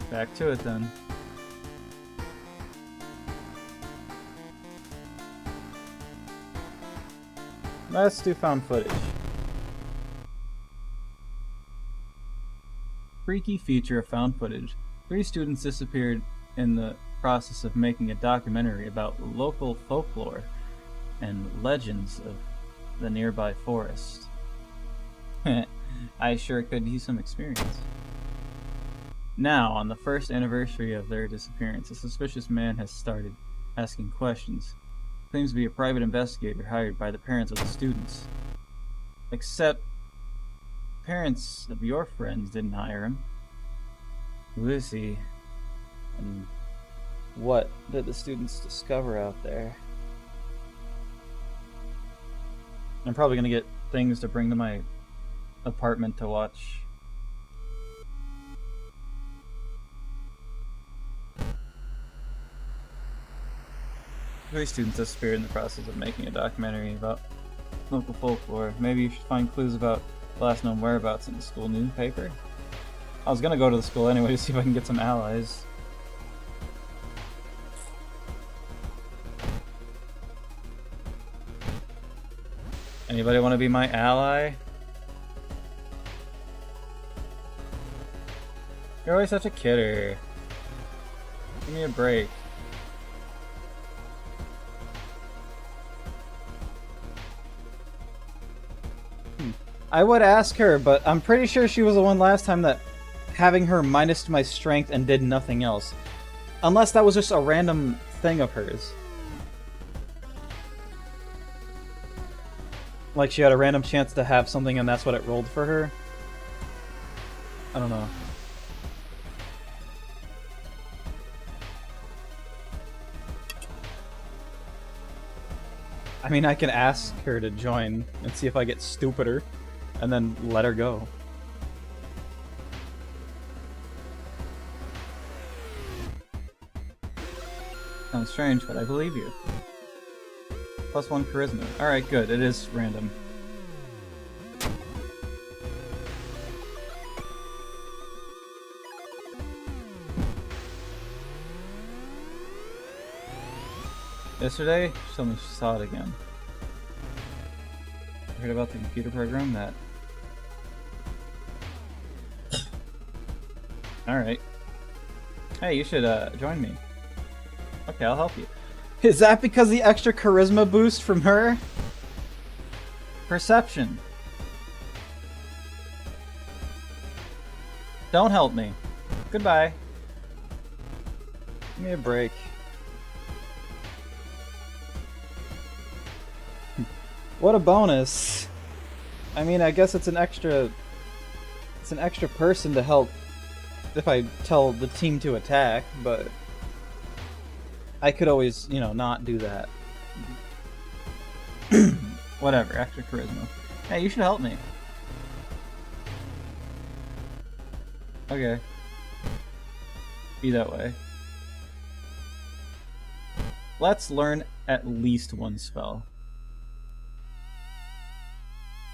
Back to it then. Let's do found footage. Freaky feature of found footage. 3 students disappeared in the process of making a documentary about local folklore and legends of the nearby forest. I sure could use some experience. Now, on the first anniversary of their disappearance, a suspicious man has started asking questions. Claims to be a private investigator hired by the parents of the students. Except, parents of your friends didn't hire him. Who is he? And what did the students discover out there? I'm probably gonna get things to bring to my apartment to watch. Three students disappeared in the process of making a documentary about local folklore. Maybe you should find clues about the last known whereabouts in the school newspaper. I was gonna go to the school anyway to see if I can get some allies. Anybody want to be my ally? You're always such a kidder. Give me a break. I would ask her, but I'm pretty sure she was the one last time that having her minus my strength and did nothing else. Unless that was just a random thing of hers. Like she had a random chance to have something and that's what it rolled for her. I don't know. I mean, I can ask her to join and see if I get stupider. And then let her go. Sounds strange, but I believe you. +1 charisma. Alright, good. It is random. Yesterday, she told me she saw it again. I heard about the computer program that... Alright. Hey, you should join me. Okay, I'll help you. Is that because the extra charisma boost from her? Perception. Don't help me. Goodbye. Give me a break. What a bonus. I mean, I guess it's an extra person to help if I tell the team to attack, but I could always, you know, not do that. Whatever, extra charisma. Hey, you should help me. Okay. Be that way. Let's learn at least one spell.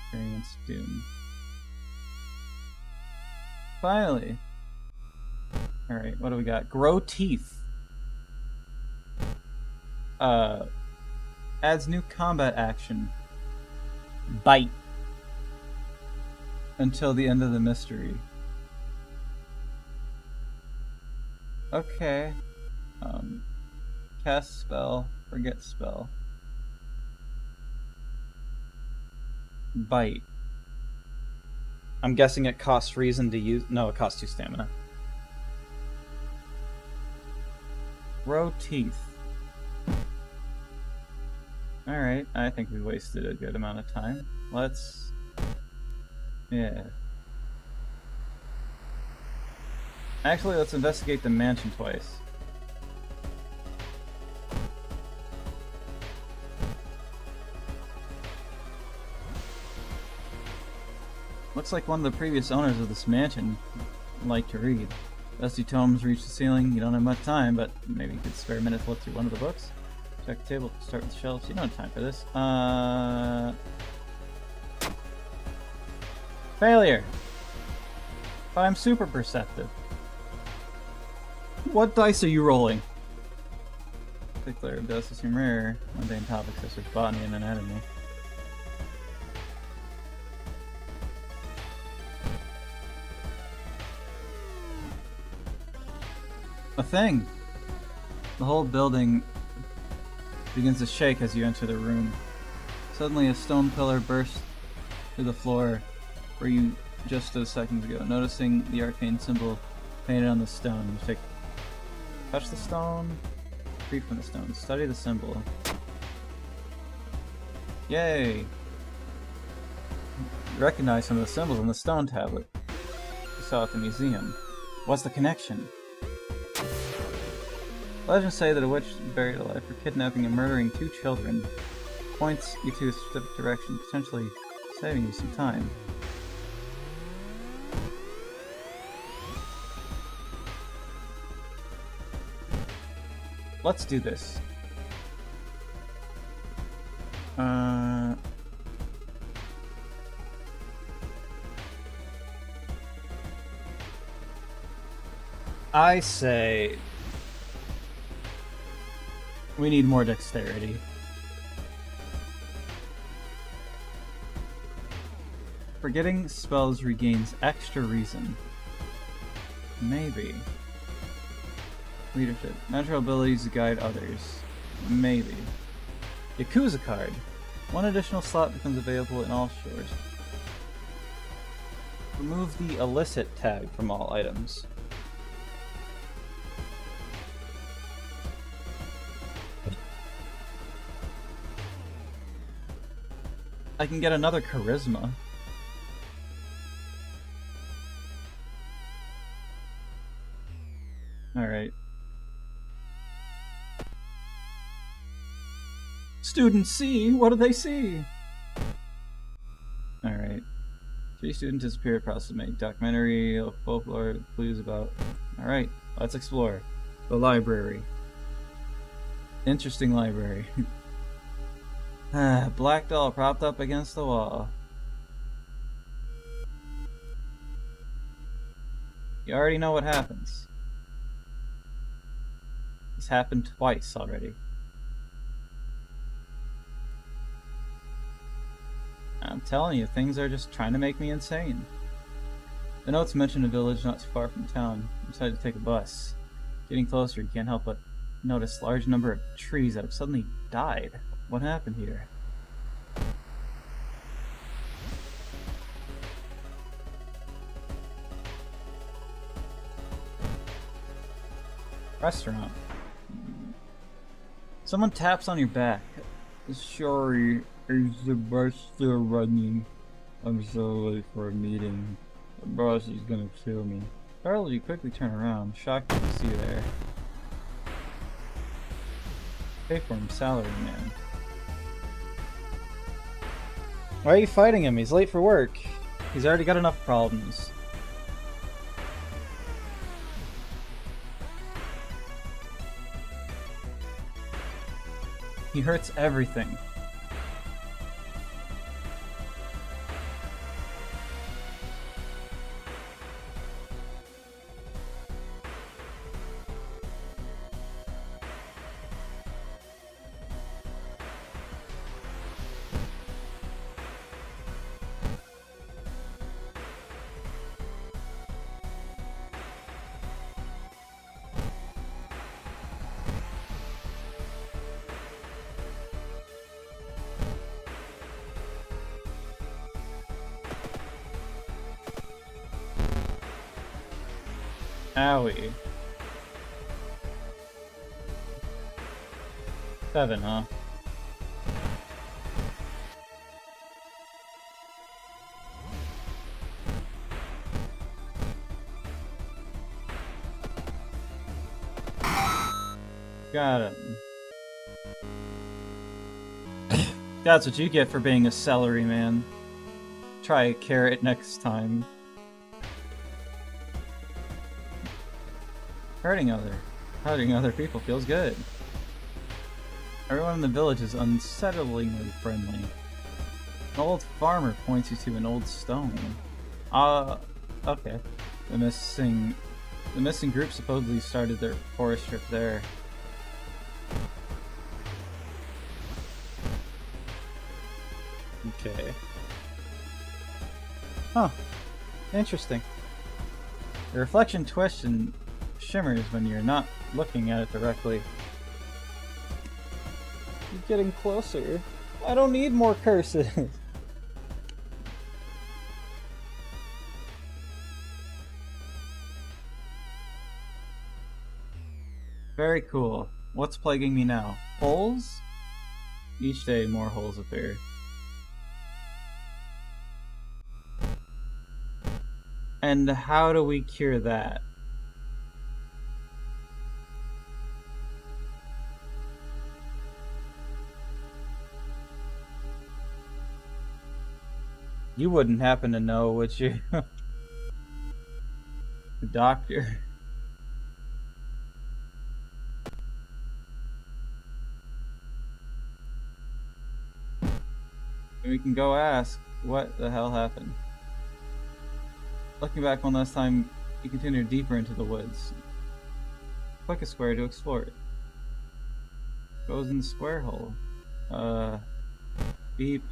Experience Doom. Finally. Alright, what do we got? Grow Teeth. Adds new combat action. Bite. Until the end of the mystery. Okay. Cast spell. Forget spell. Bite. I'm guessing it costs reason to use... No, it costs 2 stamina. Grow teeth. Alright, I think we wasted a good amount of time. Let's... yeah. Actually, let's investigate the mansion twice. Looks like one of the previous owners of this mansion liked to read. Dusty tomes reach the ceiling. You don't have much time, but maybe you could spare a minute to look through one of the books. Check the table, start with the shelves. You don't have time for this. Failure! But I'm super perceptive. What dice are you rolling? Particular of dust is rare. Mundane topics such as botany and anatomy. A thing! The whole building begins to shake as you enter the room. Suddenly a stone pillar bursts through the floor where you just stood seconds ago. Noticing the arcane symbol painted on the stone, you touch the stone, free from the stone, study the symbol. Yay! You recognize some of the symbols on the stone tablet you saw at the museum. What's the connection? Legends say that a witch is buried alive for kidnapping and murdering 2 children. Points you to a specific direction, potentially saving you some time. Let's do this. I say we need more dexterity. Forgetting spells regains extra reason. Maybe. Leadership. Natural abilities to guide others. Maybe. Yakuza card. 1 additional slot becomes available in all stores. Remove the illicit tag from all items. I can get another charisma. Alright. Student C, what do they see? Alright. 3 students disappear across the main documentary, folklore, clues about... Alright, let's explore. The library. Interesting library. Black doll propped up against the wall. You already know what happens. This happened twice already. I'm telling you, things are just trying to make me insane. The notes mention a village not too far from town. I decided to take a bus. Getting closer, you can't help but notice a large number of trees that have suddenly died. What happened here? Restaurant. Someone taps on your back. Sorry, is the bus still running? I'm so late for a meeting. The boss is gonna kill me. Startled, you quickly turn around, shocked to see you there. Pay for him, salary man. Why are you fighting him? He's late for work. He's already got enough problems. He hurts everything. Owie. 7, huh? Got him. That's what you get for being a celery man. Try a carrot next time. Hurting other people feels good. Everyone in the village is unsettlingly friendly. An old farmer points you to an old stone. Okay. The missing group supposedly started their forest trip there. Okay. Huh. Interesting. The reflection twists and shimmers when you're not looking at it directly. You're getting closer. I don't need more curses. Very cool. What's plaguing me now? Holes? Each day more holes appear. And how do we cure that? You wouldn't happen to know, would you? The doctor. We can go ask what the hell happened. Looking back one last time, you continue deeper into the woods. Click a square to explore it. Goes in the square hole. Beep.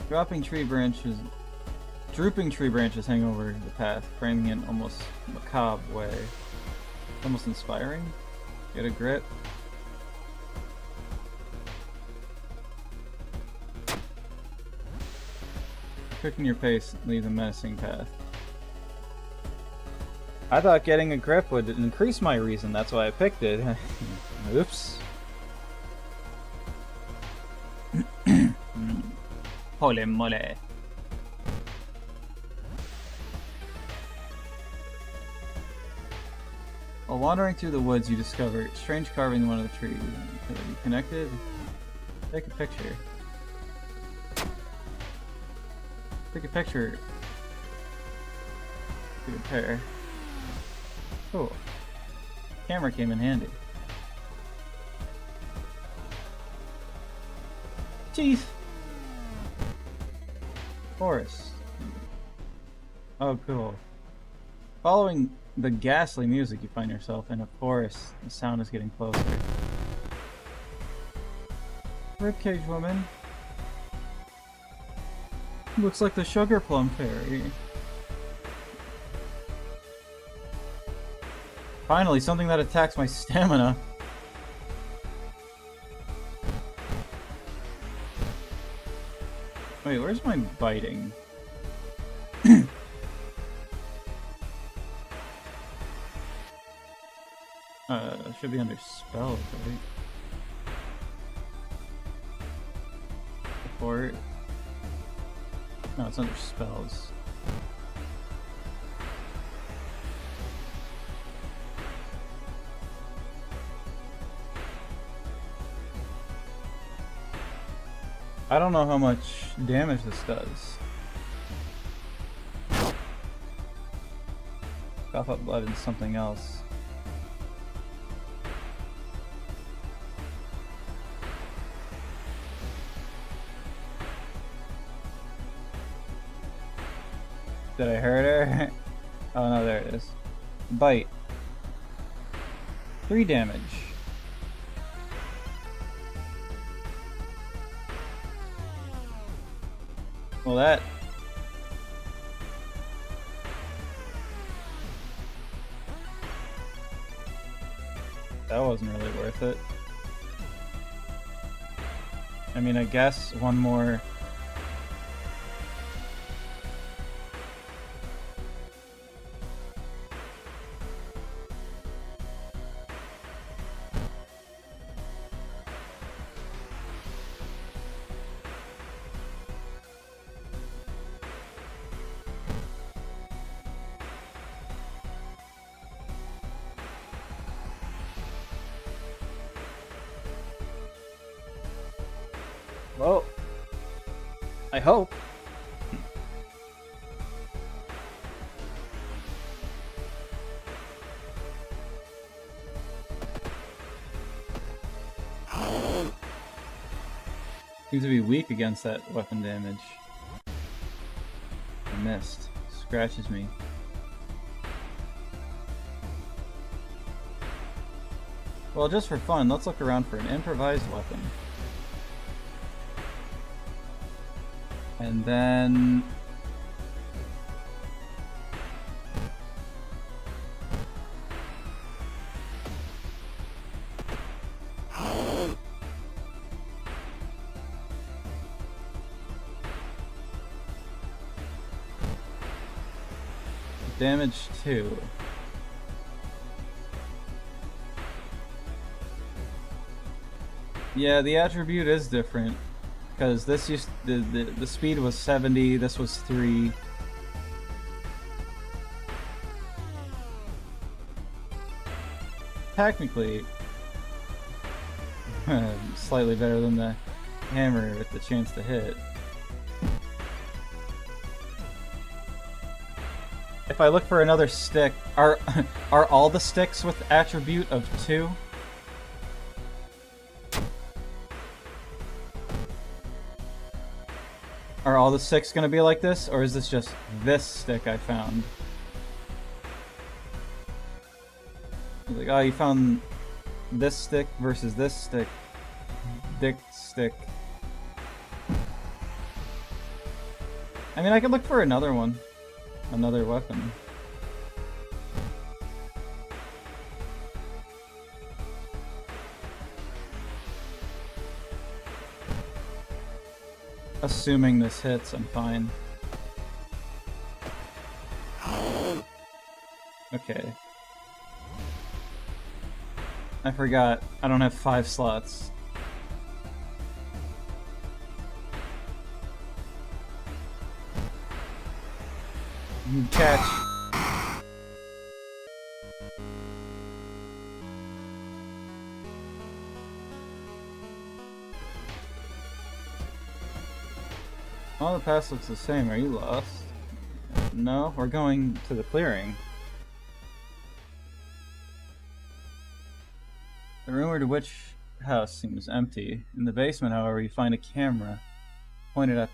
Drooping tree branches hang over the path, framing it in almost macabre way. Almost inspiring. Get a grip. Quicken your pace, leave the menacing path. I thought getting a grip would increase my reason, that's why I picked it. Oops. Holy moly. While wandering through the woods, you discover strange carving in one of the trees. Could it be connected? Take a picture. Take a picture. To compare. Cool. Camera came in handy. Teeth! Forest. Oh, cool. Following the ghastly music, you find yourself in a forest. The sound is getting closer. Ribcage woman. Looks like the sugar plum fairy. Finally, something that attacks my stamina. Wait, where's my biting? Should be under spells, right? Support. No, it's under spells. I don't know how much damage this does. Cough up blood and something else. Did I hurt her? Oh no, there it is. Bite. 3 damage. Well, that wasn't really worth it. I mean, I guess one more. Well, I hope. Seems to be weak against that weapon damage. I missed. Scratches me. Well, just for fun, let's look around for an improvised weapon. And then... damage 2. Yeah, the attribute is different. Because this used the speed was 70, this was 3. Technically, slightly better than the hammer with the chance to hit. If I look for another stick, are all the sticks with attribute of 2? Are all the sticks gonna be like this, or is this just this stick I found? Like, oh, you found this stick versus this stick. Dick stick. I mean, I could look for another one. Another weapon. Assuming this hits, I'm fine. Okay. I forgot. I don't have 5 slots. Catch. Well, the path looks the same. Are you lost? No, we're going to the clearing. The rumored witch house seems empty. In the basement, however, you find a camera pointed at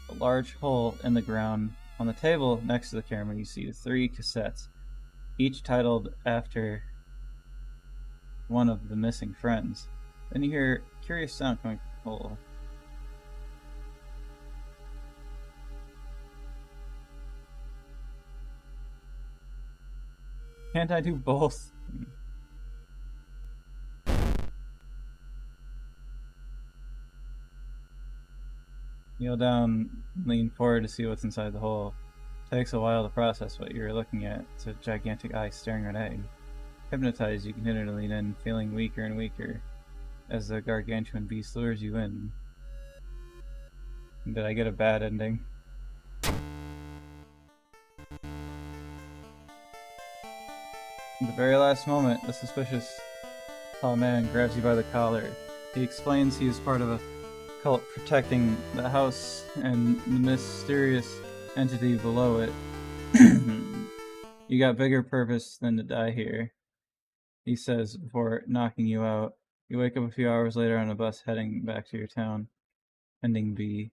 a large hole in the ground. On the table next to the camera, you see 3 cassettes, each titled after one of the missing friends. Then you hear a curious sound coming from the hole. Can't I do both? Kneel down, lean forward to see what's inside the hole. It takes a while to process what you're looking at. It's a gigantic eye staring at an egg. Hypnotized, you continue to lean in, feeling weaker and weaker as the gargantuan beast lures you in. Did I get a bad ending? At the very last moment, a suspicious tall man grabs you by the collar. He explains he is part of a cult protecting the house and the mysterious entity below it. You got bigger purpose than to die here, he says before knocking you out. You wake up a few hours later on a bus heading back to your town. Ending B.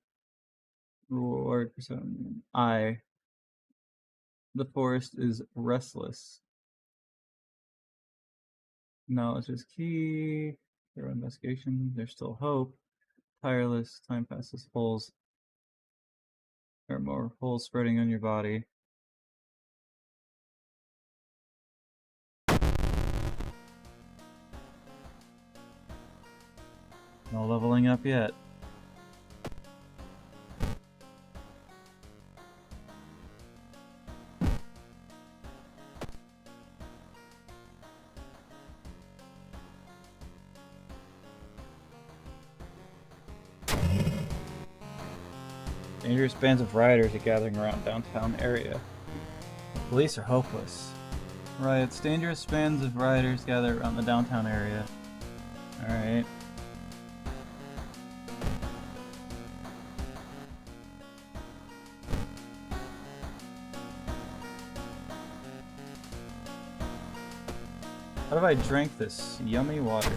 Reward for some I. The forest is restless. Knowledge is key. Thorough investigation. There's still hope. Tireless. Time passes. Holes. There are more holes spreading on your body. No leveling up yet. Dangerous bands of rioters are gathering around downtown area. The police are hopeless. Riots. Dangerous bands of rioters gather around the downtown area. Alright. What if I drank this yummy water?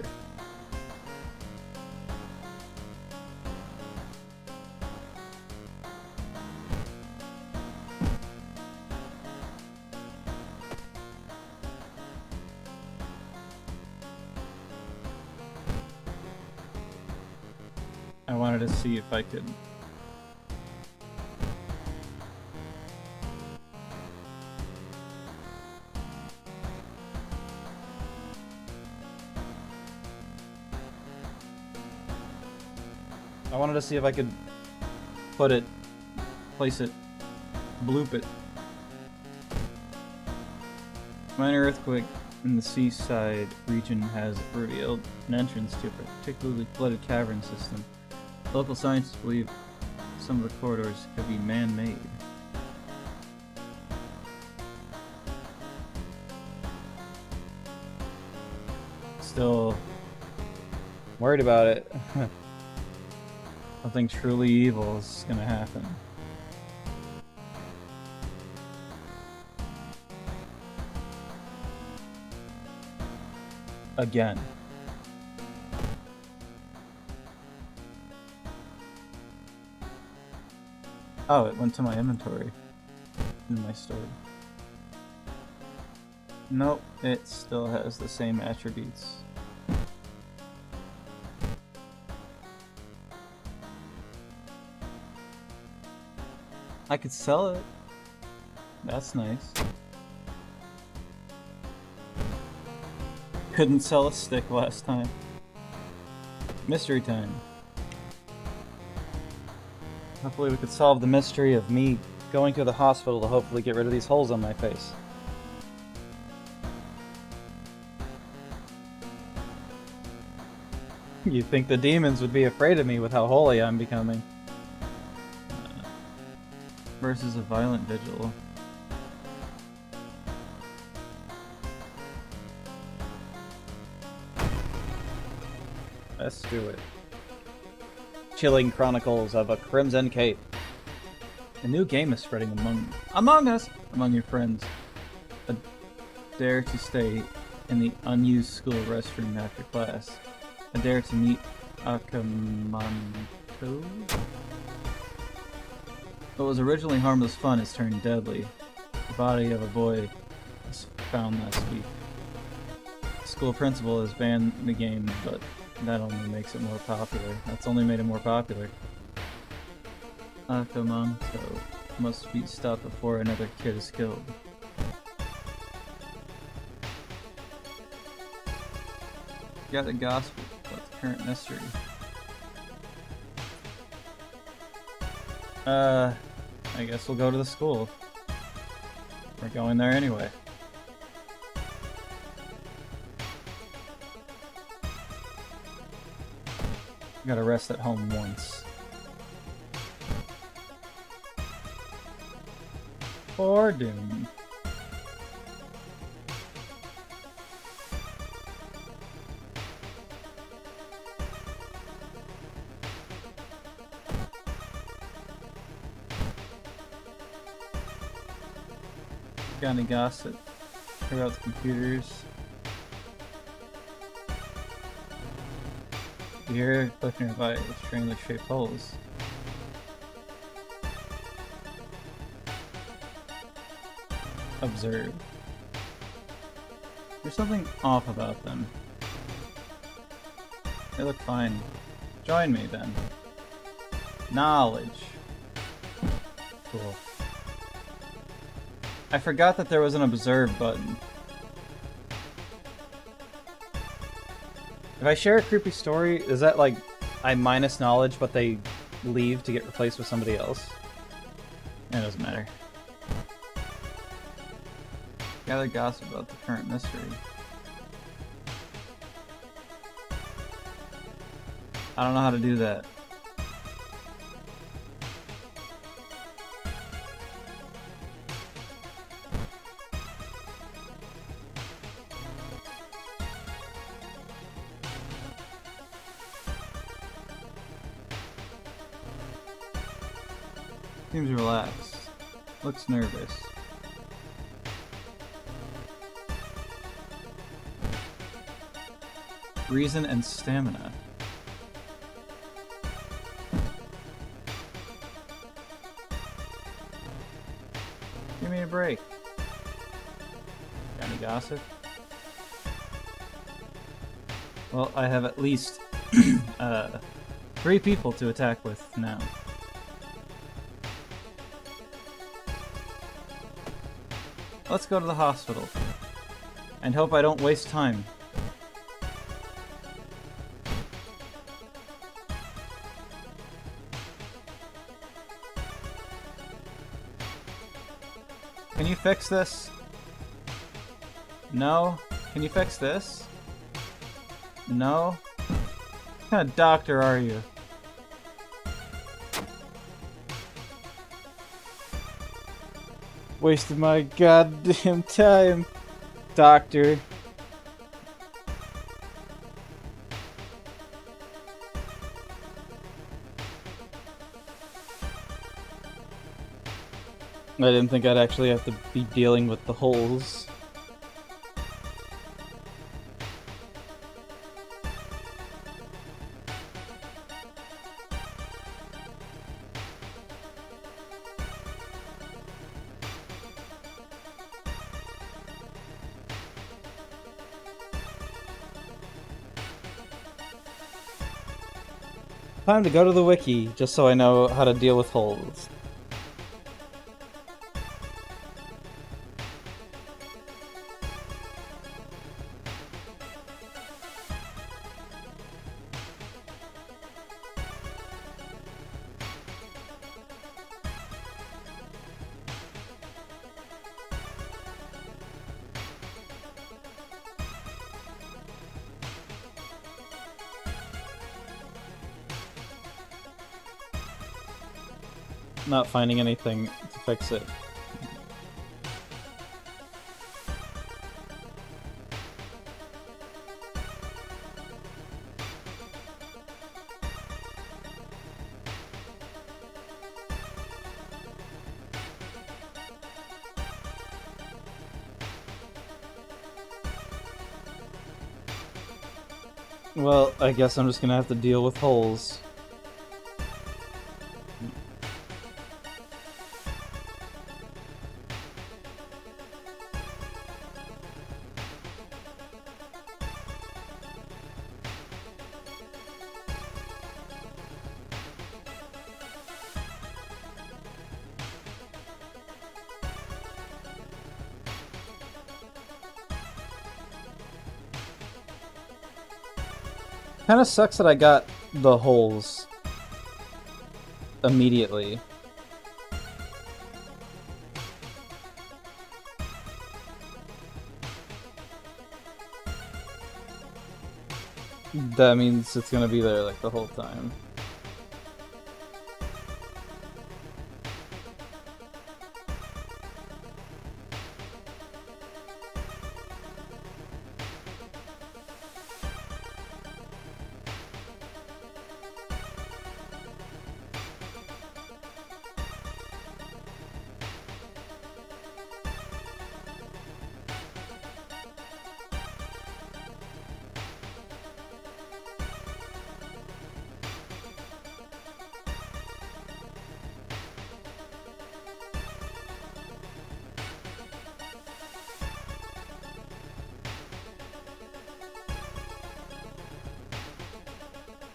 I wanted to see if I could... I wanted to see if I could put it, place it, bloop it. Minor earthquake in the seaside region has revealed an entrance to a particularly flooded cavern system. Local scientists believe some of the corridors could be man-made. Still Worried about it. something truly evil is gonna happen. Again. Oh, it went to my inventory. In my store. Nope, it still has the same attributes. I could sell it. That's nice. Couldn't sell a stick last time. Mystery time. Hopefully we could solve the mystery of me going to the hospital to hopefully get rid of these holes on my face. You'd think the demons would be afraid of me with how holy I'm becoming. Versus a violent vigil. Let's do it. Chilling Chronicles of a Crimson Cape. A new game is spreading among us, among your friends. A dare to stay in the unused school restroom after class. A dare to meet Akamanto. What was originally harmless fun has turned deadly. The body of a boy was found last week. The school principal has banned the game, but that only makes it more popular. That's only made it more popular. Akamanto must be stopped before another kid is killed. Got the gospel about the current mystery. I guess we'll go to the school. We're going there anyway. Gotta rest at home once. Or Doom. Got any gossip about the computers? You hear it clicking nearby with strangely shaped holes. Observe. There's something off about them. They look fine. Join me then. Knowledge. Cool. I forgot that there was an observe button. If I share a creepy story, is that like I minus knowledge but they leave to get replaced with somebody else? It doesn't matter. Gather gossip about the current mystery. I don't know how to do that. Seems relaxed. Looks nervous. reason, and stamina. Give me a break. Got any gossip? Well, I have at least 3 people to attack with now. Let's go to the hospital. And hope I don't waste time. Can you fix this? No? Can you fix this? No? What kind of doctor are you? Wasted my goddamn time, doctor. I didn't think I'd actually have to be dealing with the holes. Time to go to the wiki, just so I know how to deal with holes. Not finding anything to fix it. Well, I guess I'm just gonna have to deal with holes. Kinda sucks that I got the holes immediately. That means it's gonna be there like the whole time.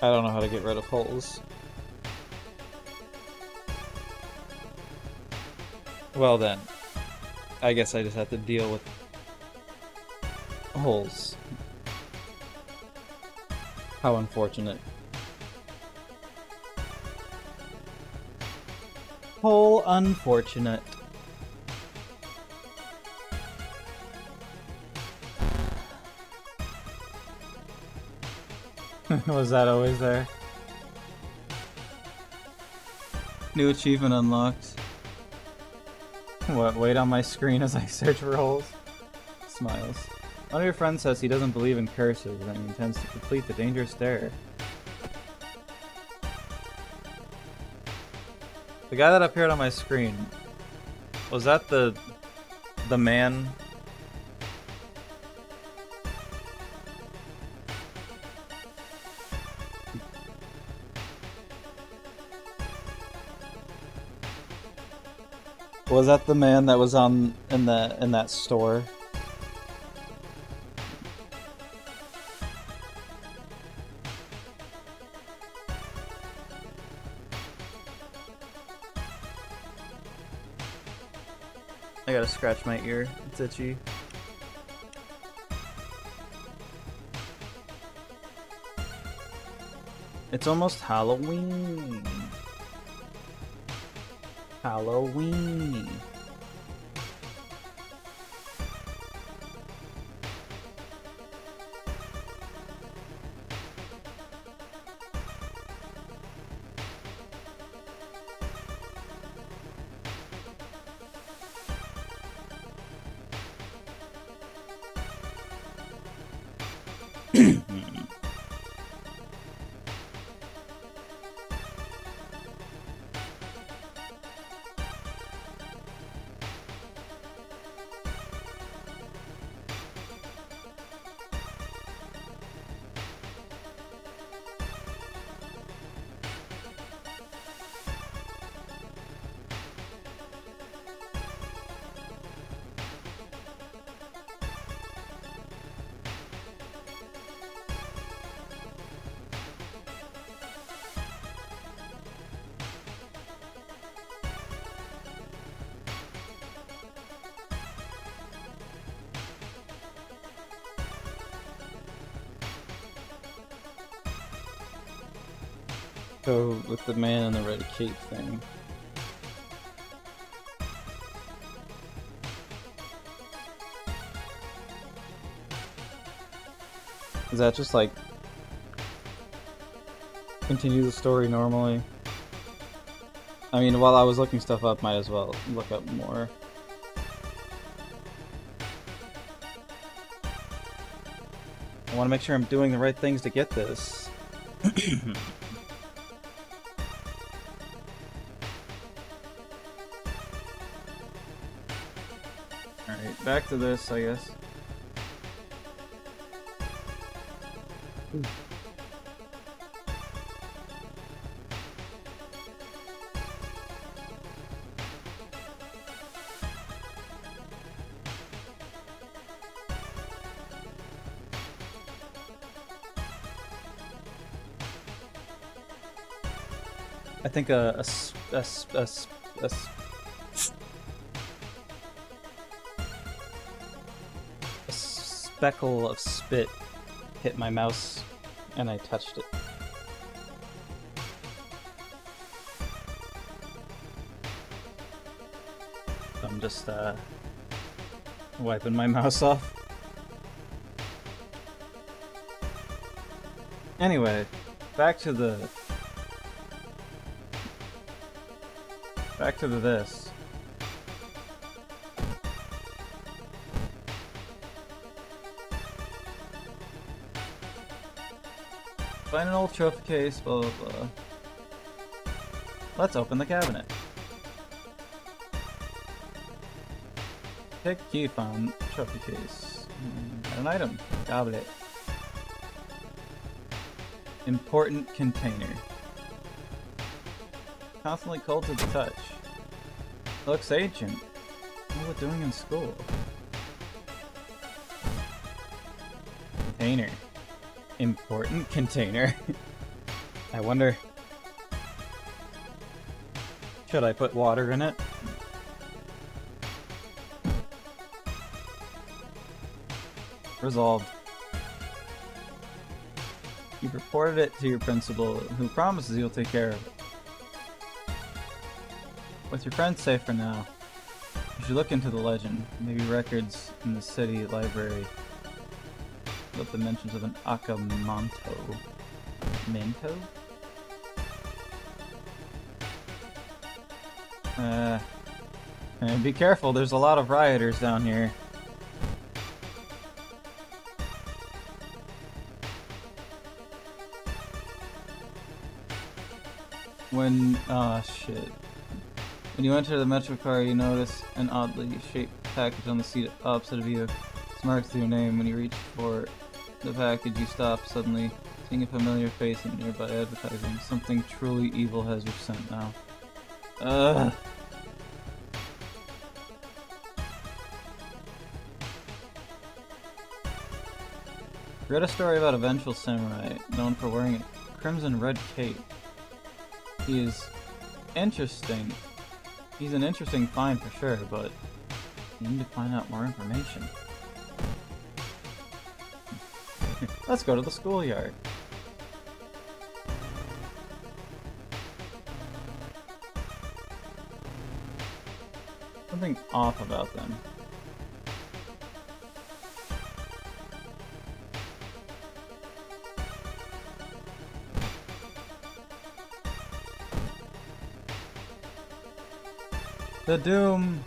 I don't know how to get rid of holes. Well then, I guess I just have to deal with holes. How unfortunate. Hole unfortunate. Was that always there? New achievement unlocked. What, wait on my screen as I search for holes? Smiles. One of your friends says he doesn't believe in curses and he intends to complete the dangerous dare. The guy that appeared on my screen, was that the man? Was that the man that was in that store? I gotta scratch my ear. It's itchy. It's almost Halloween. Halloween. Go with the man in the red cape thing. Is that just like continue the story normally? I mean, while I was looking stuff up, might as well look up more. I want to make sure I'm doing the right things to get this. Alright, back to this, I guess. Ooh. I think a speckle of spit hit my mouse and I touched it. I'm just wiping my mouse off. Anyway, back to the this. Find an old trophy case, blah blah blah. Let's open the cabinet. Pick key found, trophy case. Got an item, goblet. Important container. Constantly cold to the touch. Looks ancient. What was it doing in school? Container. Important container. I wonder... should I put water in it? Resolved. You've reported it to your principal, who promises you'll take care of it. With your friends safe for now, you should look into the legend. Maybe records in the city library with the mentions of an Akamanto. Minto? And be careful, there's a lot of rioters down here. When, shit. When you enter the metro car, you notice an oddly shaped package on the seat opposite of you. It's marked with your name. When you reach for the package, you stop, suddenly seeing a familiar face in nearby advertising. Something truly evil has your scent now. Read a story about a vengeful samurai known for wearing a crimson red cape. He is interesting. He's an interesting find for sure, but you need to find out more information. Let's go to the schoolyard. Something off about them. The Doom.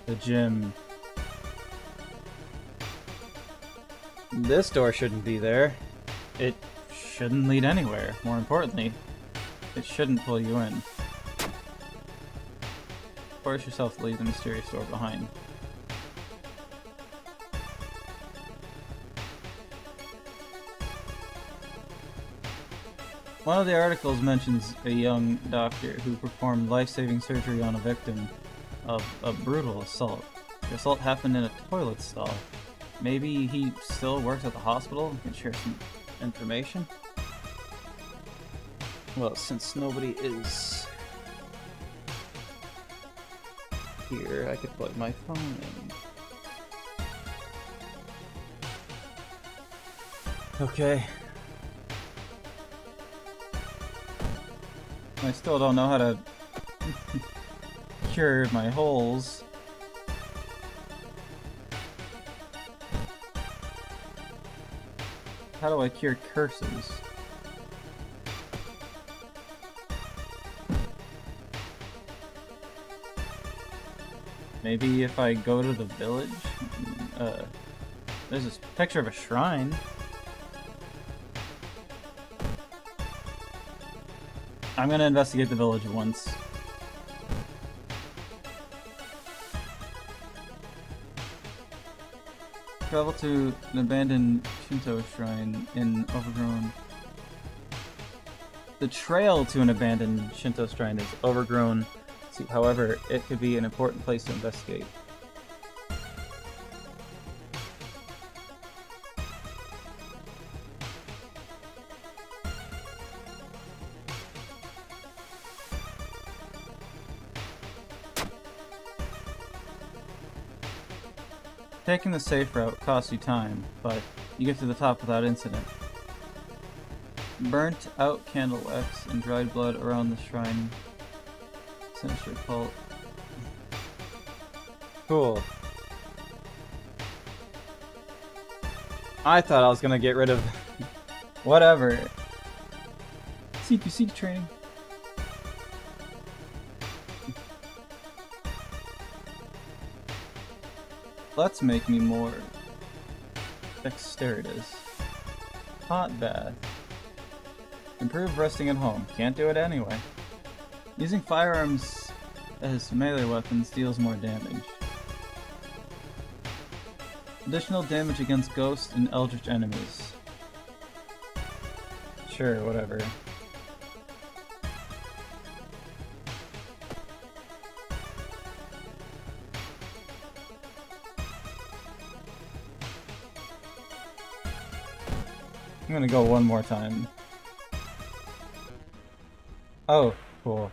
The gym. This door shouldn't be there. It shouldn't lead anywhere. More importantly, it shouldn't pull you in. Force yourself to leave the mysterious door behind. One of the articles mentions a young doctor who performed life-saving surgery on a victim of a brutal assault. The assault happened in a toilet stall. Maybe he still works at the hospital and can share some information? Well, since nobody is here, I could plug my phone in. Okay. I still don't know how to cure my holes. How do I cure curses? Maybe if I go to the village? There's this picture of a shrine. I'm gonna investigate the village once. Travel to an abandoned Shinto shrine in overgrown. The trail to an abandoned Shinto shrine is overgrown. However, it could be an important place to investigate. Taking the safe route costs you time, but you get to the top without incident. Burnt out candle wax and dried blood around the shrine. Sinister cult. Cool. I thought I was gonna get rid of... Whatever. CQC training. Let's make me more dexterous. Hot bath. Improve resting at home. Can't do it anyway. Using firearms as melee weapons deals more damage. Additional damage against ghosts and eldritch enemies. Sure, whatever. I'm gonna go one more time. Oh, cool.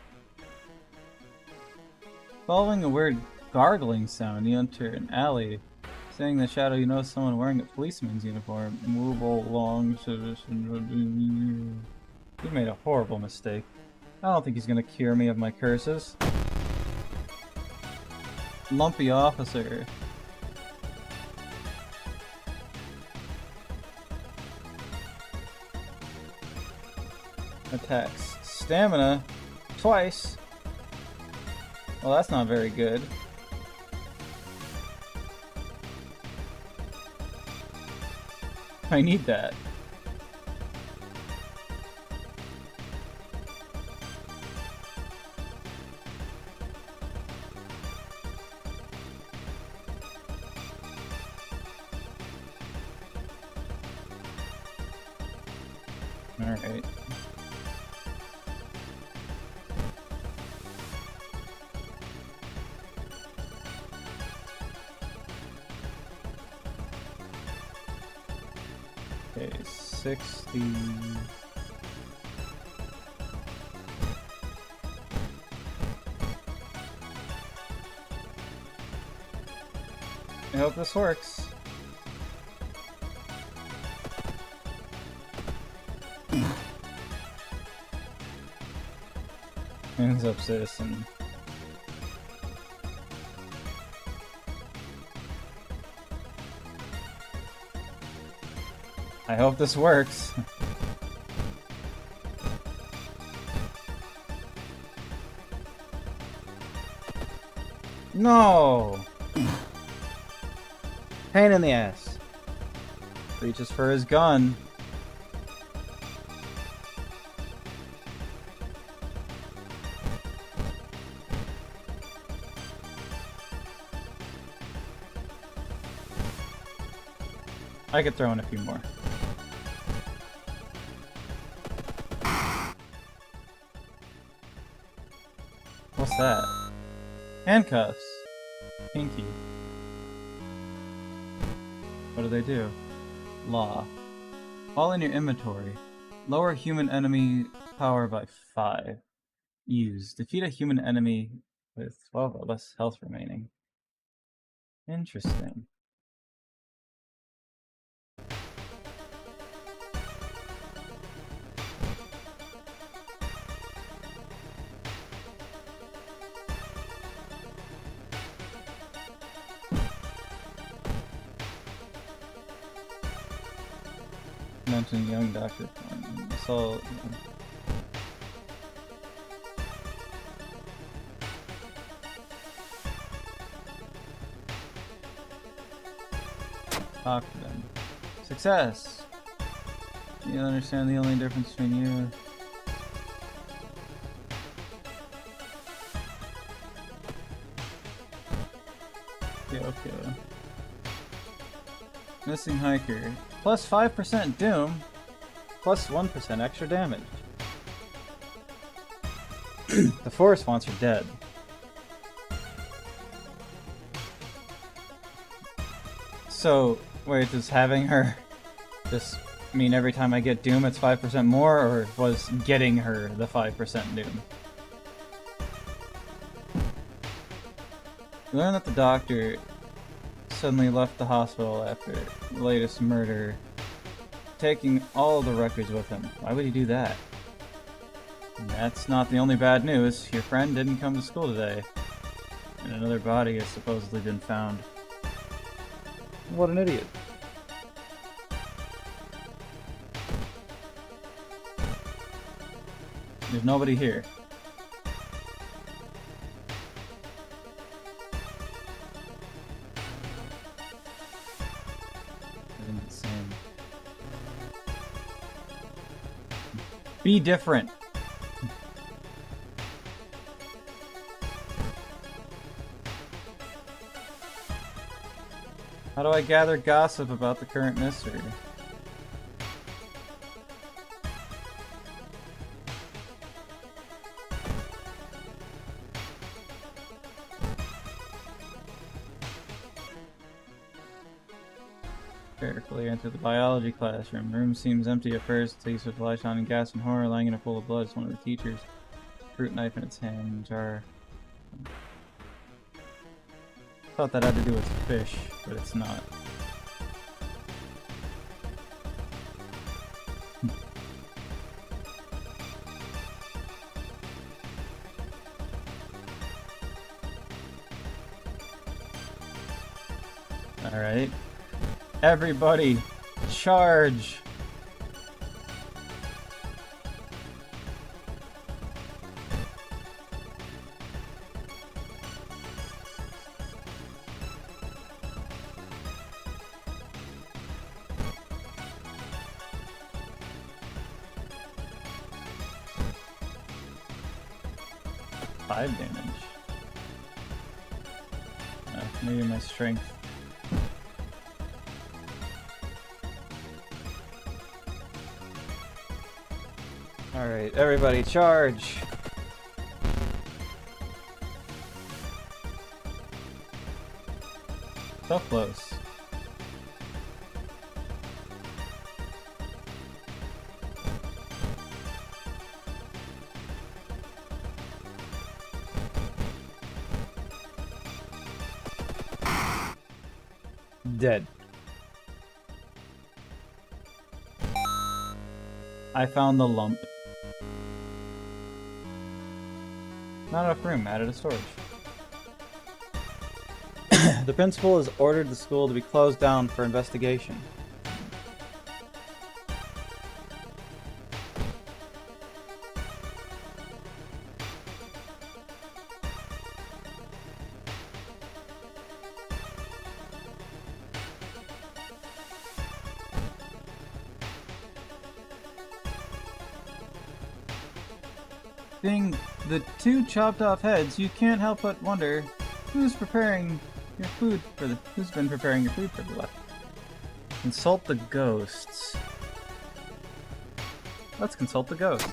Following a weird gargling sound, you enter an alley. Seeing the shadow, you notice someone wearing a policeman's uniform. Move along. You made a horrible mistake. I don't think he's gonna cure me of my curses. Lumpy officer. Attacks. Stamina. Twice. Well, that's not very good. I need that. Alright. Okay, 60. I hope this works. Hands up, citizen. I hope this works. No! Pain in the ass. Reaches for his gun. I could throw in a few more. What's that? Handcuffs. Pinky. What do they do? Law. All in your inventory. Lower human enemy power by 5. Use. Defeat a human enemy with 12 or less health remaining. Interesting. Mentioned young doctor. So. Talk to them. Success! You understand the only difference between you. Okay. Missing hiker. Plus 5% doom. Plus 1% extra damage. The forest wants her dead. So, wait, does having her just mean every time I get doom it's 5% more, or was getting her the 5% doom? Learn that the doctor suddenly left the hospital after the latest murder, taking all the records with him. Why would he do that? And that's not the only bad news. Your friend didn't come to school today, and another body has supposedly been found. What an idiot. There's nobody here. Be different. How do I gather gossip about the current mystery? Carefully enter the biology classroom. The room seems empty at first. Takes with light on and gas and horror, lying in a pool of blood is one of the teachers. Fruit knife in its hand, jar. Thought that had to do with fish, but it's not. Alright. Everybody, charge! Five damage. Maybe my strength. Alright, everybody charge! So close. did. I found the lump. Not enough room, added a storage. The principal has ordered the school to be closed down for investigation. Being the two chopped off heads, you can't help but wonder who's preparing your food for the who's been preparing your food for the left. Consult the ghosts. Let's consult the ghosts.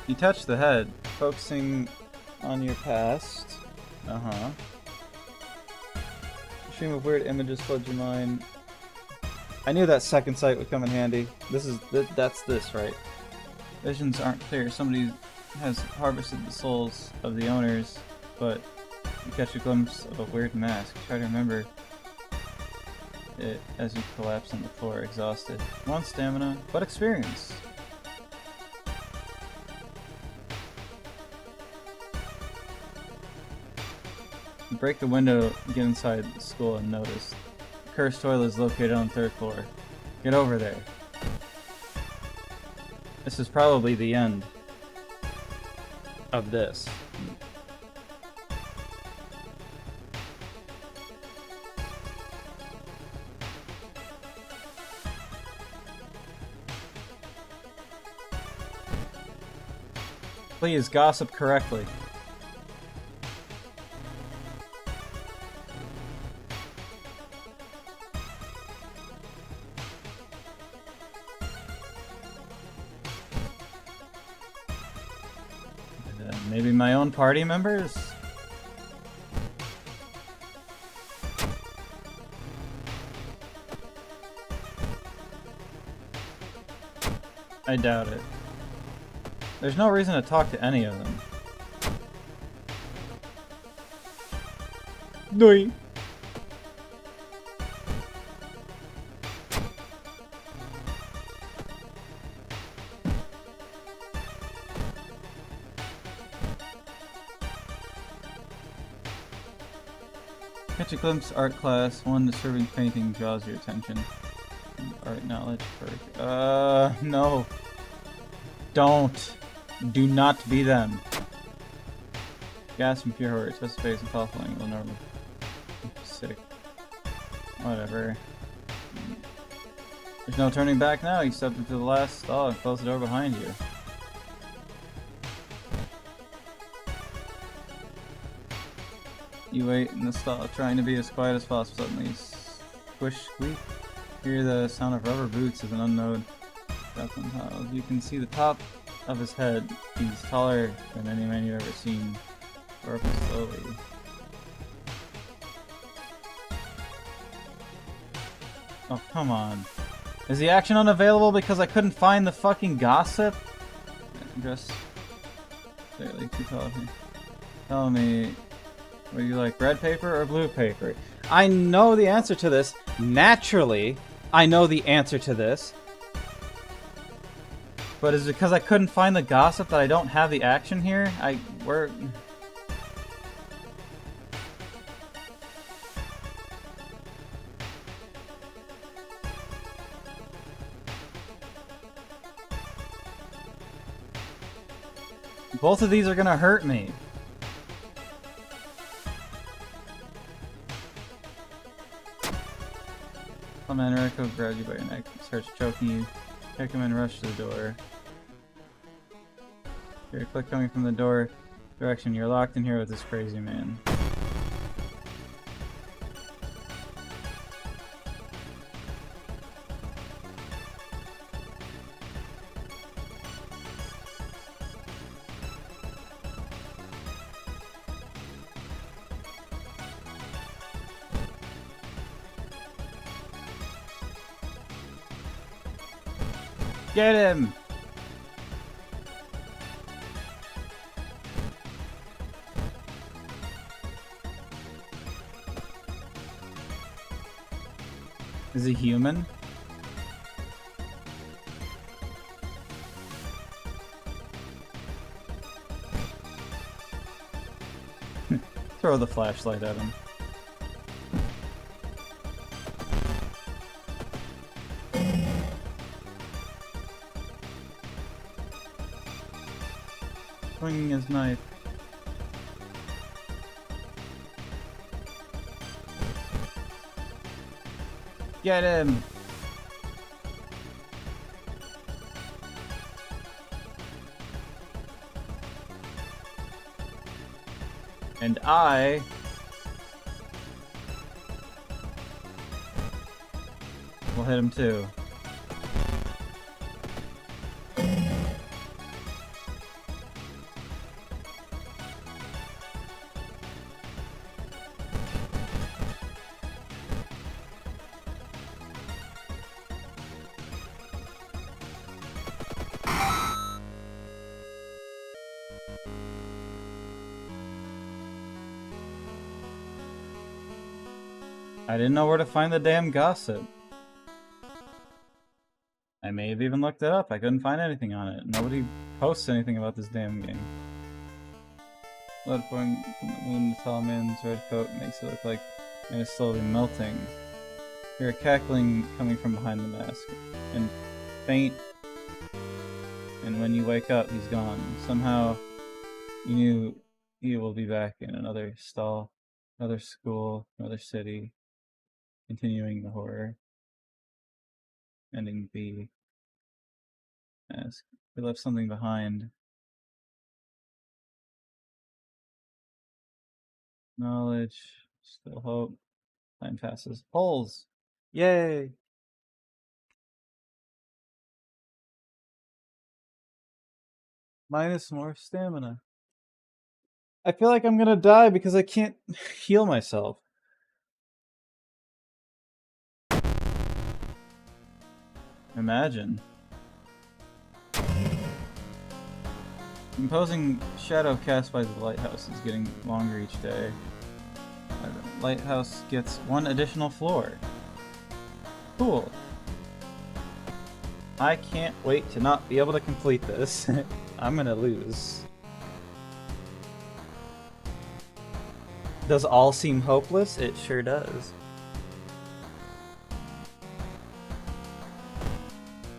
You touch the head, focusing on your past. Stream of weird images floods your mind. I knew that second sight would come in handy. That's this, right? Visions aren't clear. Somebody has harvested the souls of the owners, but you catch a glimpse of a weird mask. Try to remember it as you collapse on the floor, exhausted. Want stamina, but experience. You break the window, get inside the school, and notice. Cursed toilet is located on the 3rd floor. Get over there. This is probably the end Of this. Please gossip correctly. Maybe my own party members? I doubt it. There's no reason to talk to any of them. No. Catch a glimpse art class, one disturbing painting draws your attention. Art knowledge perk. No. Don't. Do not be them. Gas and pure horror, test space and possible angle normal. Sick. Whatever. There's no turning back now, you step into the last stall and close the door behind you. You wait in the stall, trying to be as quiet as possible. Suddenly, squish, squeak. Hear the sound of rubber boots as an unknown steps on tiles. You can see the top of his head. He's taller than any man you've ever seen. Or up slowly. Oh, come on. Is the action unavailable because I couldn't find the fucking gossip? Dress slightly too tall for me. Tell me. What do you like, red paper or blue paper? I know the answer to this. Naturally, I know the answer to this. But is it because I couldn't find the gossip that I don't have the action here? We're... Both of these are gonna hurt me. Some man Rico grabs you by your neck, starts choking you, kick him and rush to the door. Hear a click coming from the door direction. You're locked in here with this crazy man. Get him! Is he human? Throw the flashlight at him. Swinging his knife. Get him! And I will hit him too. I didn't know where to find the damn gossip. I may have even looked it up. I couldn't find anything on it. Nobody posts anything about this damn game. Blood pouring from the wound, the tall man's red coat makes it look like it is slowly melting. Hear a cackling coming from behind the mask. And faint. And when you wake up, he's gone. Somehow, you knew he will be back in another stall, another school, another city. Continuing the horror. Ending B. Ask. We left something behind. Knowledge. Still hope. Time passes. Holes! Yay! Minus more stamina. I feel like I'm gonna die because I can't heal myself. Imagine. Imposing shadow cast by the lighthouse is getting longer each day. The lighthouse gets one additional floor. Cool. I can't wait to not be able to complete this. I'm gonna lose. Does all seem hopeless? It sure does.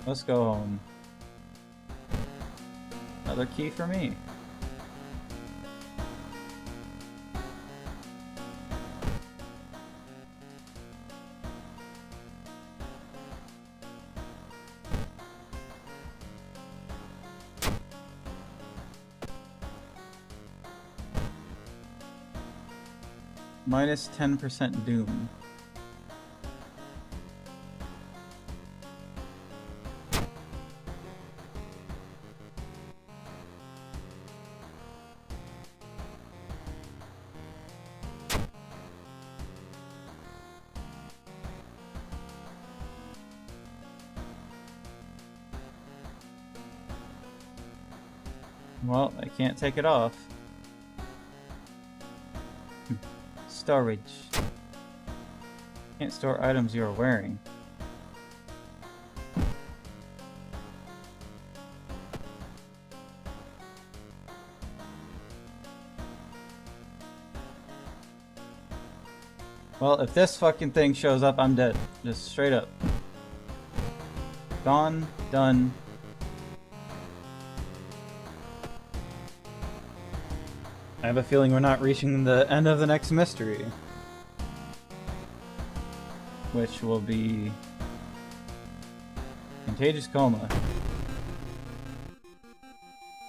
Let's go home. Another key for me. Minus 10% doom. Well, I can't take it off. Storage. Can't store items you are wearing. Well, if this fucking thing shows up, I'm dead. Just straight up. Gone. Done. I have a feeling we're not reaching the end of the next mystery. Which will be... Contagious coma.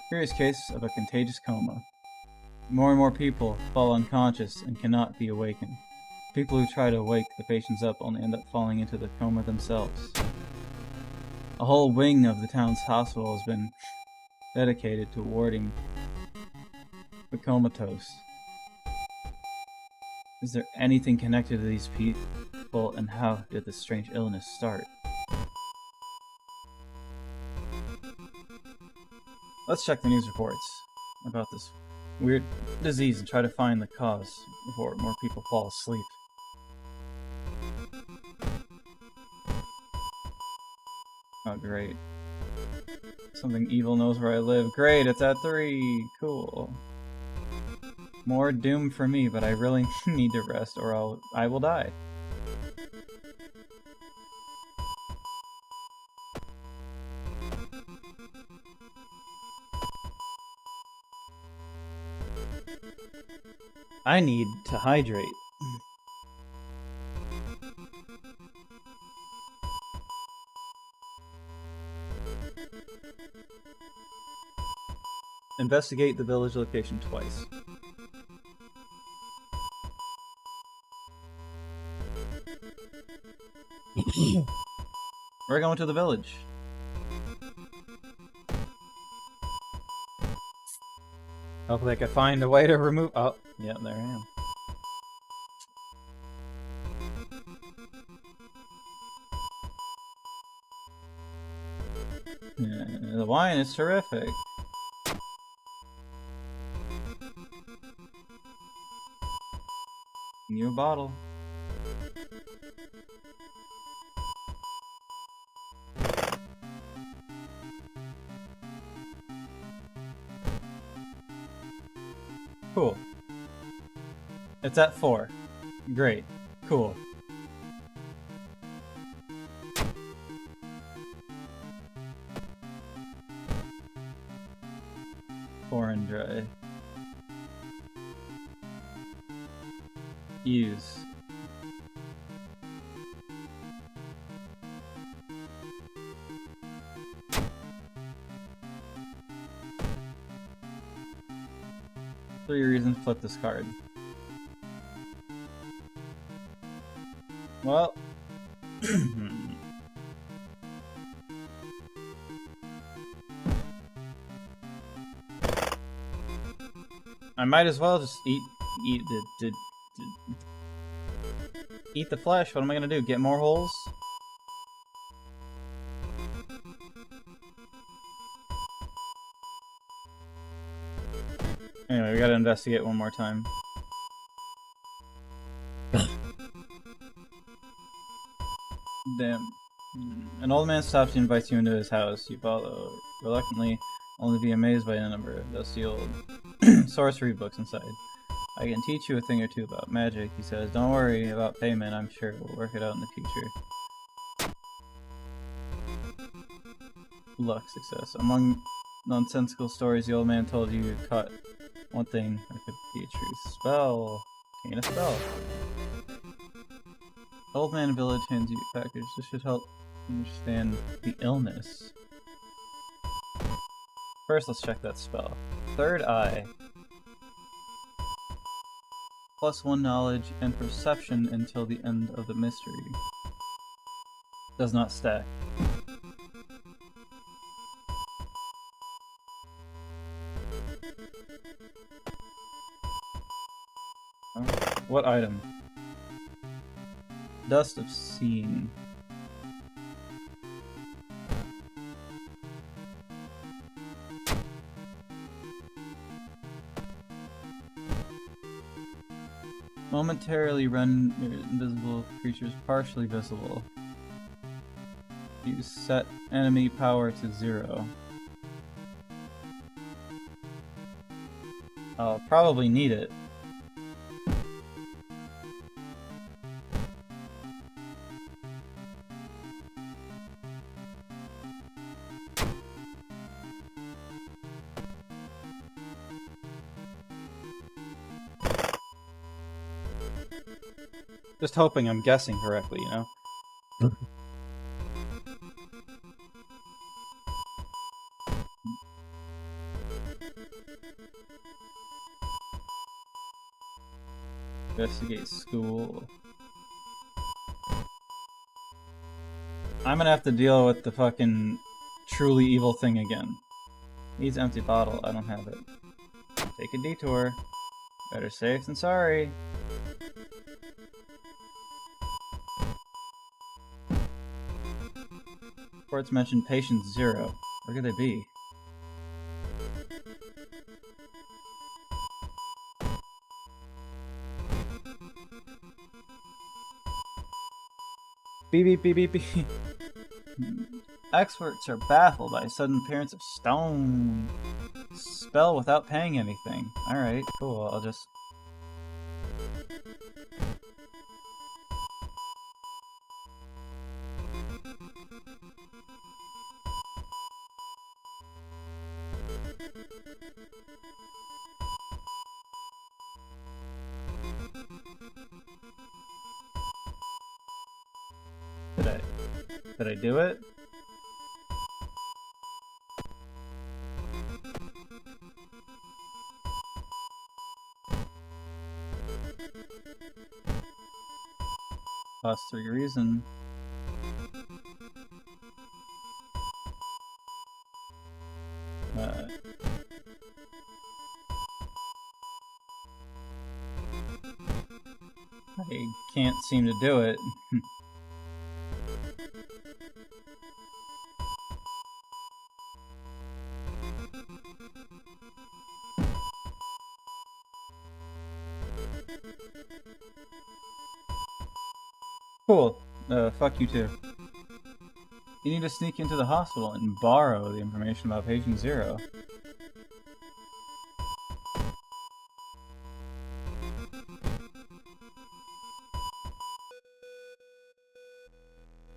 Curious case of a contagious coma. More and more people fall unconscious and cannot be awakened. People who try to wake the patients up only end up falling into the coma themselves. A whole wing of the town's hospital has been dedicated to warding the comatose. Is there anything connected to these people, and how did this strange illness start? Let's check the news reports about this weird disease and try to find the cause before more people fall asleep. Oh, great. Something evil knows where I live. Great, it's at 3. Cool. More doom for me, but I really need to rest or I will die. I need to hydrate. Investigate the village location twice. We're going to the village. Hopefully I can find a way to remove... Oh, yeah, there I am. Yeah, the wine is terrific. New bottle. Cool. It's at 4. Great. Cool. Pour and dry. Use. Three reasons, flip this card. Well, I might as well just eat the flesh. What am I gonna do? Get more holes? Anyway, we gotta investigate one more time. Damn. An old man stops and invites you into his house. You follow, reluctantly, only to be amazed by the number of dusty old sorcery books inside. I can teach you a thing or two about magic, he says. Don't worry about payment, I'm sure we'll work it out in the future. Luck, success. Among nonsensical stories the old man told you caught one thing that could be a true spell. Gain a spell. Old man village hands you a package. This should help understand the illness. First, let's check that spell. Third eye. +1 knowledge and perception until the end of the mystery. Does not stack. What item? Dust of Seeing. Momentarily render invisible creatures partially visible. You set enemy power to 0. I'll probably need it. Just hoping I'm guessing correctly, you know? Investigate school. I'm gonna have to deal with the fucking truly evil thing again. Needs empty bottle. I don't have it. Take a detour. Better safe than sorry. Reports mention patient 0. Where could they be? Beep beep beep beep beep. Experts are baffled by a sudden appearance of stone. Spell without paying anything. Alright, cool. I'll just... Did I do it? Plus 3 reason. I can't seem to do it. Cool. Fuck you too. You need to sneak into the hospital and borrow the information about patient 0.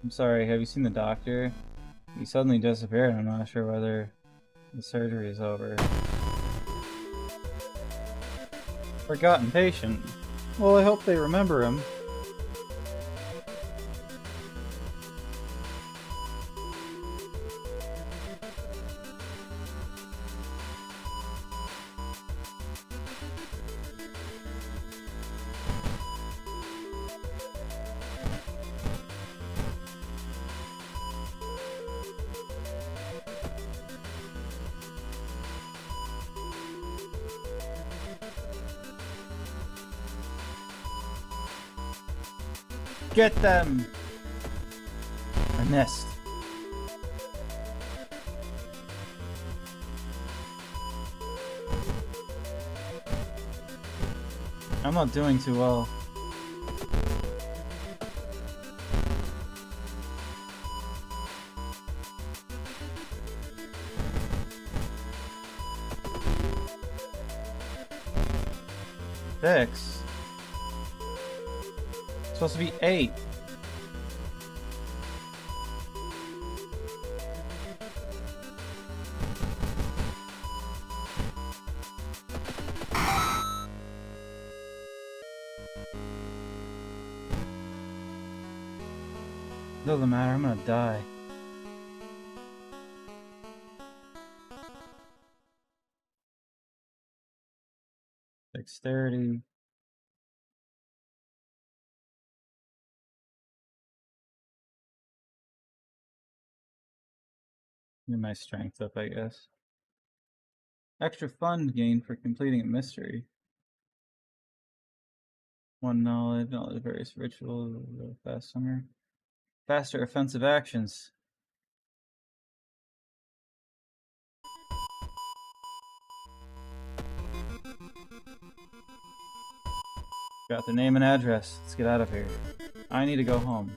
I'm sorry, have you seen the doctor? He suddenly disappeared. I'm not sure whether the surgery is over. Forgotten patient. Well, I hope they remember him. Get them! I missed. I'm not doing too well. Six. Supposed to be 8. Doesn't matter, I'm gonna die. Dexterity. Get my strength up, I guess. Extra fun gained for completing a mystery. 1 knowledge, various rituals, faster offensive actions. Got the name and address. Let's get out of here. I need to go home.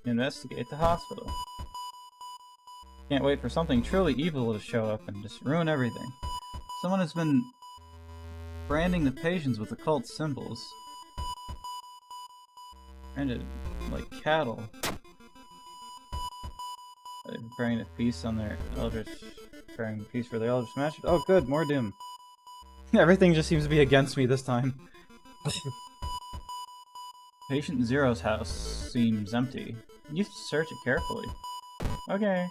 Investigate the hospital. Can't wait for something truly evil to show up and just ruin everything. Someone has been branding the patients with occult symbols. Branded like cattle. They're preparing a feast on their eldritch. Preparing a feast for their eldritch master. Oh, good, more doom. Everything just seems to be against me this time. Patient Zero's house seems empty. You have to search it carefully. Okay.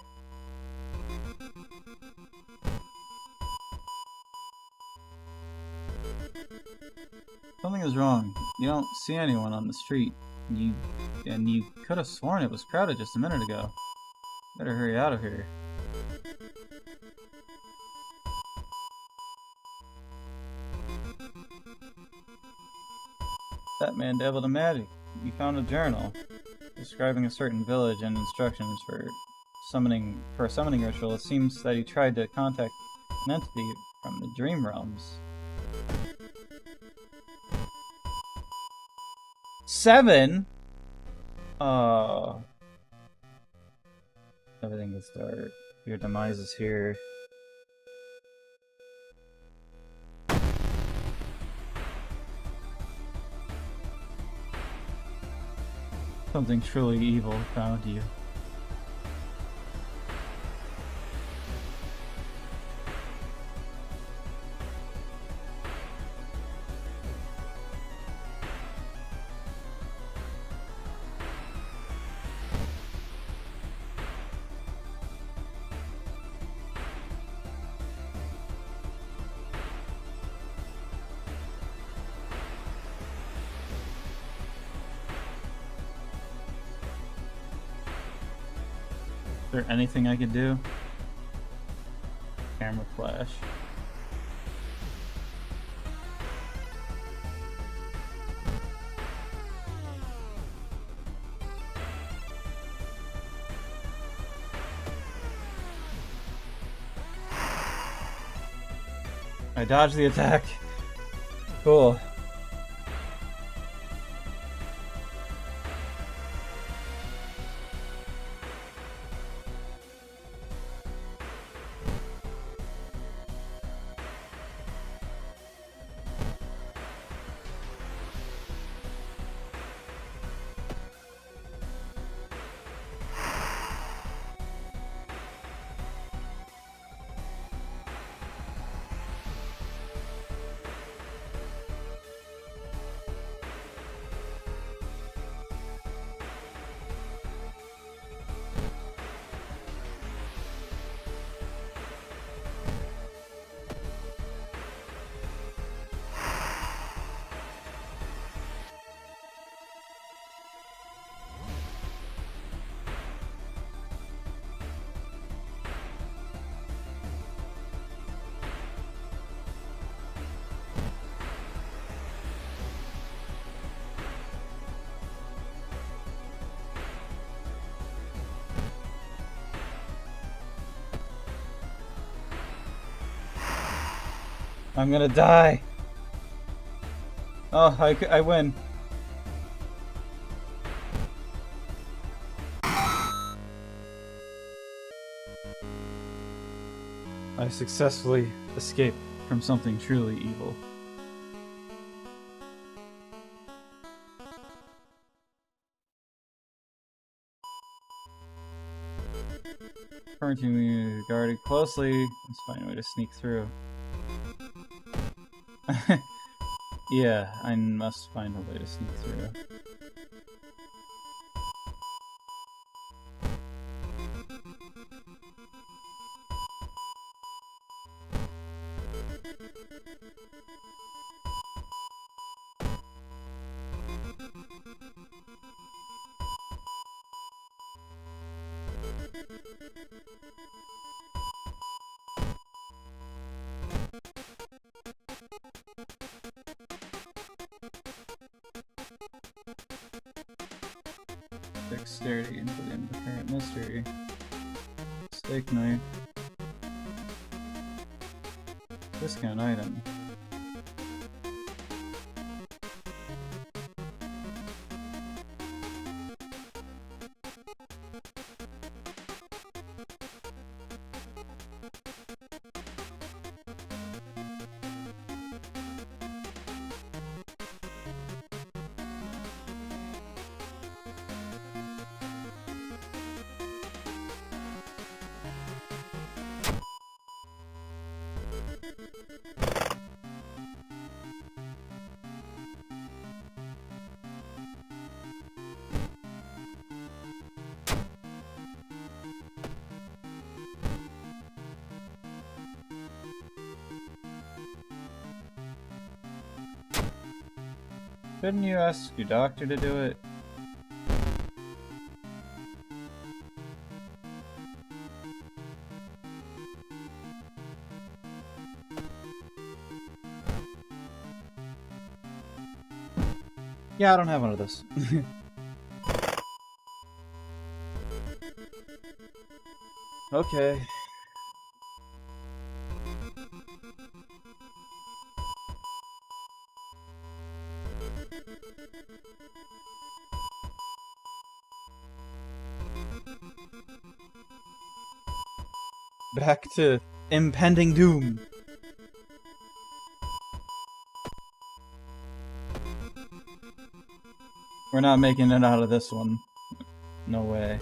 Something is wrong. You don't see anyone on the street. You could have sworn it was crowded just a minute ago. Better hurry out of here. That man dabbled in magic. You found a journal. describing a certain village and instructions for a summoning ritual. It seems that he tried to contact an entity from the dream realms. 7? Everything gets dark. Your demise is here. Something truly evil found you. Is there anything I could do? Camera flash. I dodged the attack. Cool. I'm gonna die. Oh, I win. I successfully escaped from something truly evil. Quarantine me guarded closely. Let's find a way to sneak through. Yeah, I must find a way to sneak through. Dexterity into the current mystery. Steak knife. Discount item. Couldn't you ask your doctor to do it? Yeah, I don't have one of those. Okay. Back to impending doom. We're not making it out of this one. No way.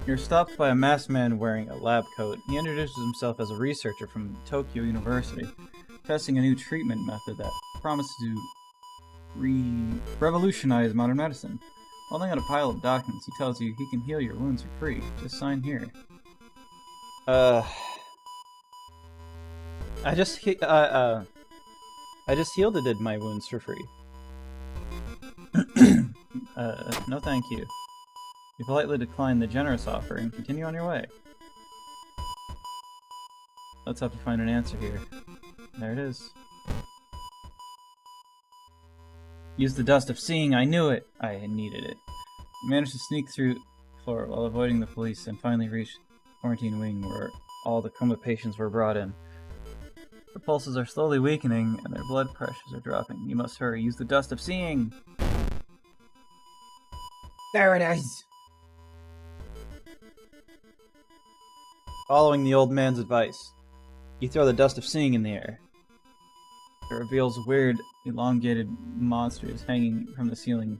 You're stopped by a masked man wearing a lab coat. He introduces himself as a researcher from Tokyo University, testing a new treatment method that promises to revolutionize modern medicine. Holding out a pile of documents, he tells you he can heal your wounds for free. Just sign here. I just healed my wounds for free. No thank you. You politely decline the generous offer and continue on your way. Let's help you find an answer here. There it is. Use the dust of seeing, I knew it! I needed it. You managed to sneak through the floor while avoiding the police and finally reached the quarantine wing where all the coma patients were brought in. Their pulses are slowly weakening and their blood pressures are dropping. You must hurry. Use the dust of seeing! There it is! Following the old man's advice, you throw the dust of seeing in the air. It reveals weird, elongated monsters hanging from the ceiling,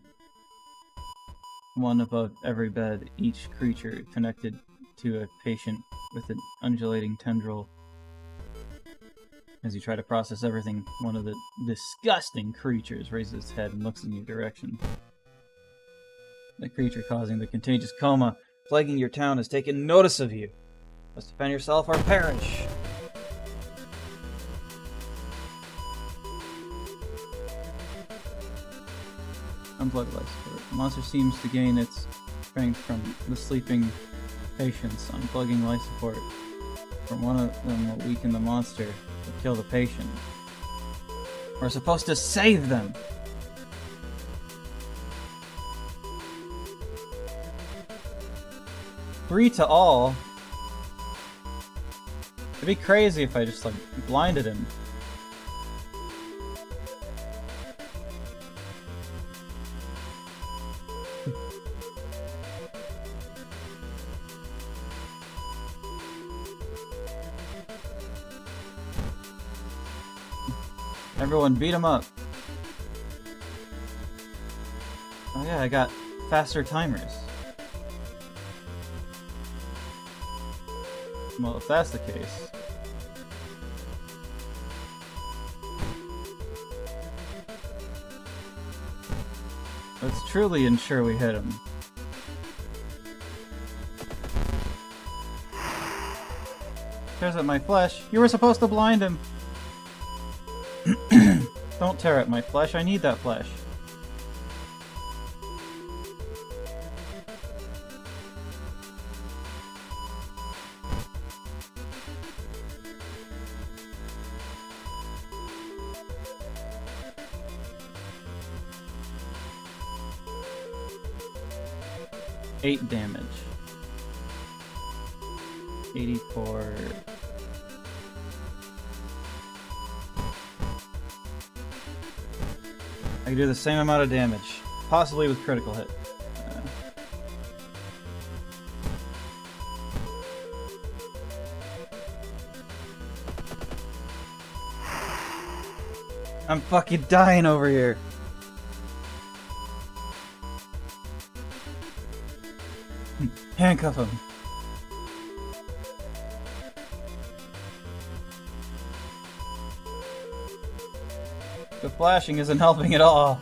one above every bed, each creature connected to a patient with an undulating tendril. As you try to process everything, one of the disgusting creatures raises its head and looks in your direction. The creature causing the contagious coma, plaguing your town, has taken notice of you. Must defend yourself or perish. Unplugged life support. The monster seems to gain its strength from the sleeping patients. Unplugging life support from one of them will weaken the monster or kill the patient. We're supposed to save them! 3 to all? It'd be crazy if I just, like, blinded him. Everyone beat him up. Oh yeah, I got faster timers. Well, if that's the case... let's truly ensure we hit him. Tears at my flesh. You were supposed to blind him! Don't tear at my flesh, I need that flesh. Eight damage. 84. I can do the same amount of damage, possibly with critical hit. I'm fucking dying over here. Handcuff him. The flashing isn't helping at all.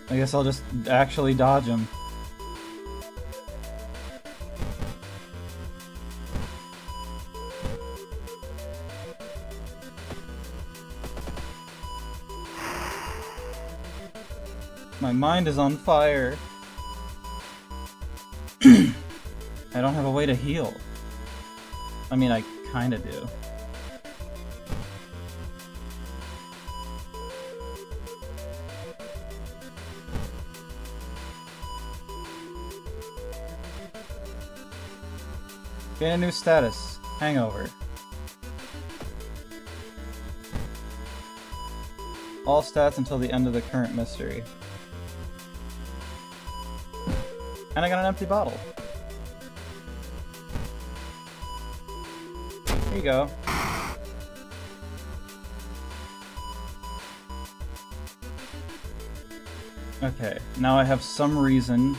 I guess I'll just actually dodge him. My mind is on fire. I don't have a way to heal. I mean, I kinda do. Gain a new status. Hangover. All stats until the end of the current mystery. And I got an empty bottle. Here you go. Okay, now I have some reason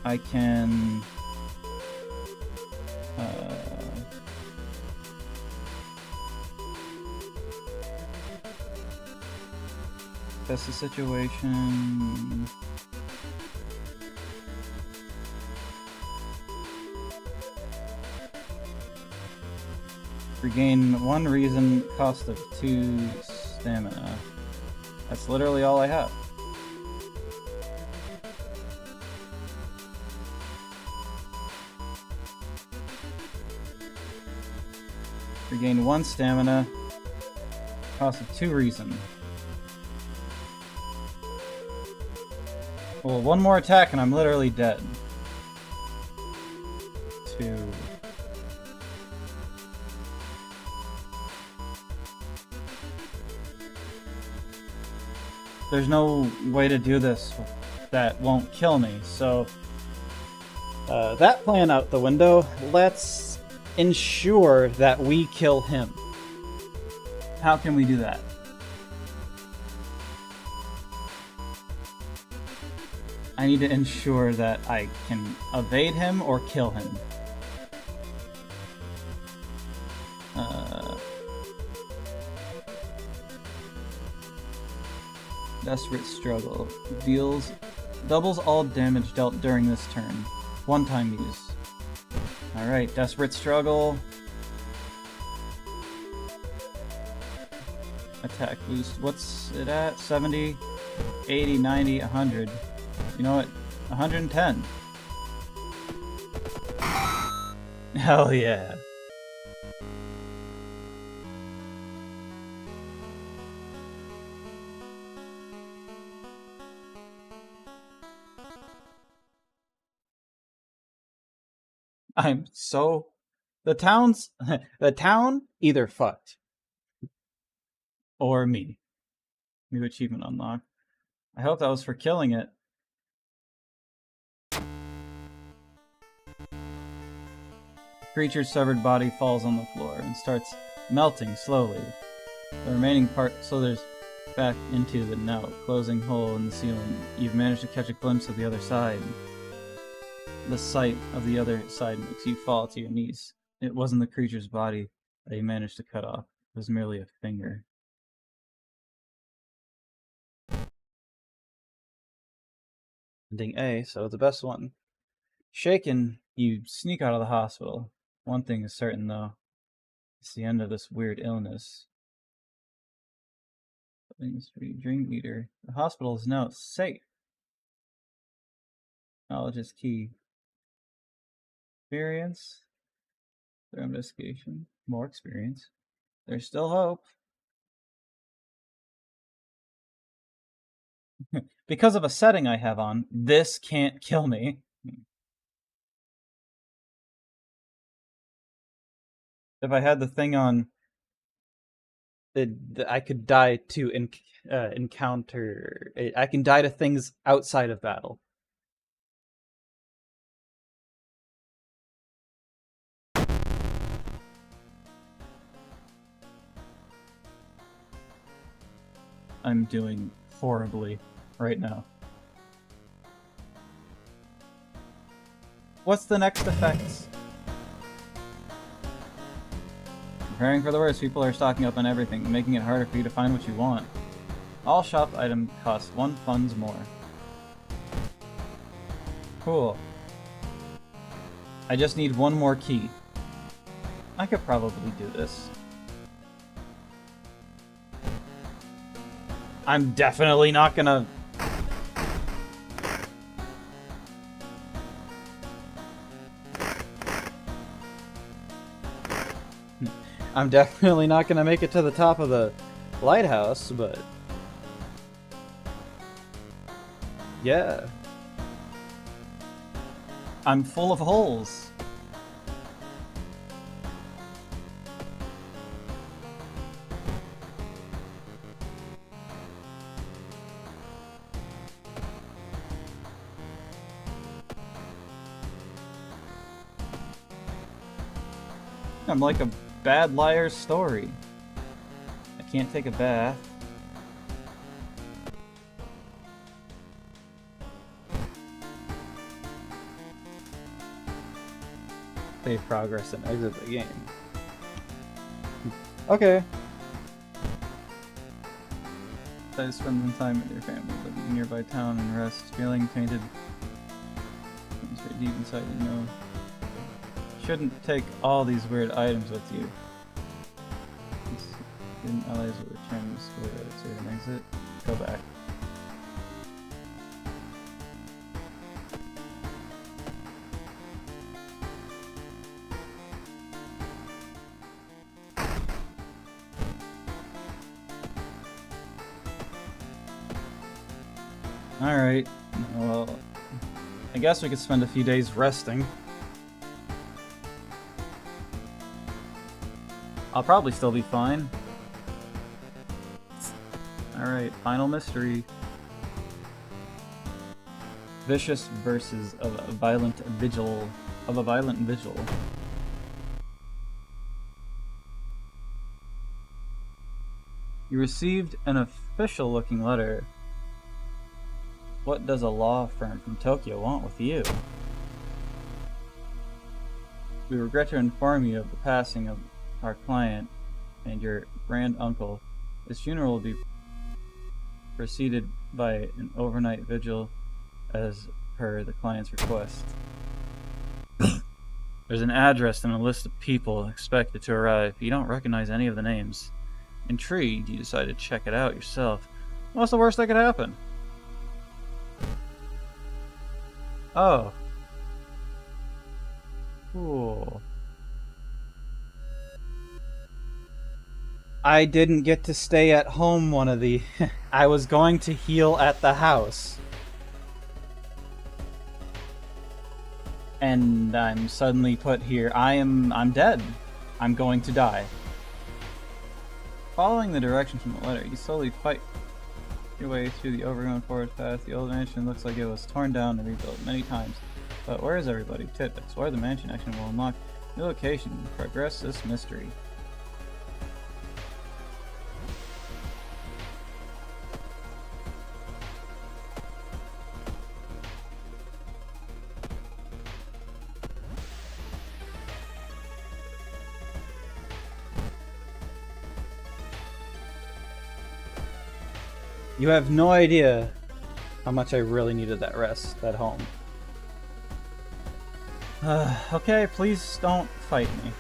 I can that's the situation. Regain 1 reason, cost of 2 stamina. That's literally all I have. Regain 1 stamina, cost of 2 reason. Well, 1 more attack and I'm literally dead. 2. There's no way to do this that won't kill me, so that plan out the window. Let's ensure that we kill him. How can we do that? I need to ensure that I can evade him or kill him. Desperate Struggle. Doubles all damage dealt during this turn. 1-time use. Alright, Desperate Struggle. Attack boost. What's it at? 70, 80, 90, 100. You know what? 110. Hell yeah. I'm so... The town either fucked. Or me. New achievement unlocked. I hope that was for killing it. Creature's severed body falls on the floor and starts melting slowly. The remaining part slithers back into the now closing hole in the ceiling. You've managed to catch a glimpse of the other side. The sight of the other side makes you fall to your knees. It wasn't the creature's body that you managed to cut off. It was merely a finger. Ending A, so the best one. Shaken, you sneak out of the hospital. One thing is certain, though. It's the end of this weird illness. Dream Eater. The hospital is now safe. Knowledge is key. Experience. Their investigation. More experience. There's still hope. Because of a setting I have on, this can't kill me. If I had the thing on, I could die to encounter... I can die to things outside of battle. I'm doing horribly right now. What's the next effect? Preparing for the worst, people are stocking up on everything, making it harder for you to find what you want. All shop items cost 1 funds more. Cool. I just need 1 more key. I could probably do this. I'm definitely not gonna... I'm definitely not gonna make it to the top of the lighthouse, but yeah. I'm full of holes. I'm like a bad liar's story. I can't take a bath. Save progress and exit the game. Okay. I spend some time with your family, live in a nearby town and rest, feeling tainted. It's very deep inside, you know. Shouldn't take all these weird items with you. Student allies will return to school, save and exit. Go back. Alright, well, I guess we could spend a few days resting. I'll probably still be fine. Alright, final mystery. Vicious versus a violent vigil. Of a violent vigil. You received an official looking letter. What does a law firm from Tokyo want with you? We regret to inform you of the passing of our client and your grand uncle. His funeral will be preceded by an overnight vigil as per the client's request. There's an address and a list of people expected to arrive. You don't recognize any of the names. Intrigued, you decide to check it out yourself. What's the worst that could happen? Oh. Cool. I didn't get to stay at home one of the... I was going to heal at the house. And I'm suddenly put here. I'm dead. I'm going to die. Following the directions from the letter, you slowly fight your way through the overgrown forest path. The old mansion looks like it was torn down and rebuilt many times. But where is everybody? Tip, explore the mansion action will unlock new location. Progress this mystery. You have no idea how much I really needed that rest at home. Okay, please don't fight me.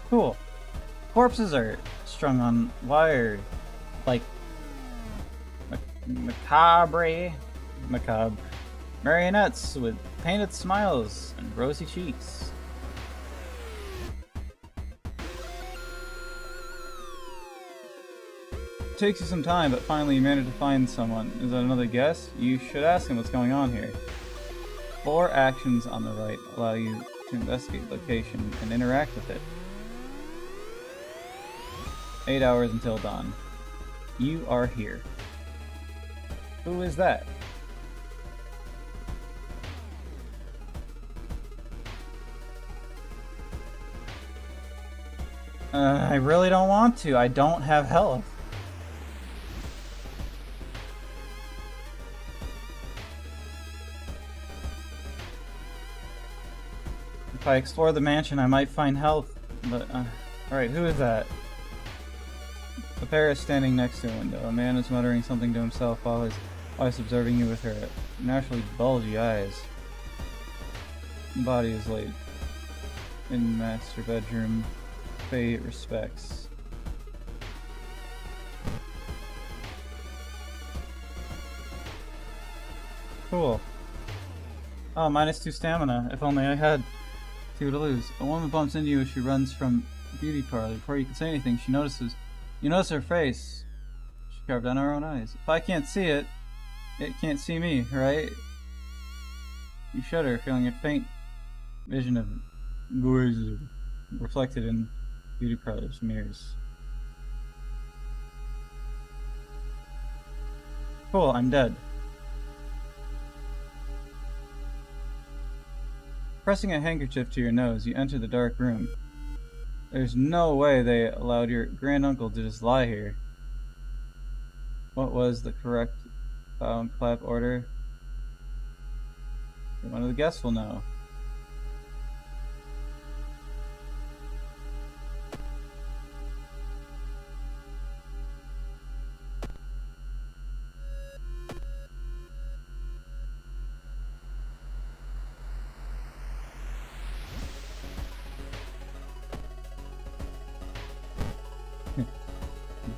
Cool. Corpses are strung on wire, like macabre marionettes with painted smiles and rosy cheeks. It takes you some time, but finally you manage to find someone. Is that another guess? You should ask him what's going on here. 4 actions on the right allow you to investigate the location and interact with it. 8 hours until dawn. You are here. Who is that? I really don't want to. I don't have health. If I explore the mansion, I might find health, but, alright, who is that? A pair is standing next to a window. A man is muttering something to himself while his wife's observing you with her naturally bulgy eyes. The body is laid in master bedroom. Pay respects. Cool. Oh, -2 stamina. If only I had Toodaloos. A woman bumps into you as she runs from the beauty parlor. Before you can say anything, she notices. You notice her face. She carved on her own eyes. If I can't see it, it can't see me, right? You shudder, feeling a faint vision of gorge reflected in beauty parlor's mirrors. Cool, I'm dead. Pressing a handkerchief to your nose, you enter the dark room. There's no way they allowed your granduncle to just lie here. What was the correct bow and clap order? One of the guests will know.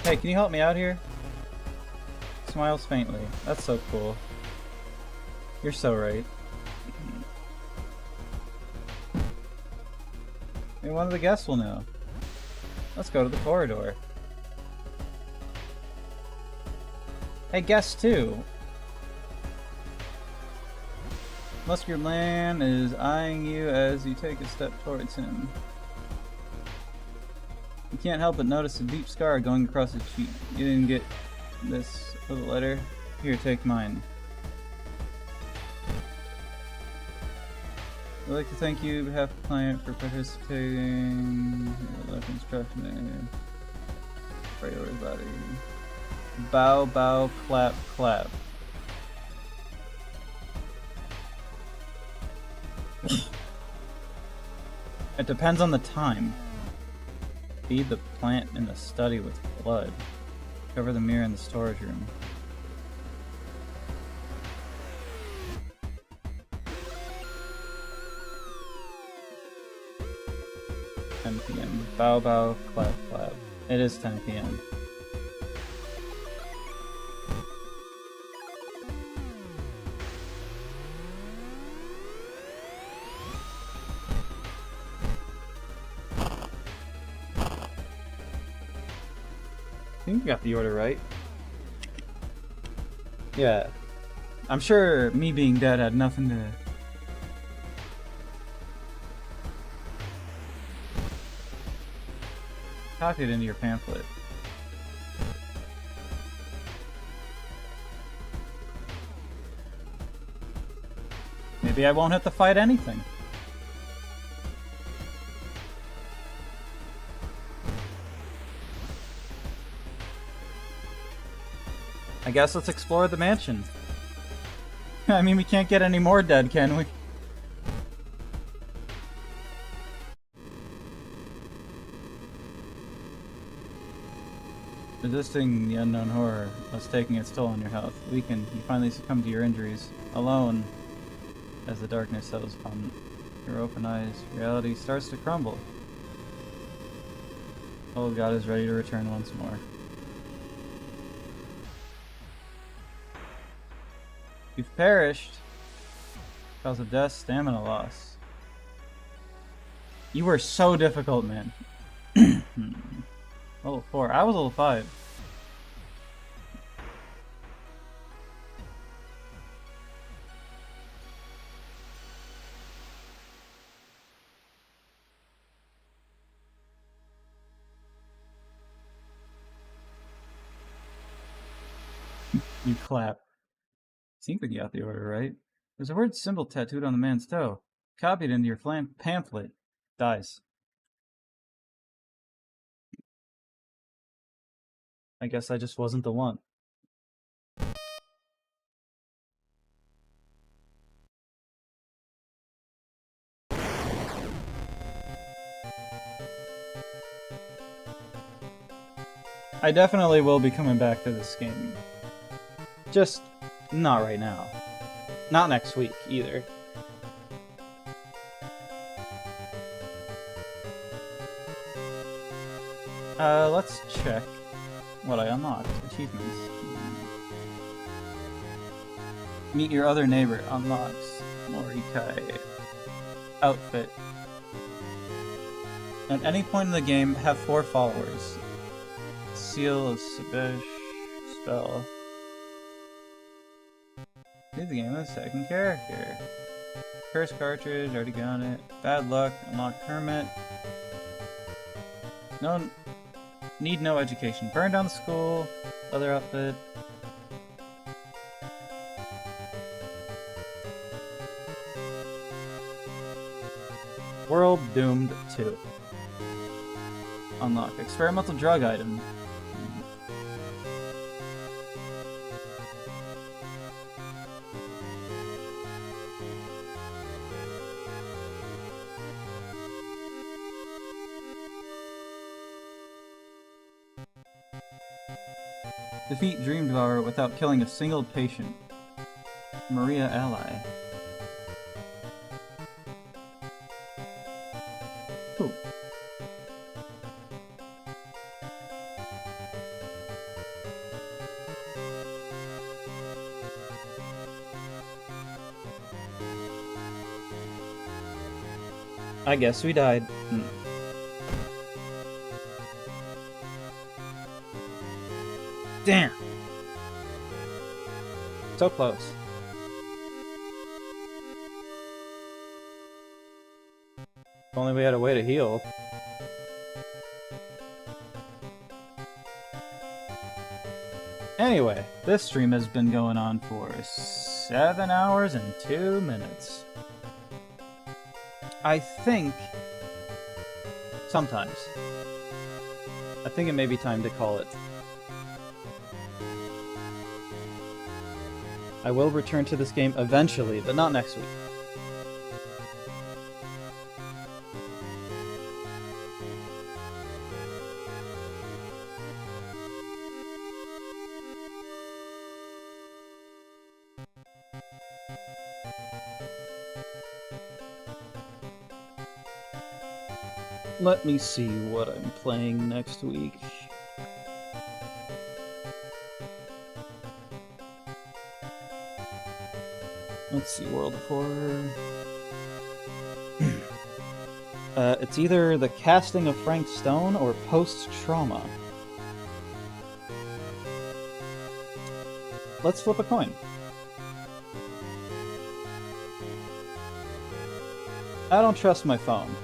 Hey, can you help me out here? Smiles faintly. That's so cool. You're so right. Maybe one of the guests will know. Let's go to the corridor. Hey, guest 2. Muscular is eyeing you as you take a step towards him. You can't help but notice a deep scar going across his cheek. You didn't get this little letter? Here, take mine. I'd like to thank you on behalf of the client for participating. Left instruction. Pray over his body. Bow, bow, clap, clap. It depends on the time. Feed the plant in the study with blood. Cover the mirror in the storage room. PM. Bow, bow, clap, clap. It is 10 PM. I think you got the order right. Yeah. I'm sure me being dead had nothing to... Copy it into your pamphlet. Maybe I won't have to fight anything. I guess let's explore the mansion. I mean, we can't get any more dead, can we? Resisting the unknown horror was taking its toll on your health. Weakened, you finally succumb to your injuries. Alone, as the darkness settles upon your open eyes, reality starts to crumble. Old God is ready to return once more. You've perished. Cause of death, stamina loss. You were so difficult, man. Level 4. I was level 5. You clap. I think we got the order right. There's a word symbol tattooed on the man's toe. Copied into your pamphlet. Dies. I guess I just wasn't the one. I definitely will be coming back to this game. Just not right now. Not next week, either. Let's check what I unlocked. Achievements. Meet your other neighbor unlocks Morikai. Outfit. At any point in the game, have 4 followers. Seal of Sabesh spell. Leave the game with a second character. Curse cartridge, already got it. Bad luck, unlock hermit. No need no education. Burn down the school. Other outfit. World Doomed 2. Unlock. Experimental drug item. Defeat Dream Devourer without killing a single patient. Maria Ally. Ooh. I guess we died. Damn! So close. If only we had a way to heal. Anyway, this stream has been going on for 7 hours and 2 minutes. I think... sometimes. I think it may be time to call it. I will return to this game eventually, but not next week. Let me see what I'm playing next week. Let's see, World of Horror. It's either The Casting of Frank Stone or Post-Trauma. Let's flip a coin. I don't trust my phone.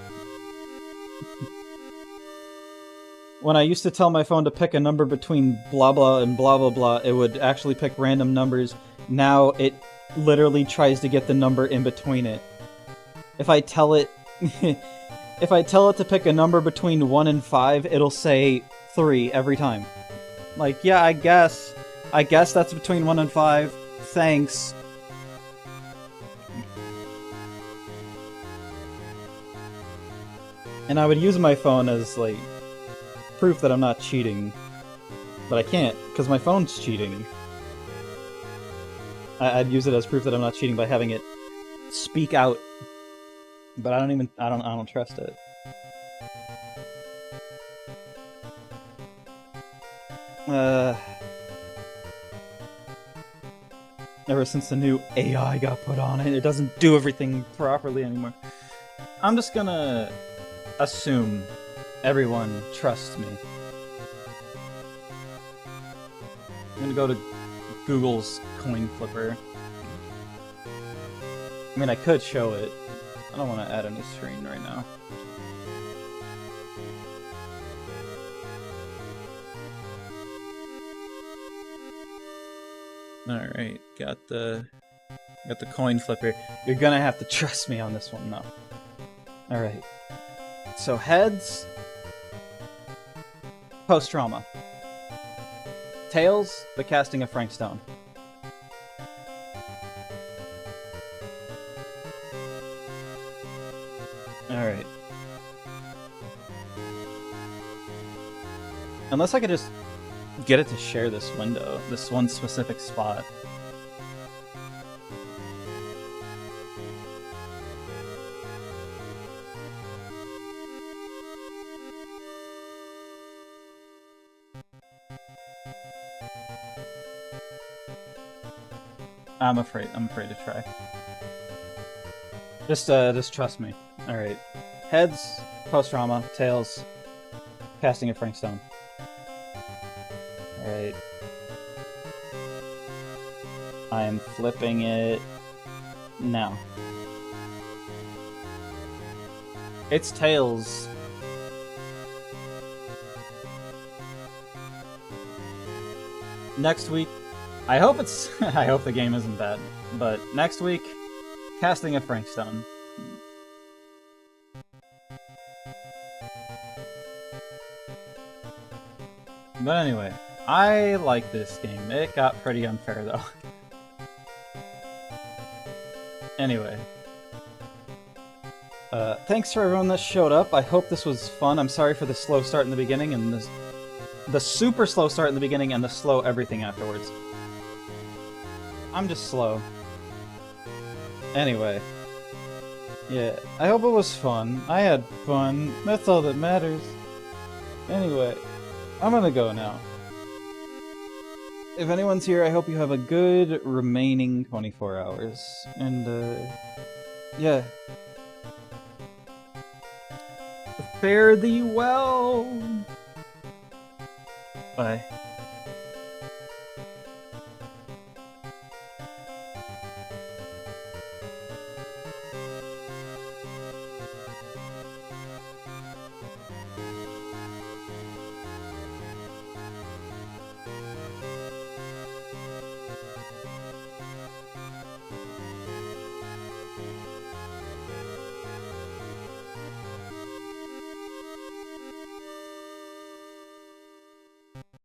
When I used to tell my phone to pick a number between blah blah and blah blah blah, it would actually pick random numbers. Now it literally tries to get the number in between it. If I tell it if I tell it to pick a number between 1 and 5, it'll say 3 every time. Like, yeah, I guess that's between 1 and 5. Thanks. And I would use my phone as, like, proof that I'm not cheating. But I can't, because my phone's cheating. I'd use it as proof that I'm not cheating by having it speak out. But I don't trust it. Ever since the new AI got put on it, it doesn't do everything properly anymore. I'm just gonna assume everyone trusts me. I'm gonna go to Google's coin flipper. I mean, I could show it. I don't want to add a new screen right now. Alright, got the coin flipper. You're gonna have to trust me on this one, though. Alright. So heads... Post-trauma. Tails, The Casting of Frank Stone. Alright. Unless I could just get it to share this window, this one specific spot. I'm afraid to try. Just trust me. Alright. Heads, post-trauma, Tails, casting a Frank Stone. Alright. I'm flipping it now. It's Tails. Next week, I hope it's. I hope the game isn't bad, but next week, casting a Frank Stone. But anyway, I like this game. It got pretty unfair though. Anyway. Thanks for everyone that showed up. I hope this was fun. I'm sorry for the slow start in the beginning and the super slow start in the beginning and the slow everything afterwards. I'm just slow. Anyway. Yeah, I hope it was fun. I had fun. That's all that matters. Anyway, I'm gonna go now. If anyone's here, I hope you have a good remaining 24 hours. And, yeah. Fare thee well! Bye.